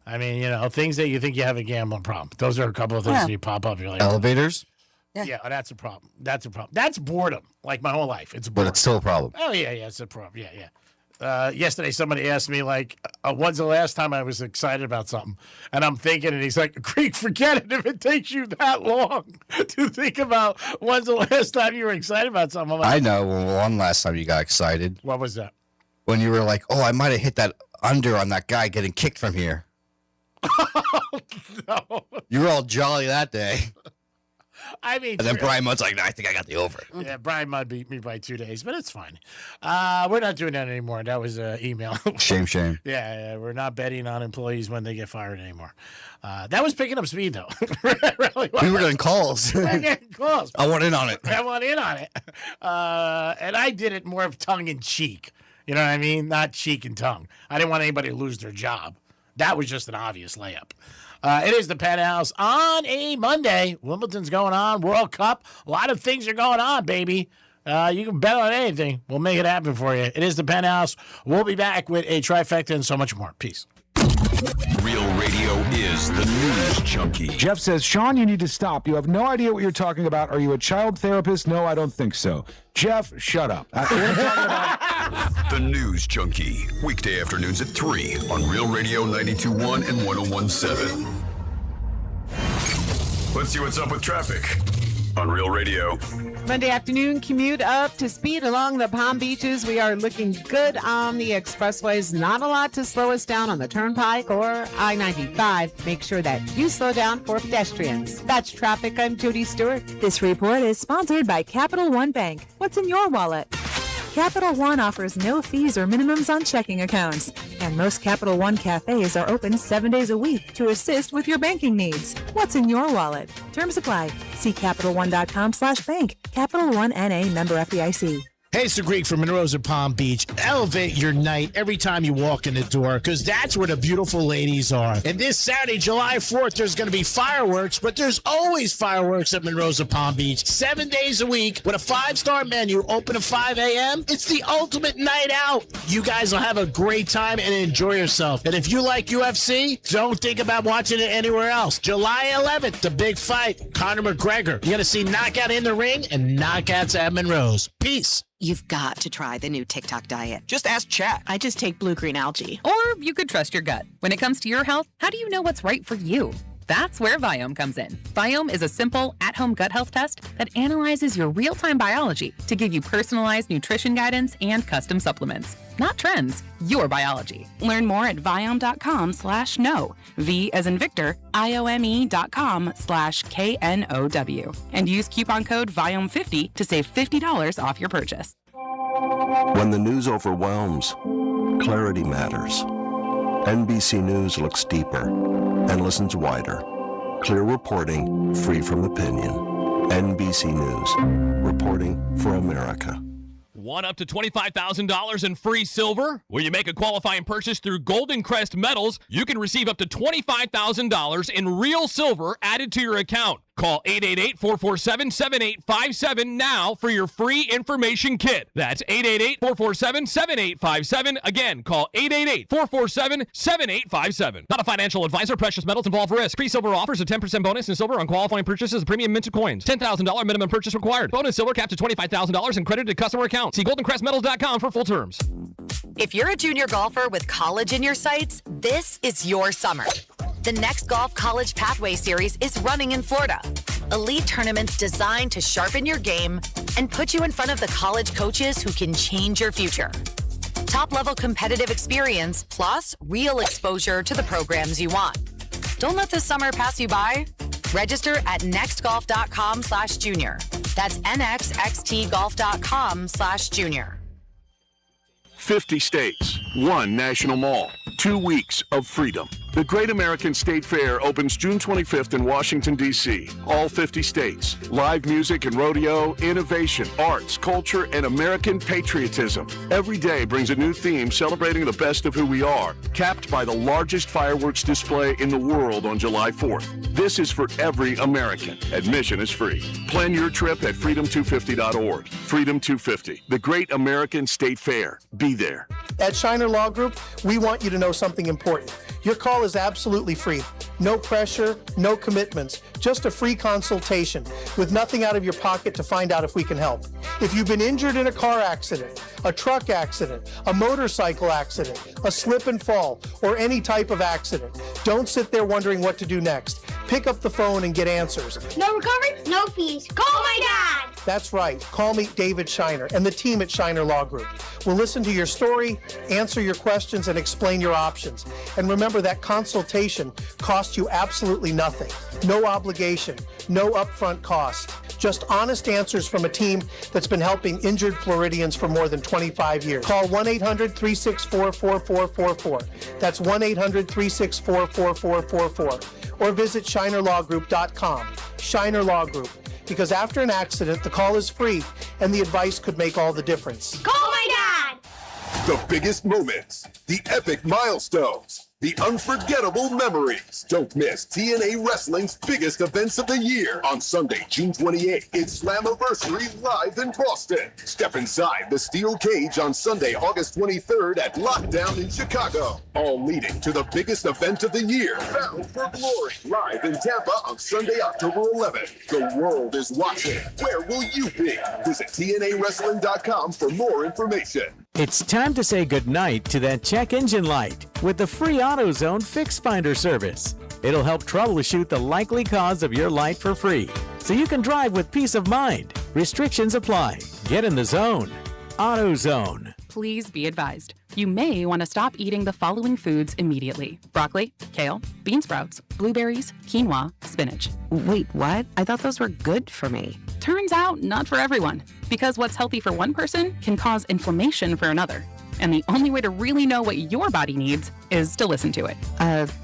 I mean, things that you think you have a gambling problem. Those are a couple of things that you pop up. You're like, elevators. Yeah, that's a problem. That's a problem. That's boredom. Like my whole life, it's But boredom. it's still a problem. Oh yeah, it's a problem. Yeah. Yesterday, somebody asked me, like, when's the last time I was excited about something? And I'm thinking, and he's like, Creek, forget it if it takes you that long to think about when's the last time you were excited about something. I'm like, I know one last time you got excited. What was that? When you were like, oh, I might have hit that under on that guy getting kicked from here. No. You were all jolly that day. I mean, and then Brian Mudd's like, no, I think I got the over. Yeah, Brian Mudd beat me by 2 days, but it's fine. We're not doing that anymore. That was an email. Shame. Yeah, we're not betting on employees when they get fired anymore. That was picking up speed, though. Really, we were getting calls. We were getting calls. I want in on it. I want in on it. And I did it more of tongue in cheek. You know what I mean? Not cheek and tongue. I didn't want anybody to lose their job. That was just an obvious layup. It is the Penthouse on a Monday. Wimbledon's going on. World Cup. A lot of things are going on, baby. You can bet on anything. We'll make it happen for you. It is the Penthouse. We'll be back with a trifecta and so much more. Peace. Real radio is the news junkie. Jeff says, Sean, you need to stop. You have no idea what you're talking about. Are you a child therapist? No, I don't think so. Jeff, shut up. The News Junkie. Weekday afternoons at 3 on Real Radio 92.1 and 101.7. Let's see what's up with traffic on Real Radio. Monday afternoon commute up to speed along the Palm Beaches. We are looking good on the expressways. Not a lot to slow us down on the Turnpike or I-95. Make sure that you slow down for pedestrians. That's traffic. I'm Jody Stewart. This report is sponsored by Capital One Bank. What's in your wallet? Capital One offers no fees or minimums on checking accounts. And most Capital One cafes are open 7 days a week to assist with your banking needs. What's in your wallet? Terms apply. See CapitalOne.com/bank. Capital One N.A. member FDIC. Hey, it's the Greek from Monroe's at Palm Beach. Elevate your night every time you walk in the door, because that's where the beautiful ladies are. And this Saturday, July 4th, there's going to be fireworks, but there's always fireworks at Monroe's at Palm Beach. 7 days a week with a 5-star menu, open at 5 a.m. It's the ultimate night out. You guys will have a great time and enjoy yourself. And if you like UFC, don't think about watching it anywhere else. July 11th, the big fight, Conor McGregor. You're going to see knockout in the ring and knockouts at Monroe's. Peace. You've got to try the new TikTok diet. Just ask Chat. I just take blue-green algae. Or you could trust your gut. When it comes to your health, how do you know what's right for you? That's where Viome comes in. Viome is a simple, at-home gut health test that analyzes your real-time biology to give you personalized nutrition guidance and custom supplements. Not trends, your biology. Learn more at Viome.com/know. V as in Victor, IOME.com/KNOW. And use coupon code Viome50 to save $50 off your purchase. When the news overwhelms, clarity matters. NBC News looks deeper and listens wider. Clear reporting, free from opinion. NBC News, reporting for America. Want up to $25,000 in free silver? When you make a qualifying purchase through Golden Crest Metals, you can receive up to $25,000 in real silver added to your account. Call 888-447-7857 now for your free information kit. That's 888-447-7857. Again, call 888-447-7857. Not a financial advisor. Precious metals involve risk. Free silver offers a 10% bonus in silver on qualifying purchases of premium minted coins. $10,000 minimum purchase required. Bonus silver capped to $25,000 and credited to customer account. See goldencrestmetals.com for full terms. If you're a junior golfer with college in your sights, this is your summer. The Next Golf College Pathway Series is running in Florida. Elite tournaments designed to sharpen your game and put you in front of the college coaches who can change your future. Top-level competitive experience plus real exposure to the programs you want. Don't let this summer pass you by. Register at nextgolf.com/junior. That's nxxtgolf.com/junior. 50 states, one national mall, 2 weeks of freedom. The Great American State Fair opens June 25th in Washington, D.C. All 50 states. Live music and rodeo, innovation, arts, culture, and American patriotism. Every day brings a new theme celebrating the best of who we are, capped by the largest fireworks display in the world on July 4th. This is for every American. Admission is free. Plan your trip at freedom250.org. Freedom 250, the Great American State Fair. Be there. At Shiner Law Group, we want you to know something important. Your call is absolutely free. No pressure, no commitments, just a free consultation with nothing out of your pocket to find out if we can help. If you've been injured in a car accident, a truck accident, a motorcycle accident, a slip and fall, or any type of accident, don't sit there wondering what to do next. Pick up the phone and get answers. No recovery, no fees. Call my dad. That's right. Call me David Shiner and the team at Shiner Law Group. We'll listen to your story, answer your questions, and explain your options. And remember that consultation costs you absolutely nothing. No obligation, no upfront cost. Just honest answers from a team that's been helping injured Floridians for more than 25 years. Call 1-800-364-4444. That's 1-800-364-4444. Or visit shinerlawgroup.com. Shiner Law Group. Because after an accident, the call is free, and the advice could make all the difference. Call my dad! The biggest moments, the epic milestones, the unforgettable memories. Don't miss TNA Wrestling's biggest events of the year on Sunday, June 28th. It's Slammiversary live in Boston. Step inside the steel cage on Sunday, August 23rd at Lockdown in Chicago. All leading to the biggest event of the year, Battle for Glory, live in Tampa on Sunday, October 11th. The world is watching. Where will you be? Visit TNAWrestling.com for more information. It's time to say goodnight to that check engine light with the free AutoZone Fix Finder service. It'll help troubleshoot the likely cause of your light for free, so you can drive with peace of mind. Restrictions apply. Get in the zone. AutoZone. Please be advised. You may want to stop eating the following foods immediately: broccoli, kale, bean sprouts, blueberries, quinoa, spinach. Wait, what? I thought those were good for me. Turns out, not for everyone. Because what's healthy for one person can cause inflammation for another. And the only way to really know what your body needs is to listen to it.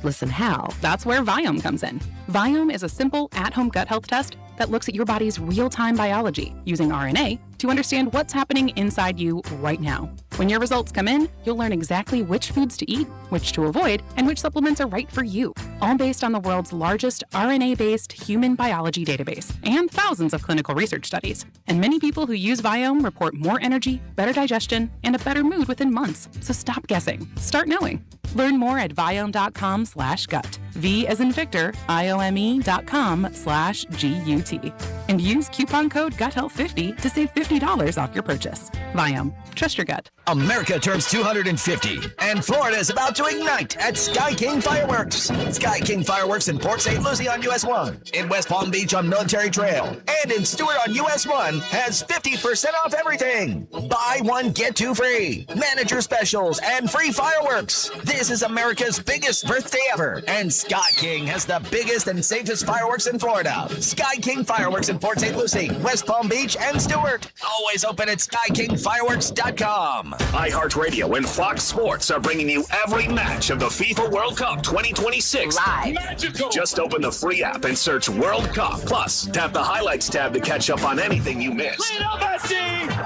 Listen how? That's where Viome comes in. Viome is a simple at-home gut health test that looks at your body's real-time biology using RNA to understand what's happening inside you right now. When your results come in, you'll learn exactly which foods to eat, which to avoid, and which supplements are right for you, all based on the world's largest RNA-based human biology database and thousands of clinical research studies. And many people who use Viome report more energy, better digestion, and a better mood within months. So stop guessing. Start knowing. Learn more at viome.com/gut. V as in Victor, IOME.com/GUT. And use coupon code GUTHEALTH50 to save $50 off your purchase. Viome. Trust your gut. America turns 250, and Florida is about to ignite at Sky King Fireworks. Sky King Fireworks in Port St. Lucie on US 1, in West Palm Beach on Military Trail, and in Stewart on US 1 has 50% off everything. Buy one, get two free. Manager specials and free fireworks. This is America's biggest birthday ever, and Sky King has the biggest and safest fireworks in Florida. Sky King Fireworks in Port St. Lucie, West Palm Beach, and Stewart. Always open at SkyKingFireworks.com. iHeartRadio and Fox Sports are bringing you every match of the FIFA World Cup 2026 Live. Magical. Just open the free app and search World Cup. Plus, tap the highlights tab to catch up on anything you missed.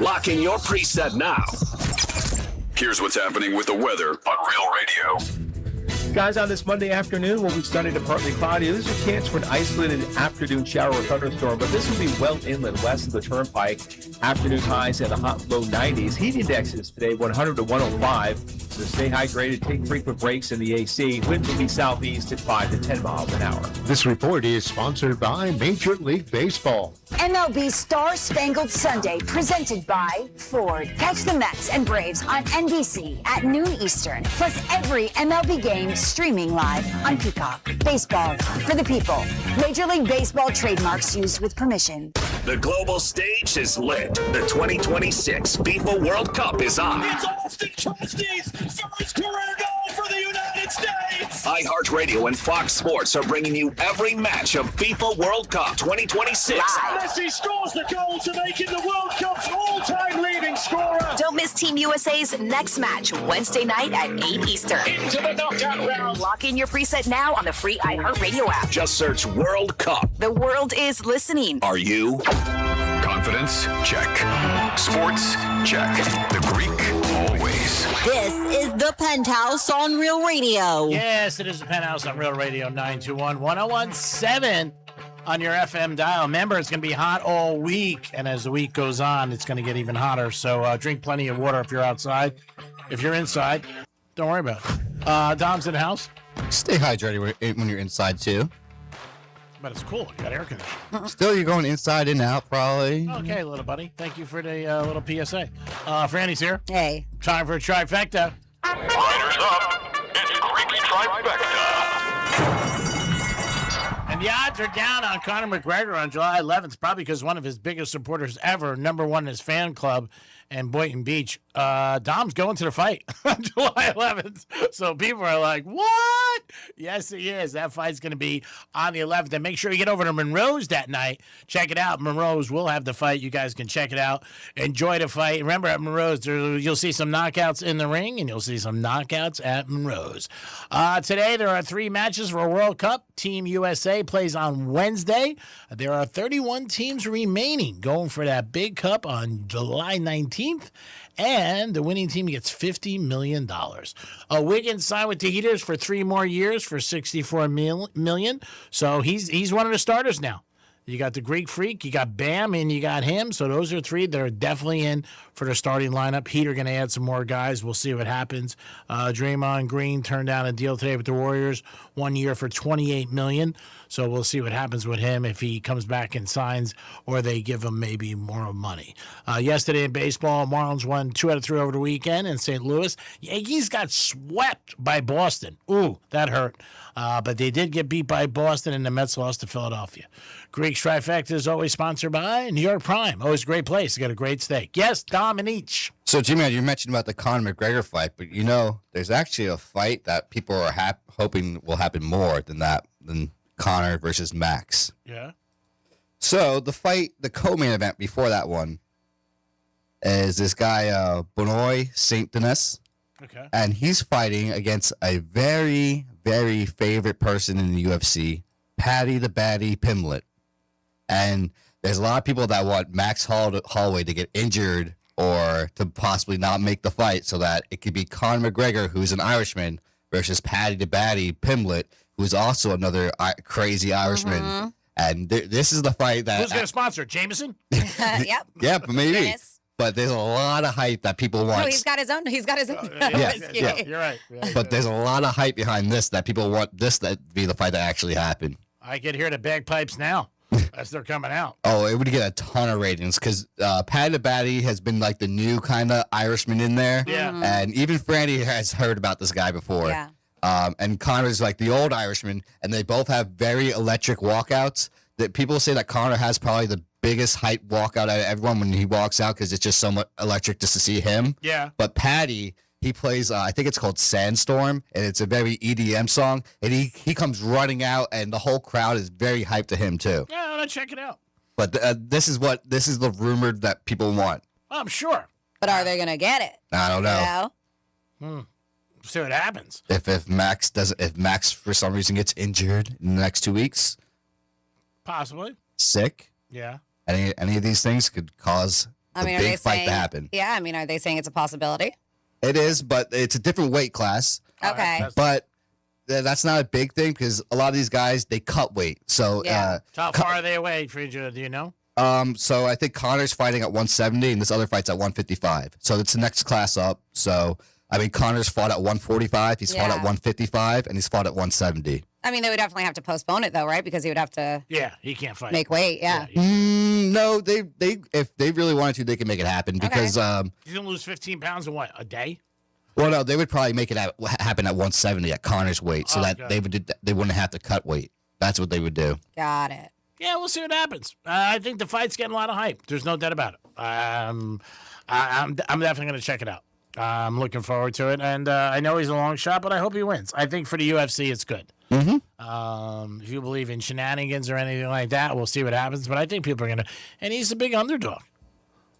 Lock in your preset now. Here's what's happening with the weather on Real Radio. Guys, on this Monday afternoon, we'll be sunny to partly cloudy. There's a chance for an isolated afternoon shower or thunderstorm, but this will be well inland west of the turnpike. Afternoon highs in the hot low 90s. Heat indexes today 100 to 105. So stay hydrated, take frequent breaks in the AC. Winds will be southeast at 5 to 10 miles an hour. This report is sponsored by Major League Baseball. MLB Star Spangled Sunday, presented by Ford. Catch the Mets and Braves on NBC at noon Eastern. Plus every MLB game streaming live on Peacock. Baseball for the people. Major League Baseball trademarks used with permission. The global stage is lit. The 2026 FIFA World Cup is on. It's Austin Trusty's first career goal for the United States. iHeartRadio and Fox Sports are bringing you every match of FIFA World Cup 2026. Messi scores the goal to make him the World Cup's all-time leading scorer. Don't miss Team USA's next match Wednesday night at 8 Eastern. Into the knockout round. Lock in your preset now on the free iHeartRadio app. Just search World Cup. The world is listening. Are you? Confidence? Check. Sports? Check. The Greek? Always. This is the Penthouse on Real Radio. Yes, it is the Penthouse on Real Radio, 921-1017 on your FM dial. Remember, it's going to be hot all week, and as the week goes on, it's going to get even hotter. So drink plenty of water if you're outside. If you're inside, don't worry about it. Dom's in the house. Stay hydrated when you're inside, too. But it's cool. You got air conditioning. Still, you're going inside and out, probably. Okay, little buddy. Thank you for the little PSA. Franny's here. Hey. Time for a trifecta. Liners up. It's Greek's Trifecta. And the odds are down on Conor McGregor on July 11th, probably because one of his biggest supporters ever, number one in his fan club in Boynton Beach, Dom's going to the fight on July 11th. So people are like, what? Yes, he is. That fight's going to be on the 11th. And make sure you get over to Monroe's that night. Check it out. Monroe's will have the fight. You guys can check it out. Enjoy the fight. Remember, at Monroe's, you'll see some knockouts in the ring, and you'll see some knockouts at Monroe's. Today, there are 3 matches for World Cup. Team USA plays on Wednesday. There are 31 teams remaining going for that big cup on July 19th. And the winning team gets $50 million. Wiggins signed with the Heaters for 3 more years for $64 million. So he's one of the starters now. You got the Greek Freak, you got Bam, and you got him. So those are 3 that are definitely in for the starting lineup. Heat are going to add some more guys. We'll see what happens. Draymond Green turned down a deal today with the Warriors, 1 year for $28 million. So we'll see what happens with him if he comes back and signs, or they give him maybe more money. Yesterday in baseball, Marlins won 2 out of 3 over the weekend in St. Louis. Yankees got swept by Boston. Ooh, that hurt. But they did get beat by Boston, and the Mets lost to Philadelphia. Greek's Trifecta is always sponsored by New York Prime. Always a great place. You got a great steak. Yes, Dom and each. So, Jimmy, you mentioned about the Conor McGregor fight, but there's actually a fight that people are hoping will happen more than Conor versus Max. Yeah. So the co-main event before that one is this guy Benoit Saint-Denis. Okay. And he's fighting against a very, very favorite person in the UFC, Paddy the Baddy Pimblett. And there's a lot of people that want Max Holloway to get injured or to possibly not make the fight so that it could be Conor McGregor, who's an Irishman, versus Paddy the Baddy Pimblett, who's also another crazy Irishman. Mm-hmm. And this is the fight that... Who's going to sponsor? Jameson? Yep. Yeah, but maybe. Dennis. But there's a lot of hype that people want. No, he's got his own. Yeah, you're right. But there's a lot of hype behind this that people want this to be the fight that actually happened. I can hear the bagpipes now as they're coming out. Oh, it would get a ton of ratings because Paddy the Baddy has been like the new kind of Irishman in there. Yeah. Mm-hmm. And even Franny has heard about this guy before. Yeah. And Conor's like the old Irishman, and they both have very electric walkouts. That people say that Conor has probably the biggest hype walkout out of everyone when he walks out because it's just somewhat electric just to see him. Yeah. But Paddy He plays, I think it's called Sandstorm, and it's a very EDM song. And he comes running out, and the whole crowd is very hyped to him too. Yeah, I'm gonna check it out. But this is the rumor that people want. I'm sure. But are they gonna get it? I don't know. See what happens. If Max for some reason gets injured in the next 2 weeks, Possibly. sick, Yeah. any of these things could cause I mean, a are they big fight saying? to happen. Yeah, I mean, are they saying it's a possibility? It is, but it's a different weight class. Okay. But that's not a big thing because a lot of these guys they cut weight. So How far are they away, Frida? Do you know? so I think Connor's fighting at 170 and this other fight's at 155. So it's the next class up. So I mean Connor's fought at 145, he's fought at 155, and he's fought at 170. I mean, they would definitely have to postpone it, though, right? Because he would have to Yeah, he can't fight. make weight. Yeah. No, they if they really wanted to, they can make it happen because He's gonna lose 15 pounds in what, a day? well, no, they would probably make it happen at 170 at Connor's weight, so that they wouldn't have to cut weight. That's what they would do. Got it. Yeah, we'll see what happens. I think the fight's getting a lot of hype. There's no doubt about it. I'm definitely going to check it out. I'm looking forward to it, and I know he's a long shot, but I hope he wins. I think for the UFC, it's good. Mm-hmm. If you believe in shenanigans or anything like that, we'll see what happens. But I think people are going to, and he's a big underdog,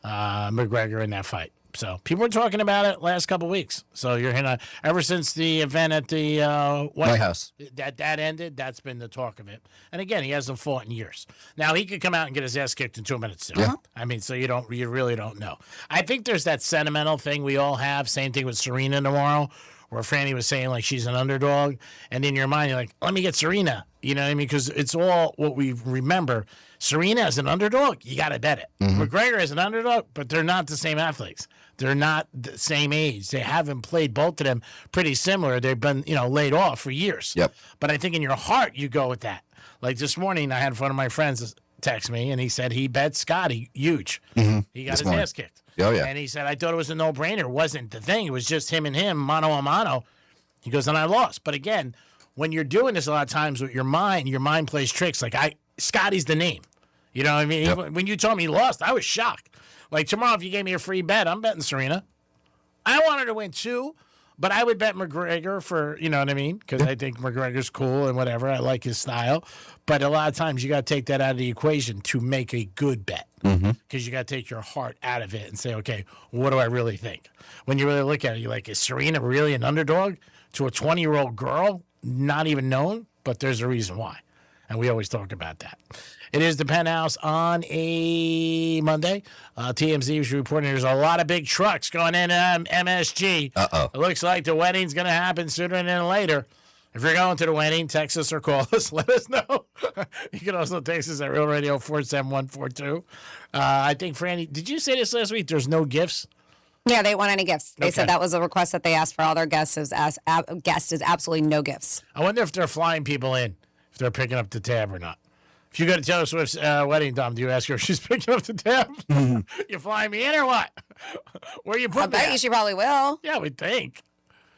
McGregor in that fight. So people are talking about it last couple weeks. So you're gonna ever since the event at the White House that ended. That's been the talk of it. And again, he hasn't fought in years. Now he could come out and get his ass kicked in 2 minutes. Too. Yeah. I mean, so you really don't know. I think there's that sentimental thing we all have. Same thing with Serena tomorrow, where Franny was saying like she's an underdog, and in your mind you're like, let me get Serena. You know what I mean? Because it's all what we remember. Serena as an underdog, you got to bet it. McGregor as an underdog, but they're not the same athletes. They're not the same age. They haven't played, both of them pretty similar. They've been, laid off for years. Yep. But I think in your heart you go with that. Like this morning, I had one of my friends text me, and he said he bet Scotty huge. He got his ass kicked. Oh, yeah. And he said, I thought it was a no-brainer. It wasn't the thing. It was just him and him, mano a mano. He goes, and I lost. But again, when you're doing this a lot of times with your mind plays tricks. Like Scotty's the name. You know what I mean? Yep. When you told me he lost, I was shocked. Like tomorrow, if you gave me a free bet, I'm betting Serena. I want her to win too, but I would bet McGregor for, you know what I mean? Because I think McGregor's cool and whatever. I like his style. But a lot of times you got to take that out of the equation to make a good bet. Because you got to take your heart out of it and say, okay, what do I really think? When you really look at it, you're like, is Serena really an underdog to a 20-year-old girl, not even known? But there's a reason why. And we always talk about that. It is the Penthouse on a Monday. TMZ is reporting there's a lot of big trucks going in MSG. Uh-oh. It looks like the wedding's going to happen sooner than later. If you're going to the wedding, text us or call us. Let us know. You can also text us at Real Radio 47142. I think, Franny, did you say this last week? There's no gifts? Yeah, they want any gifts. They said Okay. that was a request that they asked for all their guests. Is absolutely no gifts. I wonder if they're flying people in, if they're picking up the tab or not. If you go to Taylor Swift's wedding, Dom, do you ask her if she's picking up the tab? You flying me in or what? Where you put I bet that? you she probably will. Yeah, we think.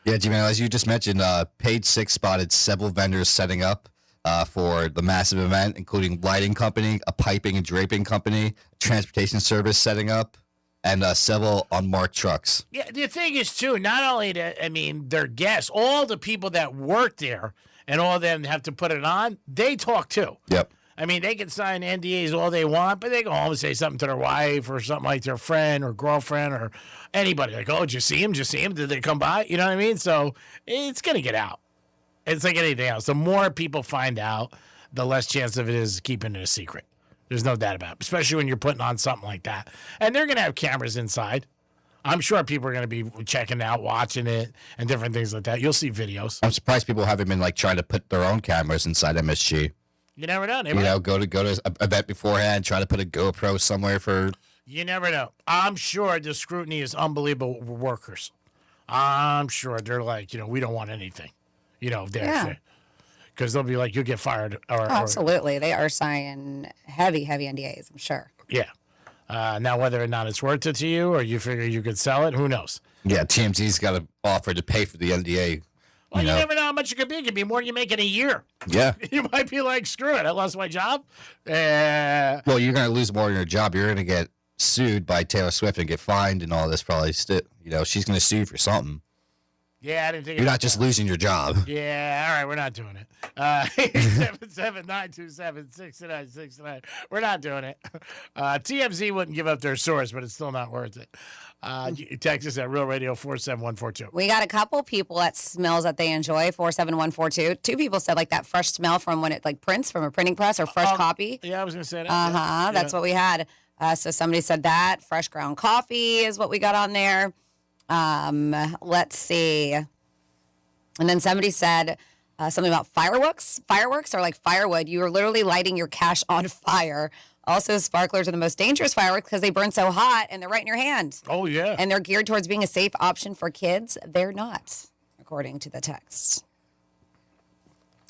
Yeah, Jimmy, as you just mentioned, Page 6 spotted several vendors setting up for the massive event, including lighting company, a piping and draping company, transportation service setting up, and several unmarked trucks. Yeah, the thing is, too, not only their guests, all the people that work there and all of them have to put it on, they talk too. Yep. I mean, they can sign NDAs all they want, but they go home and say something to their wife or something like their friend or girlfriend or anybody. Like, oh, did you see him? Did you see him? Did they come by? You know what I mean? So it's going to get out. It's like anything else. The more people find out, the less chance of it is keeping it a secret. There's no doubt about it, especially when you're putting on something like that. And they're going to have cameras inside. I'm sure people are going to be checking out, watching it, and different things like that. You'll see videos. I'm surprised people haven't been trying to put their own cameras inside MSG. You never know. Go to an event beforehand, try to put a GoPro somewhere for. You never know. I'm sure the scrutiny is unbelievable with workers. I'm sure they're like, we don't want anything, there. Because they'll be like, you'll get fired. Absolutely. They are signing heavy NDAs, I'm sure. Yeah. Now, whether or not it's worth it to you or you figure you could sell it, who knows? Yeah, TMZ's got to offer to pay for the NDA. Well, you never know how much it could be. It could be more than you make in a year. Yeah. You might be like, screw it, I lost my job. Well, you're going to lose more in your job. You're going to get sued by Taylor Swift and get fined and all this probably. She's going to sue for something. Yeah, I didn't think You're not just losing your job. Yeah, all right, we're not doing it. 877-927-6969. We're not doing it. TMZ wouldn't give up their source, but it's still not worth it. You text us at Real Radio 47142. We got a couple people that smells that they enjoy, 47142. Two people said like that fresh smell from when it like prints from a printing press or fresh copy. Yeah, I was going to say that. Uh-huh, that's what we had. So somebody said that. Fresh ground coffee is what we got on there. Let's see. And then somebody said something about fireworks. Fireworks are like firewood. You are literally lighting your cash on fire. Also, sparklers are the most dangerous fireworks because they burn so hot and they're right in your hand. Oh, yeah. And they're geared towards being a safe option for kids. They're not, according to the text.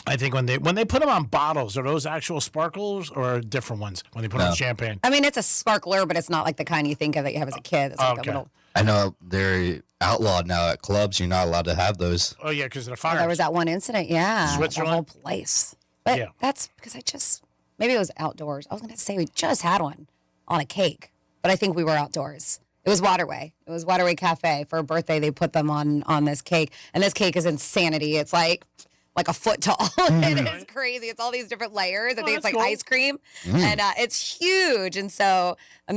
I think when they put them on bottles, are those actual sparklers or different ones when they put them on champagne? I mean, it's a sparkler, but it's not like the kind you think of that you have as a kid. It's like a little... I know they're outlawed now at clubs. You're not allowed to have those. Oh, yeah, because of the fire. There was that one incident, yeah. Switzerland? The whole place. But that's because maybe it was outdoors. I was going to say we just had one on a cake, but I think we were outdoors. It was Waterway. It was Waterway Cafe. For a birthday, they put them on this cake. And this cake is insanity. It's like a foot tall. It is crazy. It's all these different layers. I think it's like ice cream. And it's huge. And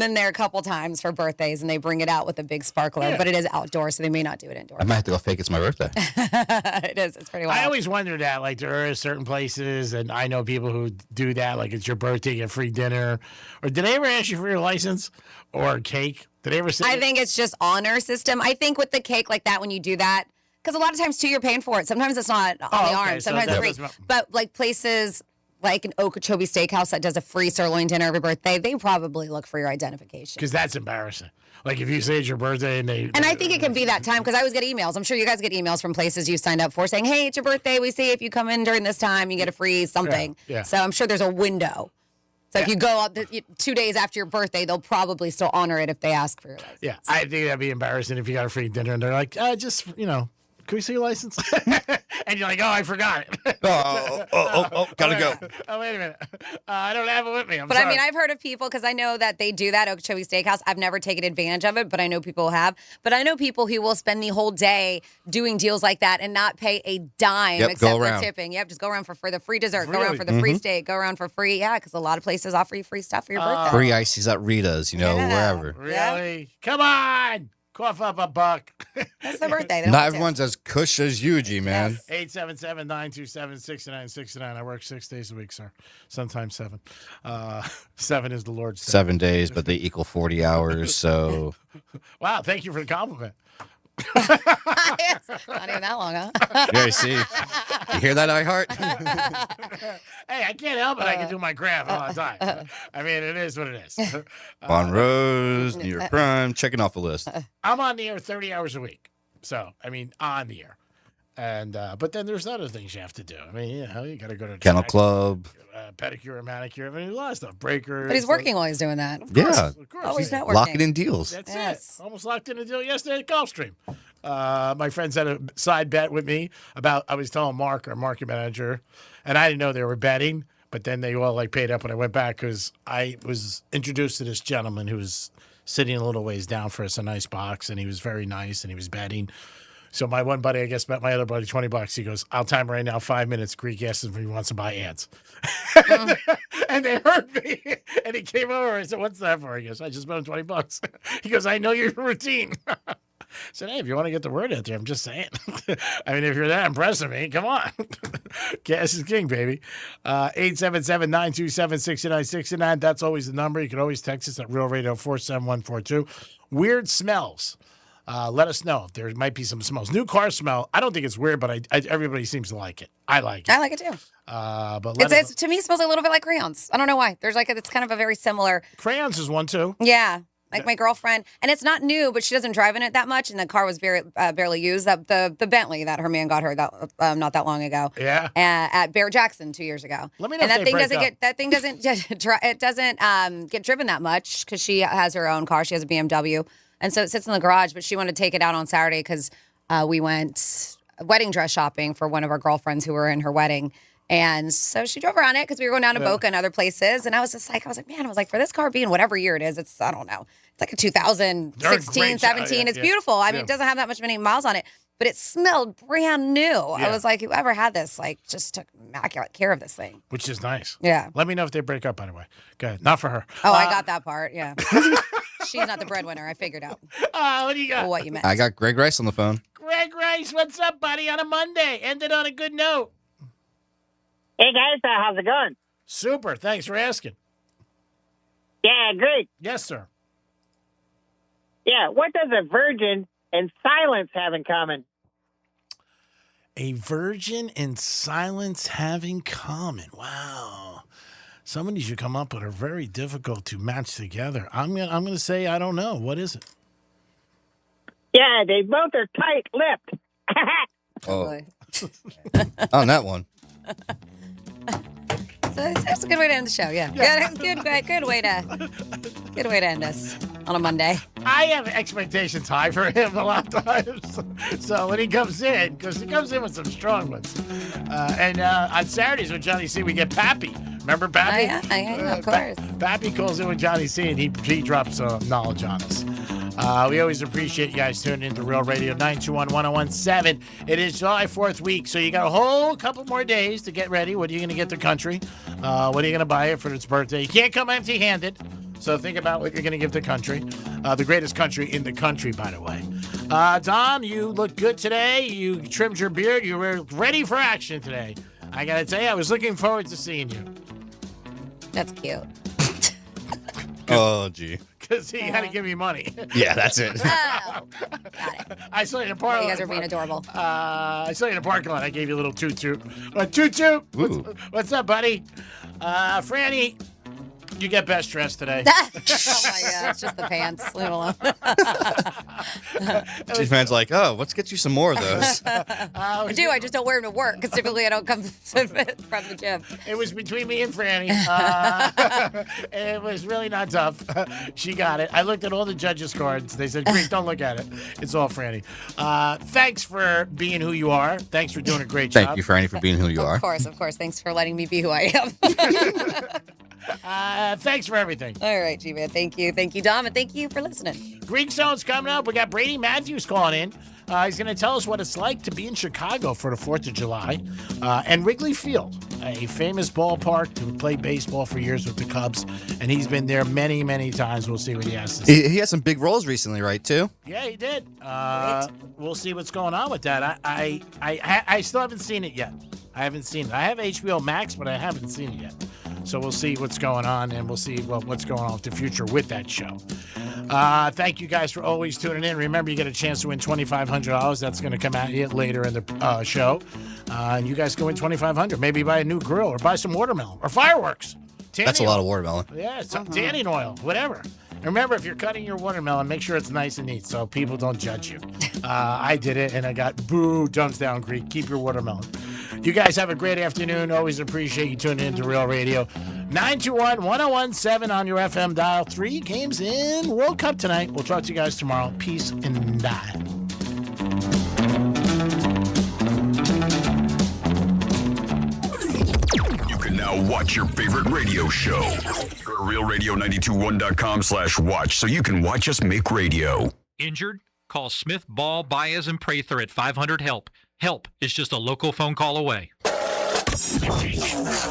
then there are a couple times for birthdays, and they bring it out with a big sparkler. But it is outdoors, so they may not do it indoors. I might have to go fake it's my birthday. It is. It's pretty wild. I always wonder that. Like, there are certain places, and I know people who do that. Like, it's your birthday, you get free dinner. Or did they ever ask you for your license or cake? Did they ever say I think it's just honor system. I think with the cake like that, when you do that, because a lot of times, too, you're paying for it. Sometimes it's not on the arm. Sometimes it's free. But, like, places like an Okeechobee Steakhouse that does a free sirloin dinner every birthday, they probably look for your identification. Because that's embarrassing. Like, if you say it's your birthday and they... And I think it can be that time, because I always get emails. I'm sure you guys get emails from places you signed up for saying, hey, it's your birthday. We see if you come in during this time, you get a free something. Yeah. So I'm sure there's a window. So if you go up 2 days after your birthday, they'll probably still honor it if they ask for your license. Yeah, I think that'd be embarrassing if you got a free dinner and they're like, just, can we see your license? And you're like, oh, I forgot it. Gotta go. Oh, wait a minute. I don't have it with me. But sorry. I mean, I've heard of people, because I know that they do that, Okeechobee Steakhouse. I've never taken advantage of it, but I know people have. But I know people who will spend the whole day doing deals like that and not pay a dime except for tipping. Yep, just go around for the free dessert, go around for the free steak, go around for free. Yeah, because a lot of places offer you free stuff for your birthday. Free ices at Rita's, wherever. Really? Yeah. Come on. Cough up a buck. That's their birthday. Not everyone's as cush as you, G, man. 877-927-6969. I work 6 days a week, sir. Sometimes 7. 7 is the Lord's day. 7 days, but they equal 40 hours, so... Wow, thank you for the compliment. It's not even that long, huh? Yeah, see. You hear that, iHeart? Hey, I can't help it. I can do my graph all the time. I mean, it is what it is. On Rose, New York Prime, checking off a list. I'm on the air 30 hours a week. So, I mean, on the air. And but then there's other things you have to do. I mean, you got to go to Kennel Club. Pedicure and manicure. I mean, a lot of stuff. Breakers. But he's working while he's doing that. Yeah. Of course. Oh, he's not working. Locking in deals. That's it. Almost locked in a deal yesterday at Gulfstream. My friends had a side bet with me about, I was telling Mark, our market manager, and I didn't know they were betting, but then they all paid up when I went back because I was introduced to this gentleman who was sitting a little ways down for us, a nice box, and he was very nice, and he was betting. So my one buddy, I guess, bet my other buddy $20. He goes, I'll time right now 5 minutes. Greek asks if he wants to buy ads. And they heard me. And he came over. I said, what's that for? He goes, I just bet him $20. He goes, I know your routine. I said, hey, if you want to get the word out there, I'm just saying. I mean, if you're that impressed with me, come on. Gas is king, baby. 877-927-6969. That's always the number. You can always text us at Real Radio 47142. Weird smells. Let us know if there might be some smells. New car smell. I don't think it's weird, but everybody seems to like it. I like it. I like it too. But to me, it smells a little bit like crayons. I don't know why. There's it's kind of a very similar. Crayons is one too. Yeah. Like my girlfriend, and it's not new, but she doesn't drive in it that much, and the car was very barely used. The Bentley that her man got her not that long ago. Yeah. At Bear Jackson 2 years ago. Let me know. And if that they thing break doesn't up. get get driven that much because she has her own car. She has a BMW, and so it sits in the garage. But she wanted to take it out on Saturday because we went wedding dress shopping for one of our girlfriends who were in her wedding. And so she drove around it because we were going down to Boca and other places. And I was like, man, for this car being whatever year it is, I don't know. It's like a 2016, 17. It's beautiful. I mean, it doesn't have that much many miles on it. but it smelled brand new. Yeah. I was like, whoever had this, like, just took immaculate care of this thing. Which is nice. Yeah. Let me know if they break up, by the way. Good. Not for her. Oh, I got that part. Yeah. She's not the breadwinner. I figured out. What do you got? What you meant. I got Greg Rice on the phone. Greg Rice, what's up, buddy? On a Monday. Ended on a good note. Hey, guys. How's it going? Super. Thanks for asking. Yeah, great. Yes, sir. Yeah, what does a virgin and silence have in common? A virgin and silence have in common. Wow. Some of these you come up with are very difficult to match together. I'm gonna say I don't know. What is it? Yeah, they both are tight-lipped. Oh. On that one. So that's a good way to end the show. Yeah. Good way to end us on a Monday. I have expectations high for him a lot of times. So when he comes in, because he comes in with some strong ones. And on Saturdays with Johnny C, we get Pappy. Remember Pappy? Yeah, of course. Pappy calls in with Johnny C, and he drops knowledge on us. We always appreciate you guys tuning into Real Radio 921-1017. It is July 4th week, so you got a whole couple more days to get ready. What are you going to get the country? What are you going to buy it for its birthday? You can't come empty-handed, so think about what you're going to give the country. The greatest country in the country, by the way. Dom, you look good today. You trimmed your beard. You were ready for action today. I got to tell you, I was looking forward to seeing you. That's cute. Oh, gee. Because he had to give me money. Yeah, that's it. Oh, got it. I saw you in the parking lot. You guys are being adorable. I saw you in the parking lot. I gave you a little toot-toot. Toot-toot. What's up, buddy? Franny, you get best dressed today. Oh, my God. It's just the pants. Leave it alone. Chief man's like, oh, let's get you some more of those. I do. I just don't wear them to work because typically I don't come from the gym. It was between me and Franny. It was really not tough. She got it. I looked at all the judges' cards. They said, Greek, don't look at it. It's all Franny. Thanks for being who you are. Thanks for doing a great job. Thank you, Franny, for being who you are. Of course. Thanks for letting me be who I am. Thanks for everything. All right, G-Man. Thank you, Dom, and thank you for listening. Greek Zone's coming up. We got Brady Matthews calling in. He's going to tell us what it's like to be in Chicago for the 4th of July. And Wrigley Field, a famous ballpark to play baseball for years with the Cubs. And he's been there many, many times. We'll see what he has to say. He had some big roles recently, right, too? Yeah, he did. We'll see what's going on with that. I still haven't seen it yet. I haven't seen it. I have HBO Max, but I haven't seen it yet. So we'll see what's going on, and we'll see what's going on with the future with that show. Thank you guys for always tuning in. Remember, you get a chance to win $2,500. That's going to come out later in the show. You guys can win $2,500. Maybe buy a new grill or buy some watermelon or fireworks. That's a lot of watermelon. Yeah, some tanning oil, whatever. And remember, if you're cutting your watermelon, make sure it's nice and neat so people don't judge you. I did it, and I got boo, thumbs down, Greek. Keep your watermelon. You guys have a great afternoon. Always appreciate you tuning into Real Radio. 921-1017 on your FM dial. 3 games in World Cup tonight. We'll talk to you guys tomorrow. Peace and die. You can now watch your favorite radio show. Go to realradio921.com/watch so you can watch us make radio. Injured? Call Smith, Ball, Baez, and Prather at 500-HELP. Help is just a local phone call away.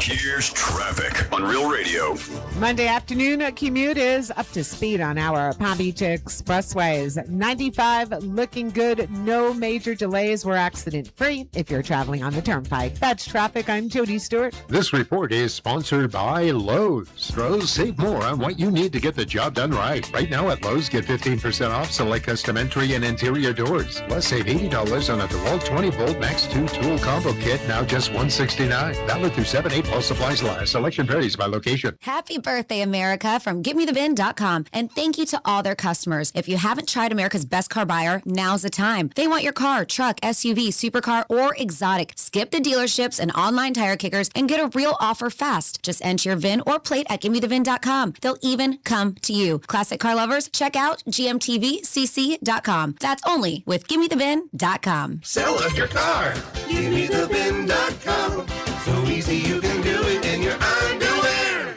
Here's traffic on Real Radio. Monday afternoon commute is up to speed on our Palm Beach expressways. 95 looking good. No major delays. We're accident free if you're traveling on the turnpike. That's traffic. I'm Jody Stewart. This report is sponsored by Lowe's. Lowe's, save more on what you need to get the job done right. Right now at Lowe's, get 15% off select custom entry and interior doors. Plus, save $80 on a DeWalt 20-volt Max 2 tool combo kit, now just $169. Valid through 7/8 while supplies last. Selection varies by location. Happy birthday, America, from GiveMeTheVin.com. And thank you to all their customers. If you haven't tried America's Best Car Buyer, now's the time. They want your car, truck, SUV, supercar, or exotic. Skip the dealerships and online tire kickers and get a real offer fast. Just enter your VIN or plate at GiveMeTheVin.com. They'll even come to you. Classic car lovers, check out GMTVCC.com. That's only with GiveMeTheVin.com. Sell us your car. GiveMeTheVin.com. So easy you can do it in your underwear.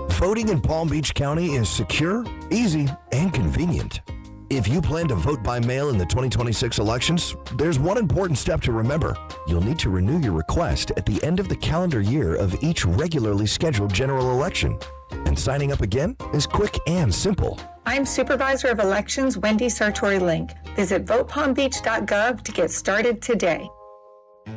Voting in Palm Beach County is secure, easy, and convenient. If you plan to vote by mail in the 2026 elections, there's one important step to remember. You'll need to renew your request at the end of the calendar year of each regularly scheduled general election. And signing up again is quick and simple. I'm Supervisor of Elections Wendy Sartori-Link. Visit votepalmbeach.gov to get started today.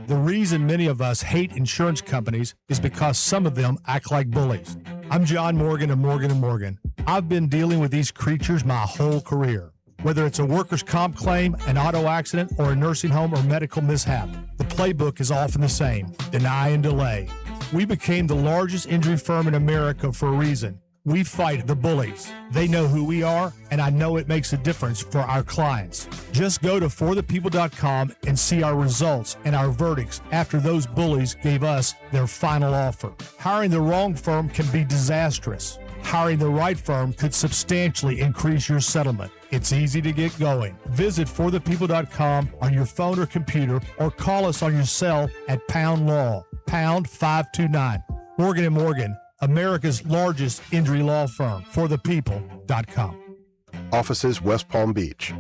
The reason many of us hate insurance companies is because some of them act like bullies. I'm John Morgan of Morgan & Morgan. I've been dealing with these creatures my whole career. Whether it's a workers' comp claim, an auto accident, or a nursing home or medical mishap, the playbook is often the same: deny and delay. We became the largest injury firm in America for a reason. We fight the bullies. They know who we are, and I know it makes a difference for our clients. Just go to forthepeople.com and see our results and our verdicts after those bullies gave us their final offer. Hiring the wrong firm can be disastrous. Hiring the right firm could substantially increase your settlement. It's easy to get going. Visit forthepeople.com on your phone or computer, or call us on your cell at Pound Law, pound 529. Morgan & Morgan, America's largest injury law firm. forthepeople.com. Offices, West Palm Beach.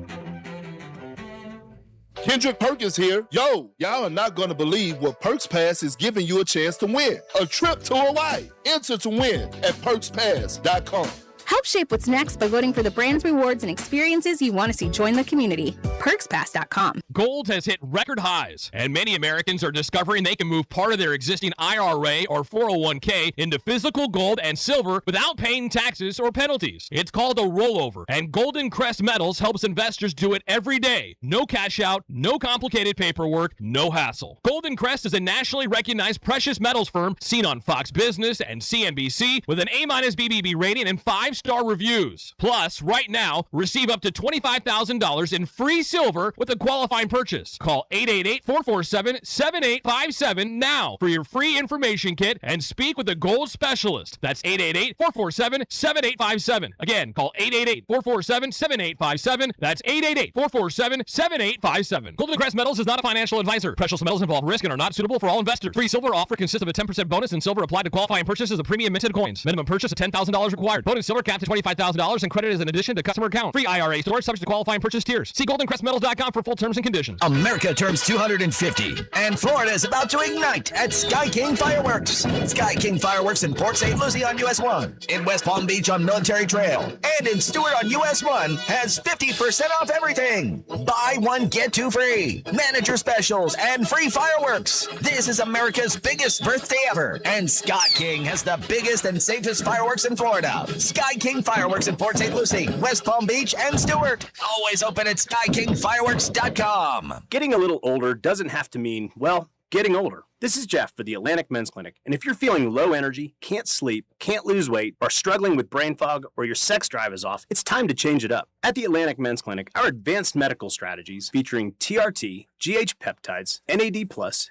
Kendrick Perkins here. Yo, y'all are not going to believe what Perks Pass is giving you a chance to win. A trip to Hawaii. Enter to win at perkspass.com. Help shape what's next by voting for the brands, rewards, and experiences you want to see join the community. PerksPass.com. Gold has hit record highs, and many Americans are discovering they can move part of their existing IRA or 401k into physical gold and silver without paying taxes or penalties. It's called a rollover, and Golden Crest Metals helps investors do it every day. No cash out, no complicated paperwork, no hassle. Golden Crest is a nationally recognized precious metals firm seen on Fox Business and CNBC with an A- BBB rating and 5-star reviews. Plus, right now, receive up to $25,000 in free silver with a qualifying purchase. Call 888-447-7857 now for your free information kit and speak with a gold specialist. That's 888-447-7857. Again, call 888-447-7857. That's 888-447-7857. Golden Crest Metals is not a financial advisor. Precious metals involve risk and are not suitable for all investors. Free silver offer consists of a 10% bonus in silver applied to qualifying purchases of premium minted coins. Minimum purchase of $10,000 required. Bonus silver capped to $25,000 and credit is in addition to customer account. Free IRA storage subject to qualifying purchase tiers. See goldencrestmetals.com for full terms and conditions. America turns 250, and Florida is about to ignite at Sky King Fireworks. Sky King Fireworks in Port St. Lucie on US 1, in West Palm Beach on Military Trail, and in Stewart on US 1 has 50% off everything. Buy one, get two free. Manager specials and free fireworks. This is America's biggest birthday ever, and Sky King has the biggest and safest fireworks in Florida. Sky King Fireworks in Port St. Lucie, West Palm Beach, and Stewart. Always open at SkyKingFireworks.com. Getting a little older doesn't have to mean, well, getting older. This is Jeff for the Atlantic Men's Clinic, and if you're feeling low energy, can't sleep, can't lose weight, or struggling with brain fog, or your sex drive is off, it's time to change it up. At the Atlantic Men's Clinic, our advanced medical strategies featuring TRT, GH peptides, NAD+,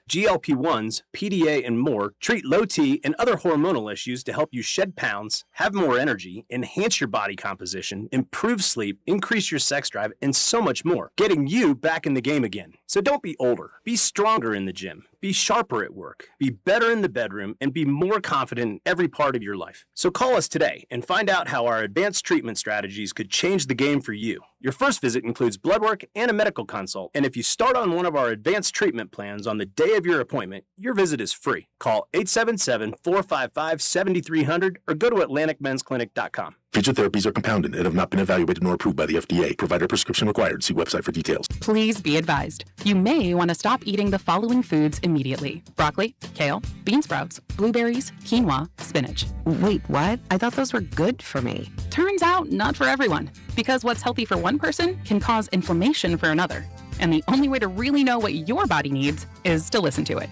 GLP-1s, PDA, and more treat low T and other hormonal issues to help you shed pounds, have more energy, enhance your body composition, improve sleep, increase your sex drive, and so much more, getting you back in the game again. So don't be older. Be stronger in the gym. Be sharper at work. Be better in the bedroom, and be more confident in every part of your life. So call us today and find out how our advanced treatment strategies could change the game for you. Your first visit includes blood work and a medical consult, and if you start on one of our advanced treatment plans on the day of your appointment, your visit is free. Call 877-455-7300 or go to AtlanticMen'sClinic.com. Future therapies are compounded and have not been evaluated nor approved by the FDA. Provider prescription required. See website for details. Please be advised. You may want to stop eating the following foods immediately: broccoli, kale, bean sprouts, blueberries, quinoa, spinach. Wait, what? I thought those were good for me. Turns out not for everyone, because what's healthy for one person can cause inflammation for another. And the only way to really know what your body needs is to listen to it.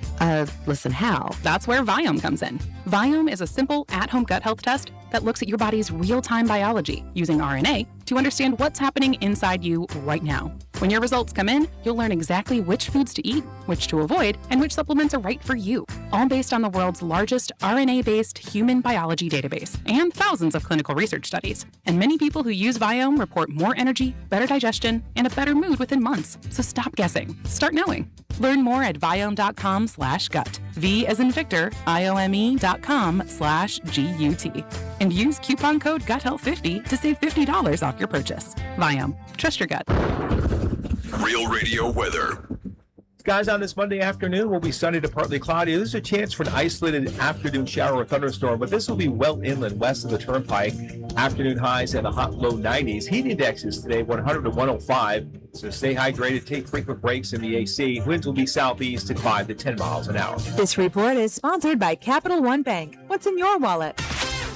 Listen how? That's where Viome comes in. Viome is a simple at-home gut health test that looks at your body's real-time biology using RNA to understand what's happening inside you right now. When your results come in, you'll learn exactly which foods to eat, which to avoid, and which supplements are right for you, all based on the world's largest RNA-based human biology database and thousands of clinical research studies. And many people who use Viome report more energy, better digestion, and a better mood within months. So stop guessing. Start knowing. Learn more at Viome.com/gut. V as in Victor, IOME.com/GUT. And use coupon code GUTHEALTH50 to save $50 off your purchase. Viome. Trust your gut. Real Radio weather. Skies on this Monday afternoon will be sunny to partly cloudy. There's a chance for an isolated afternoon shower or thunderstorm, but this will be well inland west of the turnpike. Afternoon highs in the hot low 90s. Heat indexes today 100 to 105. So stay hydrated, take frequent breaks in the AC. Winds will be southeast at 5 to 10 miles an hour. This report is sponsored by Capital One Bank. What's in your wallet?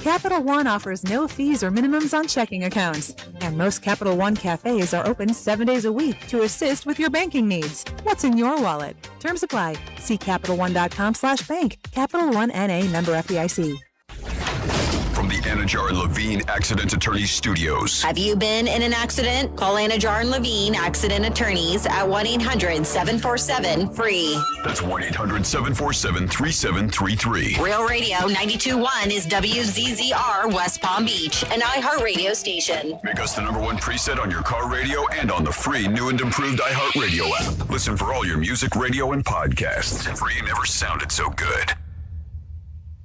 Capital One offers no fees or minimums on checking accounts. And most Capital One cafes are open 7 days a week to assist with your banking needs. What's in your wallet? Terms apply. See CapitalOne.com/bank. Capital One N.A. member FDIC. From the Anajar Levine Accident Attorneys Studios. Have you been in an accident? Call Anajar and Levine Accident Attorneys at 1-800-747-FREE. That's 1-800-747-3733. Real Radio 92.1 is WZZR West Palm Beach, an iHeartRadio station. Make us the #1 preset on your car radio and on the free new and improved iHeartRadio app. Listen for all your music, radio, and podcasts. Free never sounded so good.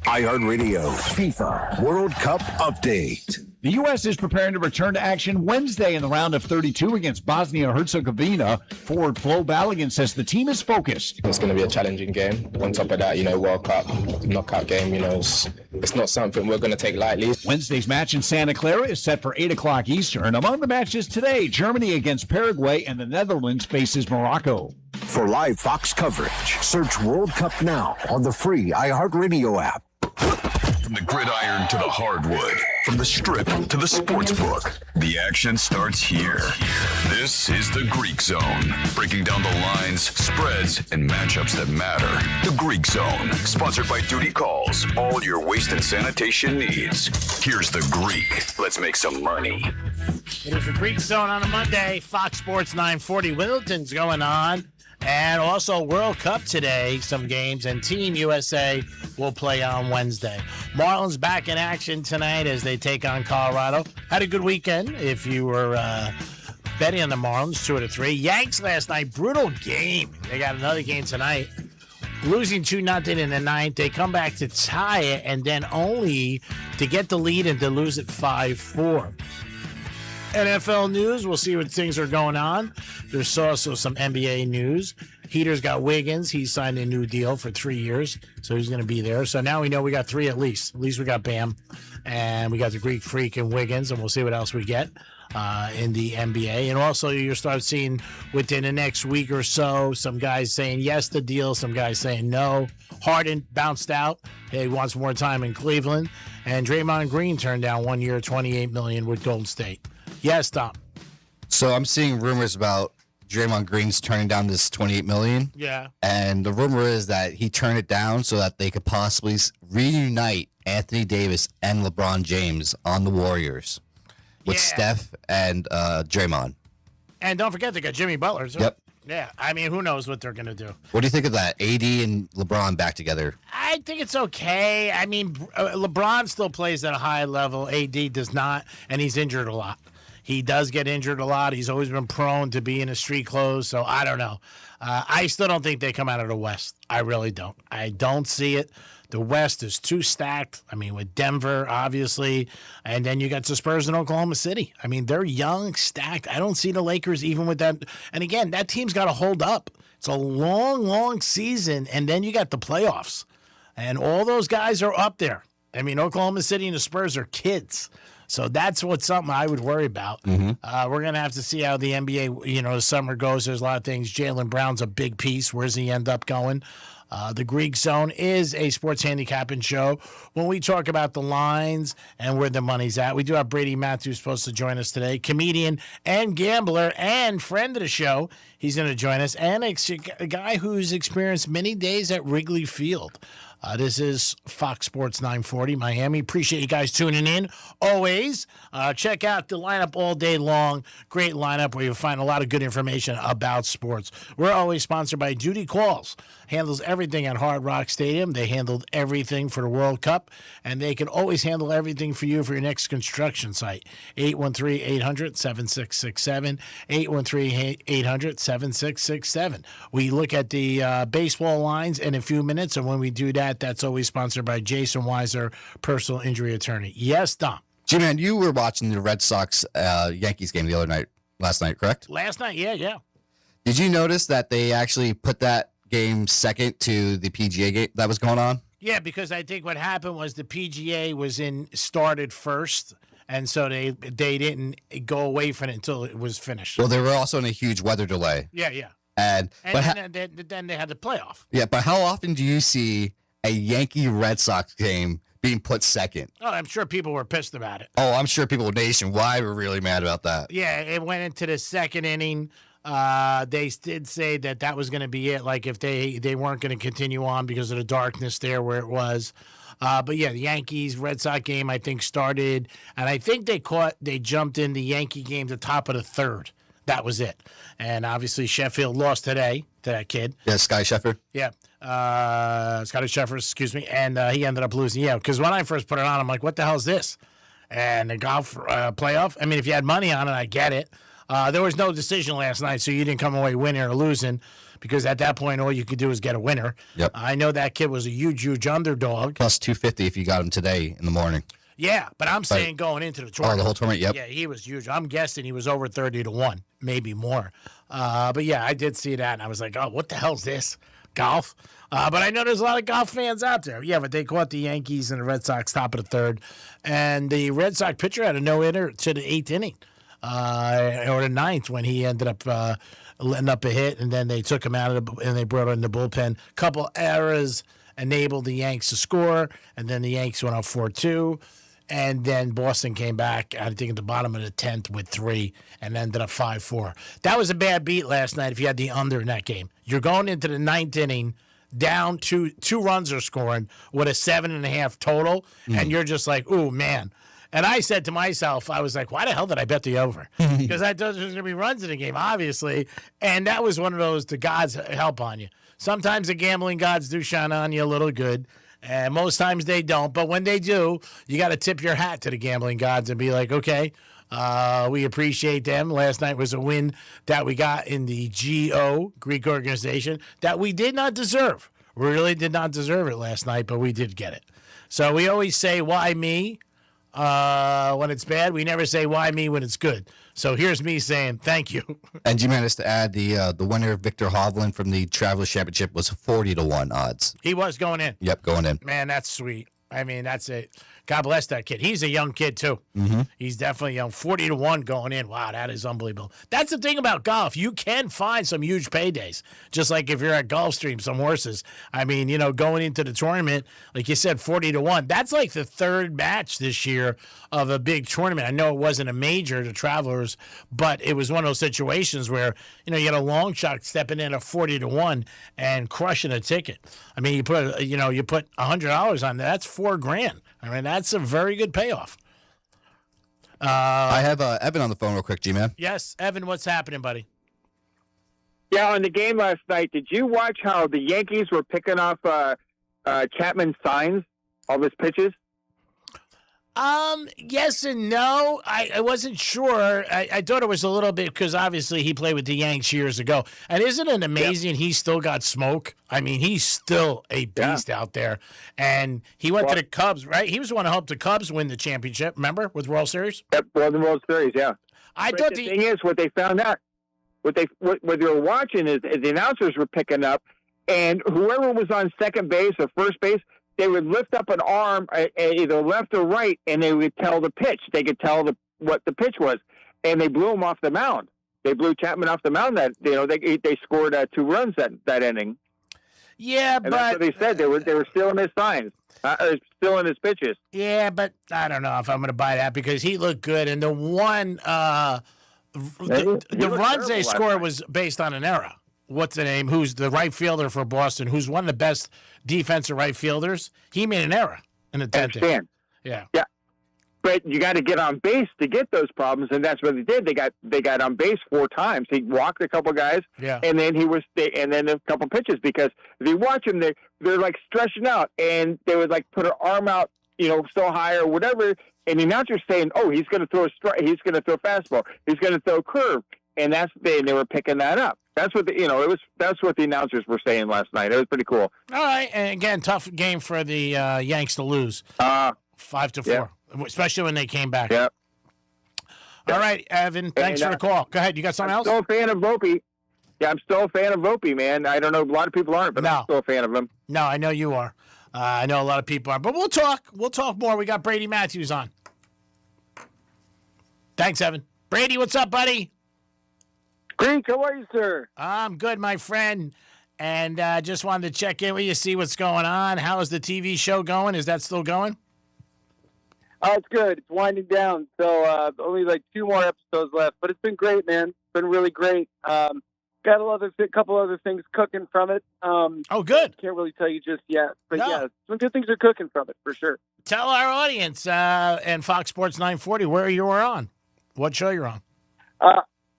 iHeartRadio FIFA World Cup update. The U.S. is preparing to return to action Wednesday in the round of 32 against Bosnia-Herzegovina. Forward Flo Balogun says the team is focused. It's going to be a challenging game. On top of that, World Cup, knockout game, it's not something we're going to take lightly. Wednesday's match in Santa Clara is set for 8 o'clock Eastern. Among the matches today, Germany against Paraguay and the Netherlands faces Morocco. For live Fox coverage, search World Cup now on the free iHeartRadio app. From the gridiron to the hardwood, from the strip to the sports book, the action starts here. This is the Greek Zone, breaking down the lines, spreads, and matchups that matter. The Greek Zone, sponsored by Duty Calls, all your waste and sanitation needs. Here's the Greek. Let's make some money. It is the Greek Zone on a Monday. Fox Sports 940. Wimbledon's going on. And also World Cup today, some games, and Team USA will play on Wednesday. Marlins back in action tonight as they take on Colorado. Had a good weekend if you were betting on the Marlins, 2 out of 3. Yanks last night, brutal game. They got another game tonight. Losing 2-0 in the ninth. They come back to tie it and then only to get the lead and to lose it 5-4. NFL news, we'll see what things are going on. There's also some NBA news. Heater's got Wiggins. He signed a new deal for 3 years, so he's going to be there. So now we know we got 3 at least. At least we got Bam, and we got the Greek Freak and Wiggins, and we'll see what else we get in the NBA. And also you'll start seeing within the next week or so some guys saying yes to the deal, some guys saying no. Harden bounced out. He wants more time in Cleveland. And Draymond Green turned down 1 year, $28 million with Golden State. Yes, Tom. So I'm seeing rumors about Draymond Green's turning down this $28 million. Yeah. And the rumor is that he turned it down so that they could possibly reunite Anthony Davis and LeBron James on the Warriors with Steph and Draymond. And don't forget, they got Jimmy Butler. So Yep. Yeah, I mean, who knows what they're going to do. What do you think of that? AD and LeBron back together. I think it's okay. I mean, LeBron still plays at a high level. AD does not, and he's injured a lot. He does get injured a lot. He's always been prone to being in street clothes, so I don't know. I still don't think they come out of the West. I really don't. I don't see it. The West is too stacked. I mean, with Denver, obviously, and then you got the Spurs in Oklahoma City. I mean, they're young, stacked. I don't see the Lakers even with that. And again, that team's got to hold up. It's a long, long season, and then you got the playoffs. And all those guys are up there. I mean, Oklahoma City and the Spurs are kids. So that's what's something I would worry about. Mm-hmm. We're going to have to see how the NBA, the summer goes. There's a lot of things. Jaylen Brown's a big piece. Where's he end up going? The Greek Zone is a sports handicapping show. When we talk about the lines and where the money's at, we do have Brady Matthews supposed to join us today, comedian and gambler and friend of the show. He's going to join us, and a guy who's experienced many days at Wrigley Field. This is Fox Sports 940 Miami. Appreciate you guys tuning in. Always check out the lineup all day long. Great lineup where you'll find a lot of good information about sports. We're always sponsored by Duty Calls. Handles everything at Hard Rock Stadium. They handled everything for the World Cup, and they can always handle everything for you for your next construction site. 813-800-7667. 813-800-7667. We look at the baseball lines in a few minutes, and when we do that, that's always sponsored by Jason Weiser, personal injury attorney. Yes, Dom. G-Man, you were watching the Red Sox Yankees game last night, correct? Last night, yeah. Did you notice that they actually put that game second to the PGA game that was going on? Yeah, because I think what happened was the PGA started first, and so they didn't go away from it until it was finished. Well, they were also in a huge weather delay. Yeah. And then they had the playoff. Yeah, but how often do you see a Yankee Red Sox game being put second? Oh, I'm sure people were pissed about it. Oh, I'm sure people nationwide were really mad about that. Yeah, it went into the second inning. They did say that was going to be it. Like if they weren't going to continue on because of the darkness there where it was. But yeah, the Yankees Red Sox game I think started, and I think they jumped in the Yankee game to the top of the third. That was it. And obviously Sheffield lost today to that kid. Yeah, Scotty Scheffler. Yeah. Scotty Scheffler, excuse me. And he ended up losing. Yeah, because when I first put it on, I'm like, what the hell is this? And the golf playoff. I mean, if you had money on it, I get it. There was no decision last night, so you didn't come away winning or losing because at that point, all you could do is get a winner. Yep. I know that kid was a huge underdog. Plus 250 if you got him today in the morning. Yeah, but I'm saying going into the tournament. Oh, the whole tournament, yep. Yeah, he was huge. I'm guessing he was over 30-1, maybe more. But yeah, I did see that, and I was like, oh, what the hell's this? Golf? But I know there's a lot of golf fans out there. Yeah, but they caught the Yankees and the Red Sox top of the third. And the Red Sox pitcher had a no-hitter to the 8th inning. Or the 9th when he ended up letting up a hit, and then they took him out and they brought in the bullpen. Couple errors enabled the Yanks to score, and then the Yanks went up 4-2. And then Boston came back, I think, at the bottom of the 10th with 3 and ended up 5-4. That was a bad beat last night if you had the under in that game. You're going into the 9th inning, down two runs are scoring with a 7.5 total, and you're just like, ooh, man. And I said to myself, I was like, why the hell did I bet the over? Because I thought there was going to be runs in the game, obviously. And that was one of those, the gods help on you. Sometimes the gambling gods do shine on you a little good. And most times they don't. But when they do, you got to tip your hat to the gambling gods and be like, okay, we appreciate them. Last night was a win that we got in the GO, Greek organization, that we did not deserve. We really did not deserve it last night, but we did get it. So we always say, why me? When it's bad, we never say why me when it's good. So here's me saying thank you. And you managed to add the winner, Victor Hovland from the Travelers Championship, was 40-1 odds. He was going in. Yep, going in. Man, that's sweet. I mean, that's it. God bless that kid. He's a young kid, too. Mm-hmm. He's definitely young. 40-1 going in. Wow, that is unbelievable. That's the thing about golf. You can find some huge paydays. Just like if you're at Gulfstream, some horses. I mean, going into the tournament, like you said, 40-1. That's like the third match this year of a big tournament. I know it wasn't a major, the Travelers, but it was one of those situations where, you had a long shot stepping in at 40-1 and crushing a ticket. I mean, you put $100 on that. That's $4,000. I mean, that's a very good payoff. I have Evan on the phone real quick, G-Man. Yes, Evan, what's happening, buddy? Yeah, on the game last night, did you watch how the Yankees were picking off Chapman's signs, all his pitches? Yes and no. I wasn't sure. I thought it was a little bit because obviously he played with the Yanks years ago. And isn't it amazing he still got smoke? I mean, he's still a beast out there. And he went to the Cubs, right? He was the one who helped the Cubs win the championship, remember, with World Series? Yep, won the World Series, yeah. I thought the thing is, what they found out, what they were watching is the announcers were picking up, and whoever was on second base or first base, they would lift up an arm, either left or right, and they would tell the pitch. They could tell what the pitch was, and they blew him off the mound. They blew Chapman off the mound. That they scored 2 runs that inning. Yeah, and but that's what they said. They were still in his signs, still in his pitches. Yeah, but I don't know if I'm going to buy that because he looked good, and the one the runs they scored was based on an error. what's the name? Who's the right fielder for Boston? Who's one of the best defensive right fielders? He made an error in the 10th. Understand. Yeah. Yeah. But you got to get on base to get those problems, and that's what they did. They got on base 4 times. He walked a couple guys, and then and then a couple pitches. Because if you watch them, they're like stretching out, and they would like put an arm out, so high or whatever, and the announcer's saying, "Oh, he's going to throw a strike. He's going to throw a fastball. He's going to throw a curve," and they were picking that up. That's what that's what the announcers were saying last night. It was pretty cool. All right, and again, tough game for the Yanks to lose. 5-4. Yeah. Especially when they came back. Yep. All right, Evan, thanks for the call. Go ahead. You got something else? I'm still a fan of Volpe. Yeah, I'm still a fan of Volpe, man. I don't know. A lot of people aren't, but I'm still a fan of him. No, I know you are. I know a lot of people are. But we'll talk. We'll talk more. We got Brady Matthews on. Thanks, Evan. Brady, what's up, buddy? Greek, how are you, sir? I'm good, my friend. And just wanted to check in with you, see what's going on. How is the TV show going? Is that still going? It's good. It's winding down, so only like 2 more episodes left. But it's been great, man. It's been really great. Got a couple other things cooking from it. Oh, good. Can't really tell you just yet, but yeah, some good things are cooking from it for sure. Tell our audience and Fox Sports 940 where you were on. What show you're on?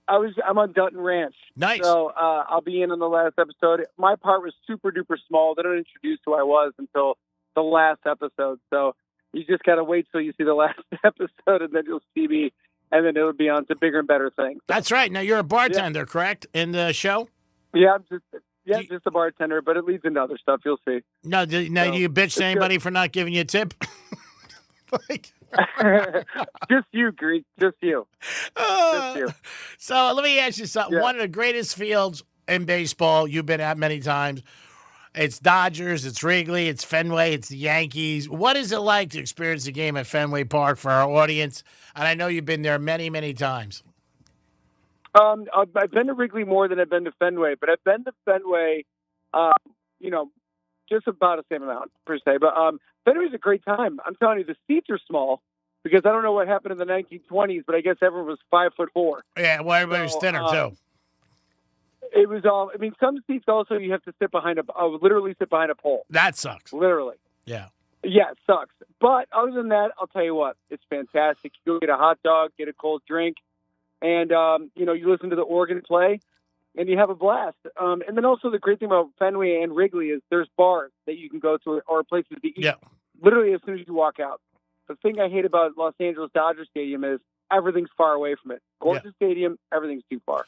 I'm on Dutton Ranch. Nice. So I'll be in on the last episode. My part was super duper small. They don't introduce who I was until the last episode. So you just got to wait till you see the last episode, and then you'll see me, and then it'll be on to bigger and better things. That's right. Now, you're a bartender, correct, in the show? Yeah, I'm just a bartender, but it leads into other stuff. You'll see. No, do you bitch to anybody for not giving you a tip? Just you, Greek. Just you. Just you. So let me ask you something. Yeah. One of the greatest fields in baseball you've been at many times. It's Dodgers, it's Wrigley, it's Fenway, it's the Yankees. What is it like to experience a game at Fenway Park for our audience? And I know you've been there many, many times. I've been to Wrigley more than I've been to Fenway, but I've been to Fenway, just about the same amount per se. But Fenway's a great time. I'm telling you, the seats are small because I don't know what happened in the 1920s, but I guess everyone was 5'4". Yeah, well, everybody was thinner too. It was all. I mean, some seats also you have to sit behind literally sit behind a pole. That sucks. Literally. Yeah. Yeah, it sucks. But other than that, I'll tell you what, it's fantastic. You go get a hot dog, get a cold drink, and you listen to the organ play, and you have a blast. And then also the great thing about Fenway and Wrigley is there's bars that you can go to or places to eat. Yeah. Literally as soon as you walk out. The thing I hate about Los Angeles Dodger Stadium is everything's far away from it. Gorgeous stadium, everything's too far.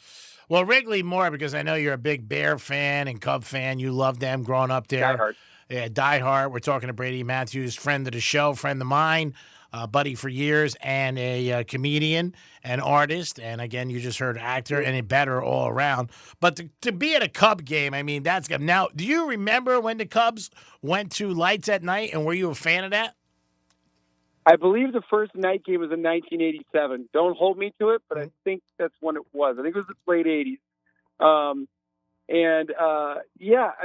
Well, Wrigley more because I know you're a big Bear fan and Cub fan. You love them growing up there. Die hard. Yeah, die hard. We're talking to Brady Matthews, friend of the show, friend of mine, buddy for years, and a comedian and artist. And again, you just heard actor and a better all around. But to be at a Cub game, I mean, that's good. Now, do you remember when the Cubs went to Lights at Night, and were you a fan of that? I believe the first night game was in 1987. Don't hold me to it, but I think that's when it was. I think it was the late 80s. I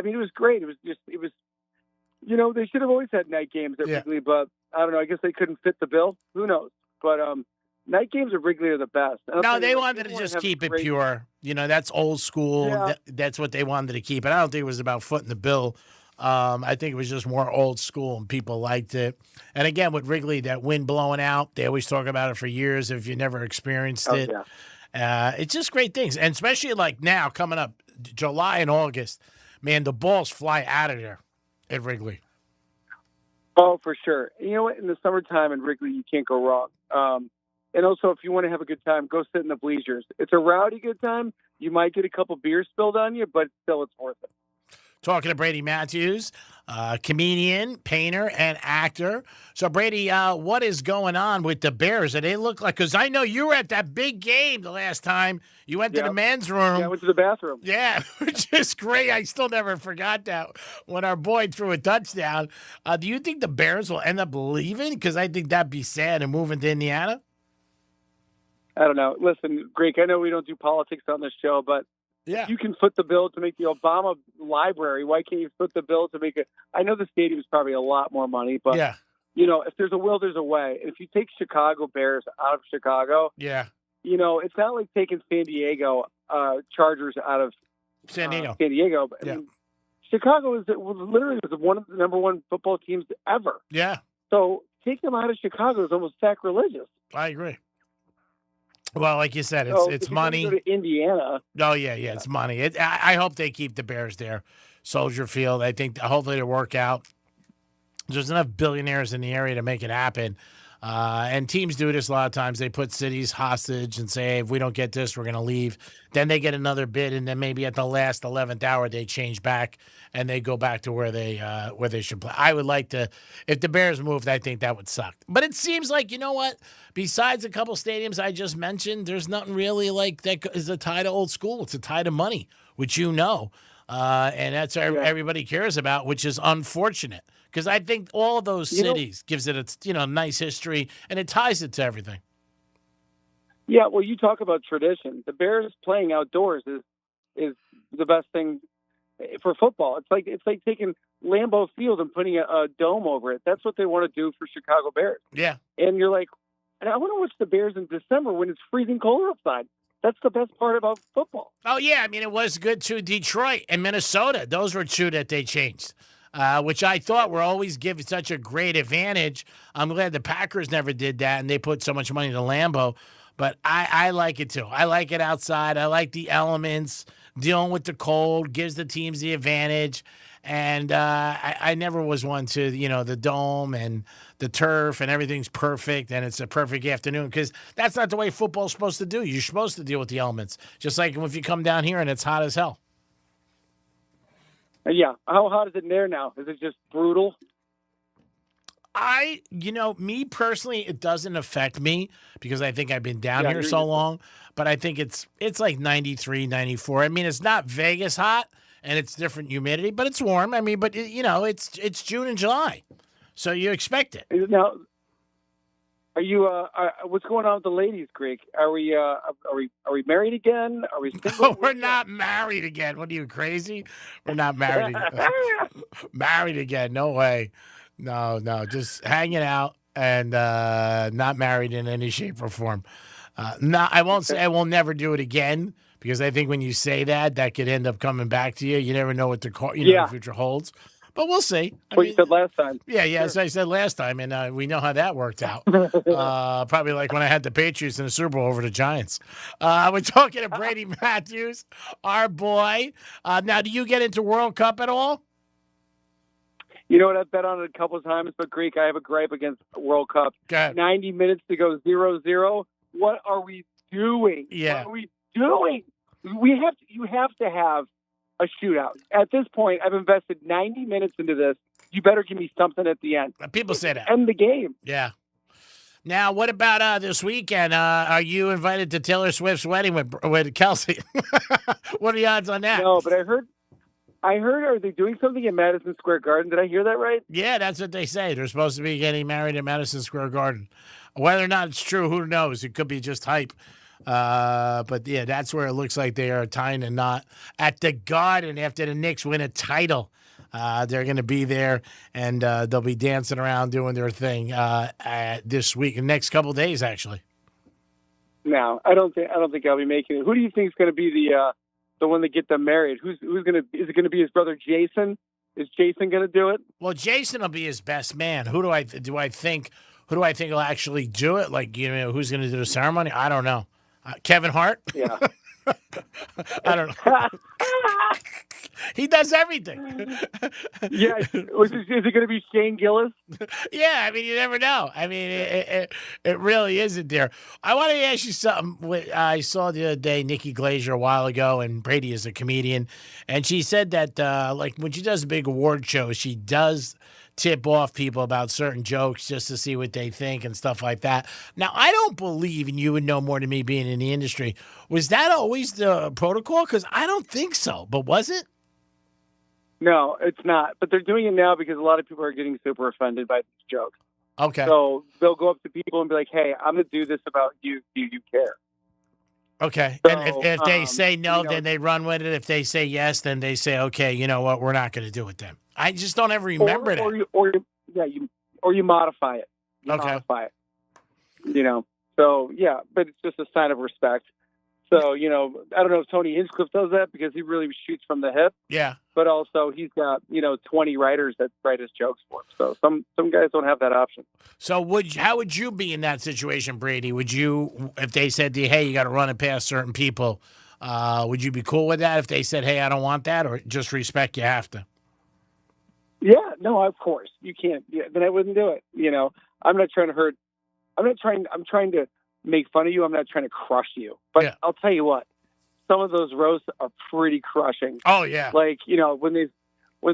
mean, it was great. It was, they should have always had night games at Wrigley, but I don't know. I guess they couldn't fit the bill. Who knows? But night games at Wrigley are the best. No, they wanted to just keep it pure. That's old school. Yeah. That's what they wanted to keep. And I don't think it was about footing the bill. I think it was just more old school, and people liked it. And again, with Wrigley, that wind blowing out, they always talk about it for years if you never experienced it. Yeah. It's just great things. And especially like now, coming up, July and August, man, the balls fly out of there at Wrigley. Oh, for sure. You know what? In the summertime in Wrigley, you can't go wrong. And also, if you want to have a good time, go sit in the bleachers. It's a rowdy good time. You might get a couple beers spilled on you, but still, it's worth it. Talking to Brady Matthews, comedian, painter, and actor. So, Brady, what is going on with the Bears? Do they look like, because I know you were at that big game the last time. You went to the men's room. Yeah, I went to the bathroom. Yeah, which is great. I still never forgot that when our boy threw a touchdown. Do you think the Bears will end up leaving? Because I think that'd be sad and moving to Indiana. I don't know. Listen, Greek, I know we don't do politics on this show, but yeah, you can foot the bill to make the Obama library. Why can't you foot the bill to make it? I know the stadium is probably a lot more money, but if there's a will, there's a way. If you take Chicago Bears out of Chicago, it's not like taking San Diego Chargers out of San Diego. San Diego. But, I mean, Chicago was literally one of the number one football teams ever. Yeah. So take them out of Chicago is almost sacrilegious. I agree. Well, like you said, So it's if you're money. gonna go to Indiana. Oh, yeah, it's money. I hope they keep the Bears there. Soldier Field. I think hopefully it'll work out. There's enough billionaires in the area to make it happen. And teams do this a lot of times. They put cities hostage and say, hey, if we don't get this, we're going to leave. Then they get another bid, and then maybe at the last 11th hour, they change back and they go back to where they should play. I would like to, if the Bears moved, I think that would suck. But it seems like, you know what? Besides a couple stadiums I just mentioned, there's nothing really like that is a tie to old school. It's a tie to money, which you know. And that's what everybody cares about, which is unfortunate. Because I think all those cities gives it a nice history, and it ties it to everything. Yeah, well, you talk about tradition. The Bears playing outdoors is the best thing for football. It's like taking Lambeau Field and putting a dome over it. That's what they want to do for Chicago Bears. Yeah. And you're like, and I want to watch the Bears in December when it's freezing cold outside. That's the best part about football. Oh, yeah. I mean, it was good too. Detroit and Minnesota. Those were two that they changed. Which I thought were always give such a great advantage. I'm glad the Packers never did that, and they put so much money into Lambeau. But I like it, too. I like it outside. I like the elements. Dealing with the cold gives the teams the advantage. And I never was one to, the dome and the turf and everything's perfect and it's a perfect afternoon because that's not the way football's supposed to do. You're supposed to deal with the elements, just like if you come down here and it's hot as hell. Yeah. How hot is it in there now? Is it just brutal? Me personally, it doesn't affect me because I think I've been down here so long, but I think it's like 93, 94. I mean, it's not Vegas hot and it's different humidity, but it's warm. I mean, but it's June and July. So you expect it. Now, are you, what's going on with the ladies, Greek? Are we married again? Are we single? No, we're not married again. What are you, crazy? We're not married again. Married again. No way. No, just hanging out and not married in any shape or form. I won't say I will never do it again because I think when you say that could end up coming back to you. You never know what the future holds. But we'll see. What you said last time. Yeah, as I said last time, and we know how that worked out. Probably like when I had the Patriots in the Super Bowl over the Giants. We're talking to Brady Matthews, our boy. Now, do you get into World Cup at all? You know what? I've bet on it a couple of times, but Greek, I have a gripe against World Cup. 90 minutes to go 0-0. What are we doing? Yeah. What are we doing? You have to have a shootout. At this point, I've invested 90 minutes into this. You better give me something at the end. People say that. End the game. Yeah. Now, what about this weekend? Are you invited to Taylor Swift's wedding with Kelsey? What are the odds on that? No, but I heard, are they doing something in Madison Square Garden? Did I hear that right? Yeah, that's what they say. They're supposed to be getting married in Madison Square Garden. Whether or not it's true, who knows? It could be just hype. But yeah, that's where it looks like they are tying a knot at the Garden after the Knicks win a title. They're going to be there and they'll be dancing around doing their thing this week, the next couple of days, actually. No, I don't think I'll be making it. Who do you think is going to be the one that get them married? Who's going to? Is it going to be his brother Jason? Is Jason going to do it? Well, Jason will be his best man. Who do I think? Who do I think will actually do it? Like, who's going to do the ceremony? I don't know. Kevin Hart? Yeah. I don't know. He does everything. Yeah. Is it going to be Shane Gillis? Yeah. I mean, you never know. I mean, it really isn't there. I want to ask you something. I saw the other day Nikki Glaser a while ago, and Brady is a comedian, and she said that like when she does big award shows, she does tip off people about certain jokes just to see what they think and stuff like that. Now, I don't believe, and you would know more than me being in the industry, was that always the protocol? Because I don't think so, but was it? No, it's not. But they're doing it now because a lot of people are getting super offended by these jokes. Okay. So they'll go up to people and be like, hey, I'm going to do this about you. Do you care? Okay. So, and if they say no, then they run with it. If they say yes, then they say, okay, you know what? We're not going to do it then. I just don't ever remember that. Or you modify it. Modify it. So, yeah, but it's just a sign of respect So, you know, I don't know if Tony Hinchcliffe does that because he really shoots from the hip. Yeah. But also he's got, 20 writers that write his jokes for him. So some guys don't have that option. So how would you be in that situation, Brady? Would you, if they said to you, hey, you got to run it past certain people, would you be cool with that if they said, hey, I don't want that, or just respect you have to? Yeah, no, of course. You can't. Yeah, then I wouldn't do it. I'm not trying to hurt. I'm trying to make fun of you. I'm not trying to crush you. But I'll tell you what, some of those roasts are pretty crushing. Oh, yeah. Like, when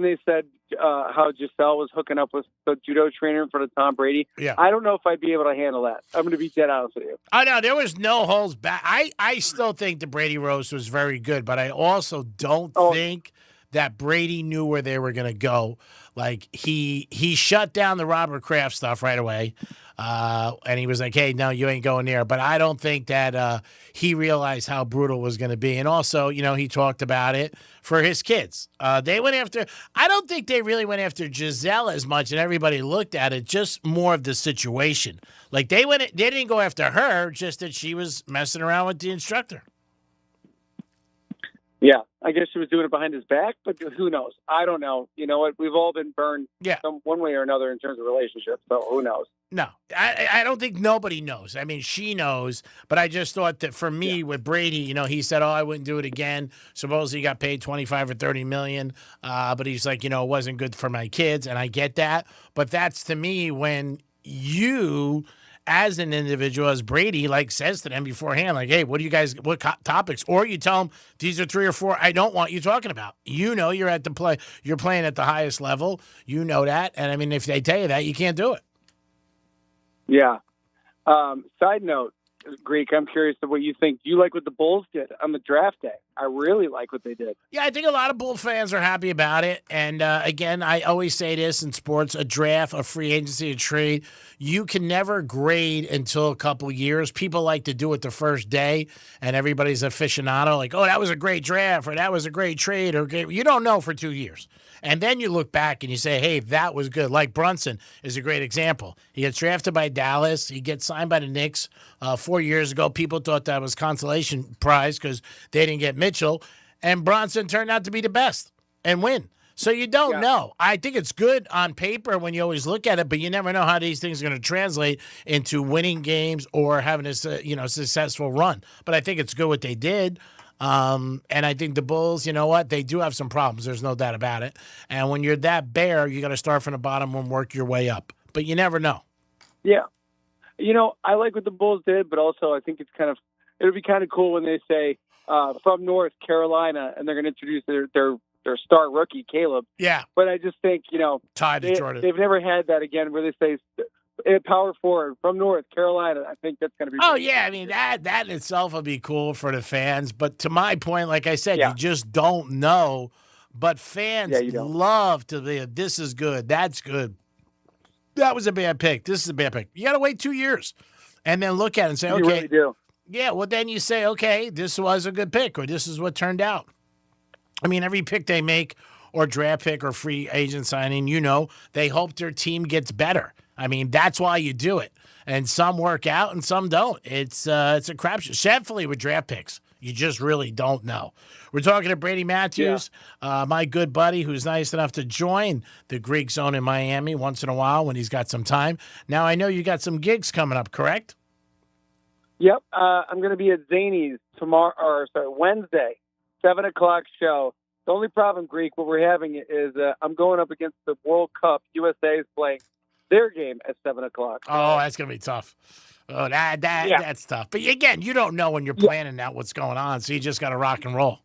they said how Giselle was hooking up with the judo trainer in front of Tom Brady, I don't know if I'd be able to handle that. I'm going to be dead honest with you. I know. There was no holds back. I still think the Brady roast was very good, but I also don't think that Brady knew where they were going to go. Like, he shut down the Robert Kraft stuff right away. And he was like, hey, no, you ain't going there. But I don't think that he realized how brutal it was going to be. And also, he talked about it for his kids. They went after, I don't think they really went after Giselle as much, and everybody looked at it, just more of the situation. Like, they didn't go after her, just that she was messing around with the instructor. Yeah, I guess she was doing it behind his back, but who knows? I don't know. You know what? We've all been burned one way or another in terms of relationships, so who knows? No, I don't think nobody knows. I mean, she knows, but I just thought that for me with Brady, he said, I wouldn't do it again. Supposedly he got paid $25 or $30 million, but he's like, it wasn't good for my kids, and I get that. But that's, to me, when you, as an individual, as Brady, says to them beforehand, hey, what topics? Or you tell them, these are 3 or 4 I don't want you talking about. You're at you're playing at the highest level. You know that. And I mean, if they tell you that, you can't do it. Yeah. Side note, Greek, I'm curious of what you think. Do you like what the Bulls did on the draft day? I really like what they did. Yeah, I think a lot of Bull fans are happy about it. And again, I always say this in sports, a draft, a free agency, a trade, you can never grade until a couple years. People like to do it the first day, and everybody's aficionado, like, that was a great draft, or that was a great trade, or you don't know for 2 years. And then you look back and you say, hey, that was good. Like Brunson is a great example. He gets drafted by Dallas. He gets signed by the Knicks 4 years ago. People thought that was consolation prize because they didn't get Mitchell. And Brunson turned out to be the best and win. So you don't know. I think it's good on paper when you always look at it, but you never know how these things are going to translate into winning games or having a successful run. But I think it's good what they did. And I think the Bulls, they do have some problems. There's no doubt about it. And when you're that bare, you got to start from the bottom and work your way up. But you never know. Yeah. I like what the Bulls did, but also I think it'll be kind of cool when they say from North Carolina, and they're going to introduce their star rookie, Caleb. Yeah. But I just think, tied to Jordan. They've never had that again where they say power forward from North Carolina. I think that's going to be. Oh, yeah. I mean, that in itself will be cool for the fans. But to my point, like I said, you just don't know. But fans love to be, this is good. That's good. That was a bad pick. This is a bad pick. You got to wait 2 years and then look at it and say, okay. You really do. Yeah, well, then you say, okay, this was a good pick, or this is what turned out. I mean, every pick they make, or draft pick, or free agent signing, they hope their team gets better. I mean, that's why you do it. And some work out and some don't. It's a crapshoot. Exceptionally with draft picks. You just really don't know. We're talking to Brady Matthews, my good buddy, who's nice enough to join the Greek Zone in Miami once in a while when he's got some time. Now, I know you got some gigs coming up, correct? Yep. I'm going to be at Zany's Wednesday, 7 o'clock show. The only problem, Greek, what we're having is I'm going up against the World Cup. USA is playing their game at 7 o'clock. Oh, that's going to be tough. Oh, that's tough. But again, you don't know when you're planning out what's going on, so you just got to rock and roll.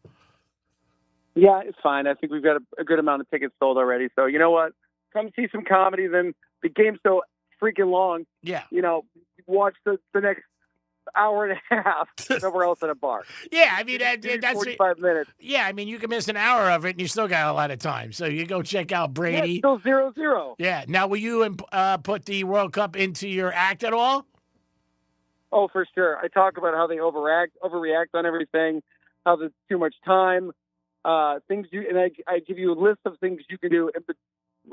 Yeah, it's fine. I think we've got a good amount of tickets sold already. So you know what? Come see some comedy. Then the game's so freaking long. Yeah. Watch the next hour and a half somewhere else at a bar. Yeah, I mean, that's 45 minutes. Yeah, I mean, you can miss an hour of it, and you still got a lot of time. So you go check out Brady. Yeah, still 0-0. Yeah. Now, will you put the World Cup into your act at all? Oh, for sure. I talk about how they overreact on everything, how there's too much time, things I give you a list of things you can do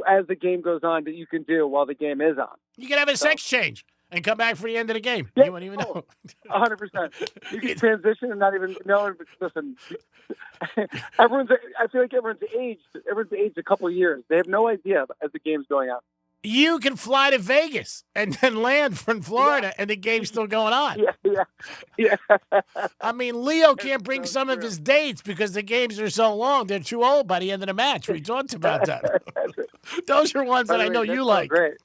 as the game goes on that you can do while the game is on. You can have a sex change. and come back for the end of the game. You wouldn't even know. 100%. You can transition and not even know. Listen, I feel like everyone's aged a couple of years. They have no idea as the game's going on. You can fly to Vegas and then land from Florida, and the game's still going on. Yeah. I mean, Leo can't bring some of his dates because the games are so long. They're too old by the end of the match. We talked about that. Those are ones that I know you like. Great.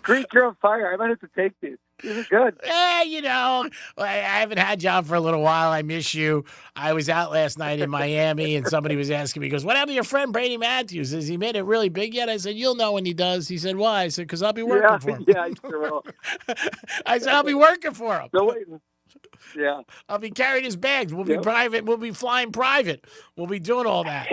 Greek, you're on fire. I might have to take these. These are good. I haven't had you on for a little while. I miss you. I was out last night in Miami, and somebody was asking me, he goes, what happened to your friend Brady Matthews? Has he made it really big yet? I said, you'll know when he does. He said, why? I said, because I'll be working for him. Yeah, I sure will. I said, I'll be working for him. Still waiting. Yeah. I'll be carrying his bags. We'll be private. We'll be flying private. We'll be doing all that.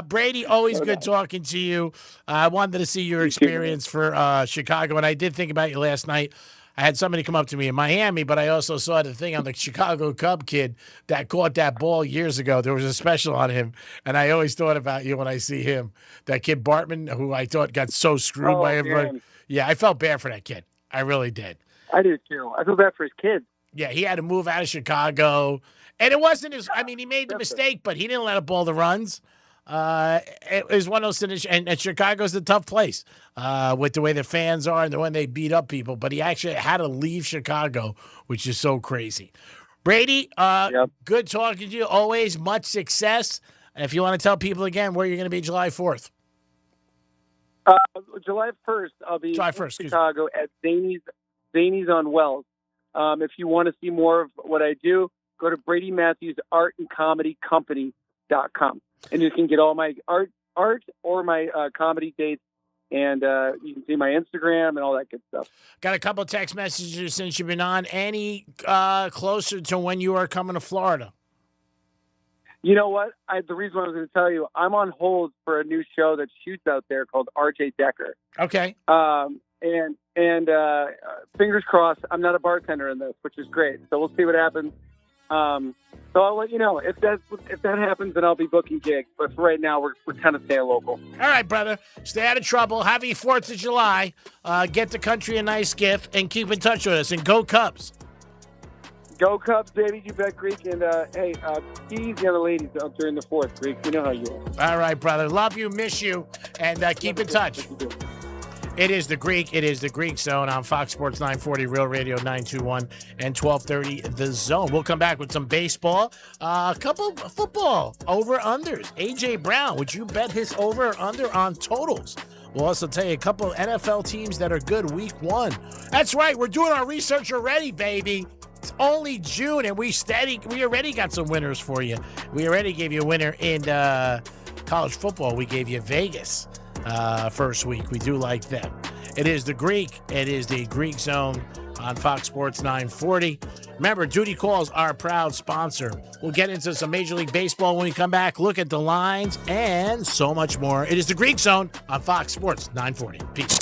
Brady, always good talking to you. I wanted to see your experience for Chicago, and I did think about you last night. I had somebody come up to me in Miami, but I also saw the thing on the Chicago Cub kid that caught that ball years ago. There was a special on him, and I always thought about you when I see him. That kid Bartman, who I thought got so screwed by everybody. Man. Yeah, I felt bad for that kid. I really did. I did too. I feel bad for his kids. Yeah, he had to move out of Chicago. And it wasn't his – I mean, he made the mistake, but he didn't let up all the runs. It was one of those – and Chicago's a tough place with the way the fans are and the way they beat up people. But he actually had to leave Chicago, which is so crazy. Brady, good talking to you. Always much success. And if you want to tell people again where you're going to be July 4th. July 1st, I'll be in Chicago at Zany's on Wells. If you want to see more of what I do, go to Brady Matthews Art and Comedy Company.com. And you can get all my art or my comedy dates. And you can see my Instagram and all that good stuff. Got a couple of text messages since you've been on. Any closer to when you are coming to Florida? You know what? The reason I was going to tell you, I'm on hold for a new show that shoots out there called RJ Decker. Okay. And fingers crossed, I'm not a bartender in this, which is great. So we'll see what happens. So I'll let you know if that happens, then I'll be booking gigs. But for right now, we're kind of staying local. All right, brother. Stay out of trouble. Happy 4th of July. Get the country a nice gift and keep in touch with us. And go Cubs. Go Cubs, baby. You bet, Greek. And hey, easy on the ladies up during the 4th, Greek. You know how you are. All right, brother. Love you, miss you, and keep in touch. It is the Greek. It is the Greek Zone on Fox Sports 940, Real Radio 921, and 1230 The Zone. We'll come back with some baseball, a couple of football over-unders. A.J. Brown, would you bet his over or under on totals? We'll also tell you a couple of NFL teams that are good week 1. That's right. We're doing our research already, baby. It's only June, and we already got some winners for you. We already gave you a winner in college football. We gave you Vegas. First week. We do like them. It is the Greek. It is the Greek Zone on Fox Sports 940. Remember, Duty Calls are a proud sponsor. We'll get into some Major League Baseball when we come back, look at the lines, and so much more. It is the Greek Zone on Fox Sports 940. Peace.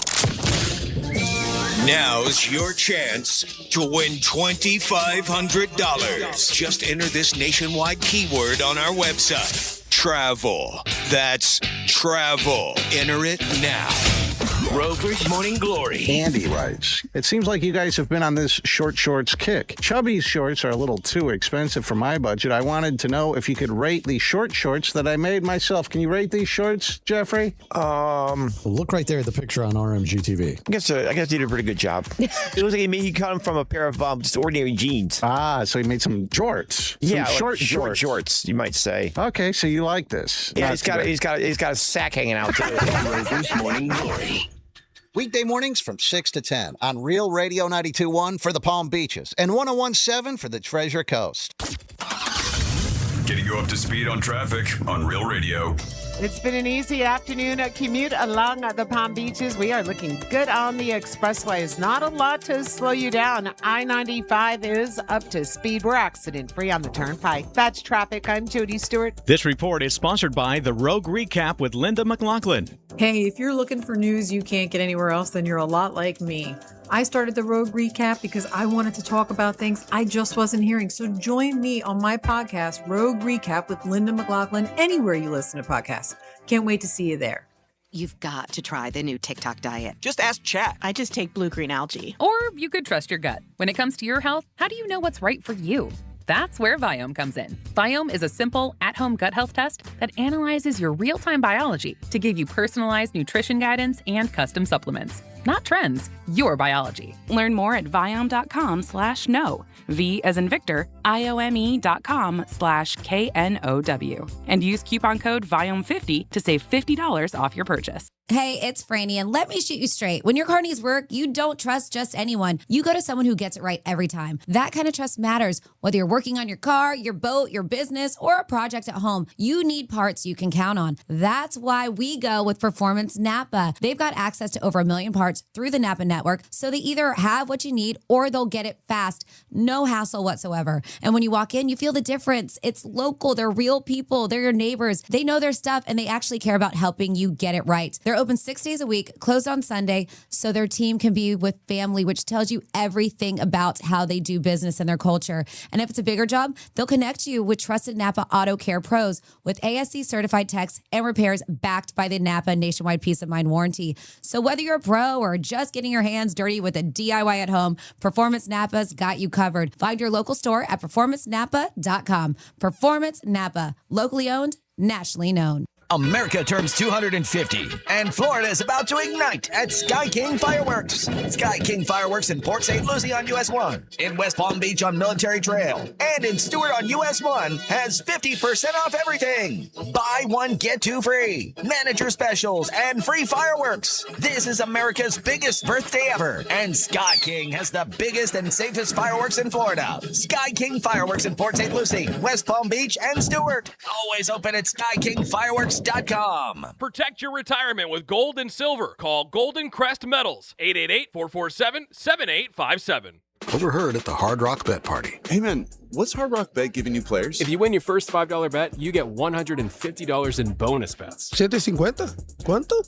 Now's your chance to win $2,500. Just enter this nationwide keyword on our website. Travel. That's travel. Enter it now. Rover's Morning Glory. Andy writes, it seems like you guys have been on this short shorts kick. Chubby's shorts are a little too expensive for my budget. I wanted to know if you could rate the short shorts that I made myself. Can you rate these shorts, Jeffrey? Look right there at the picture on RMG TV. I guess you did a pretty good job. It looks like he got them from a pair of just ordinary jeans. Ah, so he made some jorts. Yeah, some like short shorts, you might say. Okay, so you like this. Yeah, he's got a sack hanging out too. Rover's Morning Glory. Weekday mornings from 6 to 10 on Real Radio 92.1 for the Palm Beaches and 101.7 for the Treasure Coast. Getting you up to speed on traffic on Real Radio. It's been an easy afternoon commute along the Palm Beaches. We are looking good on the expressways. Not a lot to slow you down. I-95 is up to speed. We're accident-free on the Turnpike. That's traffic. I'm Jody Stewart. This report is sponsored by The Rogue Recap with Linda McLaughlin. Hey, if you're looking for news you can't get anywhere else, then you're a lot like me. I started the Rogue Recap because I wanted to talk about things I just wasn't hearing. So join me on my podcast, Rogue Recap with Linda McLaughlin, anywhere you listen to podcasts. Can't wait to see you there. You've got to try the new TikTok diet. Just ask Chat. I just take blue-green algae. Or you could trust your gut. When it comes to your health, how do you know what's right for you? That's where Viome comes in. Viome is a simple, at-home gut health test that analyzes your real-time biology to give you personalized nutrition guidance and custom supplements. Not trends, your biology. Learn more at Viome.com/know. V as in Victor, IOME.com/KNOW. And use coupon code VIOME50 to save $50 off your purchase. Hey, it's Franny, and let me shoot you straight. When your car needs work, you don't trust just anyone. You go to someone who gets it right every time. That kind of trust matters. Whether you're working on your car, your boat, your business, or a project at home, you need parts you can count on. That's why we go with Performance Napa. They've got access to over 1 million parts through the Napa network, so they either have what you need or they'll get it fast. No hassle whatsoever. And when you walk in, you feel the difference. It's local. They're real people. They're your neighbors. They know their stuff, and they actually care about helping you get it right. They're open 6 days a week, closed on Sunday, so their team can be with family, which tells you everything about how they do business and their culture. And if it's a bigger job, they'll connect you with trusted Napa Auto Care pros with ASC certified techs and repairs backed by the Napa Nationwide Peace of Mind warranty. So whether you're a pro or just getting your hands dirty with a DIY at home, Performance Napa's got you covered. Find your local store at performancenapa.com. Performance Napa, locally owned, nationally known. America turns 250, and Florida is about to ignite at Sky King Fireworks. Sky King Fireworks in Port St. Lucie on US 1, in West Palm Beach on Military Trail, and in Stewart on US 1 has 50% off everything. Buy one, get two free. Manager specials and free fireworks. This is America's biggest birthday ever, and Sky King has the biggest and safest fireworks in Florida. Sky King Fireworks in Port St. Lucie, West Palm Beach, and Stewart. Always open at SkyKingFireworks.com. Protect your retirement with gold and silver. Call Golden Crest Metals, 888-447-7857. Overheard at the Hard Rock Bet Party. Hey man, what's Hard Rock Bet giving you players? If you win your first $5 bet, you get $150 in bonus bets. $750? ¿Cuánto?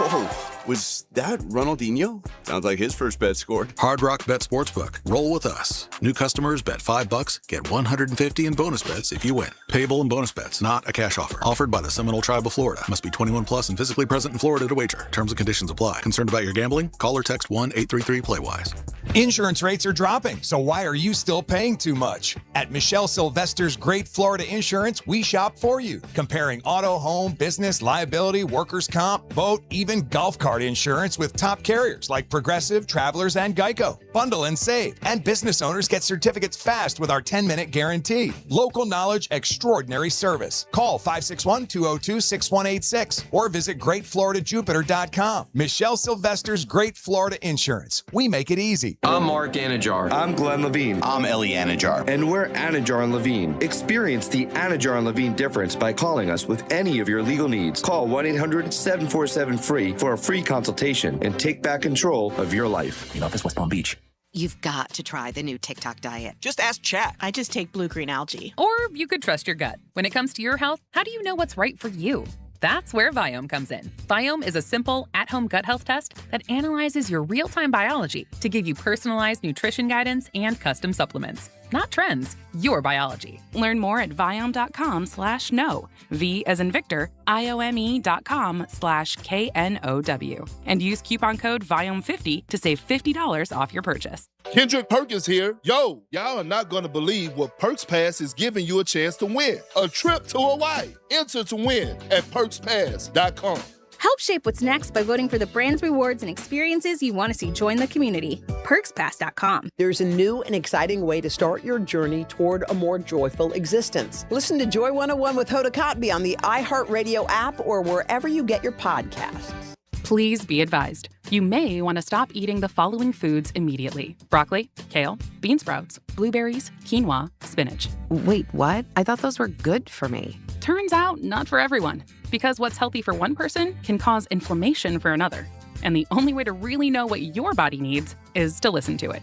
Oh, was that Ronaldinho? Sounds like his first bet scored. Hard Rock Bet Sportsbook. Roll with us. New customers bet $5, get $150 in bonus bets if you win. Payable in bonus bets, not a cash offer. Offered by the Seminole Tribe of Florida. Must be 21 plus and physically present in Florida to wager. Terms and conditions apply. Concerned about your gambling? Call or text 1-833-PLAY-WISE. Insurance rates are dropping, so why are you still paying too much? At Michelle Sylvester's Great Florida Insurance, we shop for you, comparing auto, home, business, liability, workers' comp, boat, even golf cart insurance with top carriers like Progressive, Travelers, and Geico. Bundle and save, and business owners get certificates fast with our 10-minute guarantee. Local knowledge, extraordinary service. Call 561-202-6186 or visit GreatFloridaJupiter.com. Michelle Sylvester's Great Florida Insurance. We make it easy. I'm Mark Anajar. I'm Glenn Levine. I'm Ellie Anajar. And we're Anajar and Levine. Experience the Anajar and Levine difference by calling us with any of your legal needs. Call 1-800-747-FREE for a free consultation and take back control of your life. In office, West Palm Beach. You've got to try the new TikTok diet. Just ask Chat. I just take blue-green algae. Or you could trust your gut. When it comes to your health, how do you know what's right for you? That's where Viome comes in. Viome is a simple, at-home gut health test that analyzes your real-time biology to give you personalized nutrition guidance and custom supplements. Not trends, your biology. Learn more at Viome.com/know. V as in Victor, IOME.com/KNOW. And use coupon code VIOME50 to save $50 off your purchase. Kendrick Perkins here. Yo, y'all are not going to believe what Perks Pass is giving you a chance to win. A trip to Hawaii. Enter to win at PerksPass.com. Help shape what's next by voting for the brands, rewards, and experiences you want to see join the community. PerksPass.com. There's a new and exciting way to start your journey toward a more joyful existence. Listen to Joy 101 with Hoda Kotb on the iHeartRadio app or wherever you get your podcasts. Please be advised, you may want to stop eating the following foods immediately: broccoli, kale, bean sprouts, blueberries, quinoa, spinach. Wait, what? I thought those were good for me. Turns out, not for everyone. Because what's healthy for one person can cause inflammation for another. And the only way to really know what your body needs is to listen to it.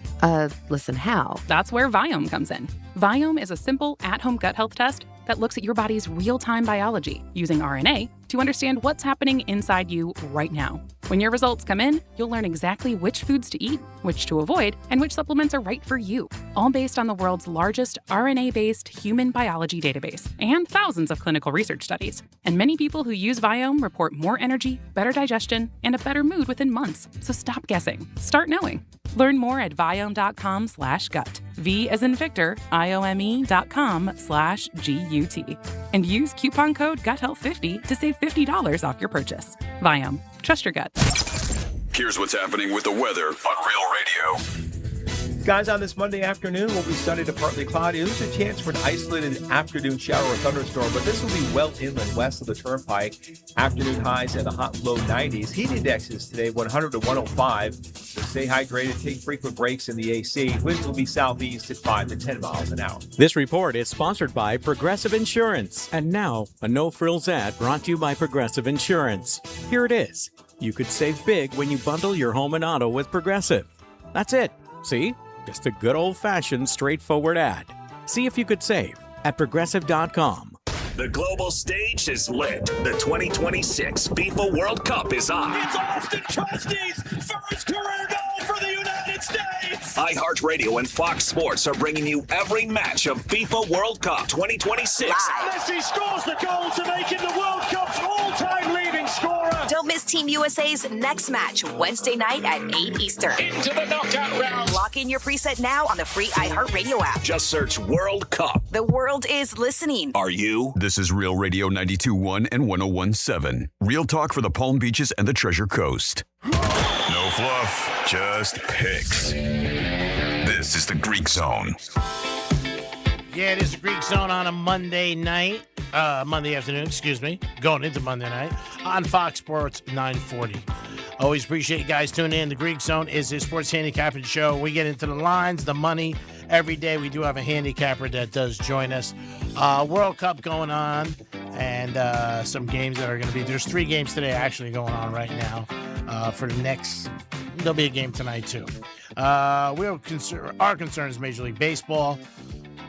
Listen how? That's where Viome comes in. Viome is a simple, at-home gut health test that looks at your body's real-time biology using RNA to understand what's happening inside you right now. When your results come in, you'll learn exactly which foods to eat, which to avoid, and which supplements are right for you, all based on the world's largest RNA-based human biology database and thousands of clinical research studies. And many people who use Viome report more energy, better digestion, and a better mood within months. So stop guessing. Start knowing. Learn more at Viome.com/gut. V as in Victor, IOME.com/GUT. And use coupon code GUTHEALTH50 to save $50 off your purchase. Viome. Trust your gut. Here's what's happening with the weather on Real Radio. Skies on this Monday afternoon will be sunny to partly cloudy. There's a chance for an isolated afternoon shower or thunderstorm, but this will be well inland west of the turnpike. Afternoon highs in the hot low 90s. Heat indexes today 100 to 105. So stay hydrated, take frequent breaks in the AC. Winds will be southeast at 5 to 10 miles an hour. This report is sponsored by Progressive Insurance. And now, a no-frills ad brought to you by Progressive Insurance. Here it is. You could save big when you bundle your home and auto with Progressive. That's it. See? Just a good old-fashioned, straightforward ad. See if you could save at Progressive.com. The global stage is lit. The 2026 FIFA World Cup is on. It's Austin Trusty's first career goal for the United States. iHeartRadio and Fox Sports are bringing you every match of FIFA World Cup 2026. Messi scores the goal to make him the World Cup's all-time leading scorer. Don't miss Team USA's next match Wednesday night at 8 Eastern. Into the knockout round. Lock in your preset now on the free iHeartRadio app. Just search World Cup. The world is listening. Are you? This is Real Radio 92.1 and 101.7. Real talk for the Palm Beaches and the Treasure Coast. No fluff, just picks. This is the Greek Zone. Yeah, it is the Greek Zone on a Monday night. Monday afternoon, excuse me. Going into Monday night on Fox Sports 940. Always appreciate you guys tuning in. The Greek Zone is a sports handicapping show. We get into the lines, the money. Every day we do have a handicapper that does join us. World Cup going on and some games that are going to be. There's 3 games today actually going on right now. For the next, there'll be a game tonight too. Our concern is Major League Baseball.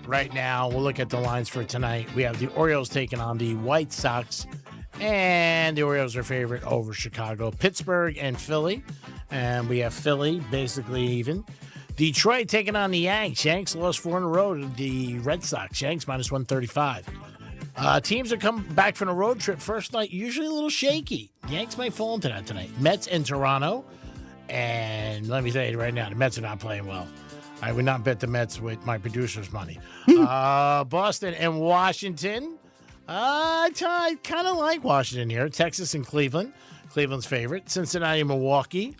Right now, we'll look at the lines for tonight. We have the Orioles taking on the White Sox, and the Orioles are favorite over Chicago, Pittsburgh, and Philly. And we have Philly basically even. Detroit taking on the Yanks. Yanks lost 4 in a row to the Red Sox. Yanks minus 135. Teams are coming back from a road trip. First night, usually a little shaky. Yanks might fall into that tonight. Mets and Toronto. And let me tell you right now, the Mets are not playing well. I would not bet the Mets with my producer's money. Boston and Washington. I kind of like Washington here. Texas and Cleveland. Cleveland's favorite. Cincinnati and Milwaukee.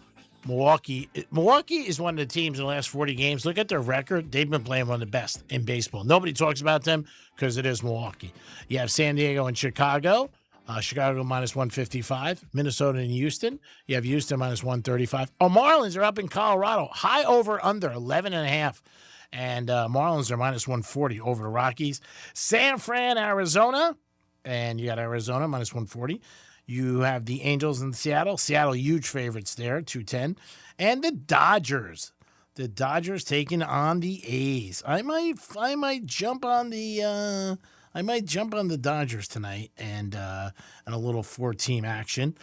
Milwaukee is one of the teams in the last 40 games. Look at their record. They've been playing one of the best in baseball. Nobody talks about them because it is Milwaukee. You have San Diego and Chicago. Chicago minus 155. Minnesota and Houston. You have Houston minus 135. Oh, Marlins are up in Colorado. High over under 11.5. And Marlins are minus 140 over the Rockies. San Fran, Arizona. And you got Arizona minus 140. You have the Angels in Seattle. Seattle, huge favorites there, 210. And the Dodgers. The Dodgers taking on the A's. I might jump on the Dodgers tonight and a little 4-team action.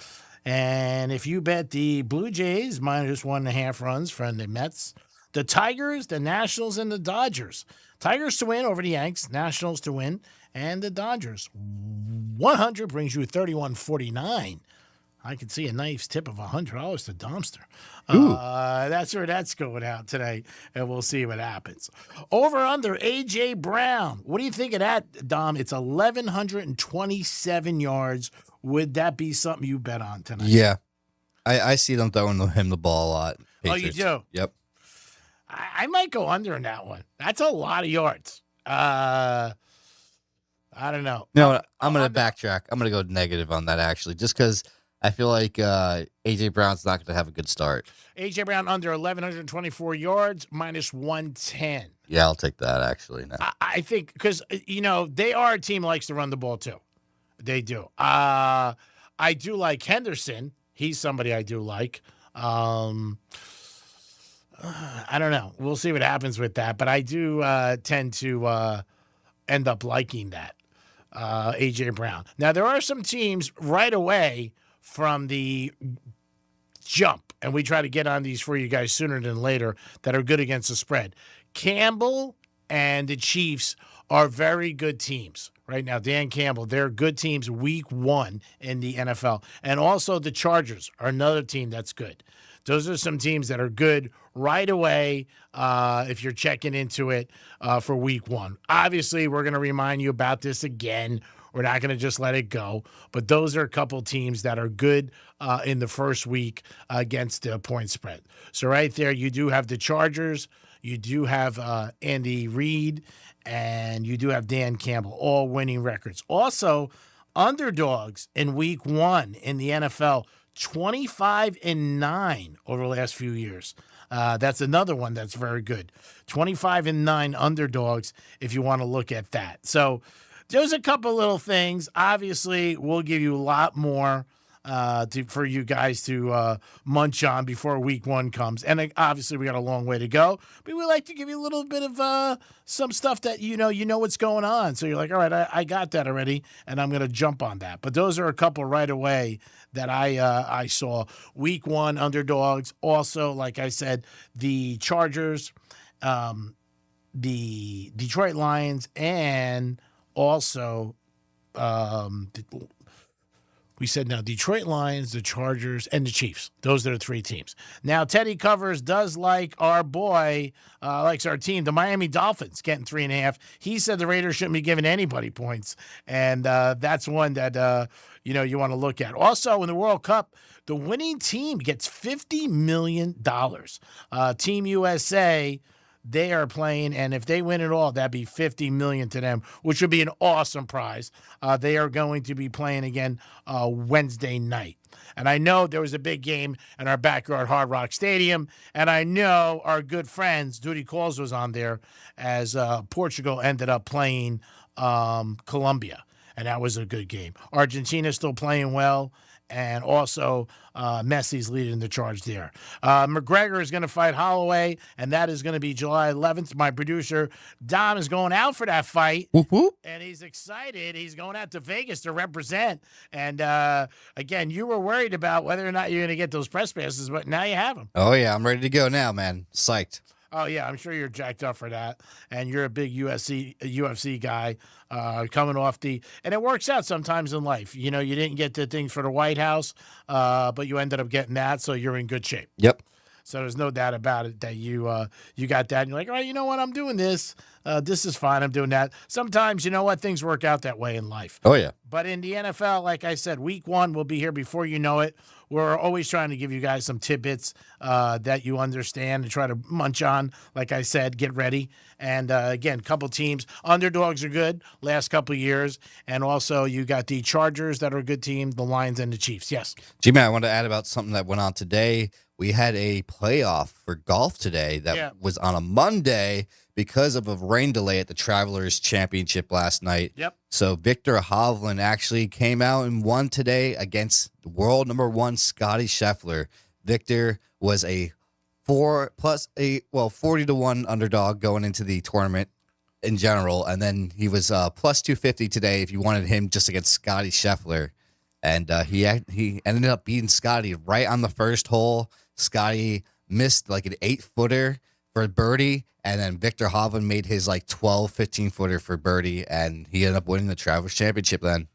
And if you bet the Blue Jays minus 1.5 runs from the Mets, the Tigers, the Nationals, and the Dodgers. Tigers to win over the Yanks, Nationals to win, and the Dodgers. 100 brings you 31.49. I can see a nice tip of $100 to Domster. That's where that's going out today, and we'll see what happens. Over under A.J. Brown. What do you think of that, Dom? It's 1,127 yards. Would that be something you bet on tonight? Yeah. I see them throwing him the ball a lot. Patriots. Oh, you do? Yep. I might go under in that one. That's a lot of yards. I don't know. No, I'm going to backtrack. I'm going to go negative on that, actually, just because I feel like A.J. Brown's not going to have a good start. A.J. Brown under 1,124 yards, minus 110. Yeah, I'll take that, actually. No. I think because, they are a team that likes to run the ball, too. They do. I do like Henderson. He's somebody I do like. I don't know. We'll see what happens with that. But I do tend to end up liking that, A.J. Brown. Now, there are some teams right away from the jump, and we try to get on these for you guys sooner than later that are good against the spread. Campbell and the Chiefs are very good teams right now. Dan Campbell, they're good teams week 1 in the NFL. And also the Chargers are another team that's good. Those are some teams that are good right away if you're checking into it for week 1. Obviously, we're going to remind you about this again. We're not going to just let it go. But those are a couple teams that are good in the first week against the point spread. So right there, you do have the Chargers. You do have Andy Reid. And you do have Dan Campbell, all winning records. Also, underdogs in week 1 in the NFL, 25-9 over the last few years. That's another one that's very good. 25-9 underdogs if you want to look at that. So there's a couple little things. Obviously, we'll give you a lot more for you guys to munch on before week 1 comes. And obviously, we got a long way to go. But we like to give you a little bit of some stuff that you know what's going on. So you're like, all right, I got that already, and I'm going to jump on that. But those are a couple right away that I saw. Week 1 underdogs. Also, like I said, the Chargers, the Detroit Lions, and also we said now Detroit Lions, the Chargers, and the Chiefs. Those are the 3 teams. Now, Teddy Covers does like our boy, likes our team, the Miami Dolphins, getting 3.5. He said the Raiders shouldn't be giving anybody points, and that's one that you want to look at. Also, in the World Cup, the winning team gets $50 million. Team USA, they are playing, and if they win it all, that'd be $50 million to them, which would be an awesome prize. They are going to be playing again Wednesday night. And I know there was a big game in our backyard Hard Rock Stadium, and I know our good friends, Duty Calls was on there, as Portugal ended up playing Colombia, and that was a good game. Argentina's still playing well. And also, Messi's leading the charge there. McGregor is going to fight Holloway, and that is going to be July 11th. My producer, Dom, is going out for that fight. Whoop, whoop. And he's excited. He's going out to Vegas to represent. And, again, you were worried about whether or not you're going to get those press passes, but now you have them. Oh, yeah, I'm ready to go now, man. Psyched. Oh, yeah, I'm sure you're jacked up for that. And you're a big UFC guy coming off the – and it works out sometimes in life. You know, you didn't get the thing for the White House, but you ended up getting that, so you're in good shape. Yep. So there's no doubt about it that you got that. And you're like, all right, you know what? I'm doing this. This is fine. I'm doing that. Sometimes, you know what? Things work out that way in life. Oh, yeah. But in the NFL, like I said, week 1 will be here before you know it. We're always trying to give you guys some tidbits that you understand and try to munch on. Like I said, get ready. And, again, couple teams. Underdogs are good last couple of years. And also you got the Chargers that are a good team, the Lions and the Chiefs. Yes. G-Man, I want to add about something that went on today. We had a playoff for golf today that was on a Monday because of a rain delay at the Travelers Championship last night. Yep. So Victor Hovland actually came out and won today against world number 1 Scotty Scheffler. Victor was a 40-1 underdog going into the tournament in general, and then he was plus 250 today if you wanted him just against Scotty Scheffler. And he ended up beating Scotty right on the first hole. Scotty missed like an 8-footer for birdie, and then Victor Hovland made his like 12, 15-footer for birdie, and he ended up winning the Travelers Championship then.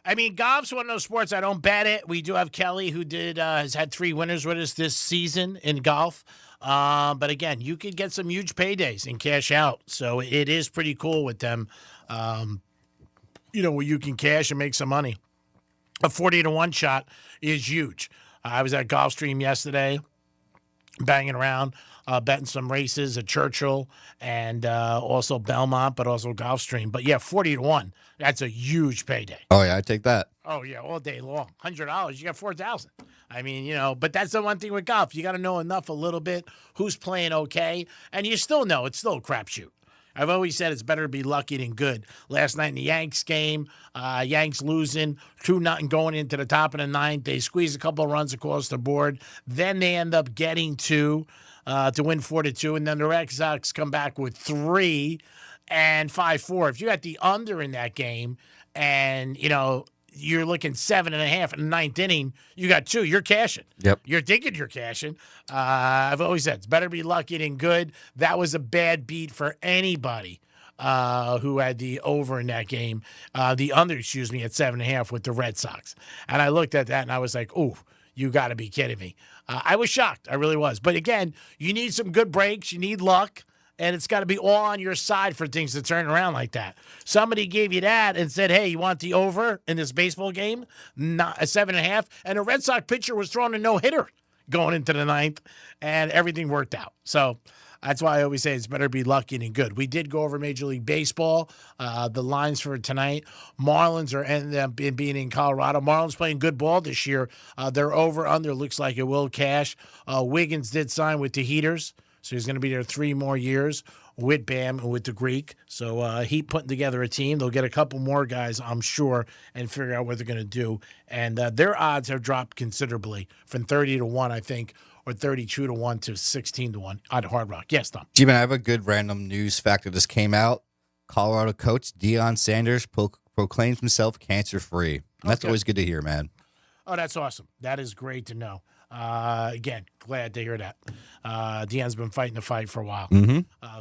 I mean, golf's one of those sports I don't bet it. We do have Kelly, who has had 3 winners with us this season in golf. But again, you could get some huge paydays and cash out. So it is pretty cool with them, where you can cash and make some money. A 40-1 shot is huge. I was at Gulfstream yesterday, banging around, betting some races at Churchill and also Belmont, but also Gulfstream. But yeah, 40-1, that's a huge payday. Oh yeah, I take that. Oh yeah, all day long. $100, you got $4,000. I mean, but that's the one thing with golf. You got to know enough a little bit who's playing okay, and you still know it's still a crapshoot. I've always said it's better to be lucky than good. Last night in the Yanks game, Yanks losing 2-0 going into the top of the 9th. They squeeze a couple of runs across the board. Then they end up getting 2 to win 4-2. And then the Red Sox come back with 3 and 5-4. If you got the under in that game and, you're looking 7.5 in the ninth inning. You got 2. You're cashing. Yep. You're thinking you're cashing. I've always said it's better to be lucky than good. That was a bad beat for anybody who had the over in that game. The under, at 7.5 with the Red Sox. And I looked at that and I was like, "Ooh, you got to be kidding me." I was shocked. I really was. But again, you need some good breaks. You need luck. And it's got to be all on your side for things to turn around like that. Somebody gave you that and said, "Hey, you want the over in this baseball game? Not a 7.5." And a Red Sox pitcher was throwing a no-hitter going into the ninth, and everything worked out. So that's why I always say it's better to be lucky than good. We did go over Major League Baseball. The lines for tonight, Marlins are ended up being in Colorado. Marlins playing good ball this year. They're over-under. Looks like it will cash. Wiggins did sign with the Heaters. So he's going to be there 3 more years with Bam and with the Greek. So he putting together a team. They'll get a couple more guys, I'm sure, and figure out what they're going to do. And their odds have dropped considerably from 30-1, I think, or 32-1 to 16-1 at Hard Rock. Yes, Tom. G-Man, I have a good random news fact that just came out. Colorado coach Deion Sanders proclaims himself cancer-free. That's always good to hear, man. Oh, that's awesome. That is great to know. Again, glad to hear that. Deion's been fighting the fight for a while.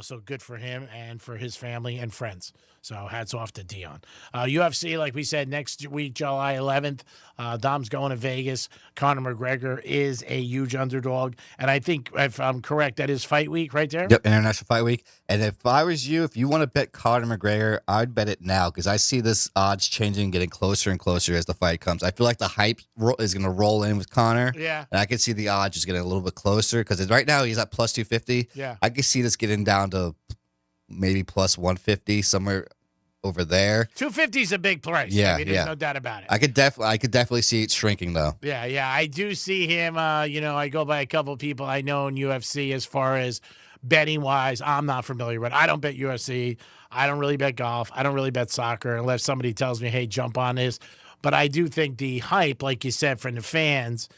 So good for him and for his family and friends. So hats off to Deion. UFC, like we said, next week, July 11th, Dom's going to Vegas. Conor McGregor is a huge underdog. And I think, if I'm correct, that is fight week right there? Yep, International Fight Week. And if I was you, if you want to bet Conor McGregor, I'd bet it now because I see this odds changing, getting closer and closer as the fight comes. I feel like the hype is going to roll in with Conor. Yeah. And I can see the odds just getting a little bit closer because right now he's at plus 250. Yeah. I can see this getting down to maybe plus 150, somewhere over there. 250 is a big price. Yeah, I mean, there's no doubt about it. I could definitely see it shrinking though. Yeah, I do see him. I go by a couple of people I know in UFC as far as betting wise. I'm not familiar with. I don't bet UFC. I don't really bet golf. I don't really bet soccer unless somebody tells me, "Hey, jump on this." But I do think the hype, like you said, from the fans,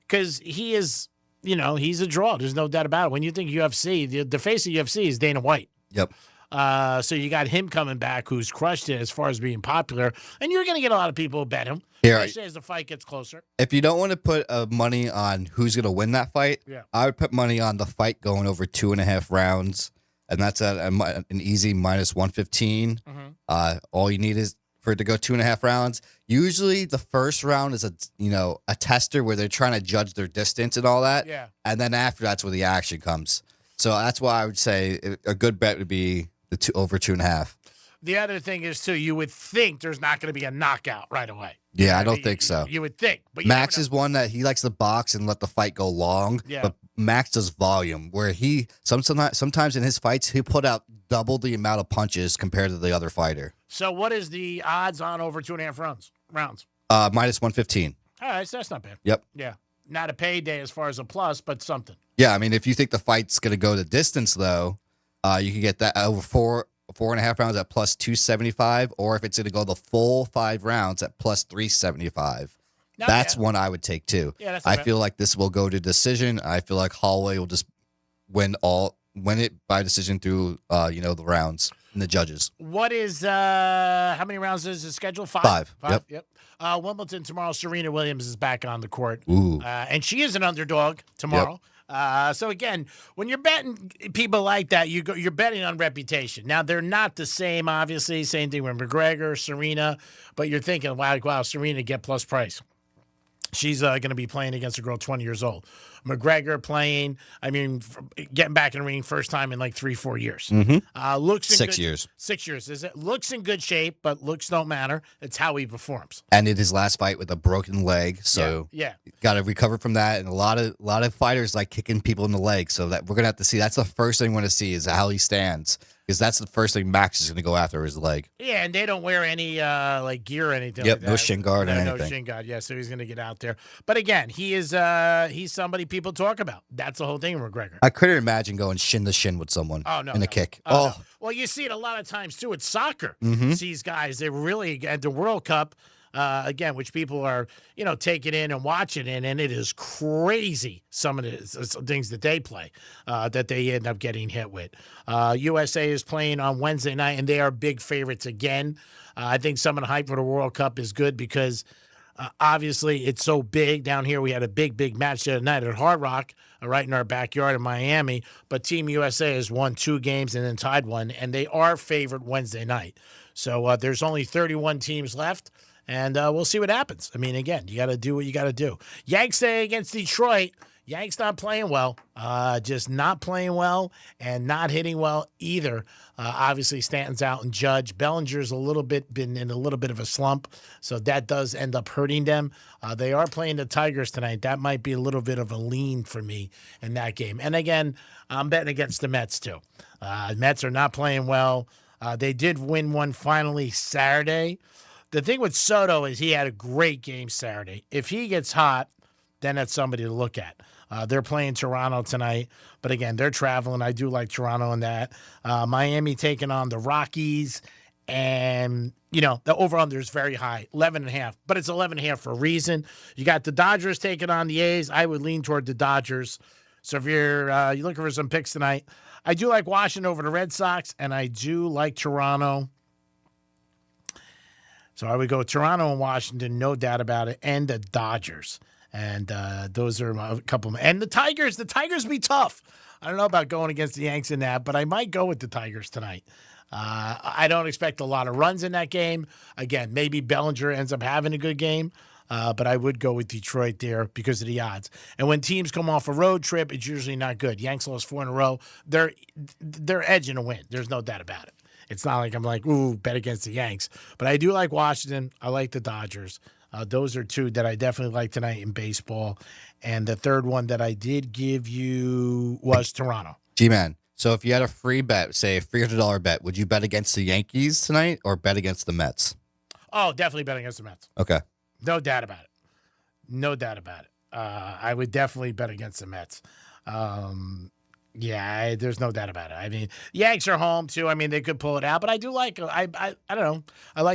because he is, he's a draw. There's no doubt about it. When you think UFC, the face of UFC is Dana White. Yep. So you got him coming back, who's crushed it as far as being popular, and you're going to get a lot of people who bet him, especially as the fight gets closer. If you don't want to put money on who's going to win that fight, I would put money on the fight going over 2.5 rounds, and that's at an easy minus 115. All you need is for it to go 2.5 rounds. Usually, the first round is a tester where they're trying to judge their distance and all that, and then after that's where the action comes. So that's why I would say a good bet would be the over 2.5. The other thing is, too, you would think there's not going to be a knockout right away. Yeah, I don't think so. You would think. But Max is one that he likes to box and let the fight go long. Yeah. But Max does volume, where he sometimes in his fights, he'll put out double the amount of punches compared to the other fighter. So what is the odds on over 2.5 rounds? Minus 115. All right, so that's not bad. Yep. Yeah. Not a payday as far as a plus, but something. Yeah, I mean, if you think the fight's going to go the distance, though, you can get that over 4.5 rounds at plus 275, or if it's going to go the full 5 rounds at plus 375. That's one I would take too. Yeah, that's I feel like this will go to decision. I feel like Holloway will just win it by decision through the rounds and the judges. What is how many rounds is the schedule? 5? 5. Yep. Wimbledon tomorrow. Serena Williams is back on the court. Ooh. And she is an underdog tomorrow. So again, when you're betting people like that, you're betting on reputation. Now they're not the same, obviously. Same thing with McGregor, Serena, but you're thinking, wow, Serena get plus price. She's going to be playing against a girl 20 years old. McGregor playing, getting back in the ring first time in like 3-4 years. Looks in 6 years. 6 years, is it? Looks in good shape, but looks don't matter. It's how he performs. And in his last fight with a broken leg, so got to recover from that. And a lot of fighters like kicking people in the leg, so that we're gonna have to see. That's the first thing we're gonna see is how he stands. Because that's the first thing Max is going to go after his leg. Yeah, and they don't wear any gear or anything. Yep, like that. no shin guard or anything. No shin guard. Yeah, so he's going to get out there. But again, he's somebody people talk about. That's the whole thing with McGregor. I couldn't imagine going shin to shin with someone in a kick. No. Well, you see it a lot of times too. It's soccer. These guys, they really at the World Cup. again, which people are, taking in and watching in, and it is crazy some of the things that they play that they end up getting hit with. USA is playing on Wednesday night, and they are big favorites again. I think some of the hype for the World Cup is good because obviously it's so big. Down here we had a big match the other night at Hard Rock, right in our backyard in Miami, but Team USA has won 2 games and then tied one, and they are favored Wednesday night. So there's only 31 teams left, and we'll see what happens. I mean, again, you got to do what you got to do. Yanks Day against Detroit. Yanks not playing well, just not playing well and not hitting well either. Obviously, Stanton's out and Judge. Bellinger's been in a little bit of a slump, so that does end up hurting them. They are playing the Tigers tonight. That might be a little bit of a lean for me in that game. And again, I'm betting against the Mets too. Mets are not playing well. They did win one finally Saturday. The thing with Soto is he had a great game Saturday. If he gets hot, then that's somebody to look at. They're playing Toronto tonight, but again, they're traveling. I do like Toronto in that. Miami taking on the Rockies, and, the over-under is very high, 11.5, but it's 11.5 for a reason. You got the Dodgers taking on the A's. I would lean toward the Dodgers. So if you're looking for some picks tonight, I do like Washington over the Red Sox, and I do like Toronto. So I would go Toronto and Washington, no doubt about it, and the Dodgers. And those are a couple. And the Tigers be tough. I don't know about going against the Yanks in that, but I might go with the Tigers tonight. I don't expect a lot of runs in that game. Again, maybe Bellinger ends up having a good game, but I would go with Detroit there because of the odds. And when teams come off a road trip, it's usually not good. Yanks lost 4 in a row. They're edging a win. There's no doubt about it. It's not like I'm like, ooh, bet against the Yanks. But I do like Washington. I like the Dodgers. Those are 2 that I definitely like tonight in baseball. And the third one that I did give you was Toronto. G-Man, so if you had a free bet, say a $300 bet, would you bet against the Yankees tonight or bet against the Mets? Oh, definitely bet against the Mets. Okay. No doubt about it. No doubt about it. I would definitely bet against the Mets. Yeah, there's no doubt about it. I mean, Yanks are home, too. I mean, they could pull it out. But I do like, I don't know. I like